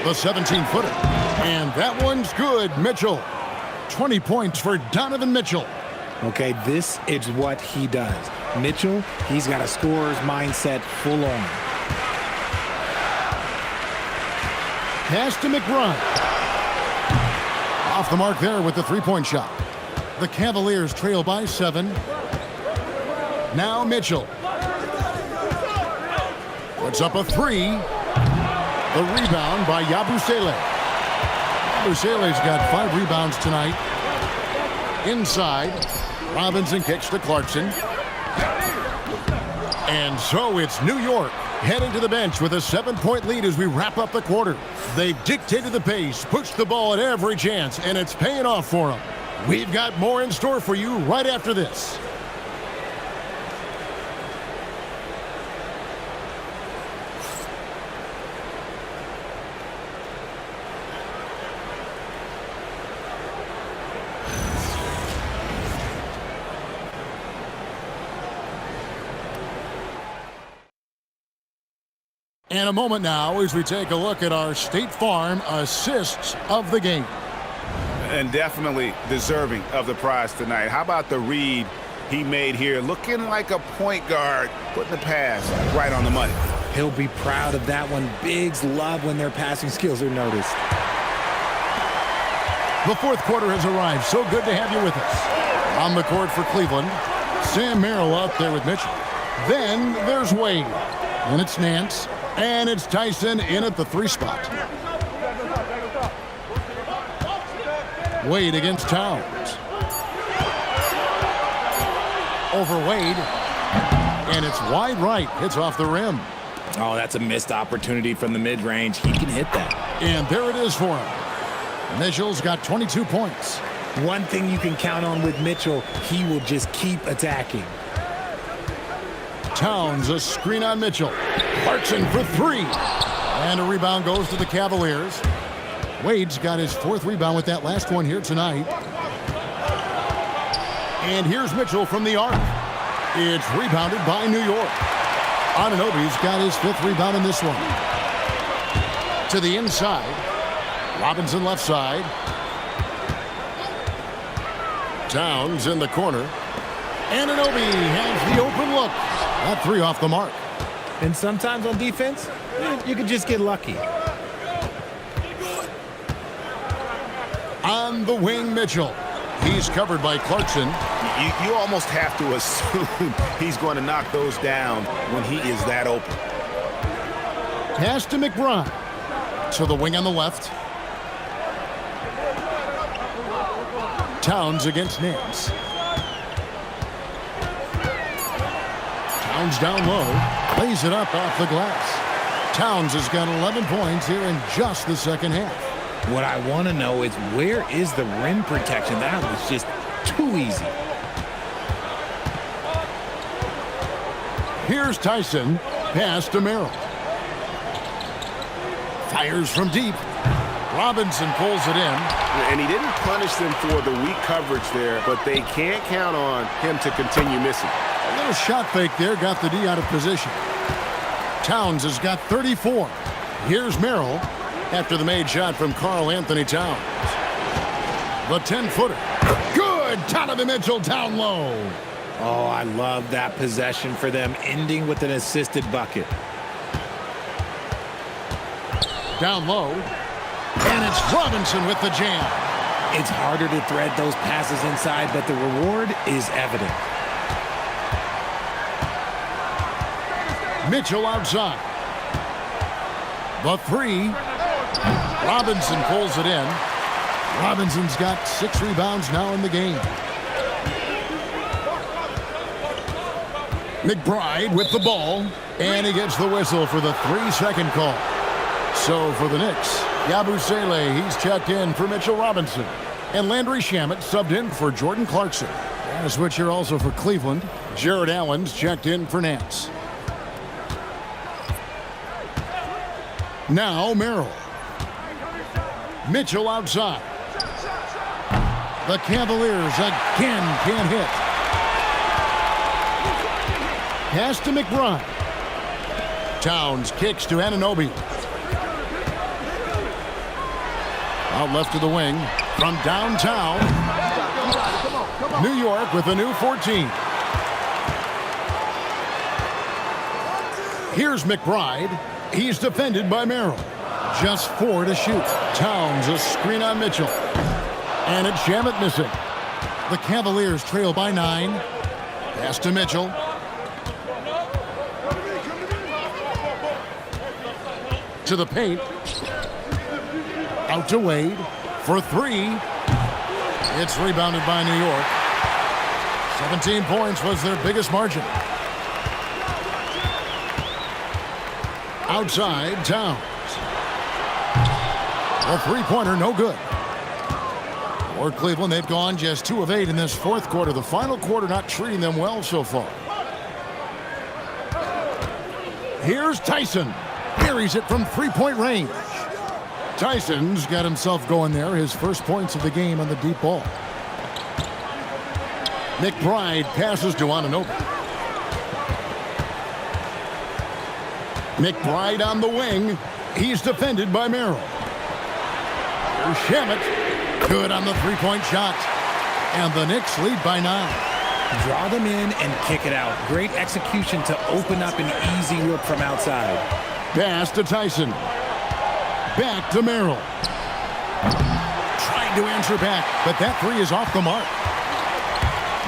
The 17-footer. And that one's good, Mitchell. 20 points for Donovan Mitchell. Okay, this is what he does. Mitchell, he's got a scorer's mindset full on. Pass to McBride. Off the mark there with the three-point shot. The Cavaliers trail by 7. Now Mitchell. Puts up a 3. The rebound by Yabusele. Yabusele's got 5 rebounds tonight. Inside, Robinson kicks to Clarkson. And so it's New York heading to the bench with a 7-point lead as we wrap up the quarter. They've dictated the pace, pushed the ball at every chance, and it's paying off for them. We've got more in store for you right after this. And a moment now as we take a look at our State Farm assists of the game. And definitely deserving of the prize tonight. How about the read he made here? Looking like a point guard, putting the pass right on the money. He'll be proud of that one. Bigs love when their passing skills are noticed. The fourth quarter has arrived. So good to have you with us. On the court for Cleveland, Sam Merrill out there with Mitchell. Then there's Wade. And it's Nance. And it's Tyson in at the 3 spot. Wade against Towns. Over Wade. And it's wide right. Hits off the rim. Oh, that's a missed opportunity from the mid-range. He can hit that. And there it is for him. Mitchell's got 22 points. One thing you can count on with Mitchell, he will just keep attacking. Towns, a screen on Mitchell. Clarkson for 3. And a rebound goes to the Cavaliers. Wade's got his 4th rebound with that last one here tonight. And here's Mitchell from the arc. It's rebounded by New York. Anunoby's got his 5th rebound in this one. To the inside. Robinson left side. Towns in the corner. Anunoby has the open look. That 3 off the mark. And sometimes on defense, you can just get lucky. On the wing, Mitchell. He's covered by Clarkson. You almost have to assume he's going to knock those down when he is that open. Pass to McBride. To the wing on the left. Towns against Nance. Towns down low. Lays it up off the glass. Towns has got 11 points here in just the second half. What I want to know is where is the rim protection? That was just too easy. Here's Tyson. Pass to Merrill. Fires from deep. Robinson pulls it in. And he didn't punish them for the weak coverage there, but they can't count on him to continue missing. A little shot fake there got the D out of position. Towns has got 34. Here's Merrill after the made shot from Karl Anthony Towns. The 10-footer. Good! Donovan Mitchell down low. Oh, I love that possession for them, ending with an assisted bucket. Down low. And it's Robinson with the jam. It's harder to thread those passes inside, but the reward is evident. Mitchell outside. The 3. Robinson pulls it in. Robinson's got 6 rebounds now in the game. McBride with the ball. And he gets the whistle for the 3-second call. So for the Knicks, Yabusele, he's checked in for Mitchell Robinson. And Landry Shamet subbed in for Jordan Clarkson. And a switch here also for Cleveland. Jared Allen's checked in for Nance. Now Merrill. Mitchell outside. The Cavaliers again can't hit. Pass to McBride. Towns kicks to Anunoby. Out left to the wing from downtown. New York with a new 14. Here's McBride. He's defended by Merrill. Just 4 to shoot. Towns a screen on Mitchell. And it's Shamet missing. The Cavaliers trail by 9. Pass to Mitchell. To the paint. Out to Wade for 3. It's rebounded by New York. 17 points was their biggest margin. Outside, Towns. A three-pointer, no good. For Cleveland, they've gone just 2 of 8 in this fourth quarter. The final quarter not treating them well so far. Here's Tyson. Carries it from three-point range. Tyson's got himself going there. His first points of the game on the deep ball. McBride passes to Anunoby. McBride on the wing. He's defended by Merrill. Here's Shamet. Good on the three-point shot. And the Knicks lead by 9. Draw them in and kick it out. Great execution to open up an easy look from outside. Pass to Tyson. Back to Merrill. Trying to answer back, but that three is off the mark.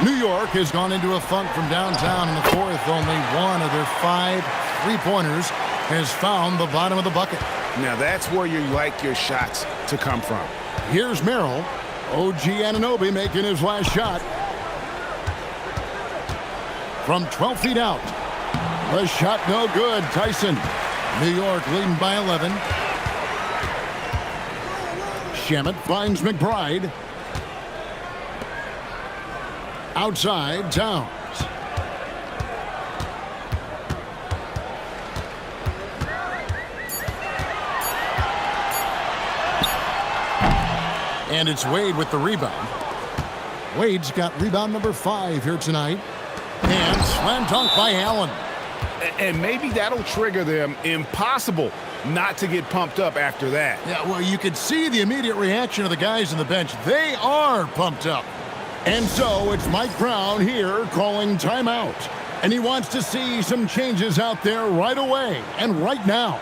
New York has gone into a funk from downtown in the fourth. Only one of their 5 three-pointers has found the bottom of the bucket. Now that's where you like your shots to come from. Here's Merrill. OG Anunoby making his last shot. From 12 feet out. The shot no good. Tyson. New York leading by 11. Shamet finds McBride. Outside, Towns. And it's Wade with the rebound. Wade's got rebound number 5 here tonight. And slam dunk by Allen. And maybe that'll trigger them. Impossible not to get pumped up after that. Yeah, well, you could see the immediate reaction of the guys on the bench. They are pumped up. And so it's Mike Brown here calling timeout. And he wants to see some changes out there right away and right now.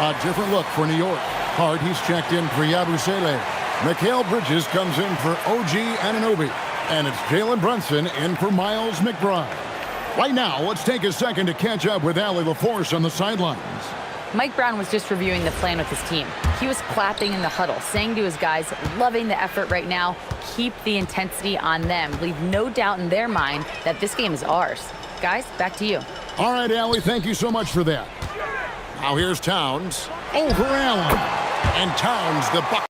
A different look for New York. Hard, he's checked in for Yabusele. Mikal Bridges comes in for OG Anunoby. And it's Jalen Brunson in for Miles McBride. Right now, let's take a second to catch up with Allie LaForce on the sidelines. Mike Brown was just reviewing the plan with his team. He was clapping in the huddle, saying to his guys, loving the effort right now, keep the intensity on them. Leave no doubt in their mind that this game is ours. Guys, back to you. All right, Allie, thank you so much for that. Now here's Towns over Allen. And Towns, the bucket.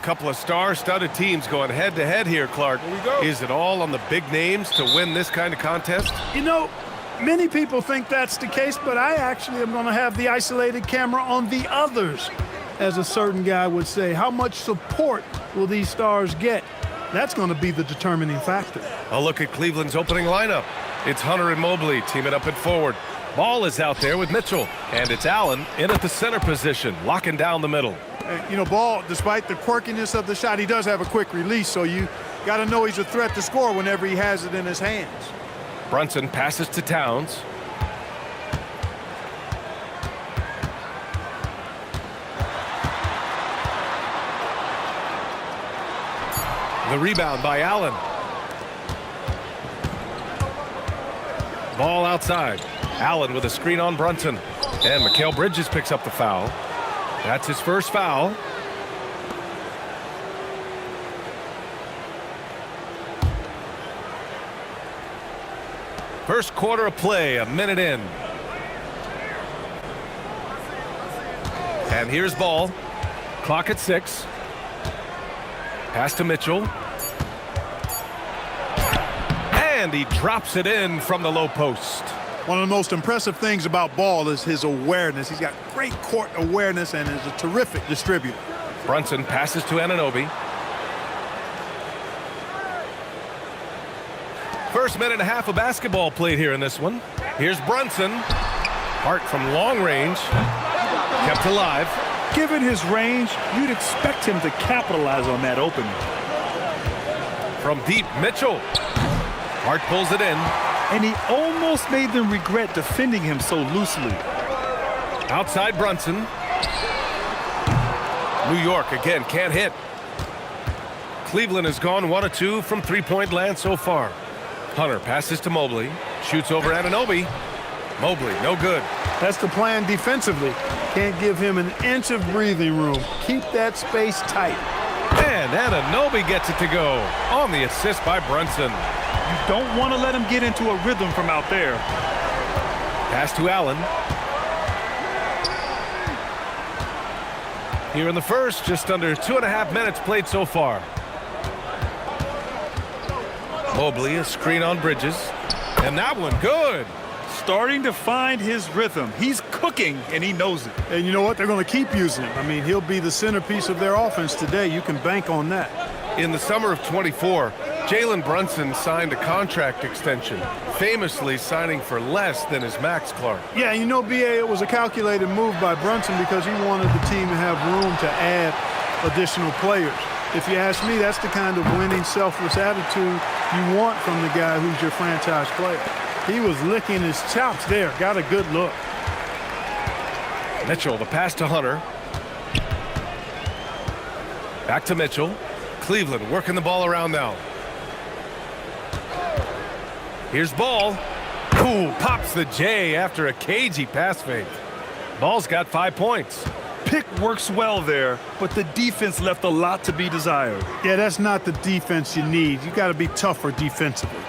Couple of star-studded teams going head-to-head here, Clark. Here we go. Is it all on the big names to win this kind of contest? You know, many people think that's the case, but I actually am going to have the isolated camera on the others. As a certain guy would say, how much support will these stars get? That's going to be the determining factor. A look at Cleveland's opening lineup. It's Hunter and Mobley teaming up at forward. Ball is out there with Mitchell, and it's Allen in at the center position, locking down the middle. You know, Ball, despite the quirkiness of the shot, he does have a quick release, so you got to know he's a threat to score whenever he has it in his hands. Brunson passes to Towns. The rebound by Allen. Ball outside. Allen with a screen on Brunson. And Mikal Bridges picks up the foul. That's his first foul. First quarter of play, a minute in. And here's Ball. Clock at 6. Pass to Mitchell. And he drops it in from the low post. One of the most impressive things about Ball is his awareness. He's got great court awareness and is a terrific distributor. Brunson passes to Anunoby. First minute and a half of basketball played here in this one. Here's Brunson. Hart from long range. Kept alive. Given his range, you'd expect him to capitalize on that opening. From deep, Mitchell. Hart pulls it in. And he almost made them regret defending him so loosely. Outside Brunson. New York again can't hit. Cleveland has gone 1 of 2 from three-point land so far. Hunter passes to Mobley. Shoots over Anunoby. Mobley, no good. That's the plan defensively. Can't give him an inch of breathing room. Keep that space tight. And Anunoby gets it to go on the assist by Brunson. You don't want to let him get into a rhythm from out there. Pass to Allen. Here in the first, just under 2.5 minutes played so far. Mobley, a screen on Bridges. And that one, good. Starting to find his rhythm. He's cooking, and he knows it. And you know what? They're going to keep using him. I mean, he'll be the centerpiece of their offense today. You can bank on that. In the summer of 24, Jalen Brunson signed a contract extension, famously signing for less than his max, Clark. Yeah, you know, B.A., it was a calculated move by Brunson because he wanted the team to have room to add additional players. If you ask me, that's the kind of winning, selfless attitude you want from the guy who's your franchise player. He was licking his chops there. Got a good look. Mitchell, the pass to Hunter. Back to Mitchell. Cleveland working the ball around now. Here's Ball. Ooh, pops the J after a cagey pass fake. Ball's got 5 points. Pick works well there, but the defense left a lot to be desired. Yeah, that's not the defense you need. You got to be tougher defensively.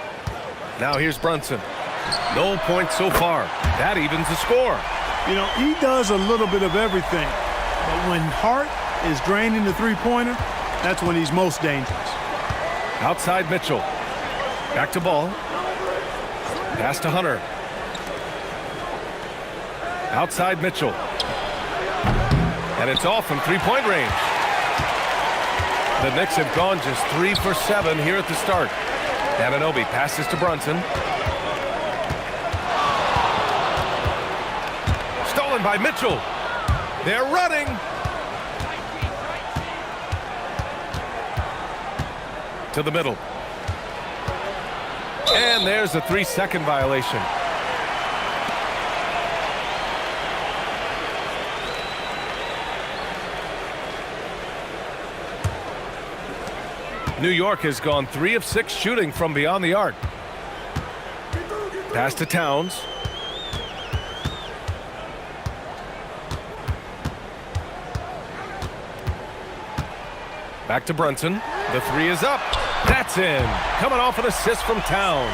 Now here's Brunson. No points so far. That evens the score. You know, he does a little bit of everything. But when Hart is draining the three-pointer, that's when he's most dangerous. Outside Mitchell. Back to Ball. Pass to Hunter. Outside Mitchell. And it's off from three-point range. The Knicks have gone just 3 for 7 here at the start. Anunoby passes to Brunson. Stolen by Mitchell. They're running. To the middle. And there's a 3-second violation. New York has gone 3 of 6 shooting from beyond the arc. Pass to Towns. Back to Brunson. The 3 is up. That's in. Coming off an assist from Towns.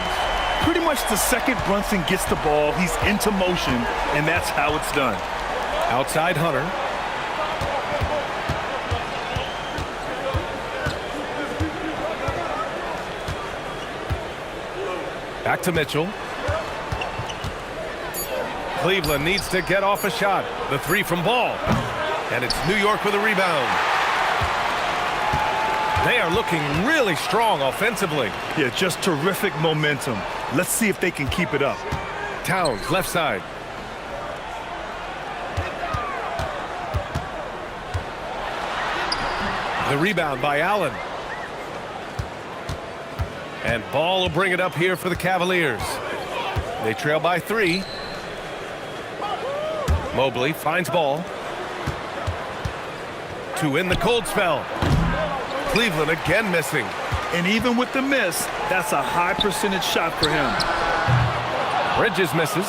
Pretty much the second Brunson gets the ball, he's into motion, and that's how it's done. Outside Hunter. Back to Mitchell. Cleveland needs to get off a shot. The three from Ball. And it's New York with a rebound. They are looking really strong offensively. Yeah, just terrific momentum. Let's see if they can keep it up. Towns, left side. The rebound by Allen. And Ball will bring it up here for the Cavaliers. They trail by 3. Mobley finds Ball. To win the cold spell. Cleveland again missing. And even with the miss, that's a high percentage shot for him. Bridges misses.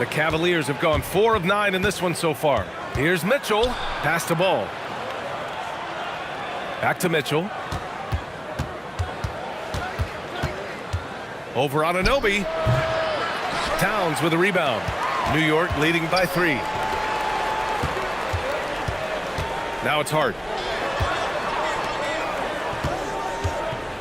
The Cavaliers have gone 4 of 9 in this one so far. Here's Mitchell. Pass to Ball. Back to Mitchell. Over on Anunoby. Towns with a rebound. New York leading by 3. Now it's Hart.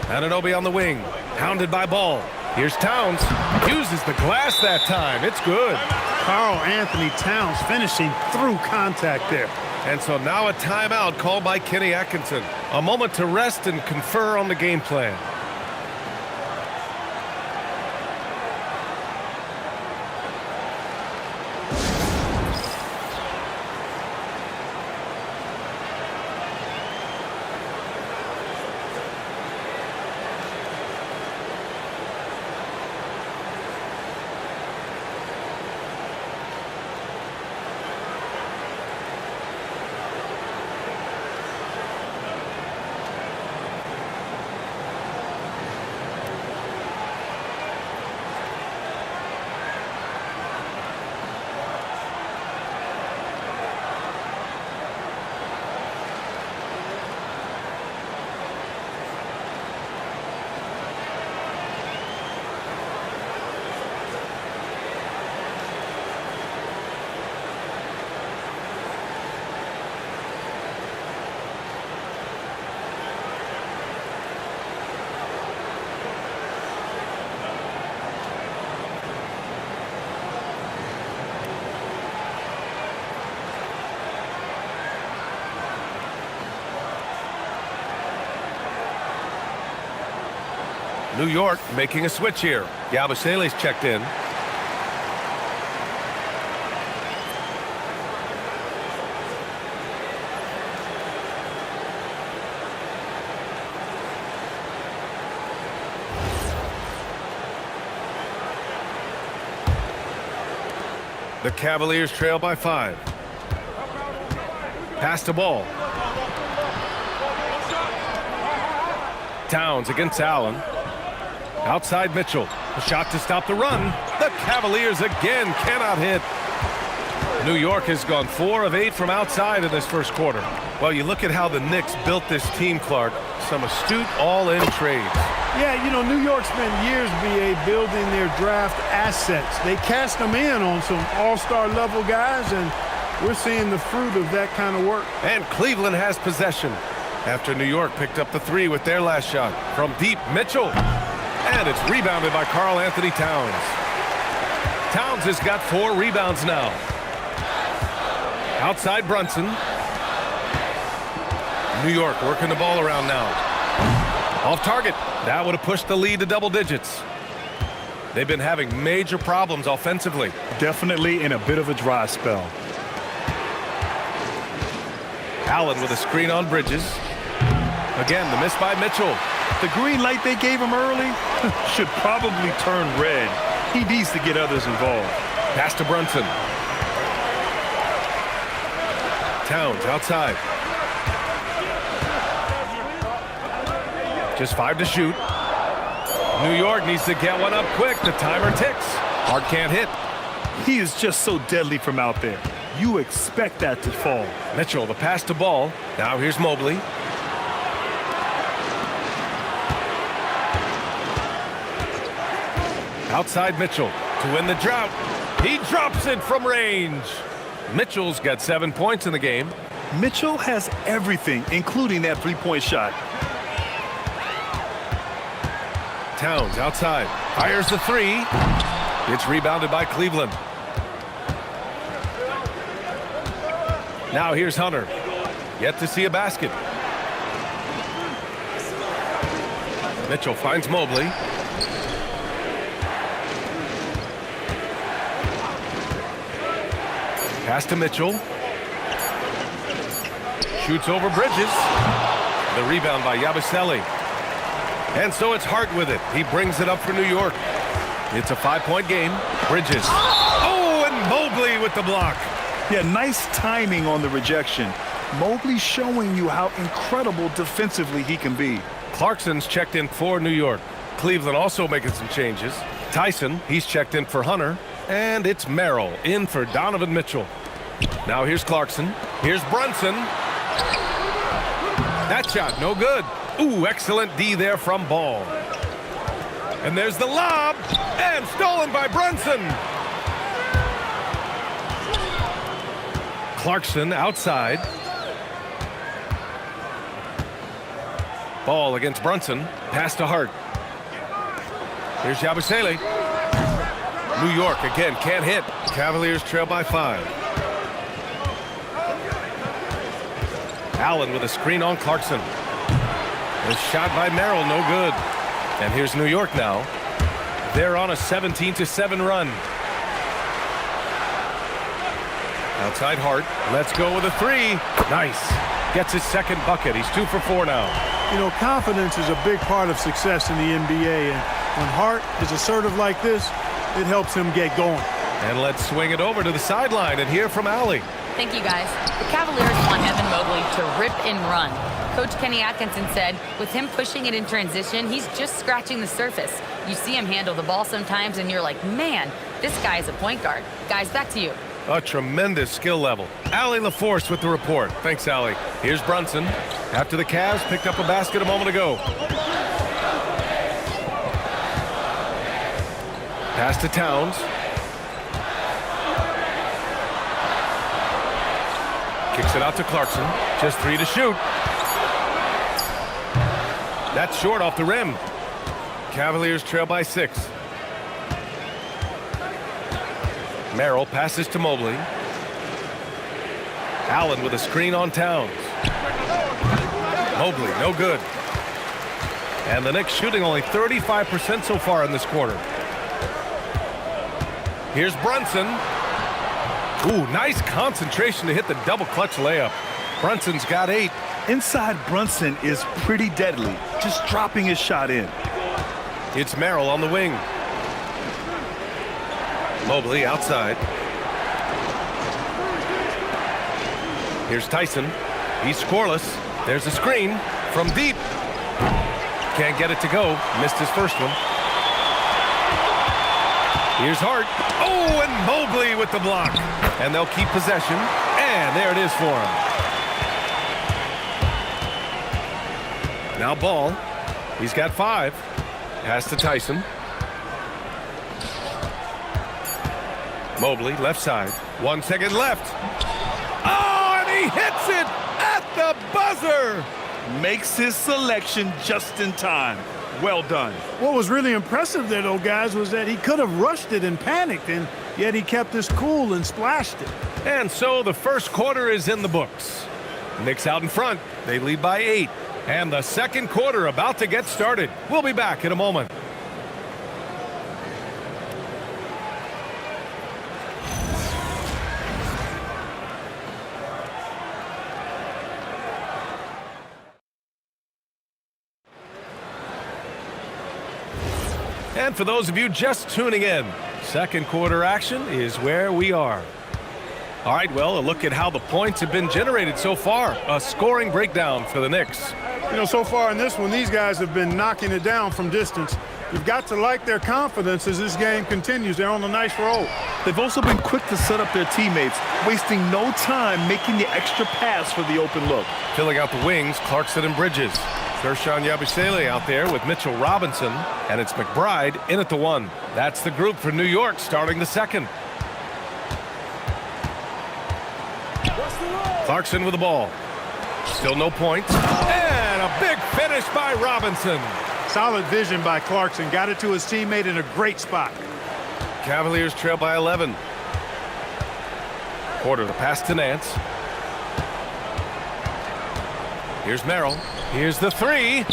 Anunoby on the wing. Pounded by Ball. Here's Towns. Uses the glass that time. It's good. Karl Anthony Towns finishing through contact there. And so now a timeout called by Kenny Atkinson. A moment to rest and confer on the game plan. New York making a switch here. Yabusele's checked in. The Cavaliers trail by 5. Pass to Ball. Towns against Allen. Outside Mitchell. A shot to stop the run. The Cavaliers again cannot hit. New York has gone 4 of 8 from outside in this first quarter. Well, you look at how the Knicks built this team, Clark. Some astute all-in trades. Yeah, you know, New York spent years, B.A., building their draft assets. They cast them in on some all-star level guys, and we're seeing the fruit of that kind of work. And Cleveland has possession after New York picked up the 3 with their last shot. From deep, Mitchell. And it's rebounded by Karl Anthony Towns. Towns has got 4 rebounds now. Outside Brunson. New York working the ball around now. Off target. That would have pushed the lead to double digits. They've been having major problems offensively. Definitely in a bit of a dry spell. Allen with a screen on Bridges. Again, the miss by Mitchell. The green light they gave him early should probably turn red. He needs to get others involved. Pass to Brunson. Towns outside. Just 5 to shoot. New York needs to get one up quick. The timer ticks. Hart can't hit. He is just so deadly from out there. You expect that to fall. Mitchell, the pass to Ball. Now here's Mobley. Outside Mitchell to win the drought. He drops it from range. Mitchell's got 7 points in the game. Mitchell has everything, including that 3-point shot. Towns outside. Fires the three. It's rebounded by Cleveland. Now here's Hunter. Yet to see a basket. Mitchell finds Mobley. Pass to Mitchell. Shoots over Bridges. The rebound by Yabusele. And so it's Hart with it. He brings it up for New York. It's a 5-point game. Bridges. Oh, and Mobley with the block. Yeah, nice timing on the rejection. Mobley showing you how incredible defensively he can be. Clarkson's checked in for New York. Cleveland also making some changes. Tyson, he's checked in for Hunter. And it's Merrill in for Donovan Mitchell. Now here's Clarkson. Here's Brunson. That shot, no good. Ooh, excellent D there from Ball. And there's the lob. And stolen by Brunson. Clarkson outside. Ball against Brunson. Pass to Hart. Here's Yabusele. New York again can't hit. Cavaliers trail by 5. Allen with a screen on Clarkson. The shot by Merrill, no good. And here's New York now. They're on a 17-7 run. Outside Hart. Let's go with a three. Nice. Gets his second bucket. He's 2 for 4 now. You know, confidence is a big part of success in the NBA, and when Hart is assertive like this, it helps him get going. And let's swing it over to the sideline and hear from Allie. Thank you, guys. The Cavaliers want Evan Mobley to rip and run. Coach Kenny Atkinson said, with him pushing it in transition, he's just scratching the surface. You see him handle the ball sometimes, and you're like, man, this guy is a point guard. Guys, back to you. A tremendous skill level. Allie LaForce with the report. Thanks, Allie. Here's Brunson. After the Cavs picked up a basket a moment ago. Pass to Towns. Kicks it out to Clarkson. Just 3 to shoot. That's short off the rim. Cavaliers trail by 6. Merrill passes to Mobley. Allen with a screen on Towns. Mobley, no good. And the Knicks shooting only 35% so far in this quarter. Here's Brunson. Ooh, nice concentration to hit the double clutch layup. Brunson's got 8. Inside Brunson is pretty deadly, just dropping his shot in. It's Merrill on the wing. Mobley outside. Here's Tyson. He's scoreless. There's a screen from deep. Can't get it to go. Missed his first one. Here's Hart. Oh, and Mobley with the block. And they'll keep possession. And there it is for him. Now Ball. He's got 5. Pass to Tyson. Mobley, left side. 1 second left. Oh, and he hits it at the buzzer. Makes his selection just in time. Well done. What was really impressive there, though, guys, was that he could have rushed it and panicked, and yet he kept his cool and splashed it. And so the first quarter is in the books. Knicks out in front. They lead by 8. And the second quarter about to get started. We'll be back in a moment. And for those of you just tuning in, second quarter action is where we are. All right, well, a look at how the points have been generated so far. A scoring breakdown for the Knicks. You know, so far in this one, these guys have been knocking it down from distance. You've got to like their confidence as this game continues. They're on a nice roll. They've also been quick to set up their teammates, wasting no time making the extra pass for the open look. Filling out the wings, Clarkson and Bridges. Gershon Yabusele out there with Mitchell Robinson, and it's McBride in at the 1. That's the group for New York starting the second. Clarkson with the ball. Still no points. And a big finish by Robinson. Solid vision by Clarkson. Got it to his teammate in a great spot. Cavaliers trail by 11. Porter to pass to Nance. Here's Merrill. Here's the three.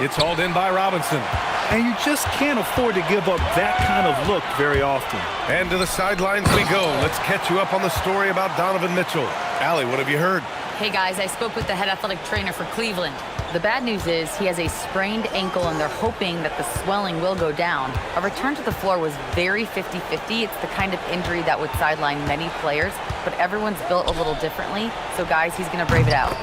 It's hauled in by Robinson. And you just can't afford to give up that kind of look very often. And to the sidelines we go. Let's catch you up on the story about Donovan Mitchell. Allie, what have you heard? Hey guys, I spoke with the head athletic trainer for Cleveland. The bad news is he has a sprained ankle and they're hoping that the swelling will go down. A return to the floor was very 50-50. It's the kind of injury that would sideline many players, but everyone's built a little differently. So guys, he's gonna brave it out.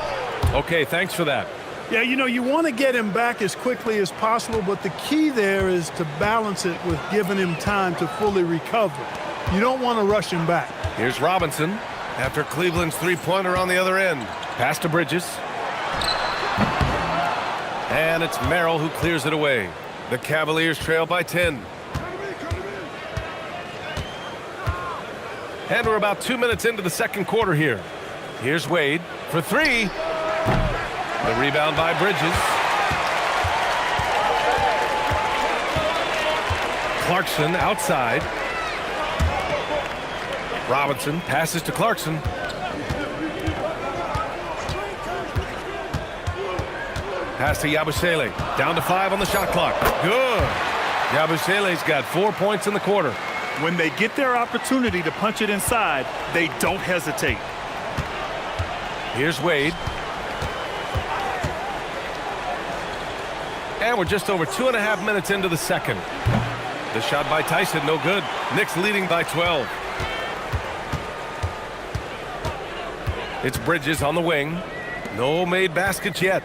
Okay, thanks for that. Yeah, you know, you want to get him back as quickly as possible, but the key there is to balance it with giving him time to fully recover. You don't want to rush him back. Here's Robinson after Cleveland's three-pointer on the other end. Pass to Bridges. And it's Merrill who clears it away. The Cavaliers trail by 10. And we're about 2 minutes into the second quarter here. Here's Wade for three. The rebound by Bridges. Clarkson outside. Robinson passes to Clarkson. Pass to Yabusele. Down to 5 on the shot clock. Good. Yabusele's got 4 points in the quarter. When they get their opportunity to punch it inside, they don't hesitate. Here's Wade. And we're just over 2.5 minutes into the second. The shot by Tyson, no good. Knicks leading by 12. It's Bridges on the wing. No made baskets yet.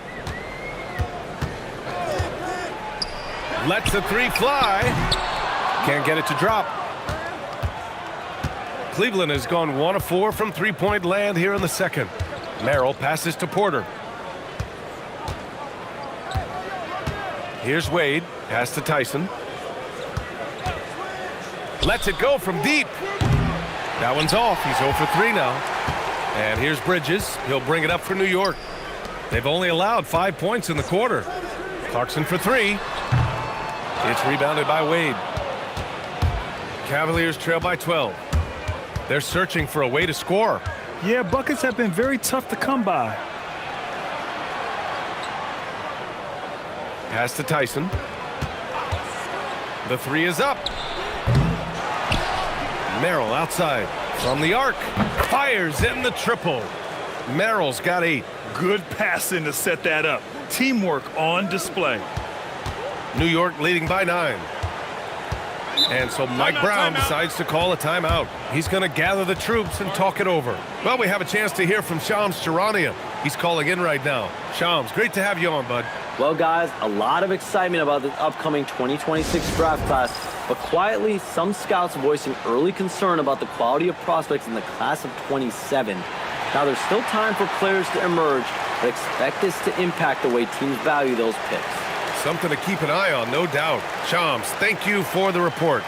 Lets the three fly. Can't get it to drop. Cleveland has gone 1 of 4 from three-point land here in the second. Merrill passes to Porter. Here's Wade. Pass to Tyson. Lets it go from deep. That one's off. He's 0 for 3 now. And here's Bridges. He'll bring it up for New York. They've only allowed 5 points in the quarter. Clarkson for 3. It's rebounded by Wade. Cavaliers trail by 12. They're searching for a way to score. Yeah, buckets have been very tough to come by. Pass to Tyson. The three is up. Merrill outside from the arc. Fires in the triple. Merrill's got 8. Good passing to set that up. Teamwork on display. New York leading by 9. And so Mike Brown decides to call a timeout. He's going to gather the troops and talk it over. Well, we have a chance to hear from Shams Charania. He's calling in right now. Shams, great to have you on, bud. Well, guys, a lot of excitement about the upcoming 2026 draft class, but quietly, some scouts voicing early concern about the quality of prospects in the class of 27. Now, there's still time for players to emerge, but expect this to impact the way teams value those picks. Something to keep an eye on, no doubt. Shams, thank you for the report.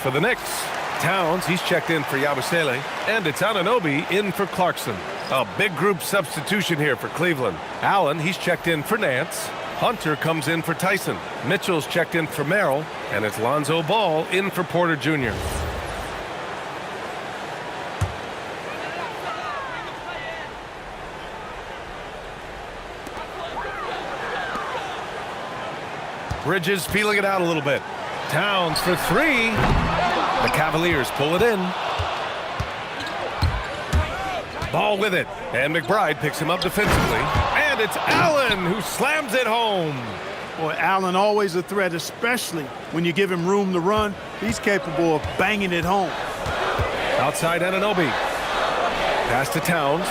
For the Knicks, Towns, he's checked in for Yabusele, and it's Anunoby in for Clarkson. A big group substitution here for Cleveland. Allen, he's checked in for Nance. Hunter comes in for Tyson. Mitchell's checked in for Merrill, and it's Lonzo Ball in for Porter Jr. Bridges feeling it out a little bit. Towns for 3. The Cavaliers pull it in. Ball with it. And McBride picks him up defensively. And it's Allen who slams it home. Boy, Allen always a threat, especially when you give him room to run. He's capable of banging it home. Outside Anunoby. Pass to Towns.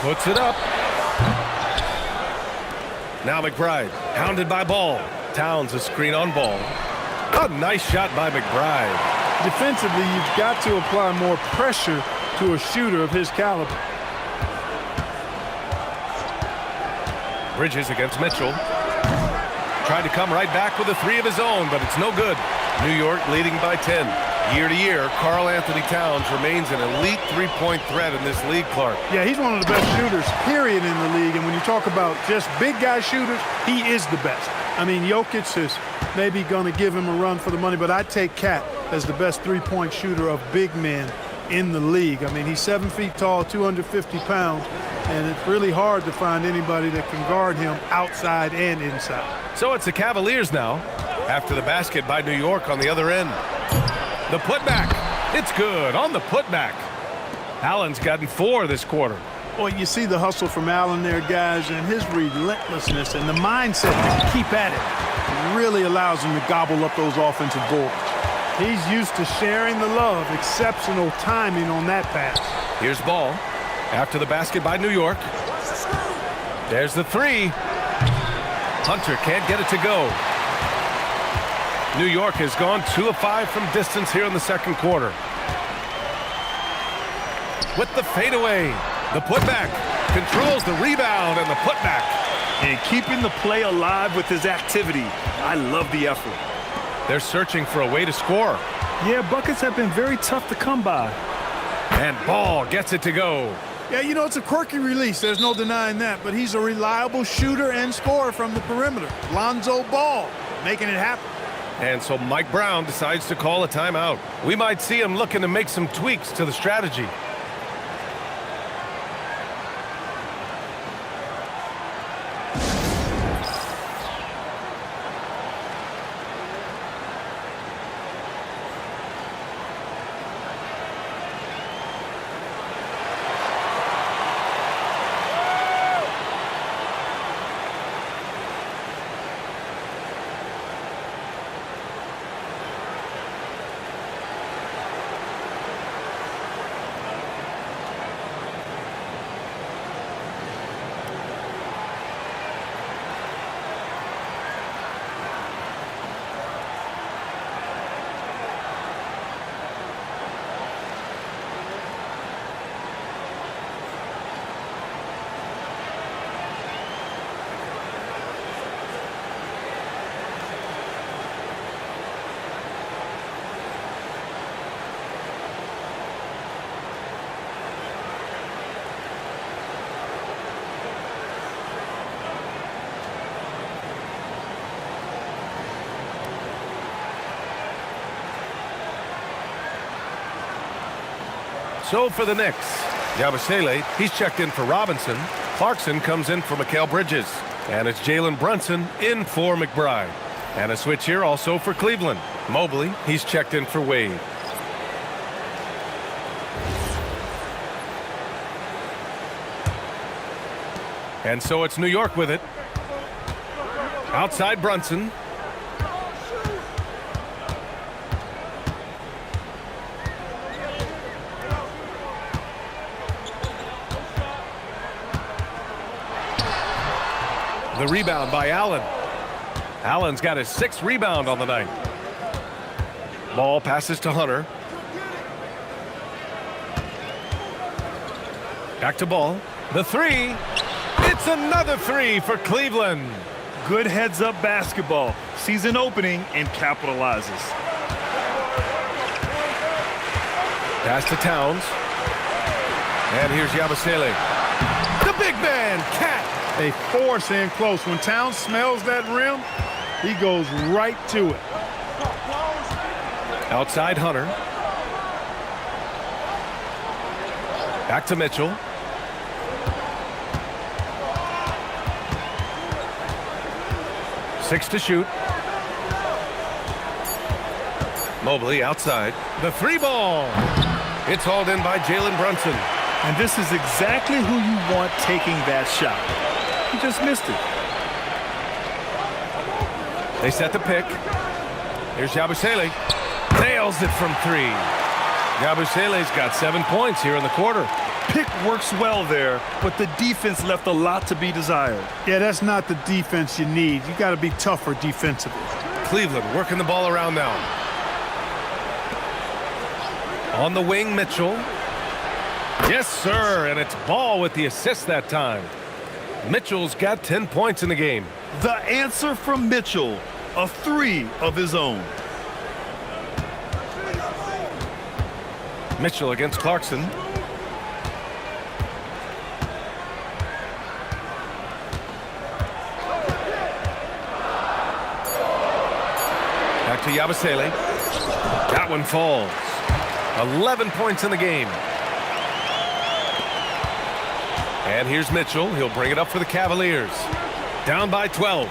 Puts it up. Now McBride, hounded by Ball. Towns a screen on Ball. A nice shot by McBride. Defensively, you've got to apply more pressure to a shooter of his caliber. Bridges against Mitchell. Tried to come right back with a three of his own, but it's no good. New York leading by 10. Year to year, Karl Anthony Towns remains an elite three-point threat in this league, Clark. Yeah, he's one of the best shooters, period, in the league. And when you talk about just big guy shooters, he is the best. I mean, Jokic is maybe going to give him a run for the money, but I take Cat as the best three-point shooter of big men in the league. I mean, he's 7 feet tall, 250 pounds, and it's really hard to find anybody that can guard him outside and inside. So it's the Cavaliers now, after the basket by New York on the other end. The putback. It's good on the putback. Allen's gotten 4 this quarter. Boy, you see the hustle from Allen there, guys, and his relentlessness and the mindset to keep at it really allows him to gobble up those offensive boards. He's used to sharing the love. Exceptional timing on that pass. Here's Ball after the basket by New York. There's the three. Hunter can't get it to go. New York has gone 2 of 5 from distance here in the second quarter. With the fadeaway, the putback controls the rebound and the putback. And keeping the play alive with his activity. I love the effort. They're searching for a way to score. Yeah, buckets have been very tough to come by. And Ball gets it to go. Yeah, you know, it's a quirky release. There's no denying that. But he's a reliable shooter and scorer from the perimeter. Lonzo Ball making it happen. And so Mike Brown decides to call a timeout. We might see him looking to make some tweaks to the strategy. So for the Knicks, Yabusele, he's checked in for Robinson. Clarkson comes in for Mikal Bridges. And it's Jalen Brunson in for McBride. And a switch here also for Cleveland. Mobley, he's checked in for Wade. And so it's New York with it. Outside Brunson. The rebound by Allen. Allen's got his 6th rebound on the night. Ball passes to Hunter. Back to Ball. The three. It's another three for Cleveland. Good heads-up basketball. Sees an opening and capitalizes. Pass to Towns. And here's Yabusele. The big man, Cat. They force in close. When Towns smells that rim, he goes right to it. Outside Hunter. Back to Mitchell. Six to shoot. Mobley outside. The three ball. It's hauled in by Jalen Brunson. And this is exactly who you want taking that shot. He just missed it. They set the pick. Here's Yabusele. Nails it from three. Yabusele's got 7 points here in the quarter. Pick works well there, but the defense left a lot to be desired. Yeah, that's not the defense you need. You got to be tougher defensively. Cleveland working the ball around now. On the wing, Mitchell. Yes, sir, and it's Ball with the assist that time. Mitchell's got 10 points in the game. The answer from Mitchell, a three of his own. Mitchell against Clarkson. Back to Yabusele. That one falls. 11 points in the game. And here's Mitchell. He'll bring it up for the Cavaliers. Down by 12.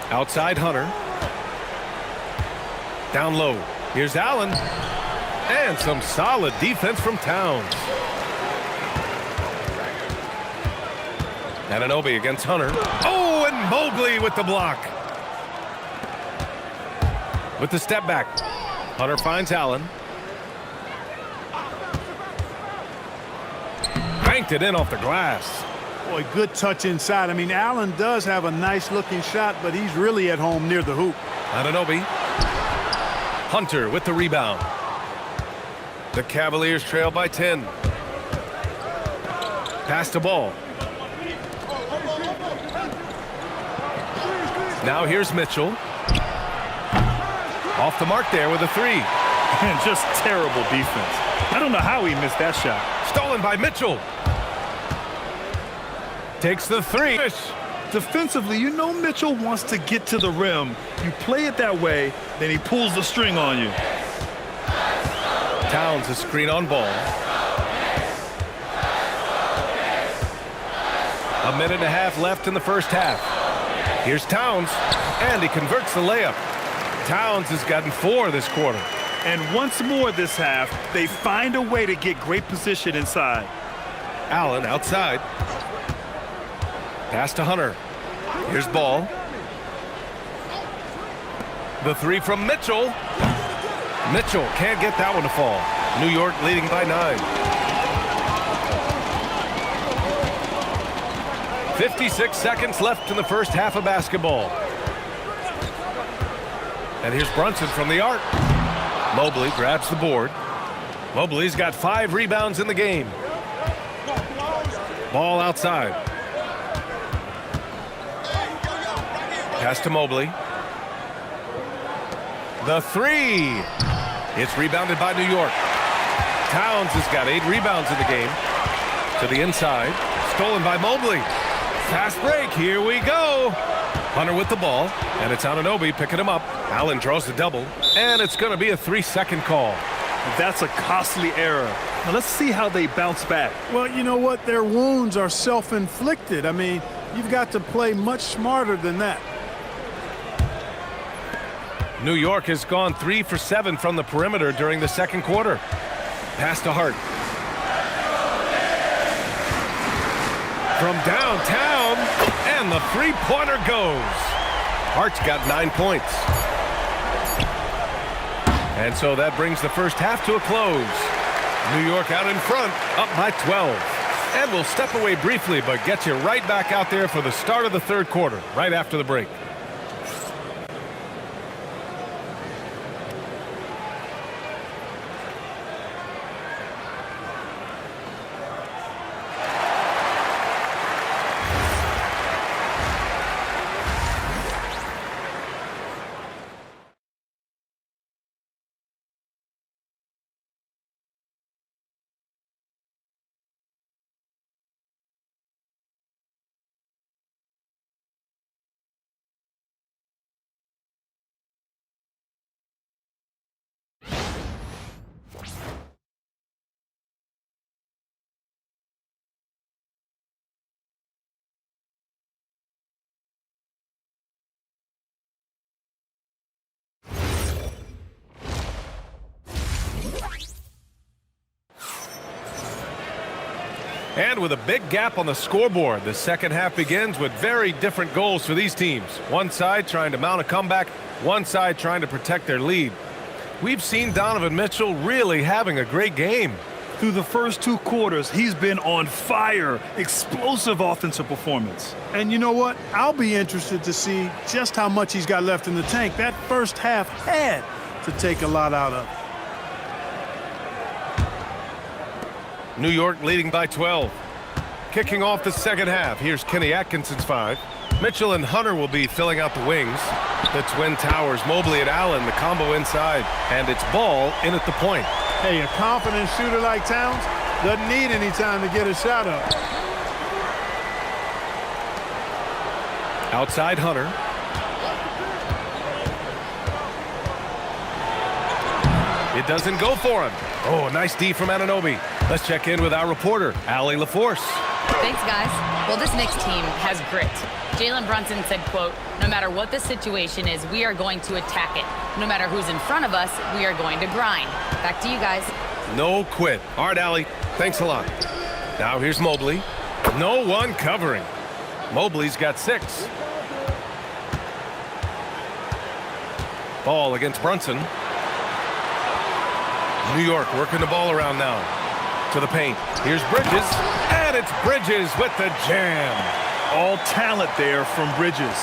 Outside Hunter. Down low. Here's Allen. And some solid defense from Towns. Anunoby against Hunter. Oh, and Mobley with the block. With the step back. Hunter finds Allen. Banked it in off the glass. Boy, good touch inside. I mean, Allen does have a nice-looking shot, but he's really at home near the hoop. Anunoby. Hunter with the rebound. The Cavaliers trail by 10. Pass the ball. Now here's Mitchell. Off the mark there with a three. And just terrible defense. I don't know how he missed that shot. Stolen by Mitchell. Takes the three. Defensively, you know Mitchell wants to get to the rim. You play it that way, then he pulls the string on you. Towns a screen on Ball. A minute and a half left in the first half. Here's Towns, and he converts the layup. Towns has gotten 4 this quarter. And once more this half, they find a way to get great position inside. Allen outside. Pass to Hunter. Here's Ball. The three from Mitchell. Mitchell can't get that one to fall. New York leading by 9. 56 seconds left in the first half of basketball. And here's Brunson from the arc. Mobley grabs the board. Mobley's got 5 rebounds in the game. Ball outside. Pass to Mobley. The three. It's rebounded by New York. Towns has got 8 rebounds in the game. To the inside. Stolen by Mobley. Fast break. Here we go. Hunter with the ball. And it's Anunoby picking him up. Allen draws the double. And it's going to be a 3-second call. That's a costly error. Now let's see how they bounce back. Well, you know what? Their wounds are self-inflicted. I mean, you've got to play much smarter than that. New York has gone 3 for 7 from the perimeter during the second quarter. Pass to Hart. From downtown, and the three-pointer goes. Hart's got 9 points. And so that brings the first half to a close. New York out in front, up by 12. And we'll step away briefly, but get you right back out there for the start of the third quarter, right after the break. And with a big gap on the scoreboard, the second half begins with very different goals for these teams. One side trying to mount a comeback, one side trying to protect their lead. We've seen Donovan Mitchell really having a great game. Through the first 2 quarters, he's been on fire. Explosive offensive performance. And you know what? I'll be interested to see just how much he's got left in the tank. That first half had to take a lot out of. New York leading by 12. Kicking off the second half, here's Kenny Atkinson's 5. Mitchell and Hunter will be filling out the wings. The Twin Towers, Mobley and Allen, the combo inside. And it's Ball in at the point. Hey, a confident shooter like Towns doesn't need any time to get a shot up. Outside Hunter. It doesn't go for him. Oh, nice D from Anunoby. Let's check in with our reporter, Allie LaForce. Thanks, guys. Well, this Knicks team has grit. Jalen Brunson said, quote, "No matter what the situation is, we are going to attack it. No matter who's in front of us, we are going to grind." Back to you guys. No quit. All right, Allie. Thanks a lot. Now here's Mobley. No one covering. Mobley's got 6. Ball against Brunson. New York working the ball around now. To the paint. Here's Bridges. And it's Bridges with the jam. All talent there from Bridges.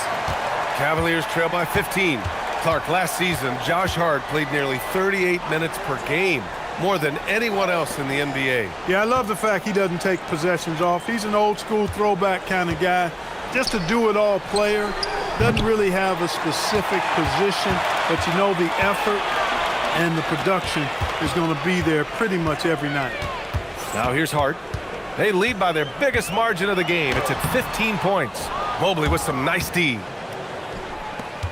Cavaliers trail by 15. Clark, last season, Josh Hart played nearly 38 minutes per game. More than anyone else in the NBA. Yeah, I love the fact he doesn't take possessions off. He's an old-school throwback kind of guy. Just a do-it-all player. Doesn't really have a specific position, but you know the effort and the production is going to be there pretty much every night. Now here's Hart. They lead by their biggest margin of the game. It's at 15 points. Mobley with some nice D.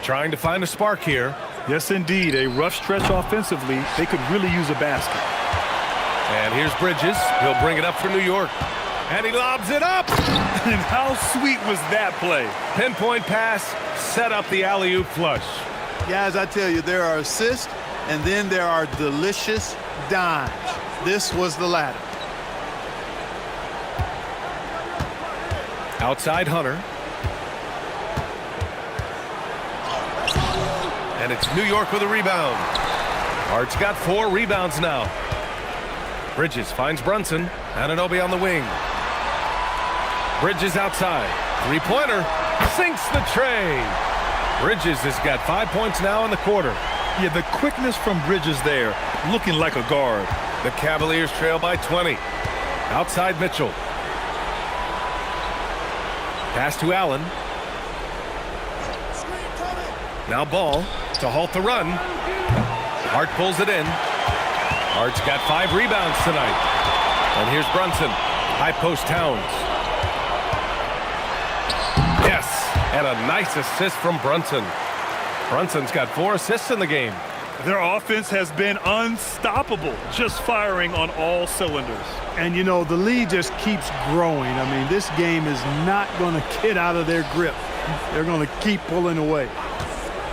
Trying to find a spark here. Yes, indeed. A rough stretch offensively. They could really use a basket. And here's Bridges. He'll bring it up for New York. And he lobs it up. And how sweet was that play? Pinpoint pass, set up the alley-oop flush. Guys, I tell you, there are assists, and then there are delicious dimes. This was the latter. Outside Hunter. And it's New York with a rebound. Hart's got 4 rebounds now. Bridges finds Brunson. Anunoby on the wing. Bridges outside. 3-pointer. Sinks the tray. Bridges has got 5 points now in the quarter. Yeah, the quickness from Bridges there, looking like a guard. The Cavaliers trail by 20. Outside Mitchell. Pass to Allen. Now Ball to halt the run. Hart pulls it in. Hart's got 5 rebounds tonight. And here's Brunson. High post Towns. Yes, and a nice assist from Brunson. Brunson's got 4 assists in the game. Their offense has been unstoppable, just firing on all cylinders. And, you know, the lead just keeps growing. I mean, this game is not going to get out of their grip. They're going to keep pulling away.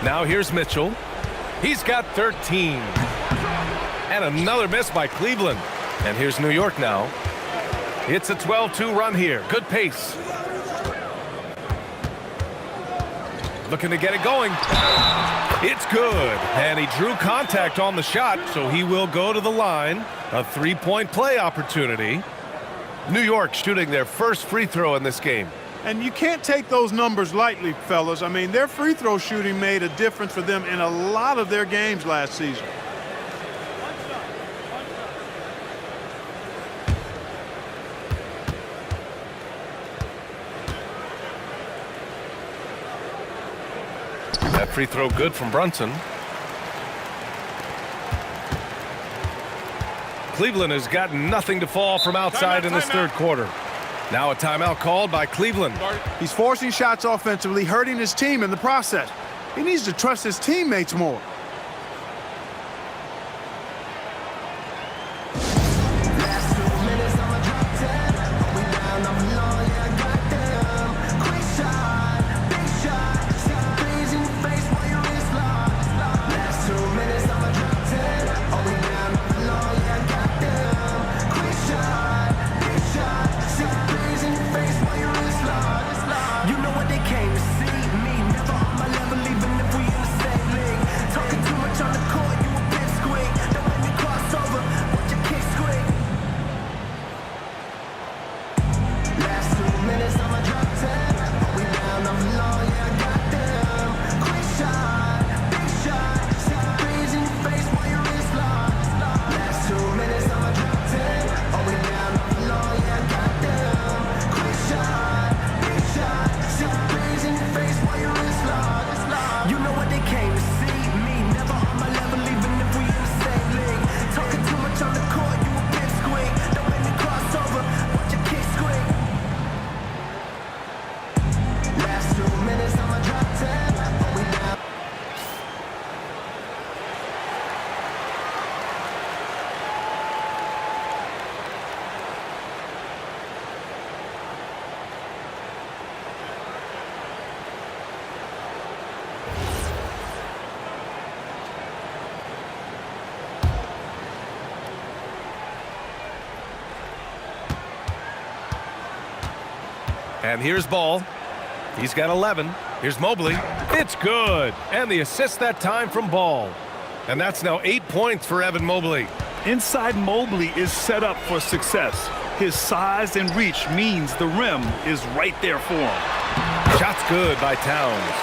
Now here's Mitchell. He's got 13. And another miss by Cleveland. And here's New York now. It's a 12-2 run here. Good pace. Looking to get it going. It's good. And he drew contact on the shot, so he will go to the line. A 3-point play opportunity. New York shooting their first free throw in this game. And you can't take those numbers lightly, fellas. I mean, their free throw shooting made a difference for them in a lot of their games last season. That free throw good from Brunson. Cleveland has got nothing to fall from outside in this third quarter. Now a timeout called by Cleveland. He's forcing shots offensively, hurting his team in the process. He needs to trust his teammates more. And here's Ball. He's got 11. Here's Mobley. It's good. And the assist that time from Ball. And that's now 8 points for Evan Mobley. Inside Mobley is set up for success. His size and reach means the rim is right there for him. Shot's good by Towns.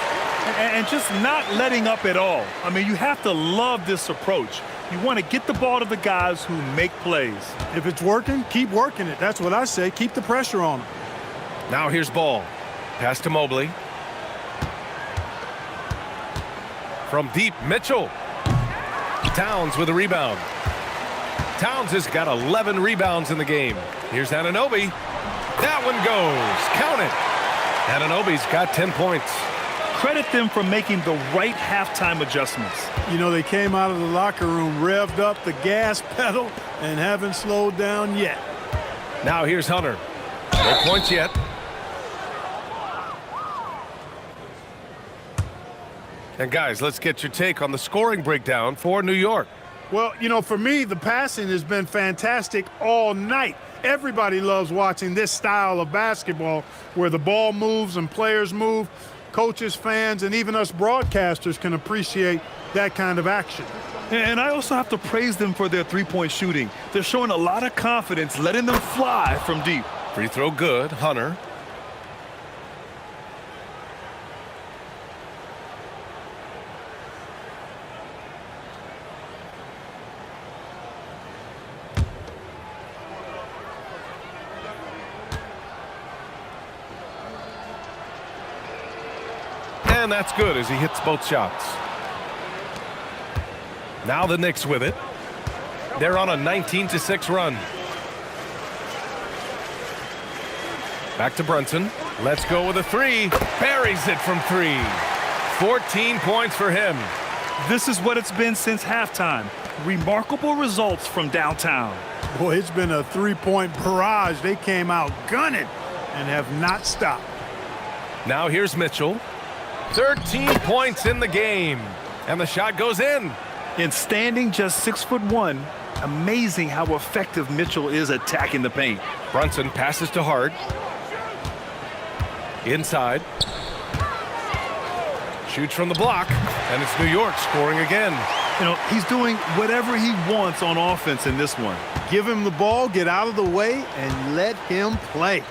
And just not letting up at all. I mean, you have to love this approach. You want to get the ball to the guys who make plays. If it's working, keep working it. That's what I say. Keep the pressure on them. Now here's Ball. Pass to Mobley. From deep, Mitchell. Towns with a rebound. Towns has got 11 rebounds in the game. Here's Anunoby. That one goes. Count it. Anunoby's got 10 points. Credit them for making the right halftime adjustments. You know, they came out of the locker room, revved up the gas pedal, and haven't slowed down yet. Now here's Hunter. No points yet. And guys, let's get your take on the scoring breakdown for New York. Well, you know, for me, the passing has been fantastic all night. Everybody loves watching this style of basketball where the ball moves and players move. Coaches, fans, and even us broadcasters can appreciate that kind of action. And I also have to praise them for their three-point shooting. They're showing a lot of confidence, letting them fly from deep. Free throw good, Hunter. And that's good as he hits both shots. Now the Knicks with it. They're on a 19-6 run. Back to Brunson. Let's go with a three. Buries it from three. 14 points for him. This is what it's been since halftime. Remarkable results from downtown. Boy, it's been a three-point barrage. They came out gunning and have not stopped. Now here's Mitchell. 13 points in the game. And the shot goes in. And standing just 6'1", amazing how effective Mitchell is attacking the paint. Brunson passes to Hart. Inside. Shoots from the block. And it's New York scoring again. You know, he's doing whatever he wants on offense in this one. Give him the ball, get out of the way, and let him play.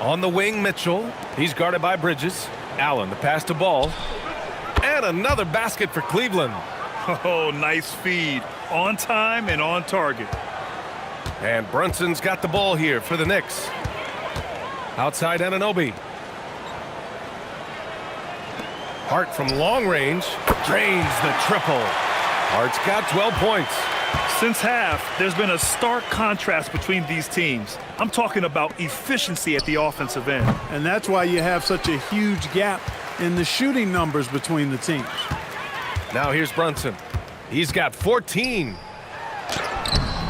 On the wing, Mitchell. He's guarded by Bridges. Allen, the pass to Ball. And another basket for Cleveland. Oh, nice feed. On time and on target. And Brunson's got the ball here for the Knicks. Outside Anunoby. Hart from long range. Drains the triple. Hart's got 12 points. Since half, there's been a stark contrast between these teams. I'm talking about efficiency at the offensive end. And that's why you have such a huge gap in the shooting numbers between the teams. Now here's Brunson. He's got 14.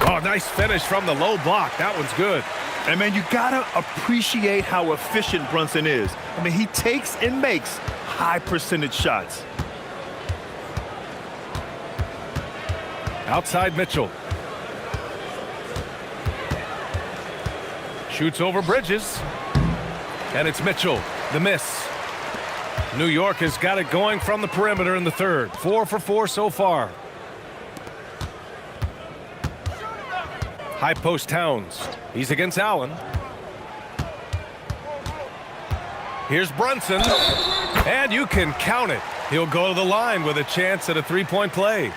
Oh, nice finish from the low block. That one's good. And, man, you got to appreciate how efficient Brunson is. I mean, he takes and makes high percentage shots. Outside Mitchell. Shoots over Bridges. And it's Mitchell. The miss. New York has got it going from the perimeter in the third. 4 for 4 so far. High post Towns. He's against Allen. Here's Brunson. And you can count it. He'll go to the line with a chance at a three-point play.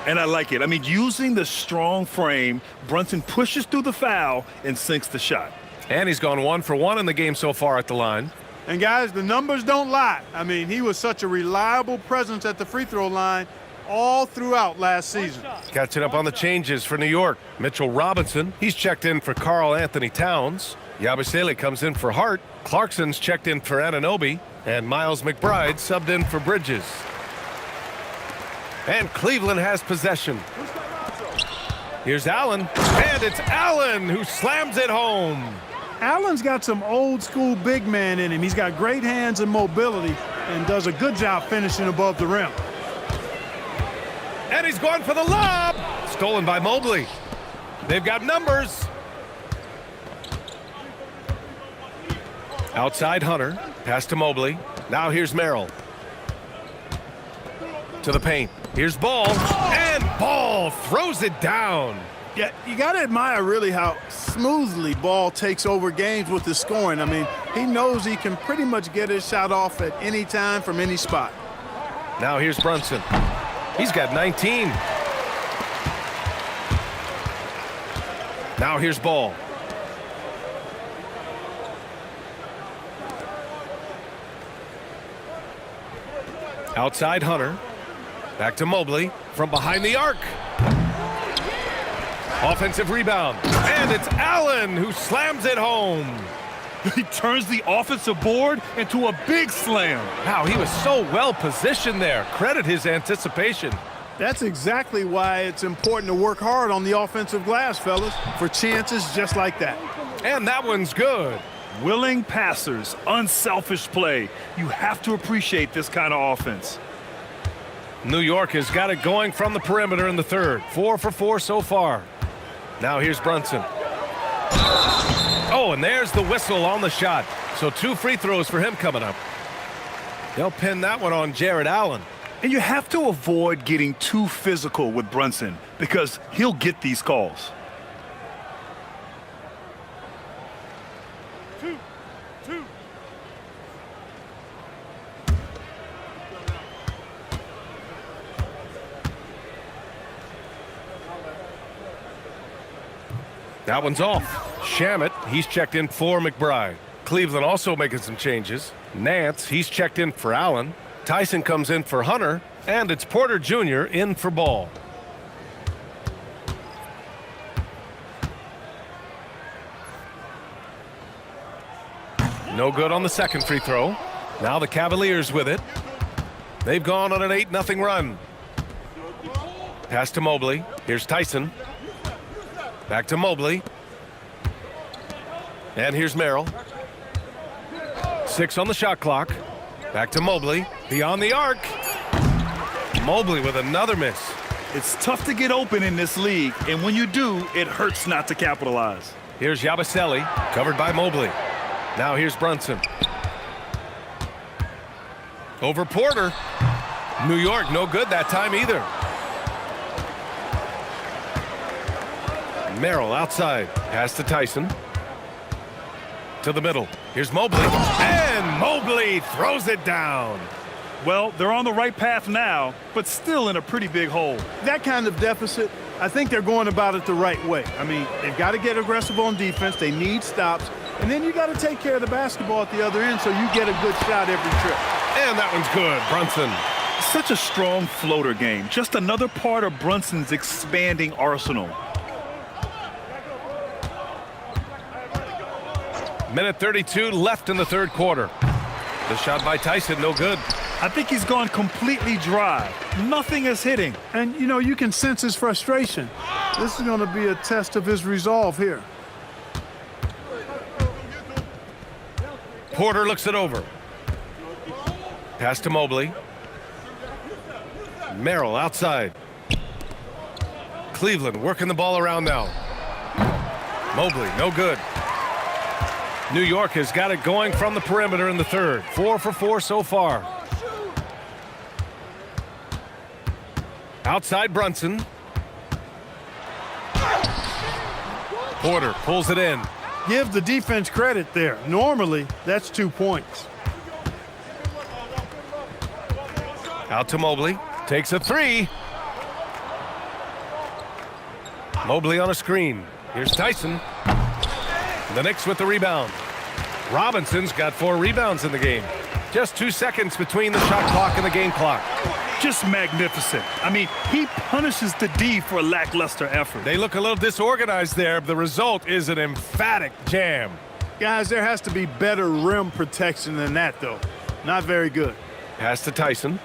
And I like it. I mean, using the strong frame, Brunson pushes through the foul and sinks the shot. And he's gone 1 for 1 in the game so far at the line. And, guys, the numbers don't lie. I mean, he was such a reliable presence at the free throw line all throughout last season. Catching up on the changes for New York. Mitchell Robinson, he's checked in for Karl Anthony Towns. Yabusele comes in for Hart. Clarkson's checked in for Anunoby. And Miles McBride subbed in for Bridges. And Cleveland has possession. Here's Allen. And it's Allen who slams it home. Allen's got some old school big man in him. He's got great hands and mobility and does a good job finishing above the rim. And he's going for the lob. Stolen by Mobley. They've got numbers. Outside Hunter. Pass to Mobley. Now here's Merrill. To the paint. Here's Ball. And Ball throws it down. Yeah, you got to admire really how smoothly Ball takes over games with his scoring. I mean, he knows he can pretty much get his shot off at any time from any spot. Now here's Brunson. He's got 19. Now here's Ball. Outside Hunter. Back to Mobley from behind the arc. Offensive rebound. And it's Allen who slams it home. He turns the offensive board into a big slam. Wow, he was so well positioned there. Credit his anticipation. That's exactly why it's important to work hard on the offensive glass, fellas, for chances just like that. And that one's good. Willing passers, unselfish play. You have to appreciate this kind of offense. New York has got it going from the perimeter in the third. 4 for 4 so far. Now here's Brunson. Oh, and there's the whistle on the shot. So 2 free throws for him coming up. They'll pin that one on Jared Allen. And you have to avoid getting too physical with Brunson because he'll get these calls. That one's off. Shamet, he's checked in for McBride. Cleveland also making some changes. Nance, he's checked in for Allen. Tyson comes in for Hunter. And it's Porter Jr. in for Ball. No good on the second free throw. Now the Cavaliers with it. They've gone on an 8-0 run. Pass to Mobley. Here's Tyson. Back to Mobley. And here's Merrill. 6 on the shot clock. Back to Mobley. Beyond the arc. Mobley with another miss. It's tough to get open in this league, and when you do, it hurts not to capitalize. Here's Yabusele, covered by Mobley. Now here's Brunson. Over Porter. New York, no good that time either. Merrill outside. Pass to Tyson. To the middle. Here's Mobley. And Mobley throws it down. Well, they're on the right path now, but still in a pretty big hole. That kind of deficit, I think they're going about it the right way. I mean, they've got to get aggressive on defense. They need stops. And then you got to take care of the basketball at the other end so you get a good shot every trip. And that one's good. Brunson. Such a strong floater game. Just another part of Brunson's expanding arsenal. Minute 32 left in the third quarter. The shot by Tyson, no good. I think he's gone completely dry. Nothing is hitting. And, you know, you can sense his frustration. This is going to be a test of his resolve here. Porter looks it over. Pass to Mobley. Merrill outside. Cleveland working the ball around now. Mobley, no good. New York has got it going from the perimeter in the third. 4 for 4 so far. Outside Brunson. Porter pulls it in. Give the defense credit there. Normally, that's 2 points. Out to Mobley. Takes a three. Mobley on a screen. Here's Tyson. The Knicks with the rebound. Robinson's got 4 rebounds in the game. Just 2 seconds between the shot clock and the game clock. Just magnificent. I mean, he punishes the D for a lackluster effort. They look a little disorganized there. The result is an emphatic jam. Guys, there has to be better rim protection than that, though. Not very good. Pass to Tyson.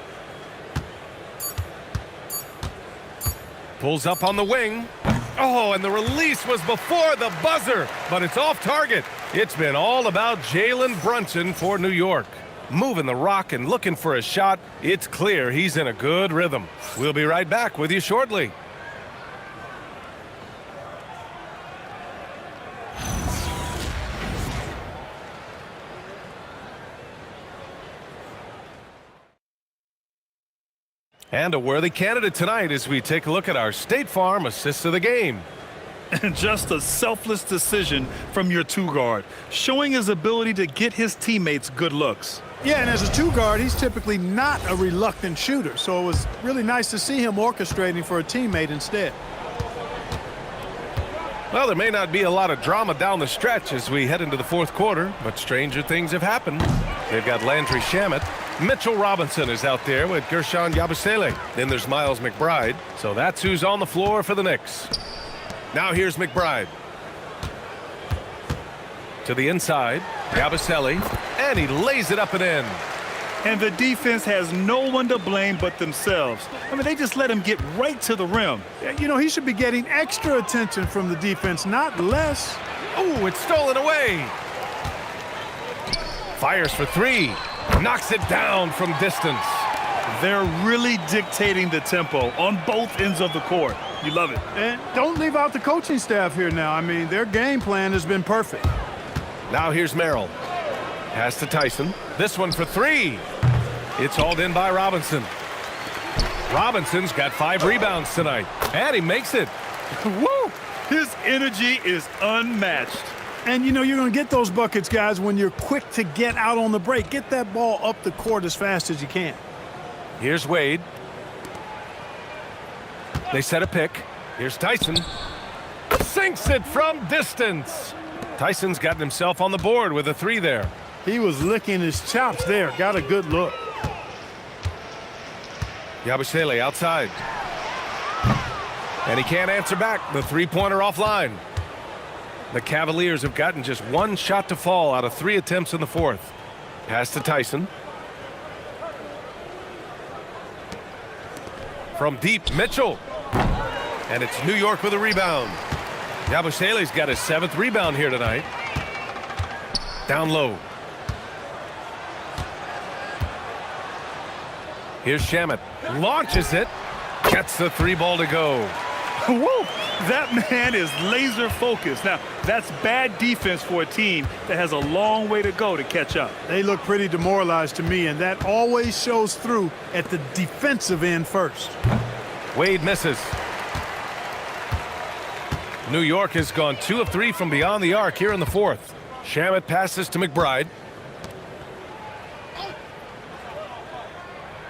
Pulls up on the wing. Oh, and the release was before the buzzer, but it's off target. It's been all about Jalen Brunson for New York. Moving the rock and looking for a shot. It's clear he's in a good rhythm. We'll be right back with you shortly. And a worthy candidate tonight as we take a look at our State Farm assists of the game. And just a selfless decision from your two-guard, showing his ability to get his teammates good looks. Yeah, and as a two-guard, he's typically not a reluctant shooter, so it was really nice to see him orchestrating for a teammate instead. Well, there may not be a lot of drama down the stretch as we head into the fourth quarter, but stranger things have happened. They've got Landry Shamet. Mitchell Robinson is out there with Gershon Yabusele. Then there's Miles McBride. So that's who's on the floor for the Knicks. Now here's McBride. To the inside, Yabusele, and he lays it up and in. And the defense has no one to blame but themselves. I mean, they just let him get right to the rim. You know, he should be getting extra attention from the defense, not less. Oh, it's stolen away. Fires for three. Knocks it down from distance. They're really dictating the tempo on both ends of the court. You love it. And don't leave out the coaching staff here now. I mean, their game plan has been perfect. Now here's Merrill. Pass to Tyson. This one for three. It's hauled in by Robinson. Robinson's got 5 rebounds tonight. And he makes it. Woo! His energy is unmatched. And, you know, you're going to get those buckets, guys, when you're quick to get out on the break. Get that ball up the court as fast as you can. Here's Wade. They set a pick. Here's Tyson. Sinks it from distance. Tyson's gotten himself on the board with a 3 there. He was licking his chops there. Got a good look. Yabusele outside. And he can't answer back. The three-pointer offline. The Cavaliers have gotten just 1 shot to fall out of 3 attempts in the fourth. Pass to Tyson. From deep, Mitchell. And it's New York with a rebound. Yabusele's got his 7th rebound here tonight. Down low. Here's Shamet. Launches it. Gets the 3 ball to go. Whoa! That man is laser focused. Now, that's bad defense for a team that has a long way to go to catch up. They look pretty demoralized to me, and that always shows through at the defensive end first. Wade misses. New York has gone 2 of 3 from beyond the arc here in the fourth. Shamet passes to McBride.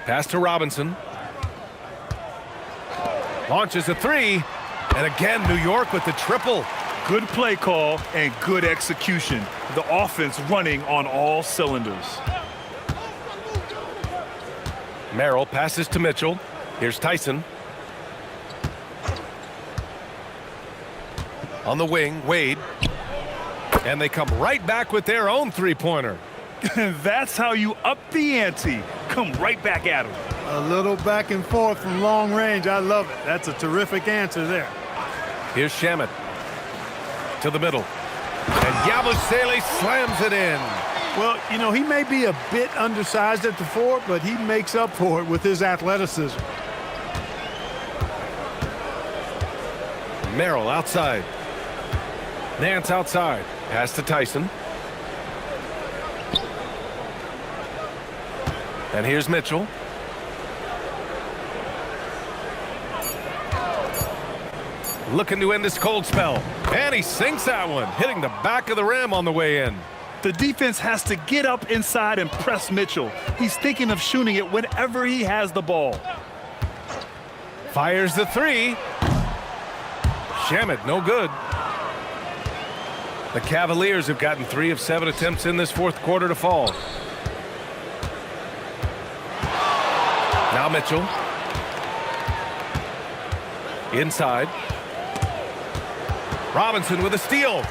Pass to Robinson. Launches a 3. And again, New York with the triple. Good play call and good execution. The offense running on all cylinders. Merrill passes to Mitchell. Here's Tyson. On the wing, Wade. And they come right back with their own three-pointer. That's how you up the ante. Come right back at him. A little back and forth from long range. I love it. That's a terrific answer there. Here's Shamet. To the middle. And Yabusele slams it in. Well, you know, he may be a bit undersized at the 4, but he makes up for it with his athleticism. Merrill outside. Nance outside. Pass to Tyson. And here's Mitchell. Looking to end this cold spell. And he sinks that one, hitting the back of the rim on the way in. The defense has to get up inside and press Mitchell. He's thinking of shooting it whenever he has the ball. Fires the 3. Shamet, no good. The Cavaliers have gotten 3 of 7 attempts in this fourth quarter to fall. Now Mitchell. Inside. Robinson with a steal.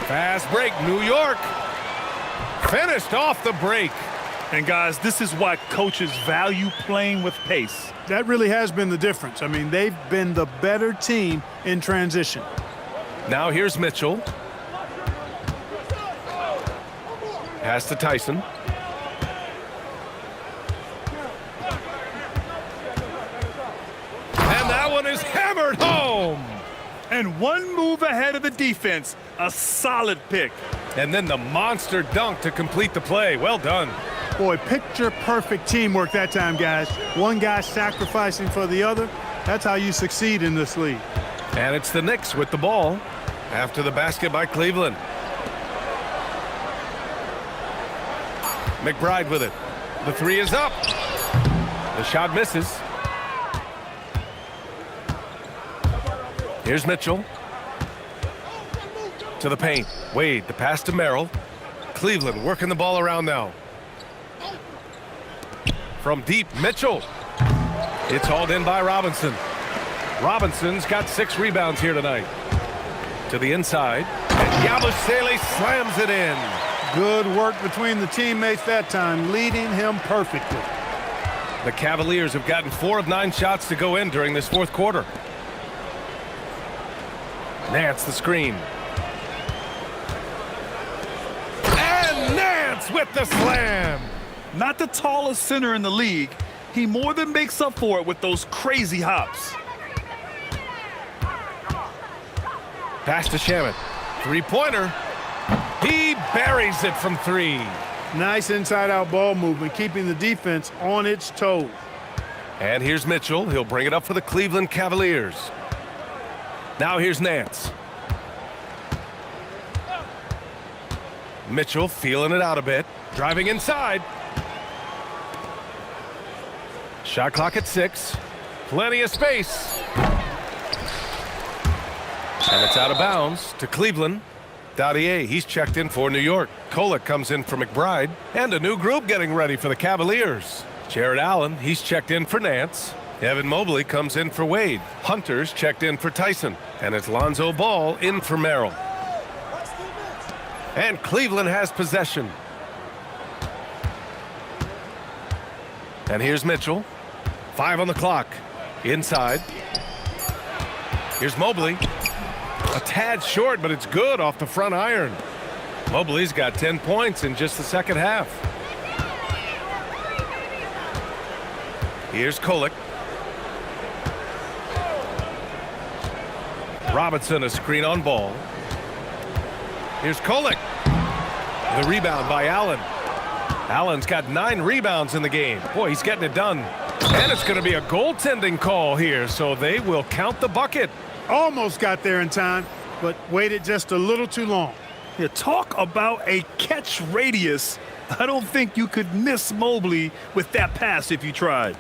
Fast break, New York. Finished off the break. And guys, this is why coaches value playing with pace. That really has been the difference. I mean, they've been the better team in transition. Now here's Mitchell. Pass to Tyson. And that one is hammered home. And 1 move ahead of the defense. A solid pick. And then the monster dunk to complete the play. Well done. Boy, picture-perfect teamwork that time, guys. One guy sacrificing for the other. That's how you succeed in this league. And it's the Knicks with the ball after the basket by Cleveland. McBride with it. The three is up. The shot misses. Here's Mitchell. To the paint. Wade, the pass to Merrill. Cleveland working the ball around now. From deep, Mitchell. It's hauled in by Robinson. Robinson's got 6 rebounds here tonight. To the inside. And Yabusele slams it in. Good work between the teammates that time, leading him perfectly. The Cavaliers have gotten 4 of 9 shots to go in during this fourth quarter. Nance the screen. And Nance with the slam. Not the tallest center in the league. He more than makes up for it with those crazy hops. Pass to Shamet. Three-pointer. He buries it from 3. Nice inside-out ball movement, keeping the defense on its toes. And here's Mitchell. He'll bring it up for the Cleveland Cavaliers. Now here's Nance. Mitchell feeling it out a bit. Driving inside. Shot clock at 6. Plenty of space. And it's out of bounds to Cleveland. Dadier, he's checked in for New York. Kolek comes in for McBride. And a new group getting ready for the Cavaliers. Jared Allen, he's checked in for Nance. Evan Mobley comes in for Wade. Hunter's checked in for Tyson. And it's Lonzo Ball in for Merrill. And Cleveland has possession. And here's Mitchell. 5 on the clock. Inside. Here's Mobley. A tad short, but it's good off the front iron. Mobley's got 10 points in just the second half. Here's Kolek. Robinson, a screen on Ball. Here's Kolek. The rebound by Allen. Allen's got 9 rebounds in the game. Boy, he's getting it done. And it's going to be a goaltending call here, so they will count the bucket. Almost got there in time, but waited just a little too long. Yeah, talk about a catch radius. I don't think you could miss Mobley with that pass if you tried.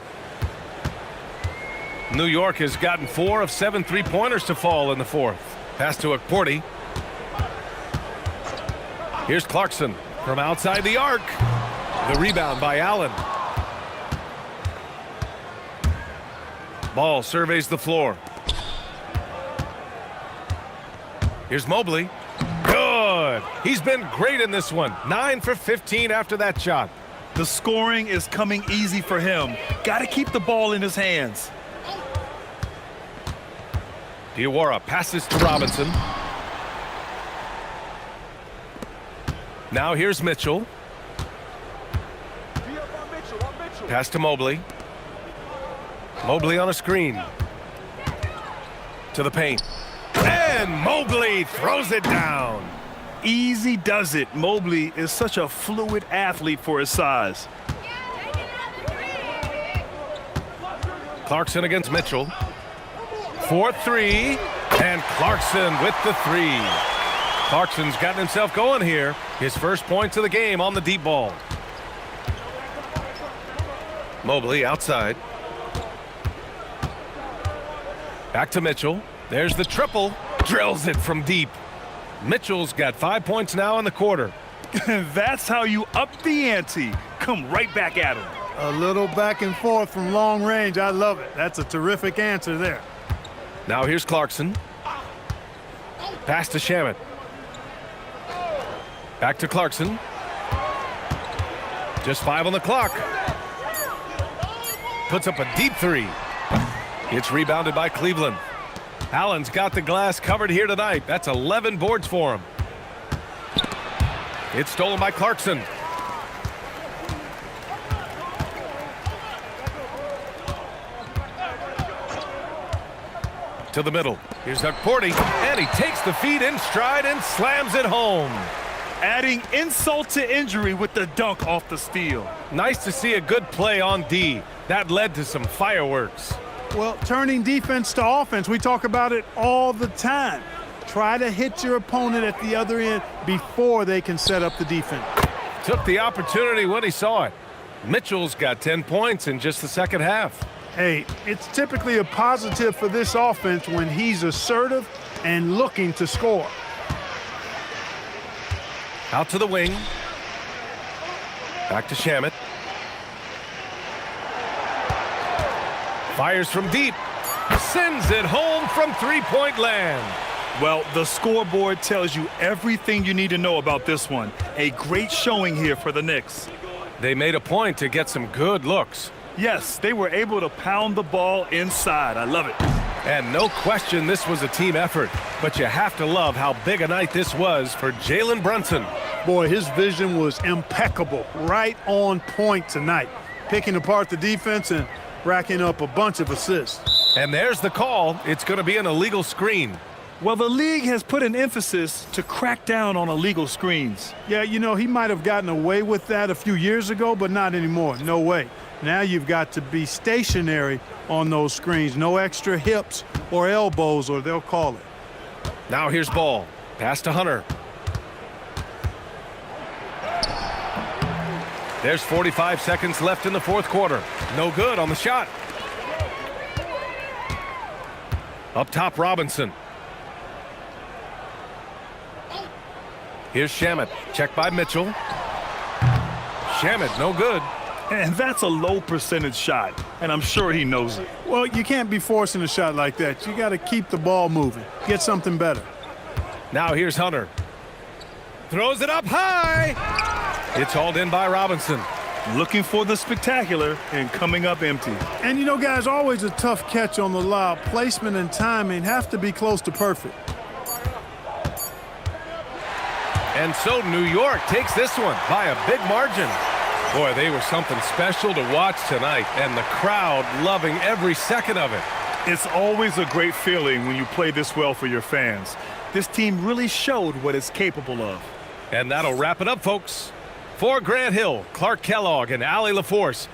New York has gotten 4 of 7 three-pointers to fall in the fourth. Pass to Akporti. Here's Clarkson from outside the arc. The rebound by Allen. Ball surveys the floor. Here's Mobley. Good. He's been great in this one. 9 for 15 after that shot. The scoring is coming easy for him. Got to keep the ball in his hands. Diawara passes to Robinson. Now here's Mitchell. Pass to Mobley. Mobley on a screen. To the paint. And Mobley throws it down. Easy does it. Mobley is such a fluid athlete for his size. Clarkson against Mitchell. 4-3. And Clarkson with the 3. Clarkson's gotten himself going here. His first points of the game on the deep ball. Mobley outside. Back to Mitchell. There's the triple. Drills it from deep. Mitchell's got 5 points now in the quarter. That's how you up the ante. Come right back at him. A little back and forth from long range. I love it. That's a terrific answer there. Now here's Clarkson. Pass to Shamet. Back to Clarkson. Just 5 on the clock. Puts up a deep 3. It's rebounded by Cleveland. Allen's got the glass covered here tonight. That's 11 boards for him. It's stolen by Clarkson. To the middle. Here's Akporti, and he takes the feed in stride and slams it home. adding insult to injury with the dunk off the steal. Nice to see a good play on D. That led to some fireworks. Well, turning defense to offense, we talk about it all the time. Try to hit your opponent at the other end before they can set up the defense. Took the opportunity when he saw it. Mitchell's got 10 points in just the second half. Hey, it's typically a positive for this offense when he's assertive and looking to score. Out to the wing. Back to Shamet. Fires from deep. Sends it home from three-point land. Well, the scoreboard tells you everything you need to know about this one. A great showing here for the Knicks. They made a point to get some good looks. Yes, they were able to pound the ball inside. I love it. And no question this was a team effort. But you have to love how big a night this was for Jalen Brunson. Boy, his vision was impeccable. Right on point tonight. Picking apart the defense and racking up a bunch of assists. And there's the call. It's going to be an illegal screen. Well, the league has put an emphasis to crack down on illegal screens. Yeah, you know, he might have gotten away with that a few years ago, but not anymore. No way. Now you've got to be stationary on those screens. No extra hips or elbows, or they'll call it. Now here's ball. Pass to Hunter. There's 45 seconds left in the fourth quarter. No good on the shot. Up top, Robinson. Here's Shamet. Checked by Mitchell. Shamet, no good. And that's a low percentage shot, and I'm sure he knows it. Well, you can't be forcing a shot like that. You got to keep the ball moving. Get something better. Now here's Hunter. Throws it up high. It's hauled in by Robinson. Looking for the spectacular and coming up empty. And, you know, guys, always a tough catch on the lob. Placement and timing have to be close to perfect. And so New York takes this one by a big margin. Boy, they were something special to watch tonight, and the crowd loving every second of it. It's always a great feeling when you play this well for your fans. This team really showed what it's capable of. And that'll wrap it up, folks. For Grant Hill, Clark Kellogg, and Allie LaForce.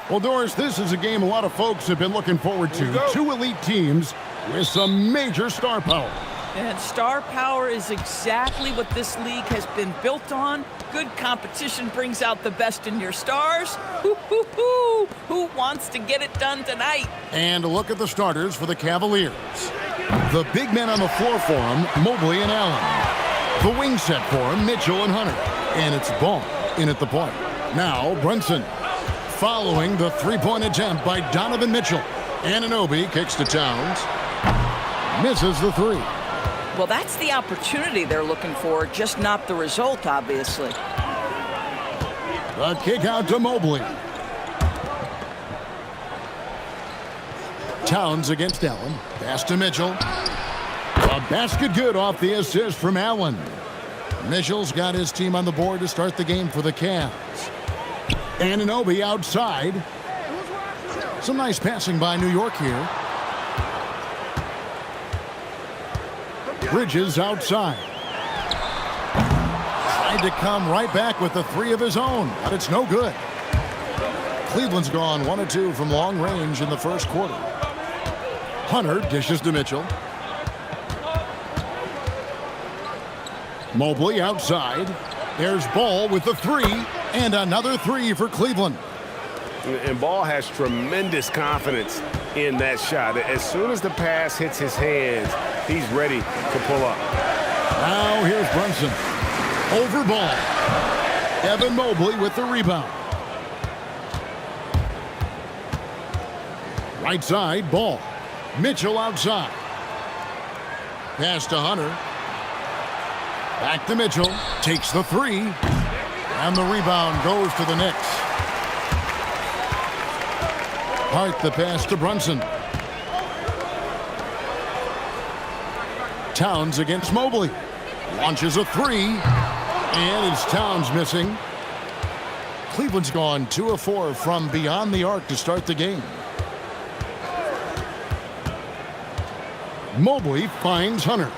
Well, Doris, this is a game a lot of folks have been looking forward to. Two elite teams with some major star power. And star power is exactly what this league has been built on. Good competition brings out the best in your stars. Hoo-hoo-hoo! Who wants to get it done tonight? And look at the starters for the Cavaliers. The big men on the floor for them, Mobley and Allen. The wing set for them, Mitchell and Hunter. And it's Ball in at the point. Now Brunson. Following the three-point attempt by Donovan Mitchell. Anunoby kicks to Towns. Misses the three. Well, that's the opportunity they're looking for, just not the result, obviously. The kick out to Mobley. Towns against Allen. Pass to Mitchell. A basket good off the assist from Allen. Mitchell's got his team on the board to start the game for the Cavs. Anunoby outside. Some nice passing by New York here. Bridges outside. Tried to come right back with the three of his own, but it's no good. Cleveland's gone 1 of 2 from long range in the first quarter. Hunter dishes to Mitchell. Mobley outside. There's Ball with the three, and another three for Cleveland. And Ball has tremendous confidence in that shot. As soon as the pass hits his hands, he's ready to pull up. Now here's Brunson. Over Ball. Evan Mobley with the rebound. Right side, Ball. Mitchell outside. Pass to Hunter. Back to Mitchell. Takes the three. And the rebound goes to the Knicks. Hart the pass to Brunson. Towns against Mobley. Launches a three. And it's Towns missing. Cleveland's gone 2 of 4 from beyond the arc to start the game. Mobley finds Hunter.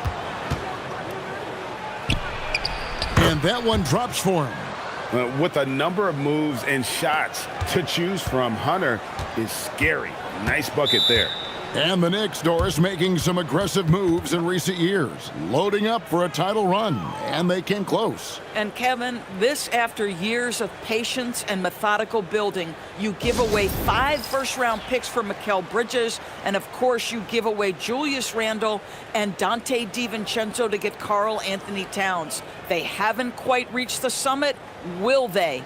And that one drops for him. With a number of moves and shots to choose from, Hunter is scary. Nice bucket there. And the Knicks, Doris, making some aggressive moves in recent years, loading up for a title run, and they came close. And Kevin, this after years of patience and methodical building. You give away 5 first-round picks for Mikal Bridges, and of course you give away Julius Randle and Dante DiVincenzo to get Karl Anthony Towns. They haven't quite reached the summit. Will they?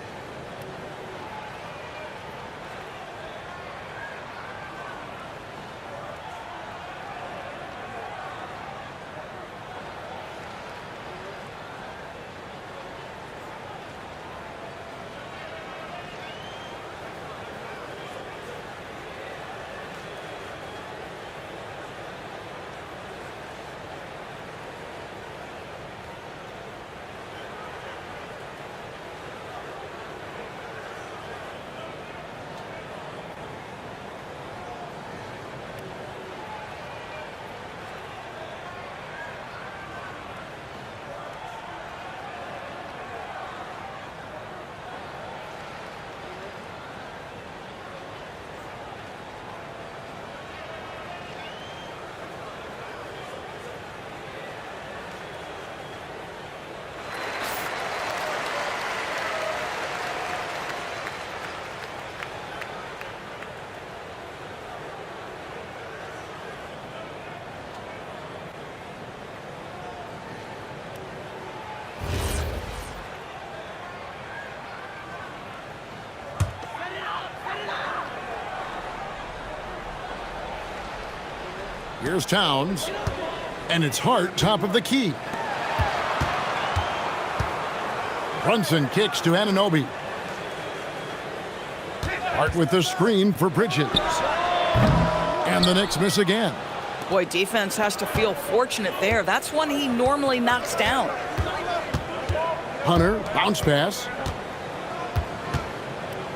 Here's Towns, and it's Hart top of the key. Brunson kicks to Anunoby. Hart with the screen for Bridges. And the Knicks miss again. Boy, defense has to feel fortunate there. That's one he normally knocks down. Hunter, bounce pass.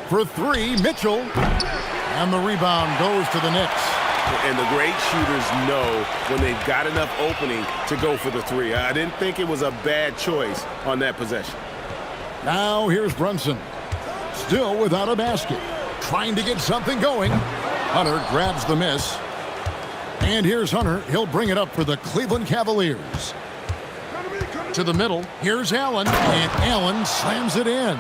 For 3, Mitchell. And the rebound goes to the Knicks. And the great shooters know when they've got enough opening to go for the 3. I didn't think it was a bad choice on that possession. Now here's Brunson. Still without a basket. Trying to get something going. Hunter grabs the miss. And here's Hunter. He'll bring it up for the Cleveland Cavaliers. To the middle. Here's Allen. And Allen slams it in.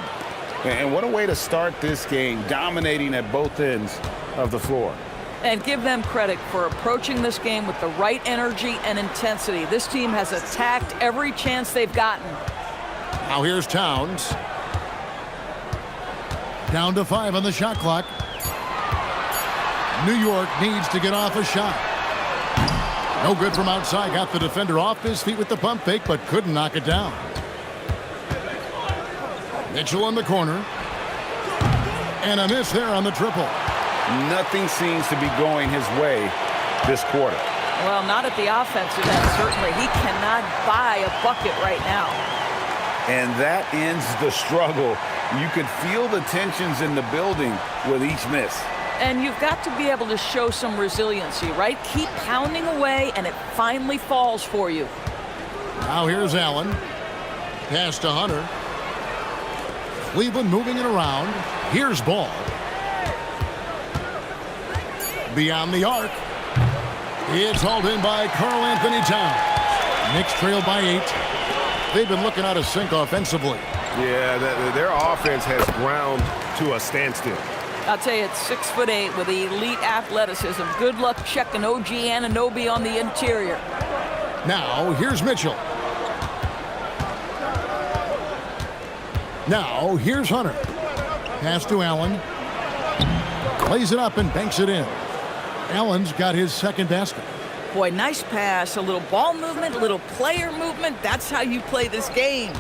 And what a way to start this game, dominating at both ends of the floor. And give them credit for approaching this game with the right energy and intensity. This team has attacked every chance they've gotten. Now here's Towns. Down to 5 on the shot clock. New York needs to get off a shot. No good from outside. Got the defender off his feet with the pump fake, but couldn't knock it down. Mitchell in the corner. And a miss there on the triple. Nothing seems to be going his way this quarter. Well, not at the offensive end, certainly. He cannot buy a bucket right now. And that ends the struggle. You could feel the tensions in the building with each miss. And you've got to be able to show some resiliency, right? Keep pounding away, and it finally falls for you. Now here's Allen. Pass to Hunter. Cleveland moving it around. Here's Ball. Beyond the arc. It's hauled in by Karl Anthony Towns. Knicks trail by 8. They've been looking out of sync offensively. Yeah, their offense has ground to a standstill. I'll tell you, it's 6'8" with elite athleticism. Good luck checking OG Anunoby on the interior. Now, here's Mitchell. Now, here's Hunter. Pass to Allen. Plays it up and banks it in. Allen's got his second basket. Boy, nice pass. A little ball movement, a little player movement. That's how you play this game.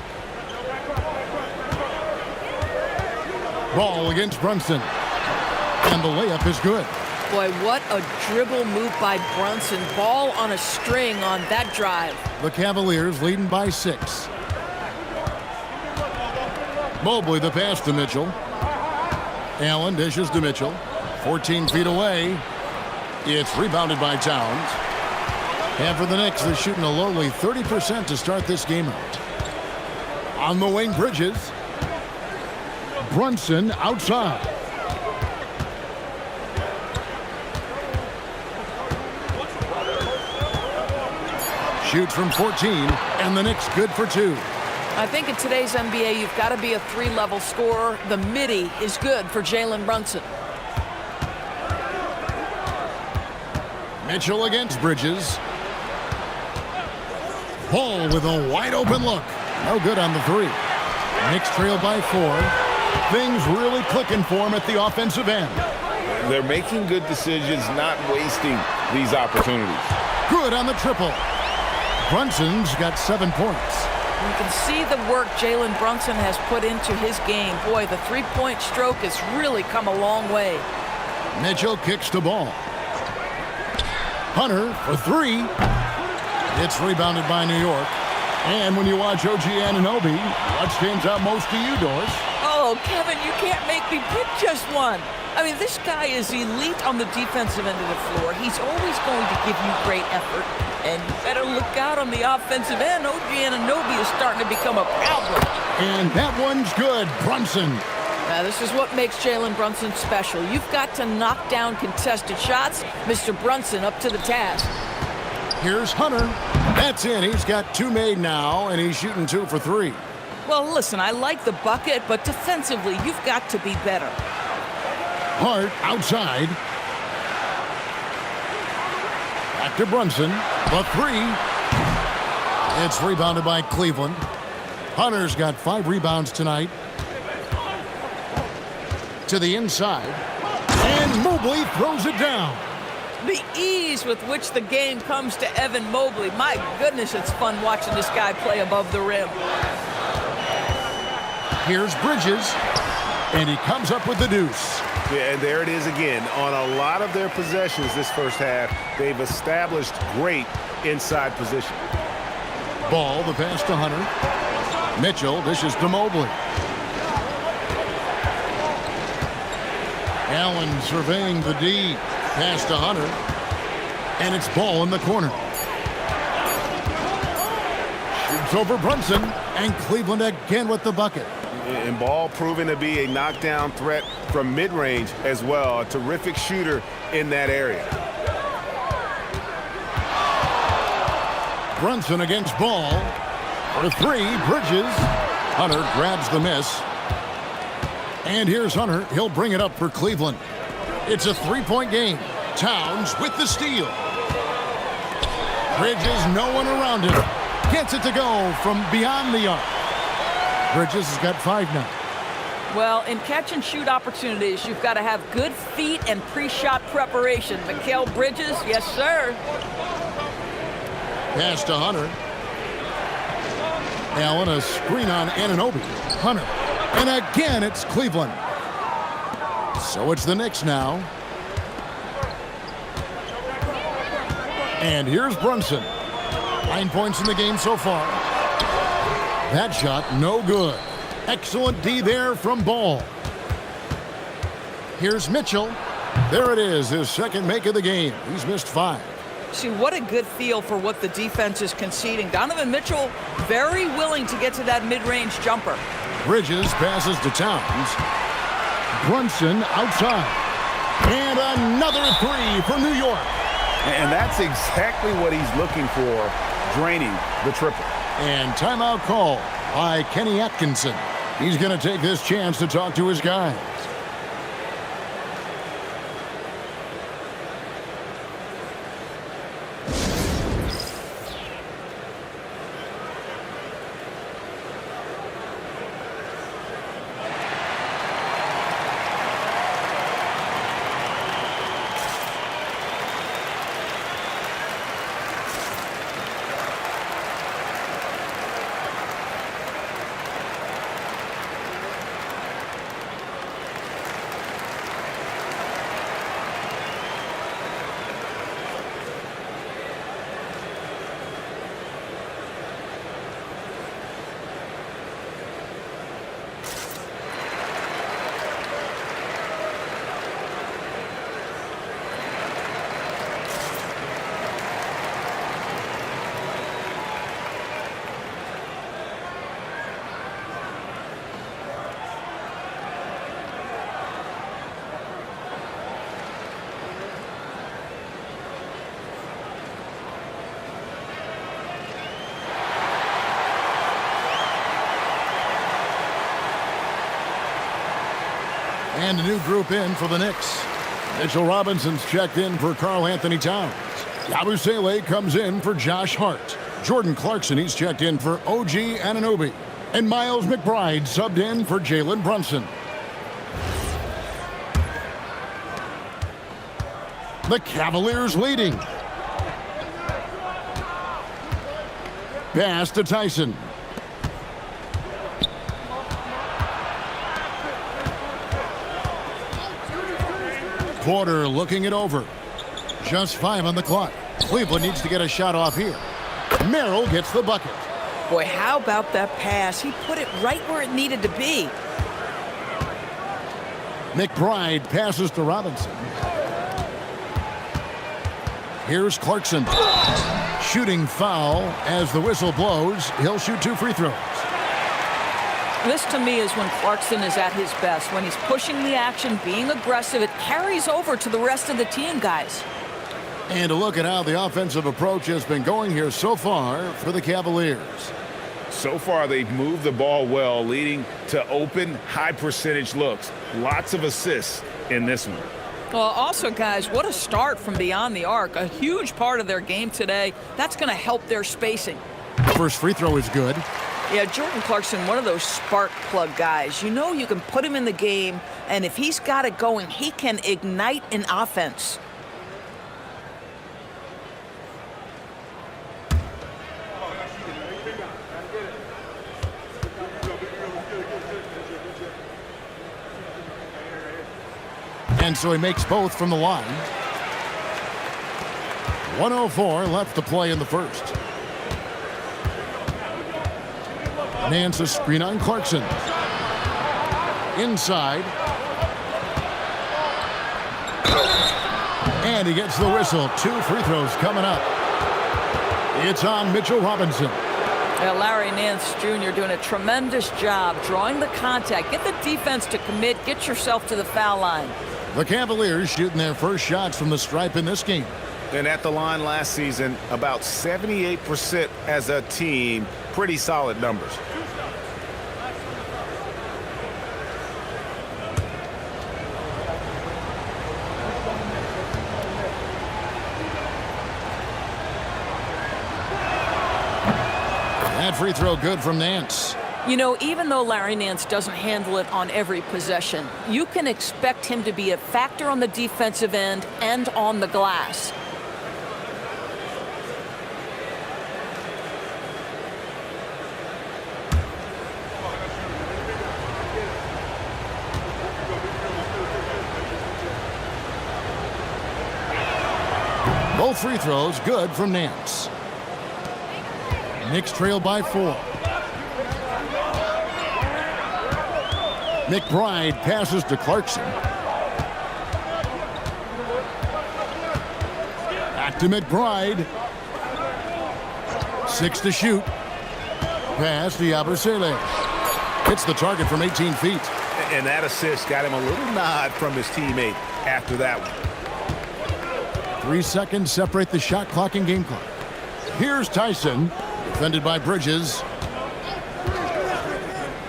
Ball against Brunson. And the layup is good. Boy, what a dribble move by Brunson. Ball on a string on that drive. The Cavaliers leading by 6. Mobley the pass to Mitchell. Allen dishes to Mitchell. 14 feet away. It's rebounded by Towns. And for the Knicks, they're shooting a lowly 30% to start this game out. On the wing, Bridges. Brunson outside. Shoots from 14, and the Knicks good for 2. I think in today's NBA, you've got to be a 3-level scorer. The midi is good for Jalen Brunson. Mitchell against Bridges. Ball with a wide open look. No good on the 3. Knicks trail by 4. Things really clicking for him at the offensive end. They're making good decisions, not wasting these opportunities. Good on the triple. Brunson's got 7 points. You can see the work Jalen Brunson has put into his game. Boy, the three-point stroke has really come a long way. Mitchell kicks the ball. Hunter for 3. It's rebounded by New York. And when you watch OG Anunoby, what stands out most to you, Doris? Oh, Kevin, you can't make me pick just one. I mean, this guy is elite on the defensive end of the floor. He's always going to give you great effort. And you better look out on the offensive end. OG Anunoby is starting to become a problem. And that one's good. Brunson. Now, this is what makes Jalen Brunson special. You've got to knock down contested shots. Mr. Brunson up to the task. Here's Hunter. That's in. He's got 2 made now, and he's shooting 2 for 3. Well, listen, I like the bucket, but defensively, you've got to be better. Hart outside. Back to Brunson. The 3. It's rebounded by Cleveland. Hunter's got 5 rebounds tonight. To the inside. And Mobley throws it down. The ease with which the game comes to Evan Mobley. My goodness, it's fun watching this guy play above the rim. Here's Bridges. And he comes up with the deuce. Yeah, and there it is again. On a lot of their possessions this first half, they've established great inside position. Ball, the pass to Hunter. Mitchell dishes to Mobley. Allen surveying the D. Pass to Hunter. And it's Ball in the corner. Shoots over Brunson. And Cleveland again with the bucket. And Ball proving to be a knockdown threat from mid-range as well. A terrific shooter in that area. Brunson against Ball. For 3, Bridges. Hunter grabs the miss. And here's Hunter. He'll bring it up for Cleveland. It's a 3-point game. Towns with the steal. Bridges, no one around him. Gets it to go from beyond the arc. Bridges has got 5 now. Well, in catch-and-shoot opportunities, you've got to have good feet and pre-shot preparation. Mikal Bridges, yes, sir. Pass to Hunter. Allen, a screen on Anunoby. Hunter. And again, it's Cleveland. So it's the Knicks now. And here's Brunson. 9 points in the game so far. That shot, no good. Excellent D there from Ball. Here's Mitchell. There it is, his second make of the game. He's missed 5. See, what a good feel for what the defense is conceding. Donovan Mitchell very willing to get to that mid-range jumper. Bridges passes to Towns. Brunson outside. And another 3 for New York. And that's exactly what he's looking for, draining the triple. And timeout call by Kenny Atkinson. He's going to take this chance to talk to his guys. And a new group in for the Knicks. Mitchell Robinson's checked in for Karl Anthony Towns. Yabusele comes in for Josh Hart. Jordan Clarkson, he's checked in for OG Anunoby. And Miles McBride subbed in for Jalen Brunson. The Cavaliers leading. Pass to Tyson. Porter looking it over. Just 5 on the clock. Cleveland needs to get a shot off here. Merrill gets the bucket. Boy, how about that pass? He put it right where it needed to be. McBride passes to Robinson. Here's Clarkson. Shooting foul as the whistle blows. He'll shoot 2 free throws. This, to me, is when Clarkson is at his best. When he's pushing the action, being aggressive, it carries over to the rest of the team, guys. And a look at how the offensive approach has been going here so far for the Cavaliers. So far, they've moved the ball well, leading to open, high-percentage looks. Lots of assists in this one. Well, also, guys, what a start from beyond the arc. A huge part of their game today. That's going to help their spacing. First free throw is good. Yeah, Jordan Clarkson, one of those spark plug guys. You know you can put him in the game, and if he's got it going, he can ignite an offense. And so he makes both from the line. 1:04 left to play in the first. Nance a screen on Clarkson. Inside. And he gets the whistle. 2 free throws coming up. It's on Mitchell Robinson. Larry Nance Jr. doing a tremendous job drawing the contact. Get the defense to commit. Get yourself to the foul line. The Cavaliers shooting their first shots from the stripe in this game. And at the line last season, about 78% as a team. Pretty solid numbers. That free throw good from Nance. You know, even though Larry Nance doesn't handle it on every possession, you can expect him to be a factor on the defensive end and on the glass. Both free throws good from Nance. Knicks trail by 4. McBride passes to Clarkson. Back to McBride. 6 to shoot. Pass to Yabusele. Hits the target from 18 feet. And that assist got him a little nod from his teammate after that one. 3 seconds separate the shot clock and game clock. Here's Tyson. Defended by Bridges.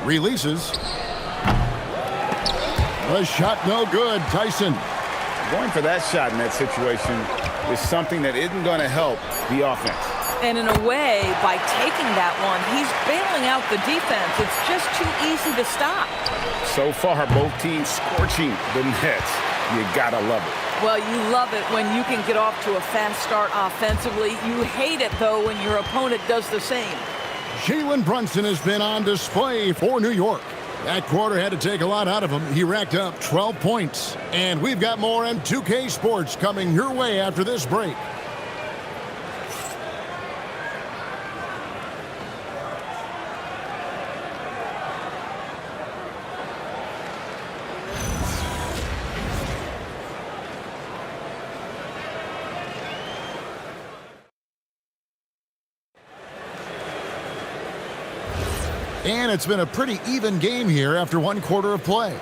Releases. The shot no good. Tyson. Going for that shot in that situation is something that isn't going to help the offense. And in a way, by taking that one, he's bailing out the defense. It's just too easy to stop. So far, both teams scorching the Nets. You got to love it. Well, you love it when you can get off to a fast start offensively. You hate it, though, when your opponent does the same. Jalen Brunson has been on display for New York. That quarter had to take a lot out of him. He racked up 12 points. And we've got more M2K Sports coming your way after this break. And it's been a pretty even game here after 1 quarter of play.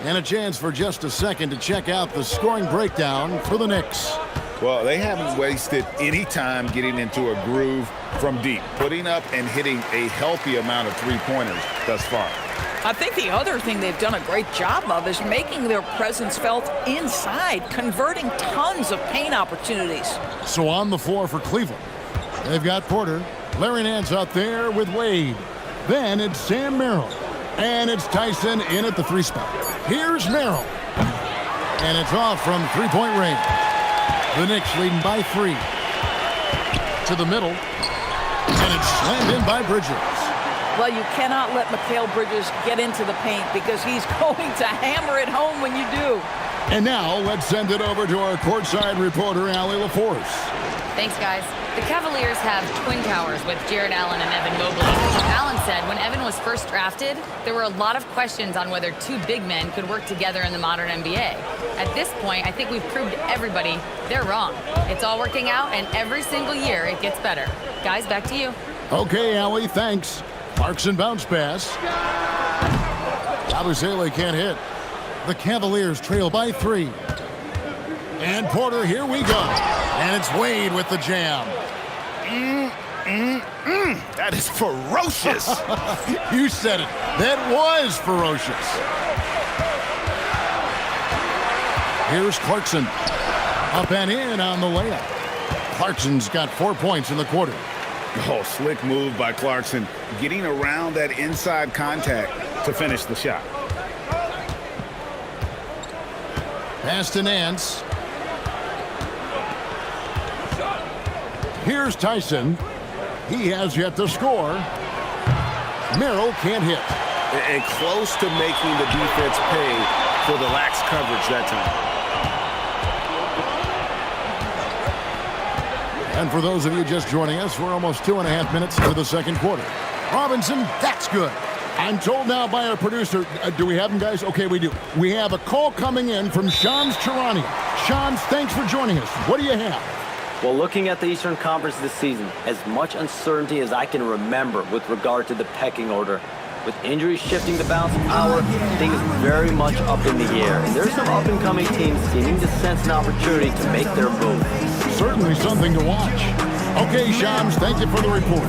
And a chance for just a second to check out the scoring breakdown for the Knicks. Well, they haven't wasted any time getting into a groove from deep, putting up and hitting a healthy amount of three-pointers thus far. I think the other thing they've done a great job of is making their presence felt inside, converting tons of paint opportunities. So on the floor for Cleveland, they've got Porter. Larry Nance out there with Wade. Then it's Sam Merrill. And it's Tyson in at the 3 spot. Here's Merrill. And it's off from three-point range. The Knicks leading by 3. To the middle. And it's slammed in by Bridges. Well, you cannot let Mikal Bridges get into the paint because he's going to hammer it home when you do. And now let's send it over to our courtside reporter, Allie LaForce. Thanks, guys. The Cavaliers have twin towers with Jared Allen and Evan Mobley. Allen said when Evan was first drafted, there were a lot of questions on whether 2 big men could work together in the modern NBA. At this point, I think we've proved to everybody they're wrong. It's all working out, and every single year it gets better. Guys, back to you. Okay, Allie, thanks. Clarkson bounce pass. Abusele can't hit. The Cavaliers trail by 3. And Porter, here we go. And it's Wade with the jam. That is ferocious. You said it. That was ferocious. Here's Clarkson. Up and in on the layup. Clarkson's got 4 points in the quarter. Oh, slick move by Clarkson. Getting around that inside contact to finish the shot. Pass to Nance. Here's Tyson. He has yet to score. Merrill can't hit. And close to making the defense pay for the lax coverage that time. And for those of you just joining us, we're almost 2.5 minutes into the second quarter. Robinson, that's good. I'm told now by our producer, do we have him, guys? Okay, we do. We have a call coming in from Shams Charania. Shams, thanks for joining us. What do you have? Well, looking at the Eastern Conference this season, as much uncertainty as I can remember with regard to the pecking order. With injuries shifting the balance of power, things very much up in the air. And there's some up-and-coming teams seeming to sense an opportunity to make their move. Certainly something to watch. Okay, Shams, thank you for the report.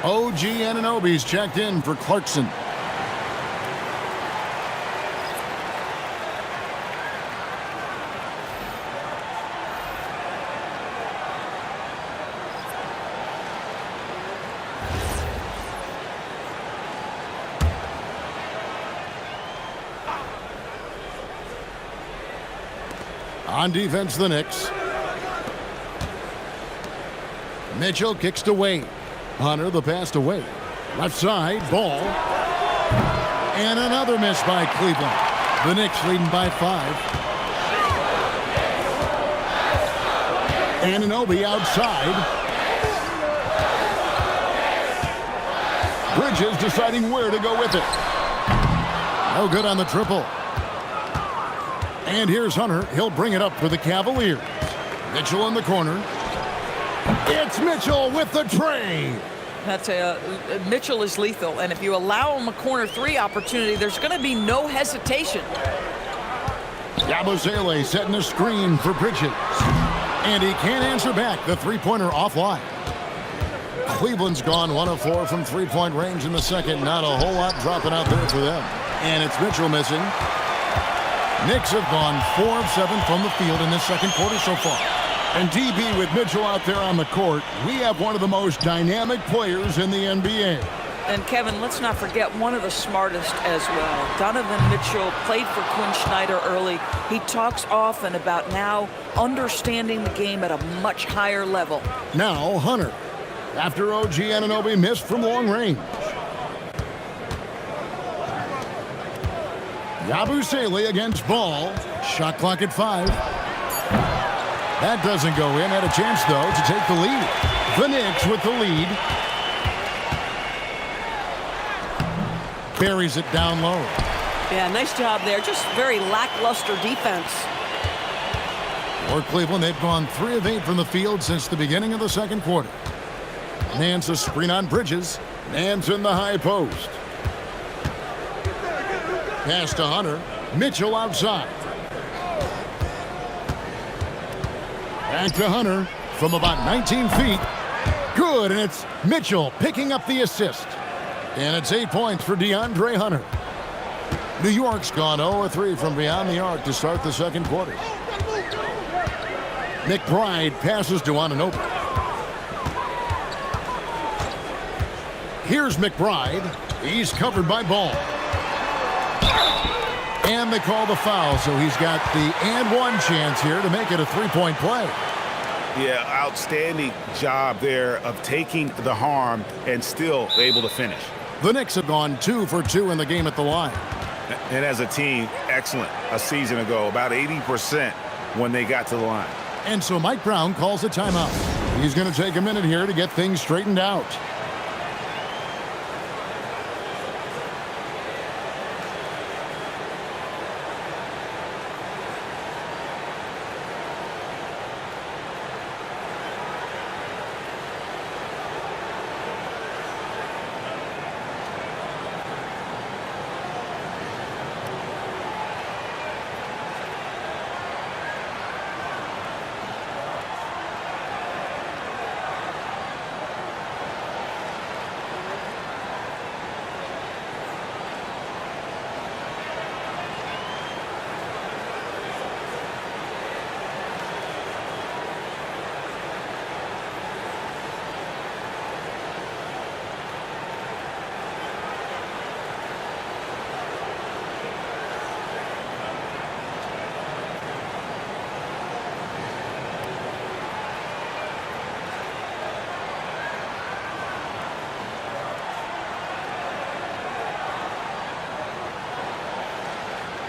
OG Anunoby's checked in for Clarkson. On defense, the Knicks. Mitchell kicks to Wade. Hunter, the pass to Wade. Left side, ball. And another miss by Cleveland. The Knicks leading by 5. Anunoby outside. Bridges deciding where to go with it. No good on the triple. And here's Hunter. He'll bring it up for the Cavaliers. Mitchell in the corner. It's Mitchell with the tray. That's Mitchell is lethal, and if you allow him a corner 3 opportunity, there's going to be no hesitation. Yabusele setting a screen for Bridges. And he can't answer back. The three-pointer offline. Cleveland's gone 1 of 4 from three-point range in the second. Not a whole lot dropping out there for them. And it's Mitchell missing. Knicks have gone 4 of 7 from the field in this second quarter so far. And DB with Mitchell out there on the court, we have one of the most dynamic players in the NBA. And Kevin, let's not forget one of the smartest as well. Donovan Mitchell played for Quinn Snyder early. He talks often about now understanding the game at a much higher level. Now Hunter, after OG Anunoby missed from long range. Yabusele against Ball. Shot clock at 5. That doesn't go in. Had a chance, though, to take the lead. The Knicks with the lead. Buries it down low. Yeah, nice job there. Just very lackluster defense. For Cleveland, they've gone 3 of 8 from the field since the beginning of the second quarter. Nance a screen on Bridges. Nance in the high post. Pass to Hunter. Mitchell outside. Back to Hunter from about 19 feet. Good, and it's Mitchell picking up the assist. And it's 8 points for DeAndre Hunter. New York's gone 0-3 from beyond the arc to start the second quarter. McBride passes to Anunoby. Here's McBride. He's covered by Ball. And they call the foul, so he's got the and one chance here to make it a three-point play. Yeah, outstanding job there of taking the harm and still able to finish. The Knicks have gone 2 for 2 in the game at the line. And as a team, excellent. A season ago, about 80% when they got to the line. And so Mike Brown calls a timeout. He's going to take a minute here to get things straightened out.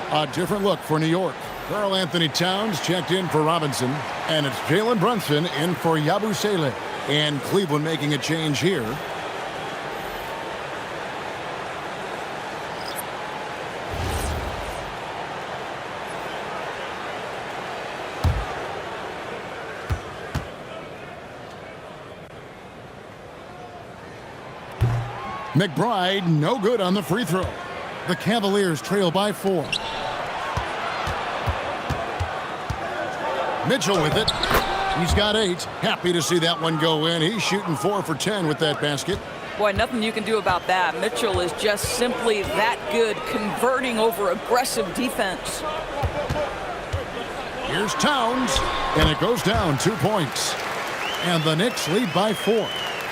A different look for New York. Karl Anthony Towns checked in for Robinson. And it's Jalen Brunson in for Yabusele. And Cleveland making a change here. McBride, no good on the free throw. The Cavaliers trail by 4. Mitchell with it. He's got 8. Happy to see that one go in. He's shooting 4 for 10 with that basket. Boy, nothing you can do about that. Mitchell is just simply that good, converting over aggressive defense. Here's Towns, and it goes down 2 points. And the Knicks lead by 4.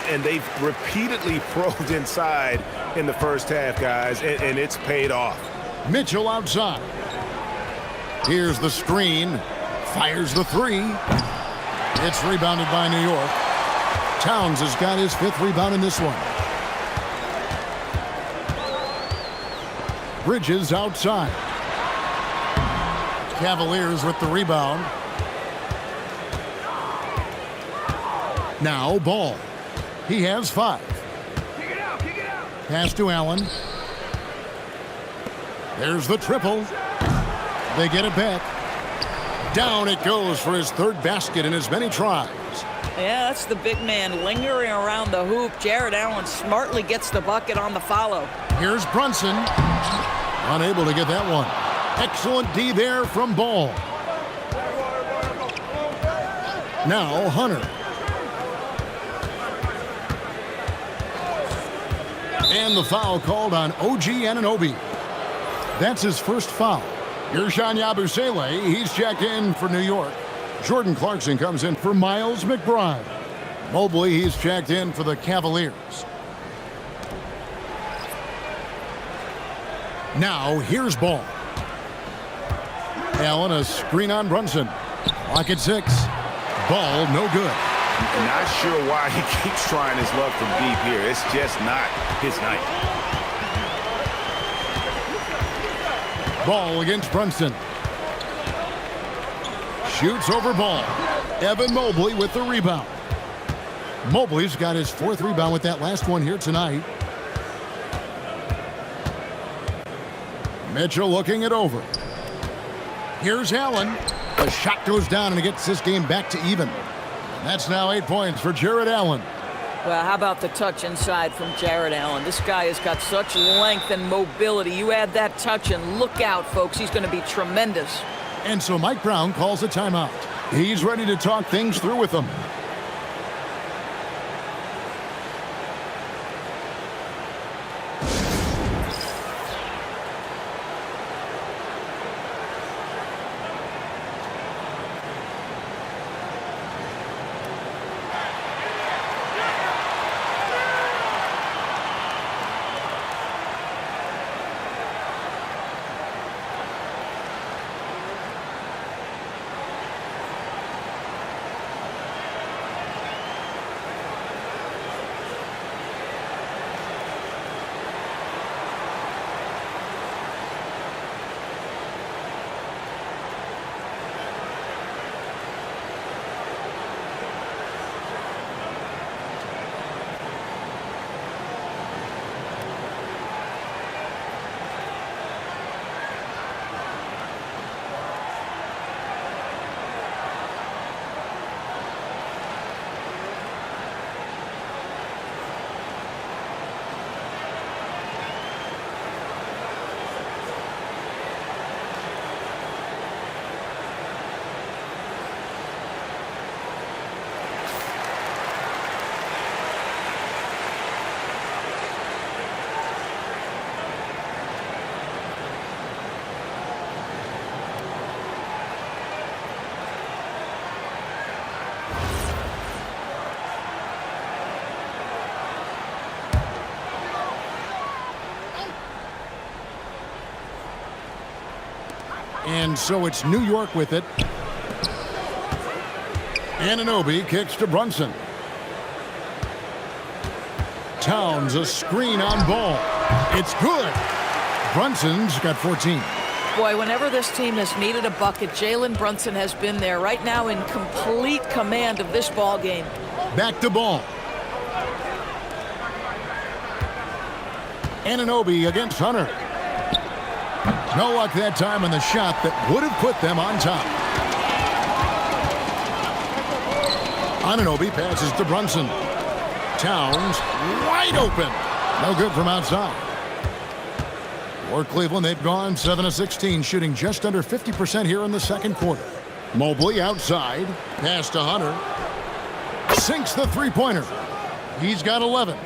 And they've repeatedly probed inside in the first half, guys, and it's paid off. Mitchell outside. Here's the screen. Fires the 3. It's rebounded by New York. Towns has got his 5th rebound in this one. Bridges outside. Cavaliers with the rebound. Now Ball. He has 5. Pass to Allen. There's the triple. They get it back. Down it goes for his 3rd basket in as many tries. Yeah, that's the big man lingering around the hoop. Jared Allen smartly gets the bucket on the follow. Here's Brunson. Unable to get that one. Excellent D there from Ball. Now Hunter. And the foul called on OG Anunoby. That's his 1st foul. Ersan Yabusele, he's checked in for New York. Jordan Clarkson comes in for Miles McBride. Mobley, he's checked in for the Cavaliers. Now here's Ball. Allen, a screen on Brunson. Lock at 6. Ball, no good. Not sure why he keeps trying his luck from deep here. It's just not his night. Ball against Brunson. Shoots over Ball. Evan Mobley with the rebound. Mobley's got his 4th rebound with that last one here tonight. Mitchell looking it over. Here's Allen. The shot goes down and it gets this game back to even. That's now 8 points for Jared Allen. Well, how about the touch inside from Jared Allen? This guy has got such length and mobility. You add that touch and look out, folks. He's going to be tremendous. And so Mike Brown calls a timeout. He's ready to talk things through with them. And so it's New York with it. Anunoby kicks to Brunson. Towns a screen on Ball. It's good. Brunson's got 14. Boy, whenever this team has needed a bucket, Jalen Brunson has been there right now in complete command of this ball game. Back to Ball. Anunoby against Hunter. No luck that time on the shot that would have put them on top. Anunoby passes to Brunson. Towns wide open. No good from outside. For Cleveland, they've gone 7 of 16, shooting just under 50% here in the second quarter. Mobley outside. Pass to Hunter. Sinks the three-pointer. He's got 11.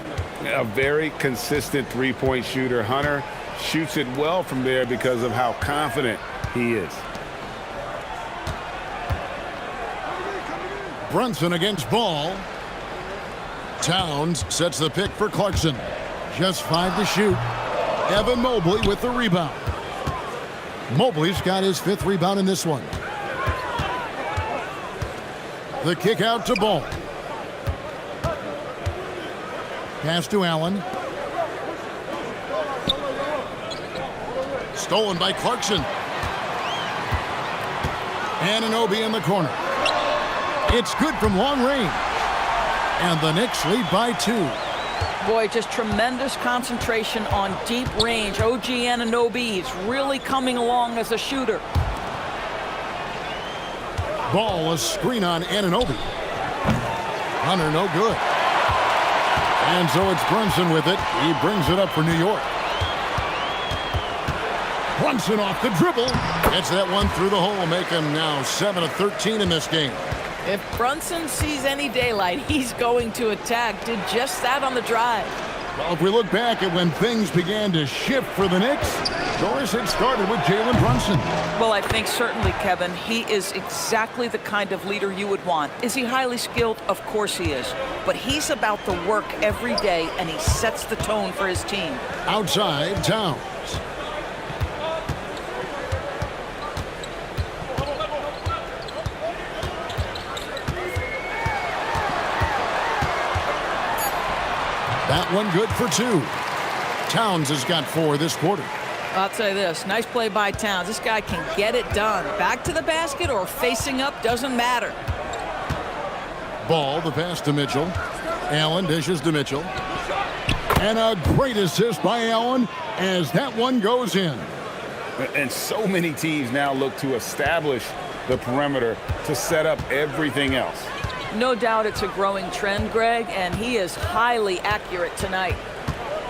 A very consistent three-point shooter. Hunter shoots it well from there because of how confident he is. Brunson against Ball. Towns sets the pick for Clarkson. Just 5 to shoot. Evan Mobley with the rebound. Mobley's got his 5th rebound in this one. The kick out to Ball. Pass to Allen. Stolen by Clarkson. Anunoby in the corner. It's good from long range. And the Knicks lead by 2. Boy, just tremendous concentration on deep range. OG Anunoby is really coming along as a shooter. Ball, a screen on Anunoby. Hunter, no good. And so it's Brunson with it. He brings it up for New York. Brunson off the dribble. Gets that one through the hole, make him now 7 of 13 in this game. If Brunson sees any daylight, he's going to attack. Did just that on the drive. Well, if we look back at when things began to shift for the Knicks, Doris, it started with Jalen Brunson. Well, I think certainly, Kevin, he is exactly the kind of leader you would want. Is he highly skilled? Of course he is. But he's about the work every day, and he sets the tone for his team. Outside, Towns. That one good for 2. Towns has got 4 this quarter. I'll tell you this, nice play by Towns. This guy can get it done. Back to the basket or facing up, doesn't matter. Ball, the pass to Mitchell. Allen dishes to Mitchell. And a great assist by Allen as that one goes in. And so many teams now look to establish the perimeter to set up everything else. No doubt it's a growing trend, Greg, and he is highly accurate tonight.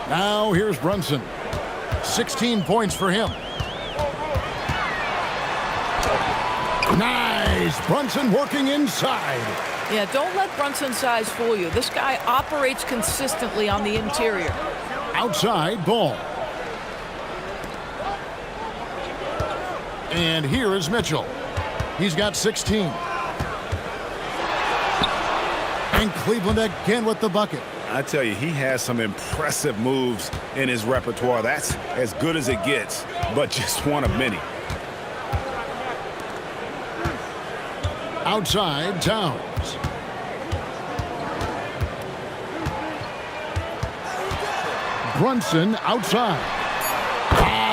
Now here's Brunson. 16 points for him. Nice. Brunson working inside. Yeah, don't let Brunson's size fool you. This guy operates consistently on the interior. Outside, Ball. And here is Mitchell. He's got 16. And Cleveland again with the bucket. I tell you, he has some impressive moves in his repertoire. That's as good as it gets, but just one of many. Outside, Towns. Brunson outside.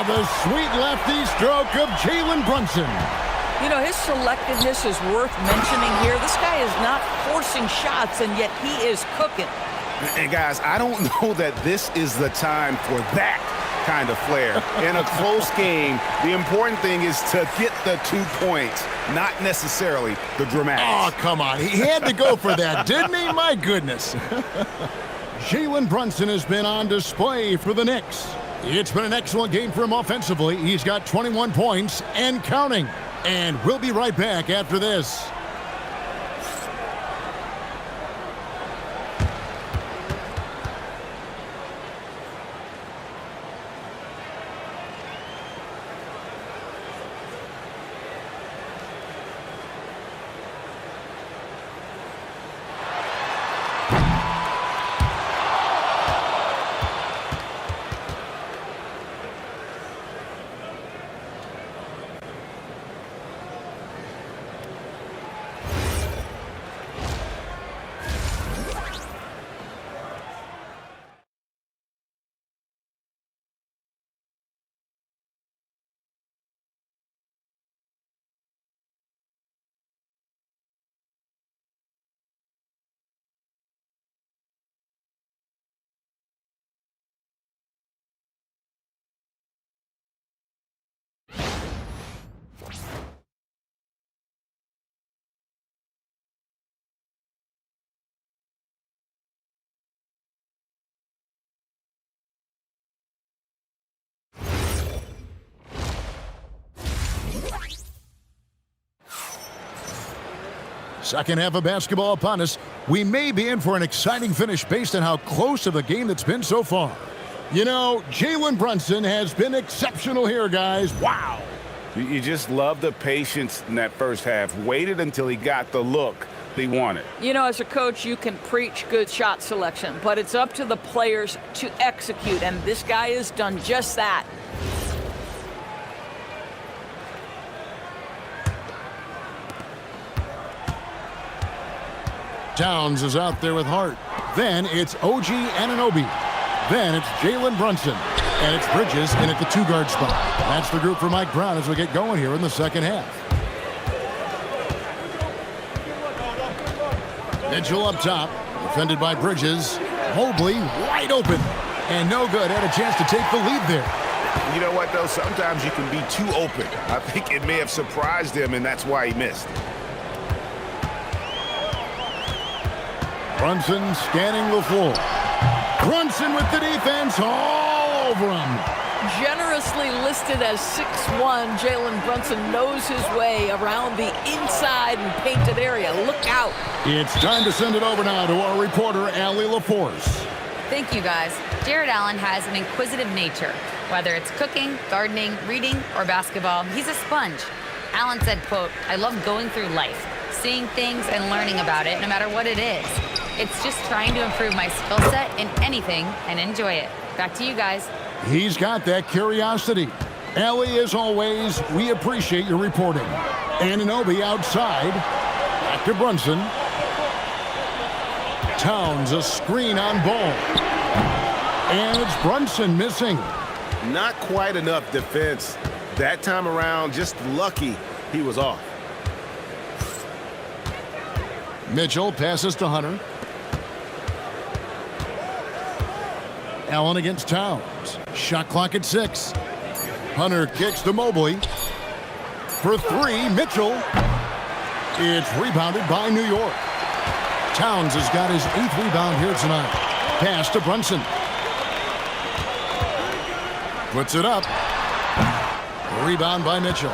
The sweet lefty stroke of Jalen Brunson. You know, his selectiveness is worth mentioning here. This guy is not forcing shots, and yet he is cooking. And guys, I don't know that this is the time for that kind of flair. In a close game, the important thing is to get the 2 points, not necessarily the dramatics. Oh, come on. He had to go for that, didn't he? My goodness. Jalen Brunson has been on display for the Knicks. It's been an excellent game for him offensively. He's got 21 points and counting. And we'll be right back after this. Second half of basketball upon us. We may be in for an exciting finish based on how close of a game that's been so far. You know, Jalen Brunson has been exceptional here, guys. Wow. You just love the patience in that first half. Waited until he got the look he wanted. You know, as a coach, you can preach good shot selection, but it's up to the players to execute, and this guy has done just that. Towns is out there with Hart. Then it's OG Anunoby. Then it's Jalen Brunson. And it's Bridges in at the 2-guard spot. That's the group for Mike Brown as we get going here in the second half. Mitchell up top. Defended by Bridges. Mobley wide open. And no good. Had a chance to take the lead there. You know what, though? Sometimes you can be too open. I think it may have surprised him, and that's why he missed. Brunson scanning the floor. Brunson with the defense all over him. Generously listed as 6'1", Jalen Brunson knows his way around the inside and painted area. Look out. It's time to send it over now to our reporter, Allie LaForce. Thank you, guys. Jared Allen has an inquisitive nature. Whether it's cooking, gardening, reading, or basketball, he's a sponge. Allen said, quote, "I love going through life, seeing things and learning about it no matter what it is. It's just trying to improve my skill set in anything and enjoy it." Back to you guys. He's got that curiosity. Allie, as always, we appreciate your reporting. Anunoby outside. Back to Brunson. Towns, a screen on Ball. And it's Brunson missing. Not quite enough defense. That time around, just lucky he was off. Mitchell passes to Hunter. Allen against Towns. Shot clock at 6. Hunter kicks to Mobley. For 3, Mitchell. It's rebounded by New York. Towns has got his 8th rebound here tonight. Pass to Brunson. Puts it up. Rebound by Mitchell.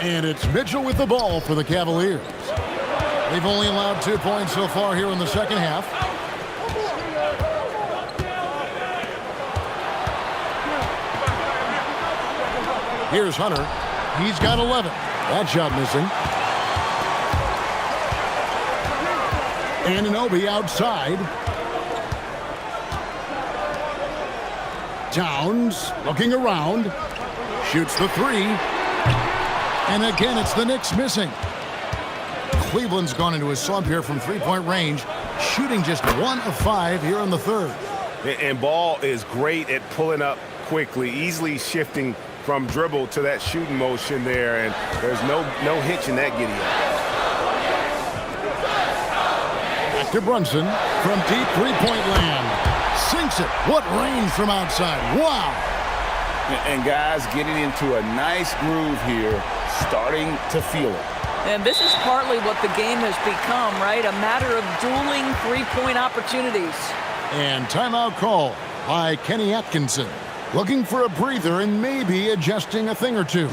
And it's Mitchell with the ball for the Cavaliers. They've only allowed 2 points so far here in the second half. Here's Hunter. He's got 11. That shot missing. Anunoby outside. Towns looking around. Shoots the 3. And again, it's the Knicks missing. Cleveland's gone into a slump here from three-point range, shooting just 1 of 5 here in the third. And Ball is great at pulling up quickly, easily shifting from dribble to that shooting motion there, and there's no hitch in that giddy up. Back to Brunson from deep three-point land. Sinks it. What range from outside. Wow. And guys getting into a nice groove here, starting to feel it. And this is partly what the game has become, right? A matter of dueling three-point opportunities. And timeout call by Kenny Atkinson. Looking for a breather and maybe adjusting a thing or two.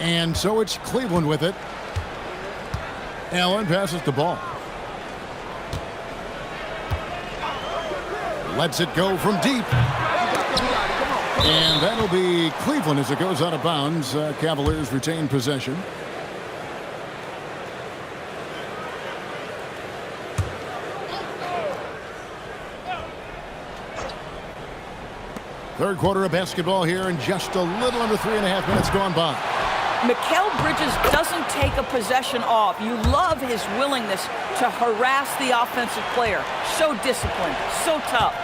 And so it's Cleveland with it. Allen passes the ball. Lets it go from deep. And that'll be Cleveland as it goes out of bounds. Cavaliers retain possession. Third quarter of basketball here, and just a little under 3.5 minutes gone by. Mikal Bridges doesn't take a possession off. You love his willingness to harass the offensive player. So disciplined, so tough.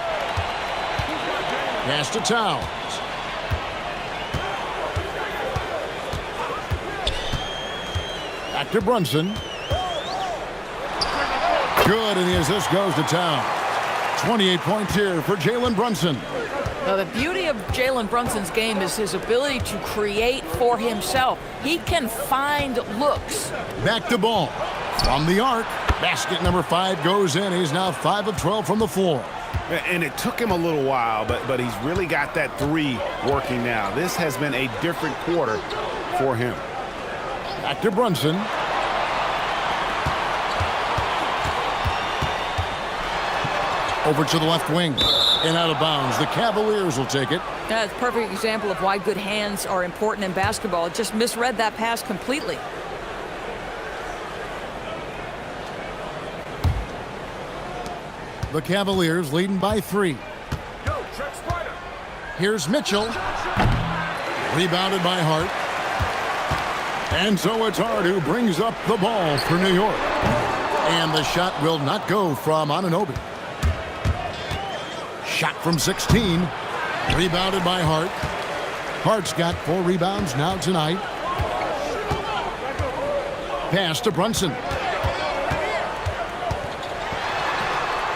Pass to Towns. Back to Brunson. Good, and the assist goes to Towns. 28 points here for Jalen Brunson. Now, the beauty of Jalen Brunson's game is his ability to create for himself. He can find looks. Back to ball. From the arc. Basket number 5 goes in. He's now 5 of 12 from the floor. And it took him a little while, but he's really got that 3 working now. This has been a different quarter for him. Back to Brunson. Over to the left wing and out of bounds. The Cavaliers will take it. That's a perfect example of why good hands are important in basketball. It just misread that pass completely. The Cavaliers leading by 3. Here's Mitchell. Rebounded by Hart. And so it's Hart who brings up the ball for New York. And the shot will not go from Anunoby. Shot from 16. Rebounded by Hart. Hart's got 4 rebounds now tonight. Pass to Brunson.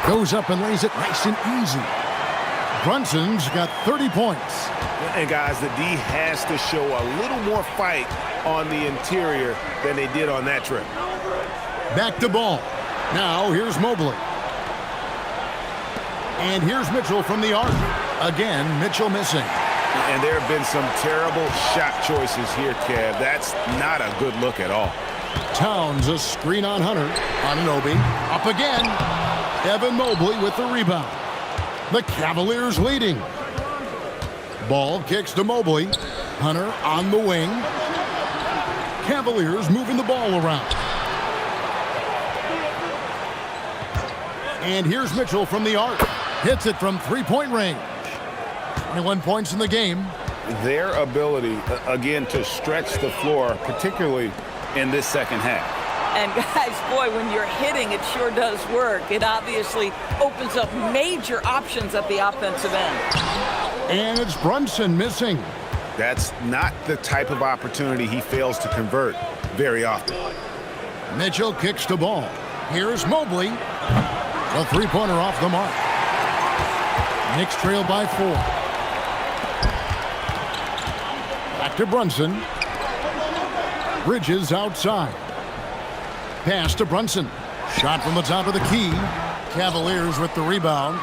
Goes up and lays it nice and easy. Brunson's got 30 points. And guys, the D has to show a little more fight on the interior than they did on that trip. Back to ball. Now here's Mobley. And here's Mitchell from the arc. Again, Mitchell missing. And there have been some terrible shot choices here, Kev. That's not a good look at all. Towns a screen on Hunter. Anunoby up again. Evan Mobley with the rebound. The Cavaliers leading. Ball kicks to Mobley. Hunter on the wing. Cavaliers moving the ball around. And here's Mitchell from the arc. Hits it from three-point range. 21 points in the game. Their ability, again, to stretch the floor, particularly in this second half. And guys, boy, when you're hitting, it sure does work. It obviously opens up major options at the offensive end. And it's Brunson missing. That's not the type of opportunity he fails to convert very often. Mitchell kicks the ball. Here's Mobley. The three-pointer off the mark. Knicks trail by 4. Back to Brunson. Bridges outside. Pass to Brunson. Shot from the top of the key. Cavaliers with the rebound.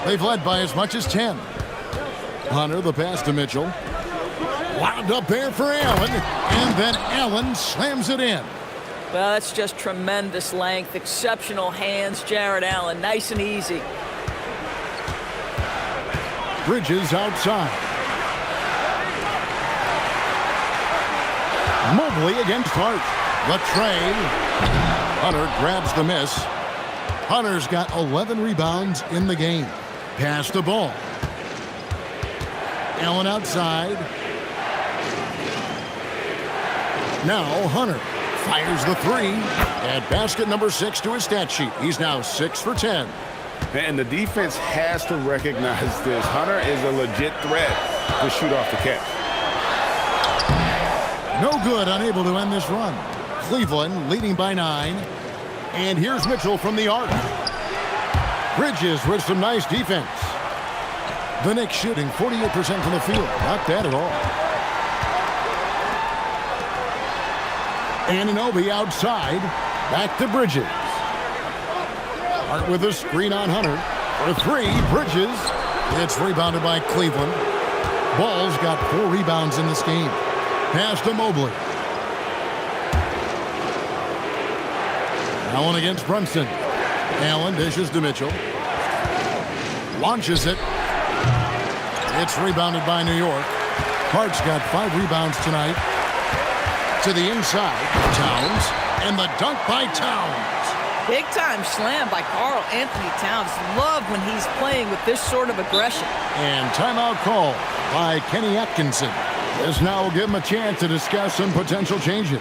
They've led by as much as 10. Hunter, the pass to Mitchell. Wound up there for Allen. And then Allen slams it in. Well, that's just tremendous length. Exceptional hands, Jared Allen. Nice and easy. Bridges outside. Mobley against Hart. The tray. Hunter grabs the miss. Hunter's got 11 rebounds in the game. Pass the ball. Allen outside. Now Hunter fires the 3. Add basket number 6 to his stat sheet. He's now 6 for 10. And the defense has to recognize this. Hunter is a legit threat to shoot off the catch. No good, unable to end this run. Cleveland leading by 9. And here's Mitchell from the arc. Bridges with some nice defense. The Knicks shooting 48% from the field. Not bad at all. Anunoby outside. Back to Bridges. Hart with a screen on Hunter. For 3, Bridges. It's rebounded by Cleveland. Ball's got 4 rebounds in this game. Pass to Mobley. Allen against Brunson. Allen dishes to Mitchell. Launches it. It's rebounded by New York. Hart's got 5 rebounds tonight. To the inside, Towns. And the dunk by Towns. Big time slam by Karl Anthony Towns. Love when he's playing with this sort of aggression. And timeout call by Kenny Atkinson. This now will give him a chance to discuss some potential changes.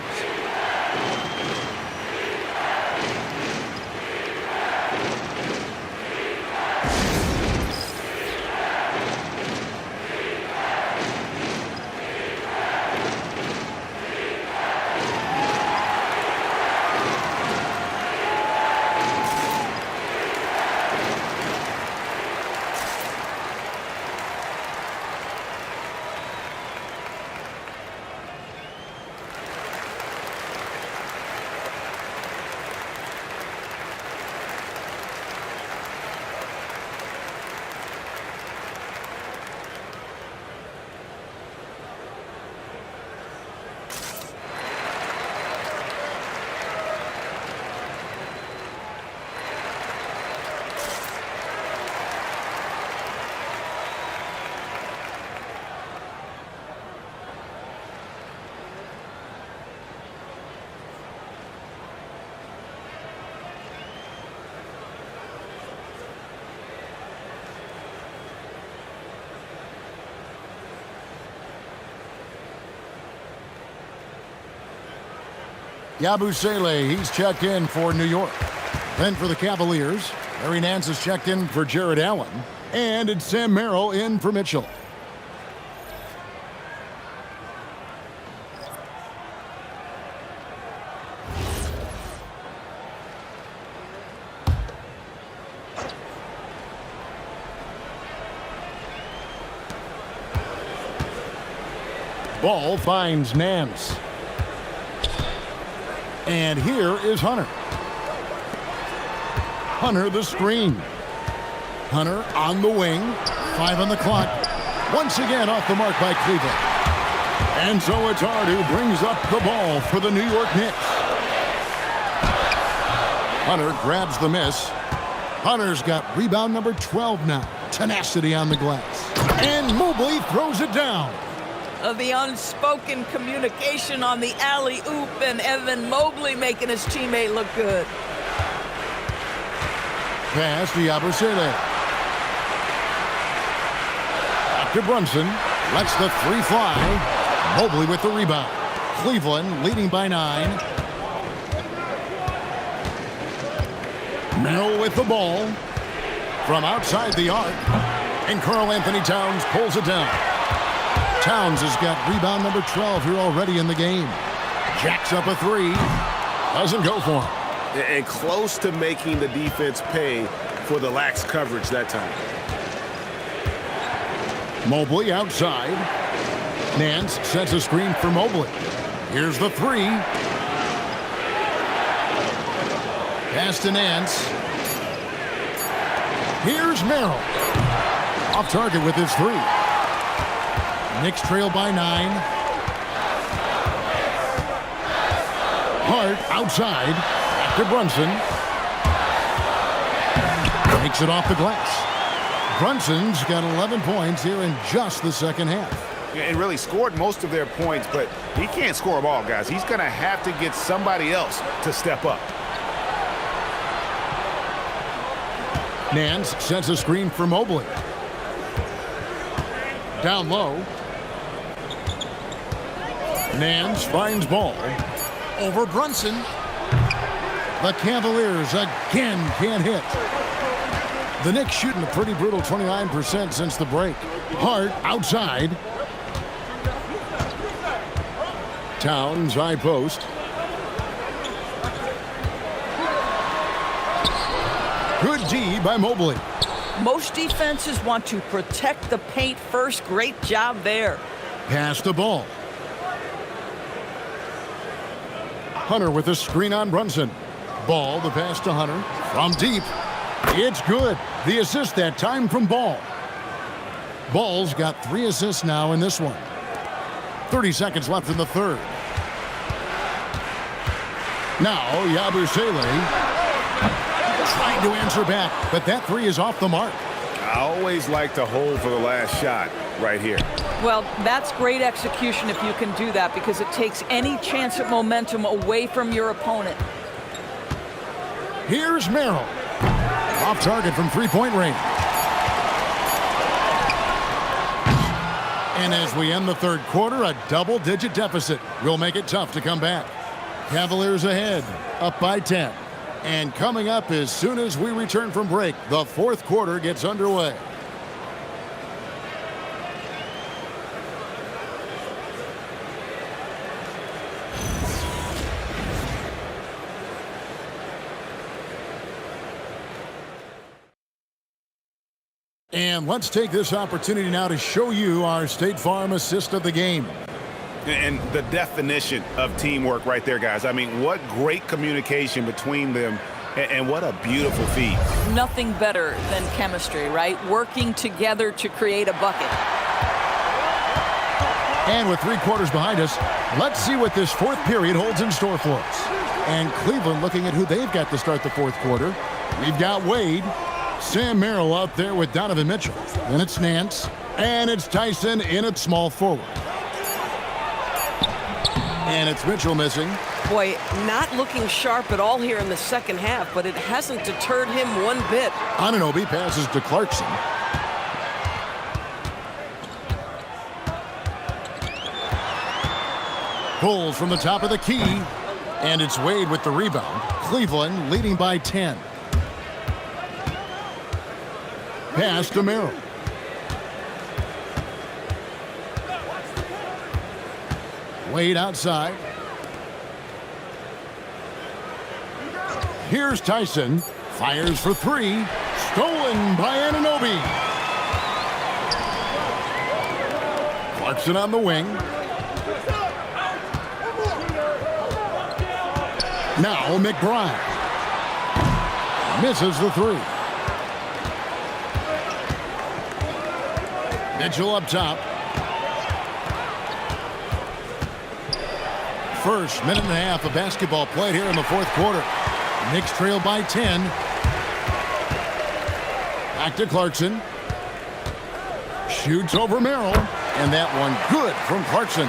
Yabusele, he's checked in for New York. Then for the Cavaliers, Larry Nance is checked in for Jared Allen. And it's Sam Merrill in for Mitchell. Ball finds Nance. And here is Hunter. Hunter the screen. Hunter on the wing. 5 on the clock. Once again off the mark by Cleveland. And so it's Hart who brings up the ball for the New York Knicks. Hunter grabs the miss. Hunter's got rebound number 12 now. Tenacity on the glass. And Mobley throws it down. The unspoken communication on the alley-oop, and Evan Mobley making his teammate look good. Pass to Yabusele. Back to Brunson. Lets the 3 fly. Mobley with the rebound. Cleveland leading by 9. Merrill with the ball. From outside the arc. And Karl Anthony Towns pulls it down. Towns has got rebound number 12 here already in the game. Jacks up a 3. Doesn't go for him. And close to making the defense pay for the lax coverage that time. Mobley outside. Nance sets a screen for Mobley. Here's the 3. Pass to Nance. Here's Merrill. Off target with his 3. Knicks trail by 9. Hart outside to Brunson. Takes it off the glass. Brunson's got 11 points here in just the second half. And really scored most of their points, but he can't score them all, guys. He's going to have to get somebody else to step up. Nance sets a screen for Mobley. Down low. Nance finds ball over Brunson. The Cavaliers again can't hit. The Knicks shooting a pretty brutal 29% since the break. Hart outside. Towns high post. Good D by Mobley. Most defenses want to protect the paint first. Great job there. Pass the ball. Hunter with a screen on Brunson. Ball, the pass to Hunter. From deep. It's good. The assist that time from Ball. Ball's got 3 assists now in this one. 30 seconds left in the third. Now, Yabusele trying to answer back, but that 3 is off the mark. I always like to hold for the last shot right here. Well, that's great execution if you can do that, because it takes any chance at momentum away from your opponent. Here's Merrill. Off target from 3-point range. And as we end the third quarter, a double-digit deficit will make it tough to come back. Cavaliers ahead, up by 10. And coming up as soon as we return from break, the fourth quarter gets underway. And let's take this opportunity now to show you our State Farm assist of the game. And the definition of teamwork right there, guys. I mean, what great communication between them, and what a beautiful feat. Nothing better than chemistry, right? Working together to create a bucket. And with 3 quarters behind us, let's see what this fourth period holds in store for us. And Cleveland looking at who they've got to start the fourth quarter. We've got Wade, Sam Merrill out there with Donovan Mitchell. Then it's Nance, and it's Tyson in at small forward. And it's Mitchell missing. Boy, not looking sharp at all here in the second half, but it hasn't deterred him one bit. Anunoby passes to Clarkson. Pulls from the top of the key. And it's Wade with the rebound. Cleveland leading by 10. Pass to Merrill. Wade outside. Here's Tyson. Fires for three. Stolen by Anunoby. Clarkson on the wing. Now McBride. Misses the three. Mitchell up top. First minute and a half of basketball played here in the fourth quarter. Knicks trail by 10. Back to Clarkson. Shoots over Merrill. And that one good from Clarkson.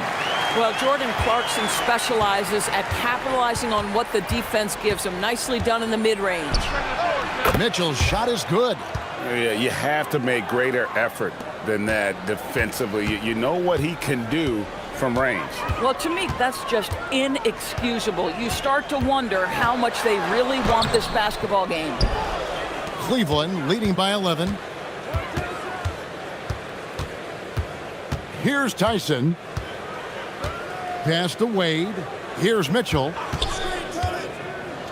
Well, Jordan Clarkson specializes at capitalizing on what the defense gives him. Nicely done in the mid-range. Mitchell's shot is good. Yeah, you have to make greater effort than that defensively. You know what he can do from range. Well, to me, that's just inexcusable. You start to wonder how much they really want this basketball game. Cleveland leading by 11. Here's Tyson. Pass to Wade. Here's Mitchell.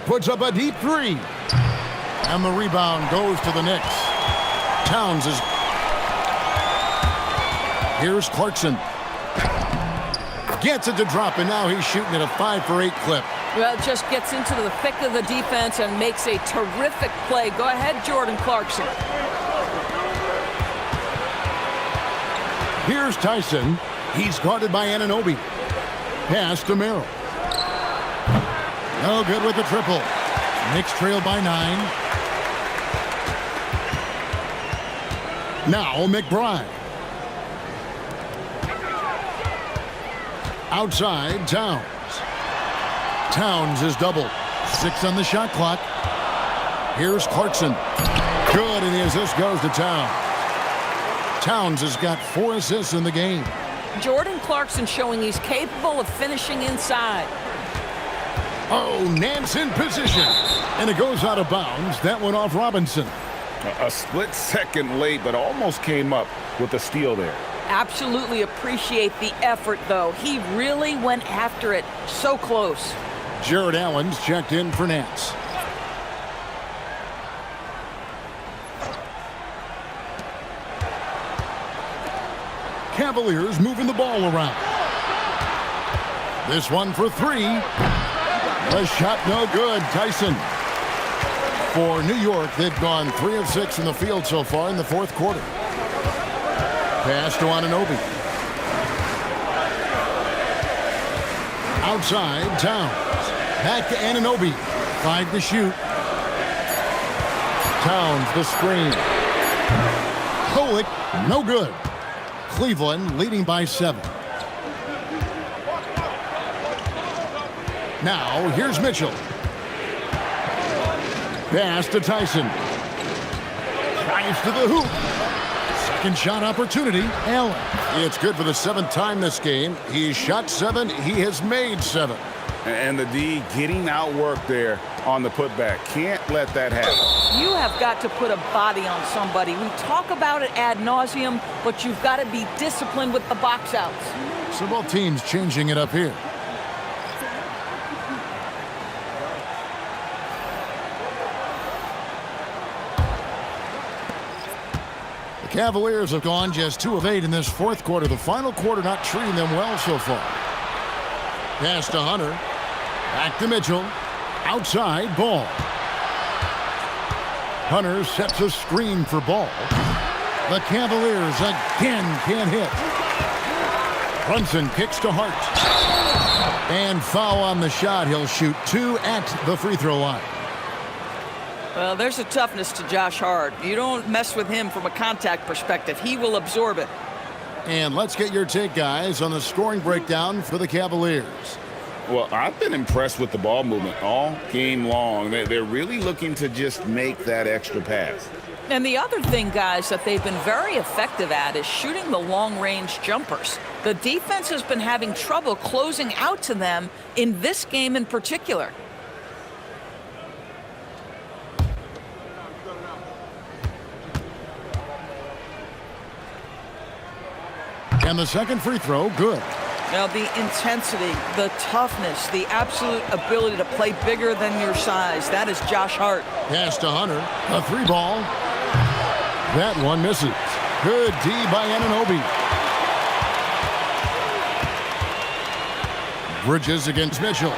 Puts up a deep three. And the rebound goes to the Knicks. Towns is... Here's Clarkson. Gets it to drop, and now he's shooting at a 5-for-8 clip. Well, it just gets into the thick of the defense and makes a terrific play. Go ahead, Jordan Clarkson. Here's Tyson. He's guarded by Anunoby. Pass to Merrill. No good with the triple. Knicks trail by 9. Now McBride. Outside, Towns. Towns is doubled. 6 on the shot clock. Here's Clarkson. Good, and the assist goes to Towns. Towns has got 4 assists in the game. Jordan Clarkson showing he's capable of finishing inside. Oh, Nance in position. And it goes out of bounds. That one off Robinson. A split second late, but almost came up with a steal there. Absolutely appreciate the effort, though. He really went after it. So close. Jared Allen's checked in for Nance. Cavaliers moving the ball around. This one for 3. The shot no good. Tyson. For New York, they've gone 3 of 6 in the field so far in the fourth quarter. Pass to Anunoby. Outside, Towns. Back to Anunoby. 5 to shoot. Towns the screen. Kolek, no good. Cleveland leading by 7. Now, here's Mitchell. Pass to Tyson. Drives to the hoop. Second shot opportunity. Allen. It's good for the 7th time this game. He's shot 7. He has made 7. And the D getting outworked there on the putback. Can't let that happen. You have got to put a body on somebody. We talk about it ad nauseum, but you've got to be disciplined with the box outs. So both teams changing it up here. The Cavaliers have gone just 2 of 8 in this fourth quarter. The final quarter not treating them well so far. Pass to Hunter. Back to Mitchell. Outside, Ball. Hunter sets a screen for Ball. The Cavaliers again can't hit. Brunson kicks to Hart. And foul on the shot. He'll shoot 2 at the free throw line. Well, there's a toughness to Josh Hart. You don't mess with him from a contact perspective. He will absorb it. And let's get your take, guys, on the scoring breakdown for the Cavaliers. Well, I've been impressed with the ball movement all game long. They're really looking to just make that extra pass. And the other thing, guys, that they've been very effective at is shooting the long-range jumpers. The defense has been having trouble closing out to them in this game in particular. And the second free throw, good. Now, the intensity, the toughness, the absolute ability to play bigger than your size, that is Josh Hart. Pass to Hunter. A three ball. That one misses. Good D by Anunoby. Bridges against Mitchell.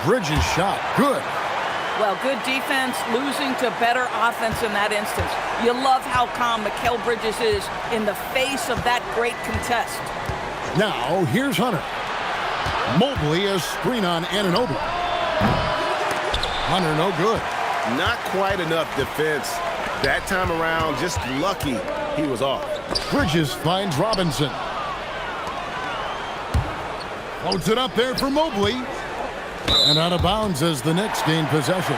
Bridges shot. Good. Well, good defense, losing to better offense in that instance. You love how calm Mikal Bridges is in the face of that great contest. Now, here's Hunter. Mobley a screen on Anunoby. Hunter, no good. Not quite enough defense. That time around, just lucky he was off. Bridges finds Robinson. Floats it up there for Mobley. And out of bounds as the Knicks gain possession.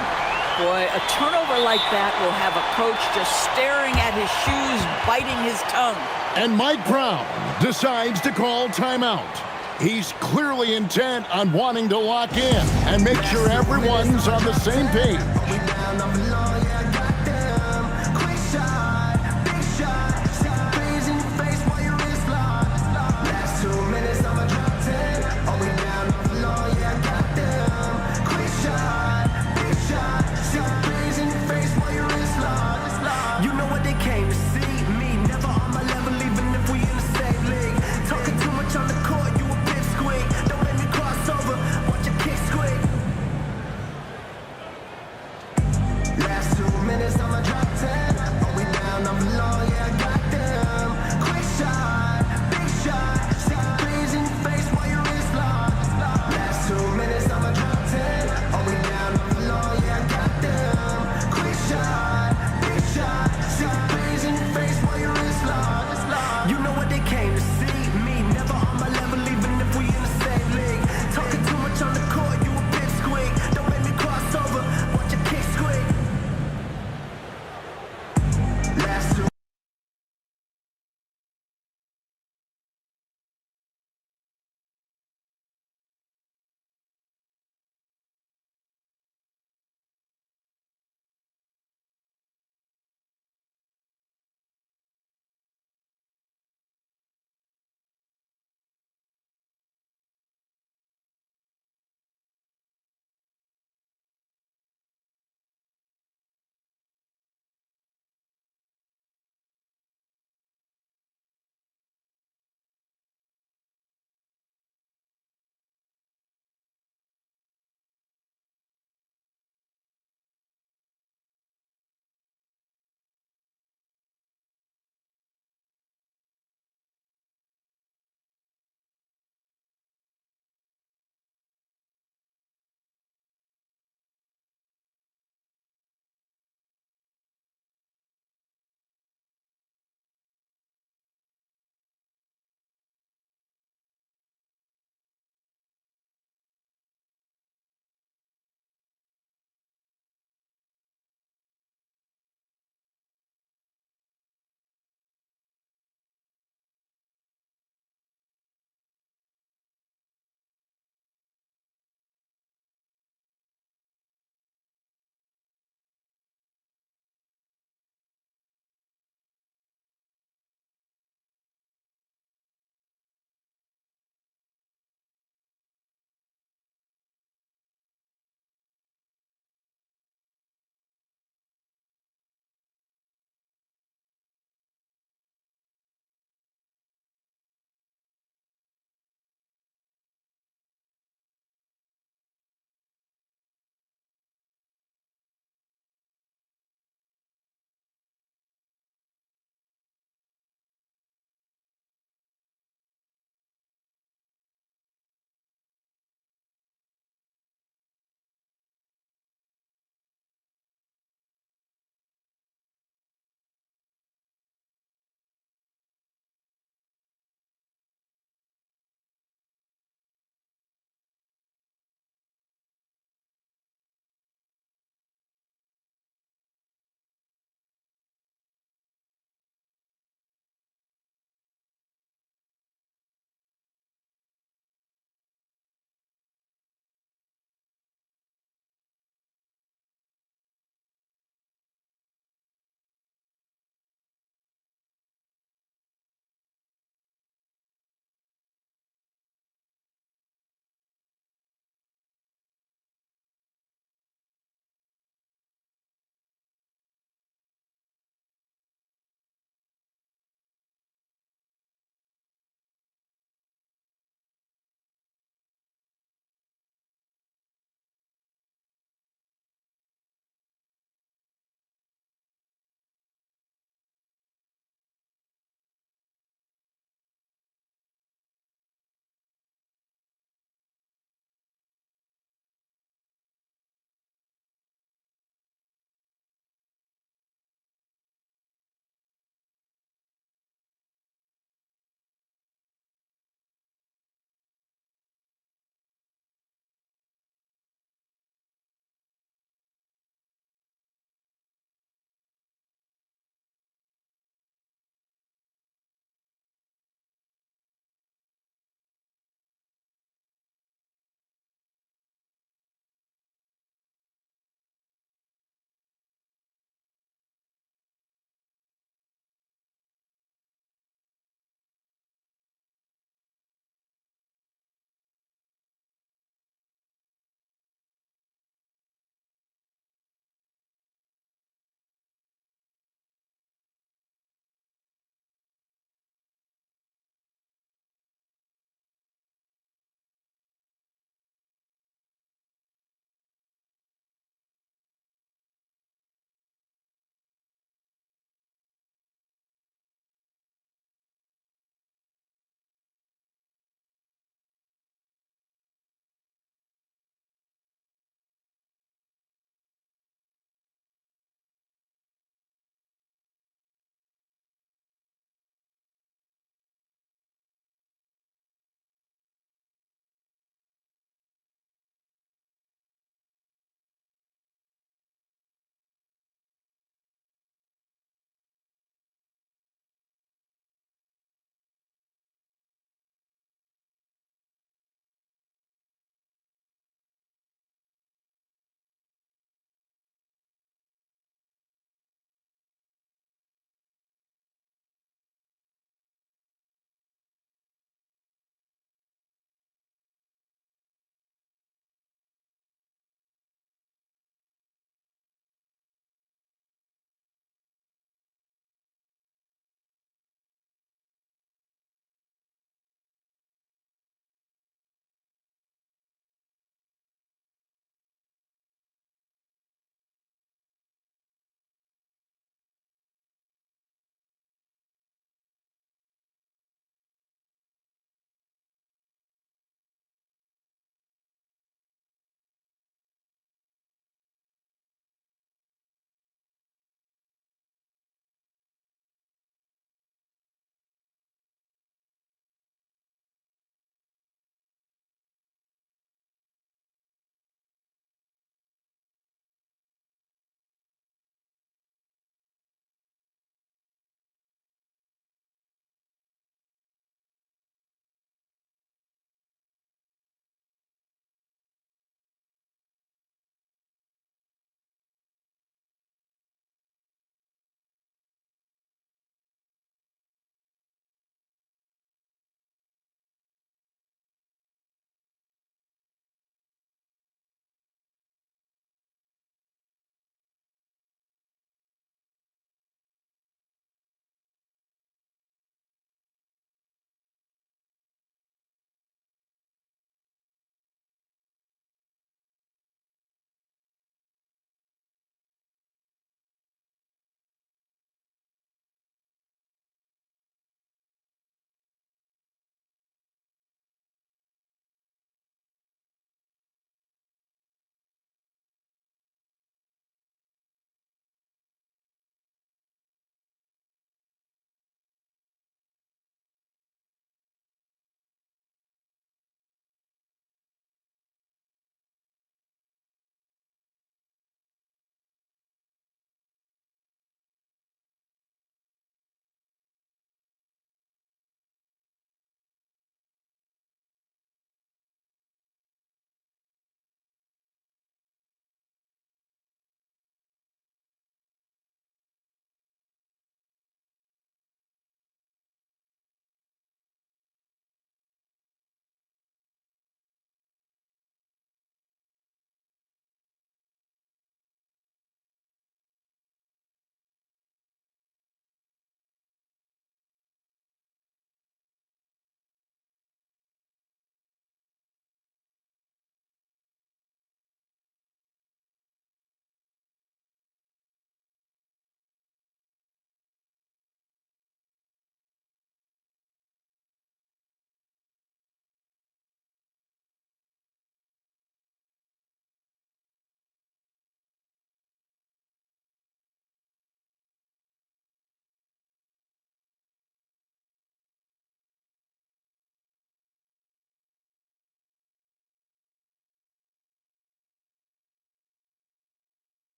Boy, a turnover like that will have a coach just staring at his shoes, biting his tongue. And Mike Brown decides to call timeout. He's clearly intent on wanting to lock in and make sure everyone's on the same page.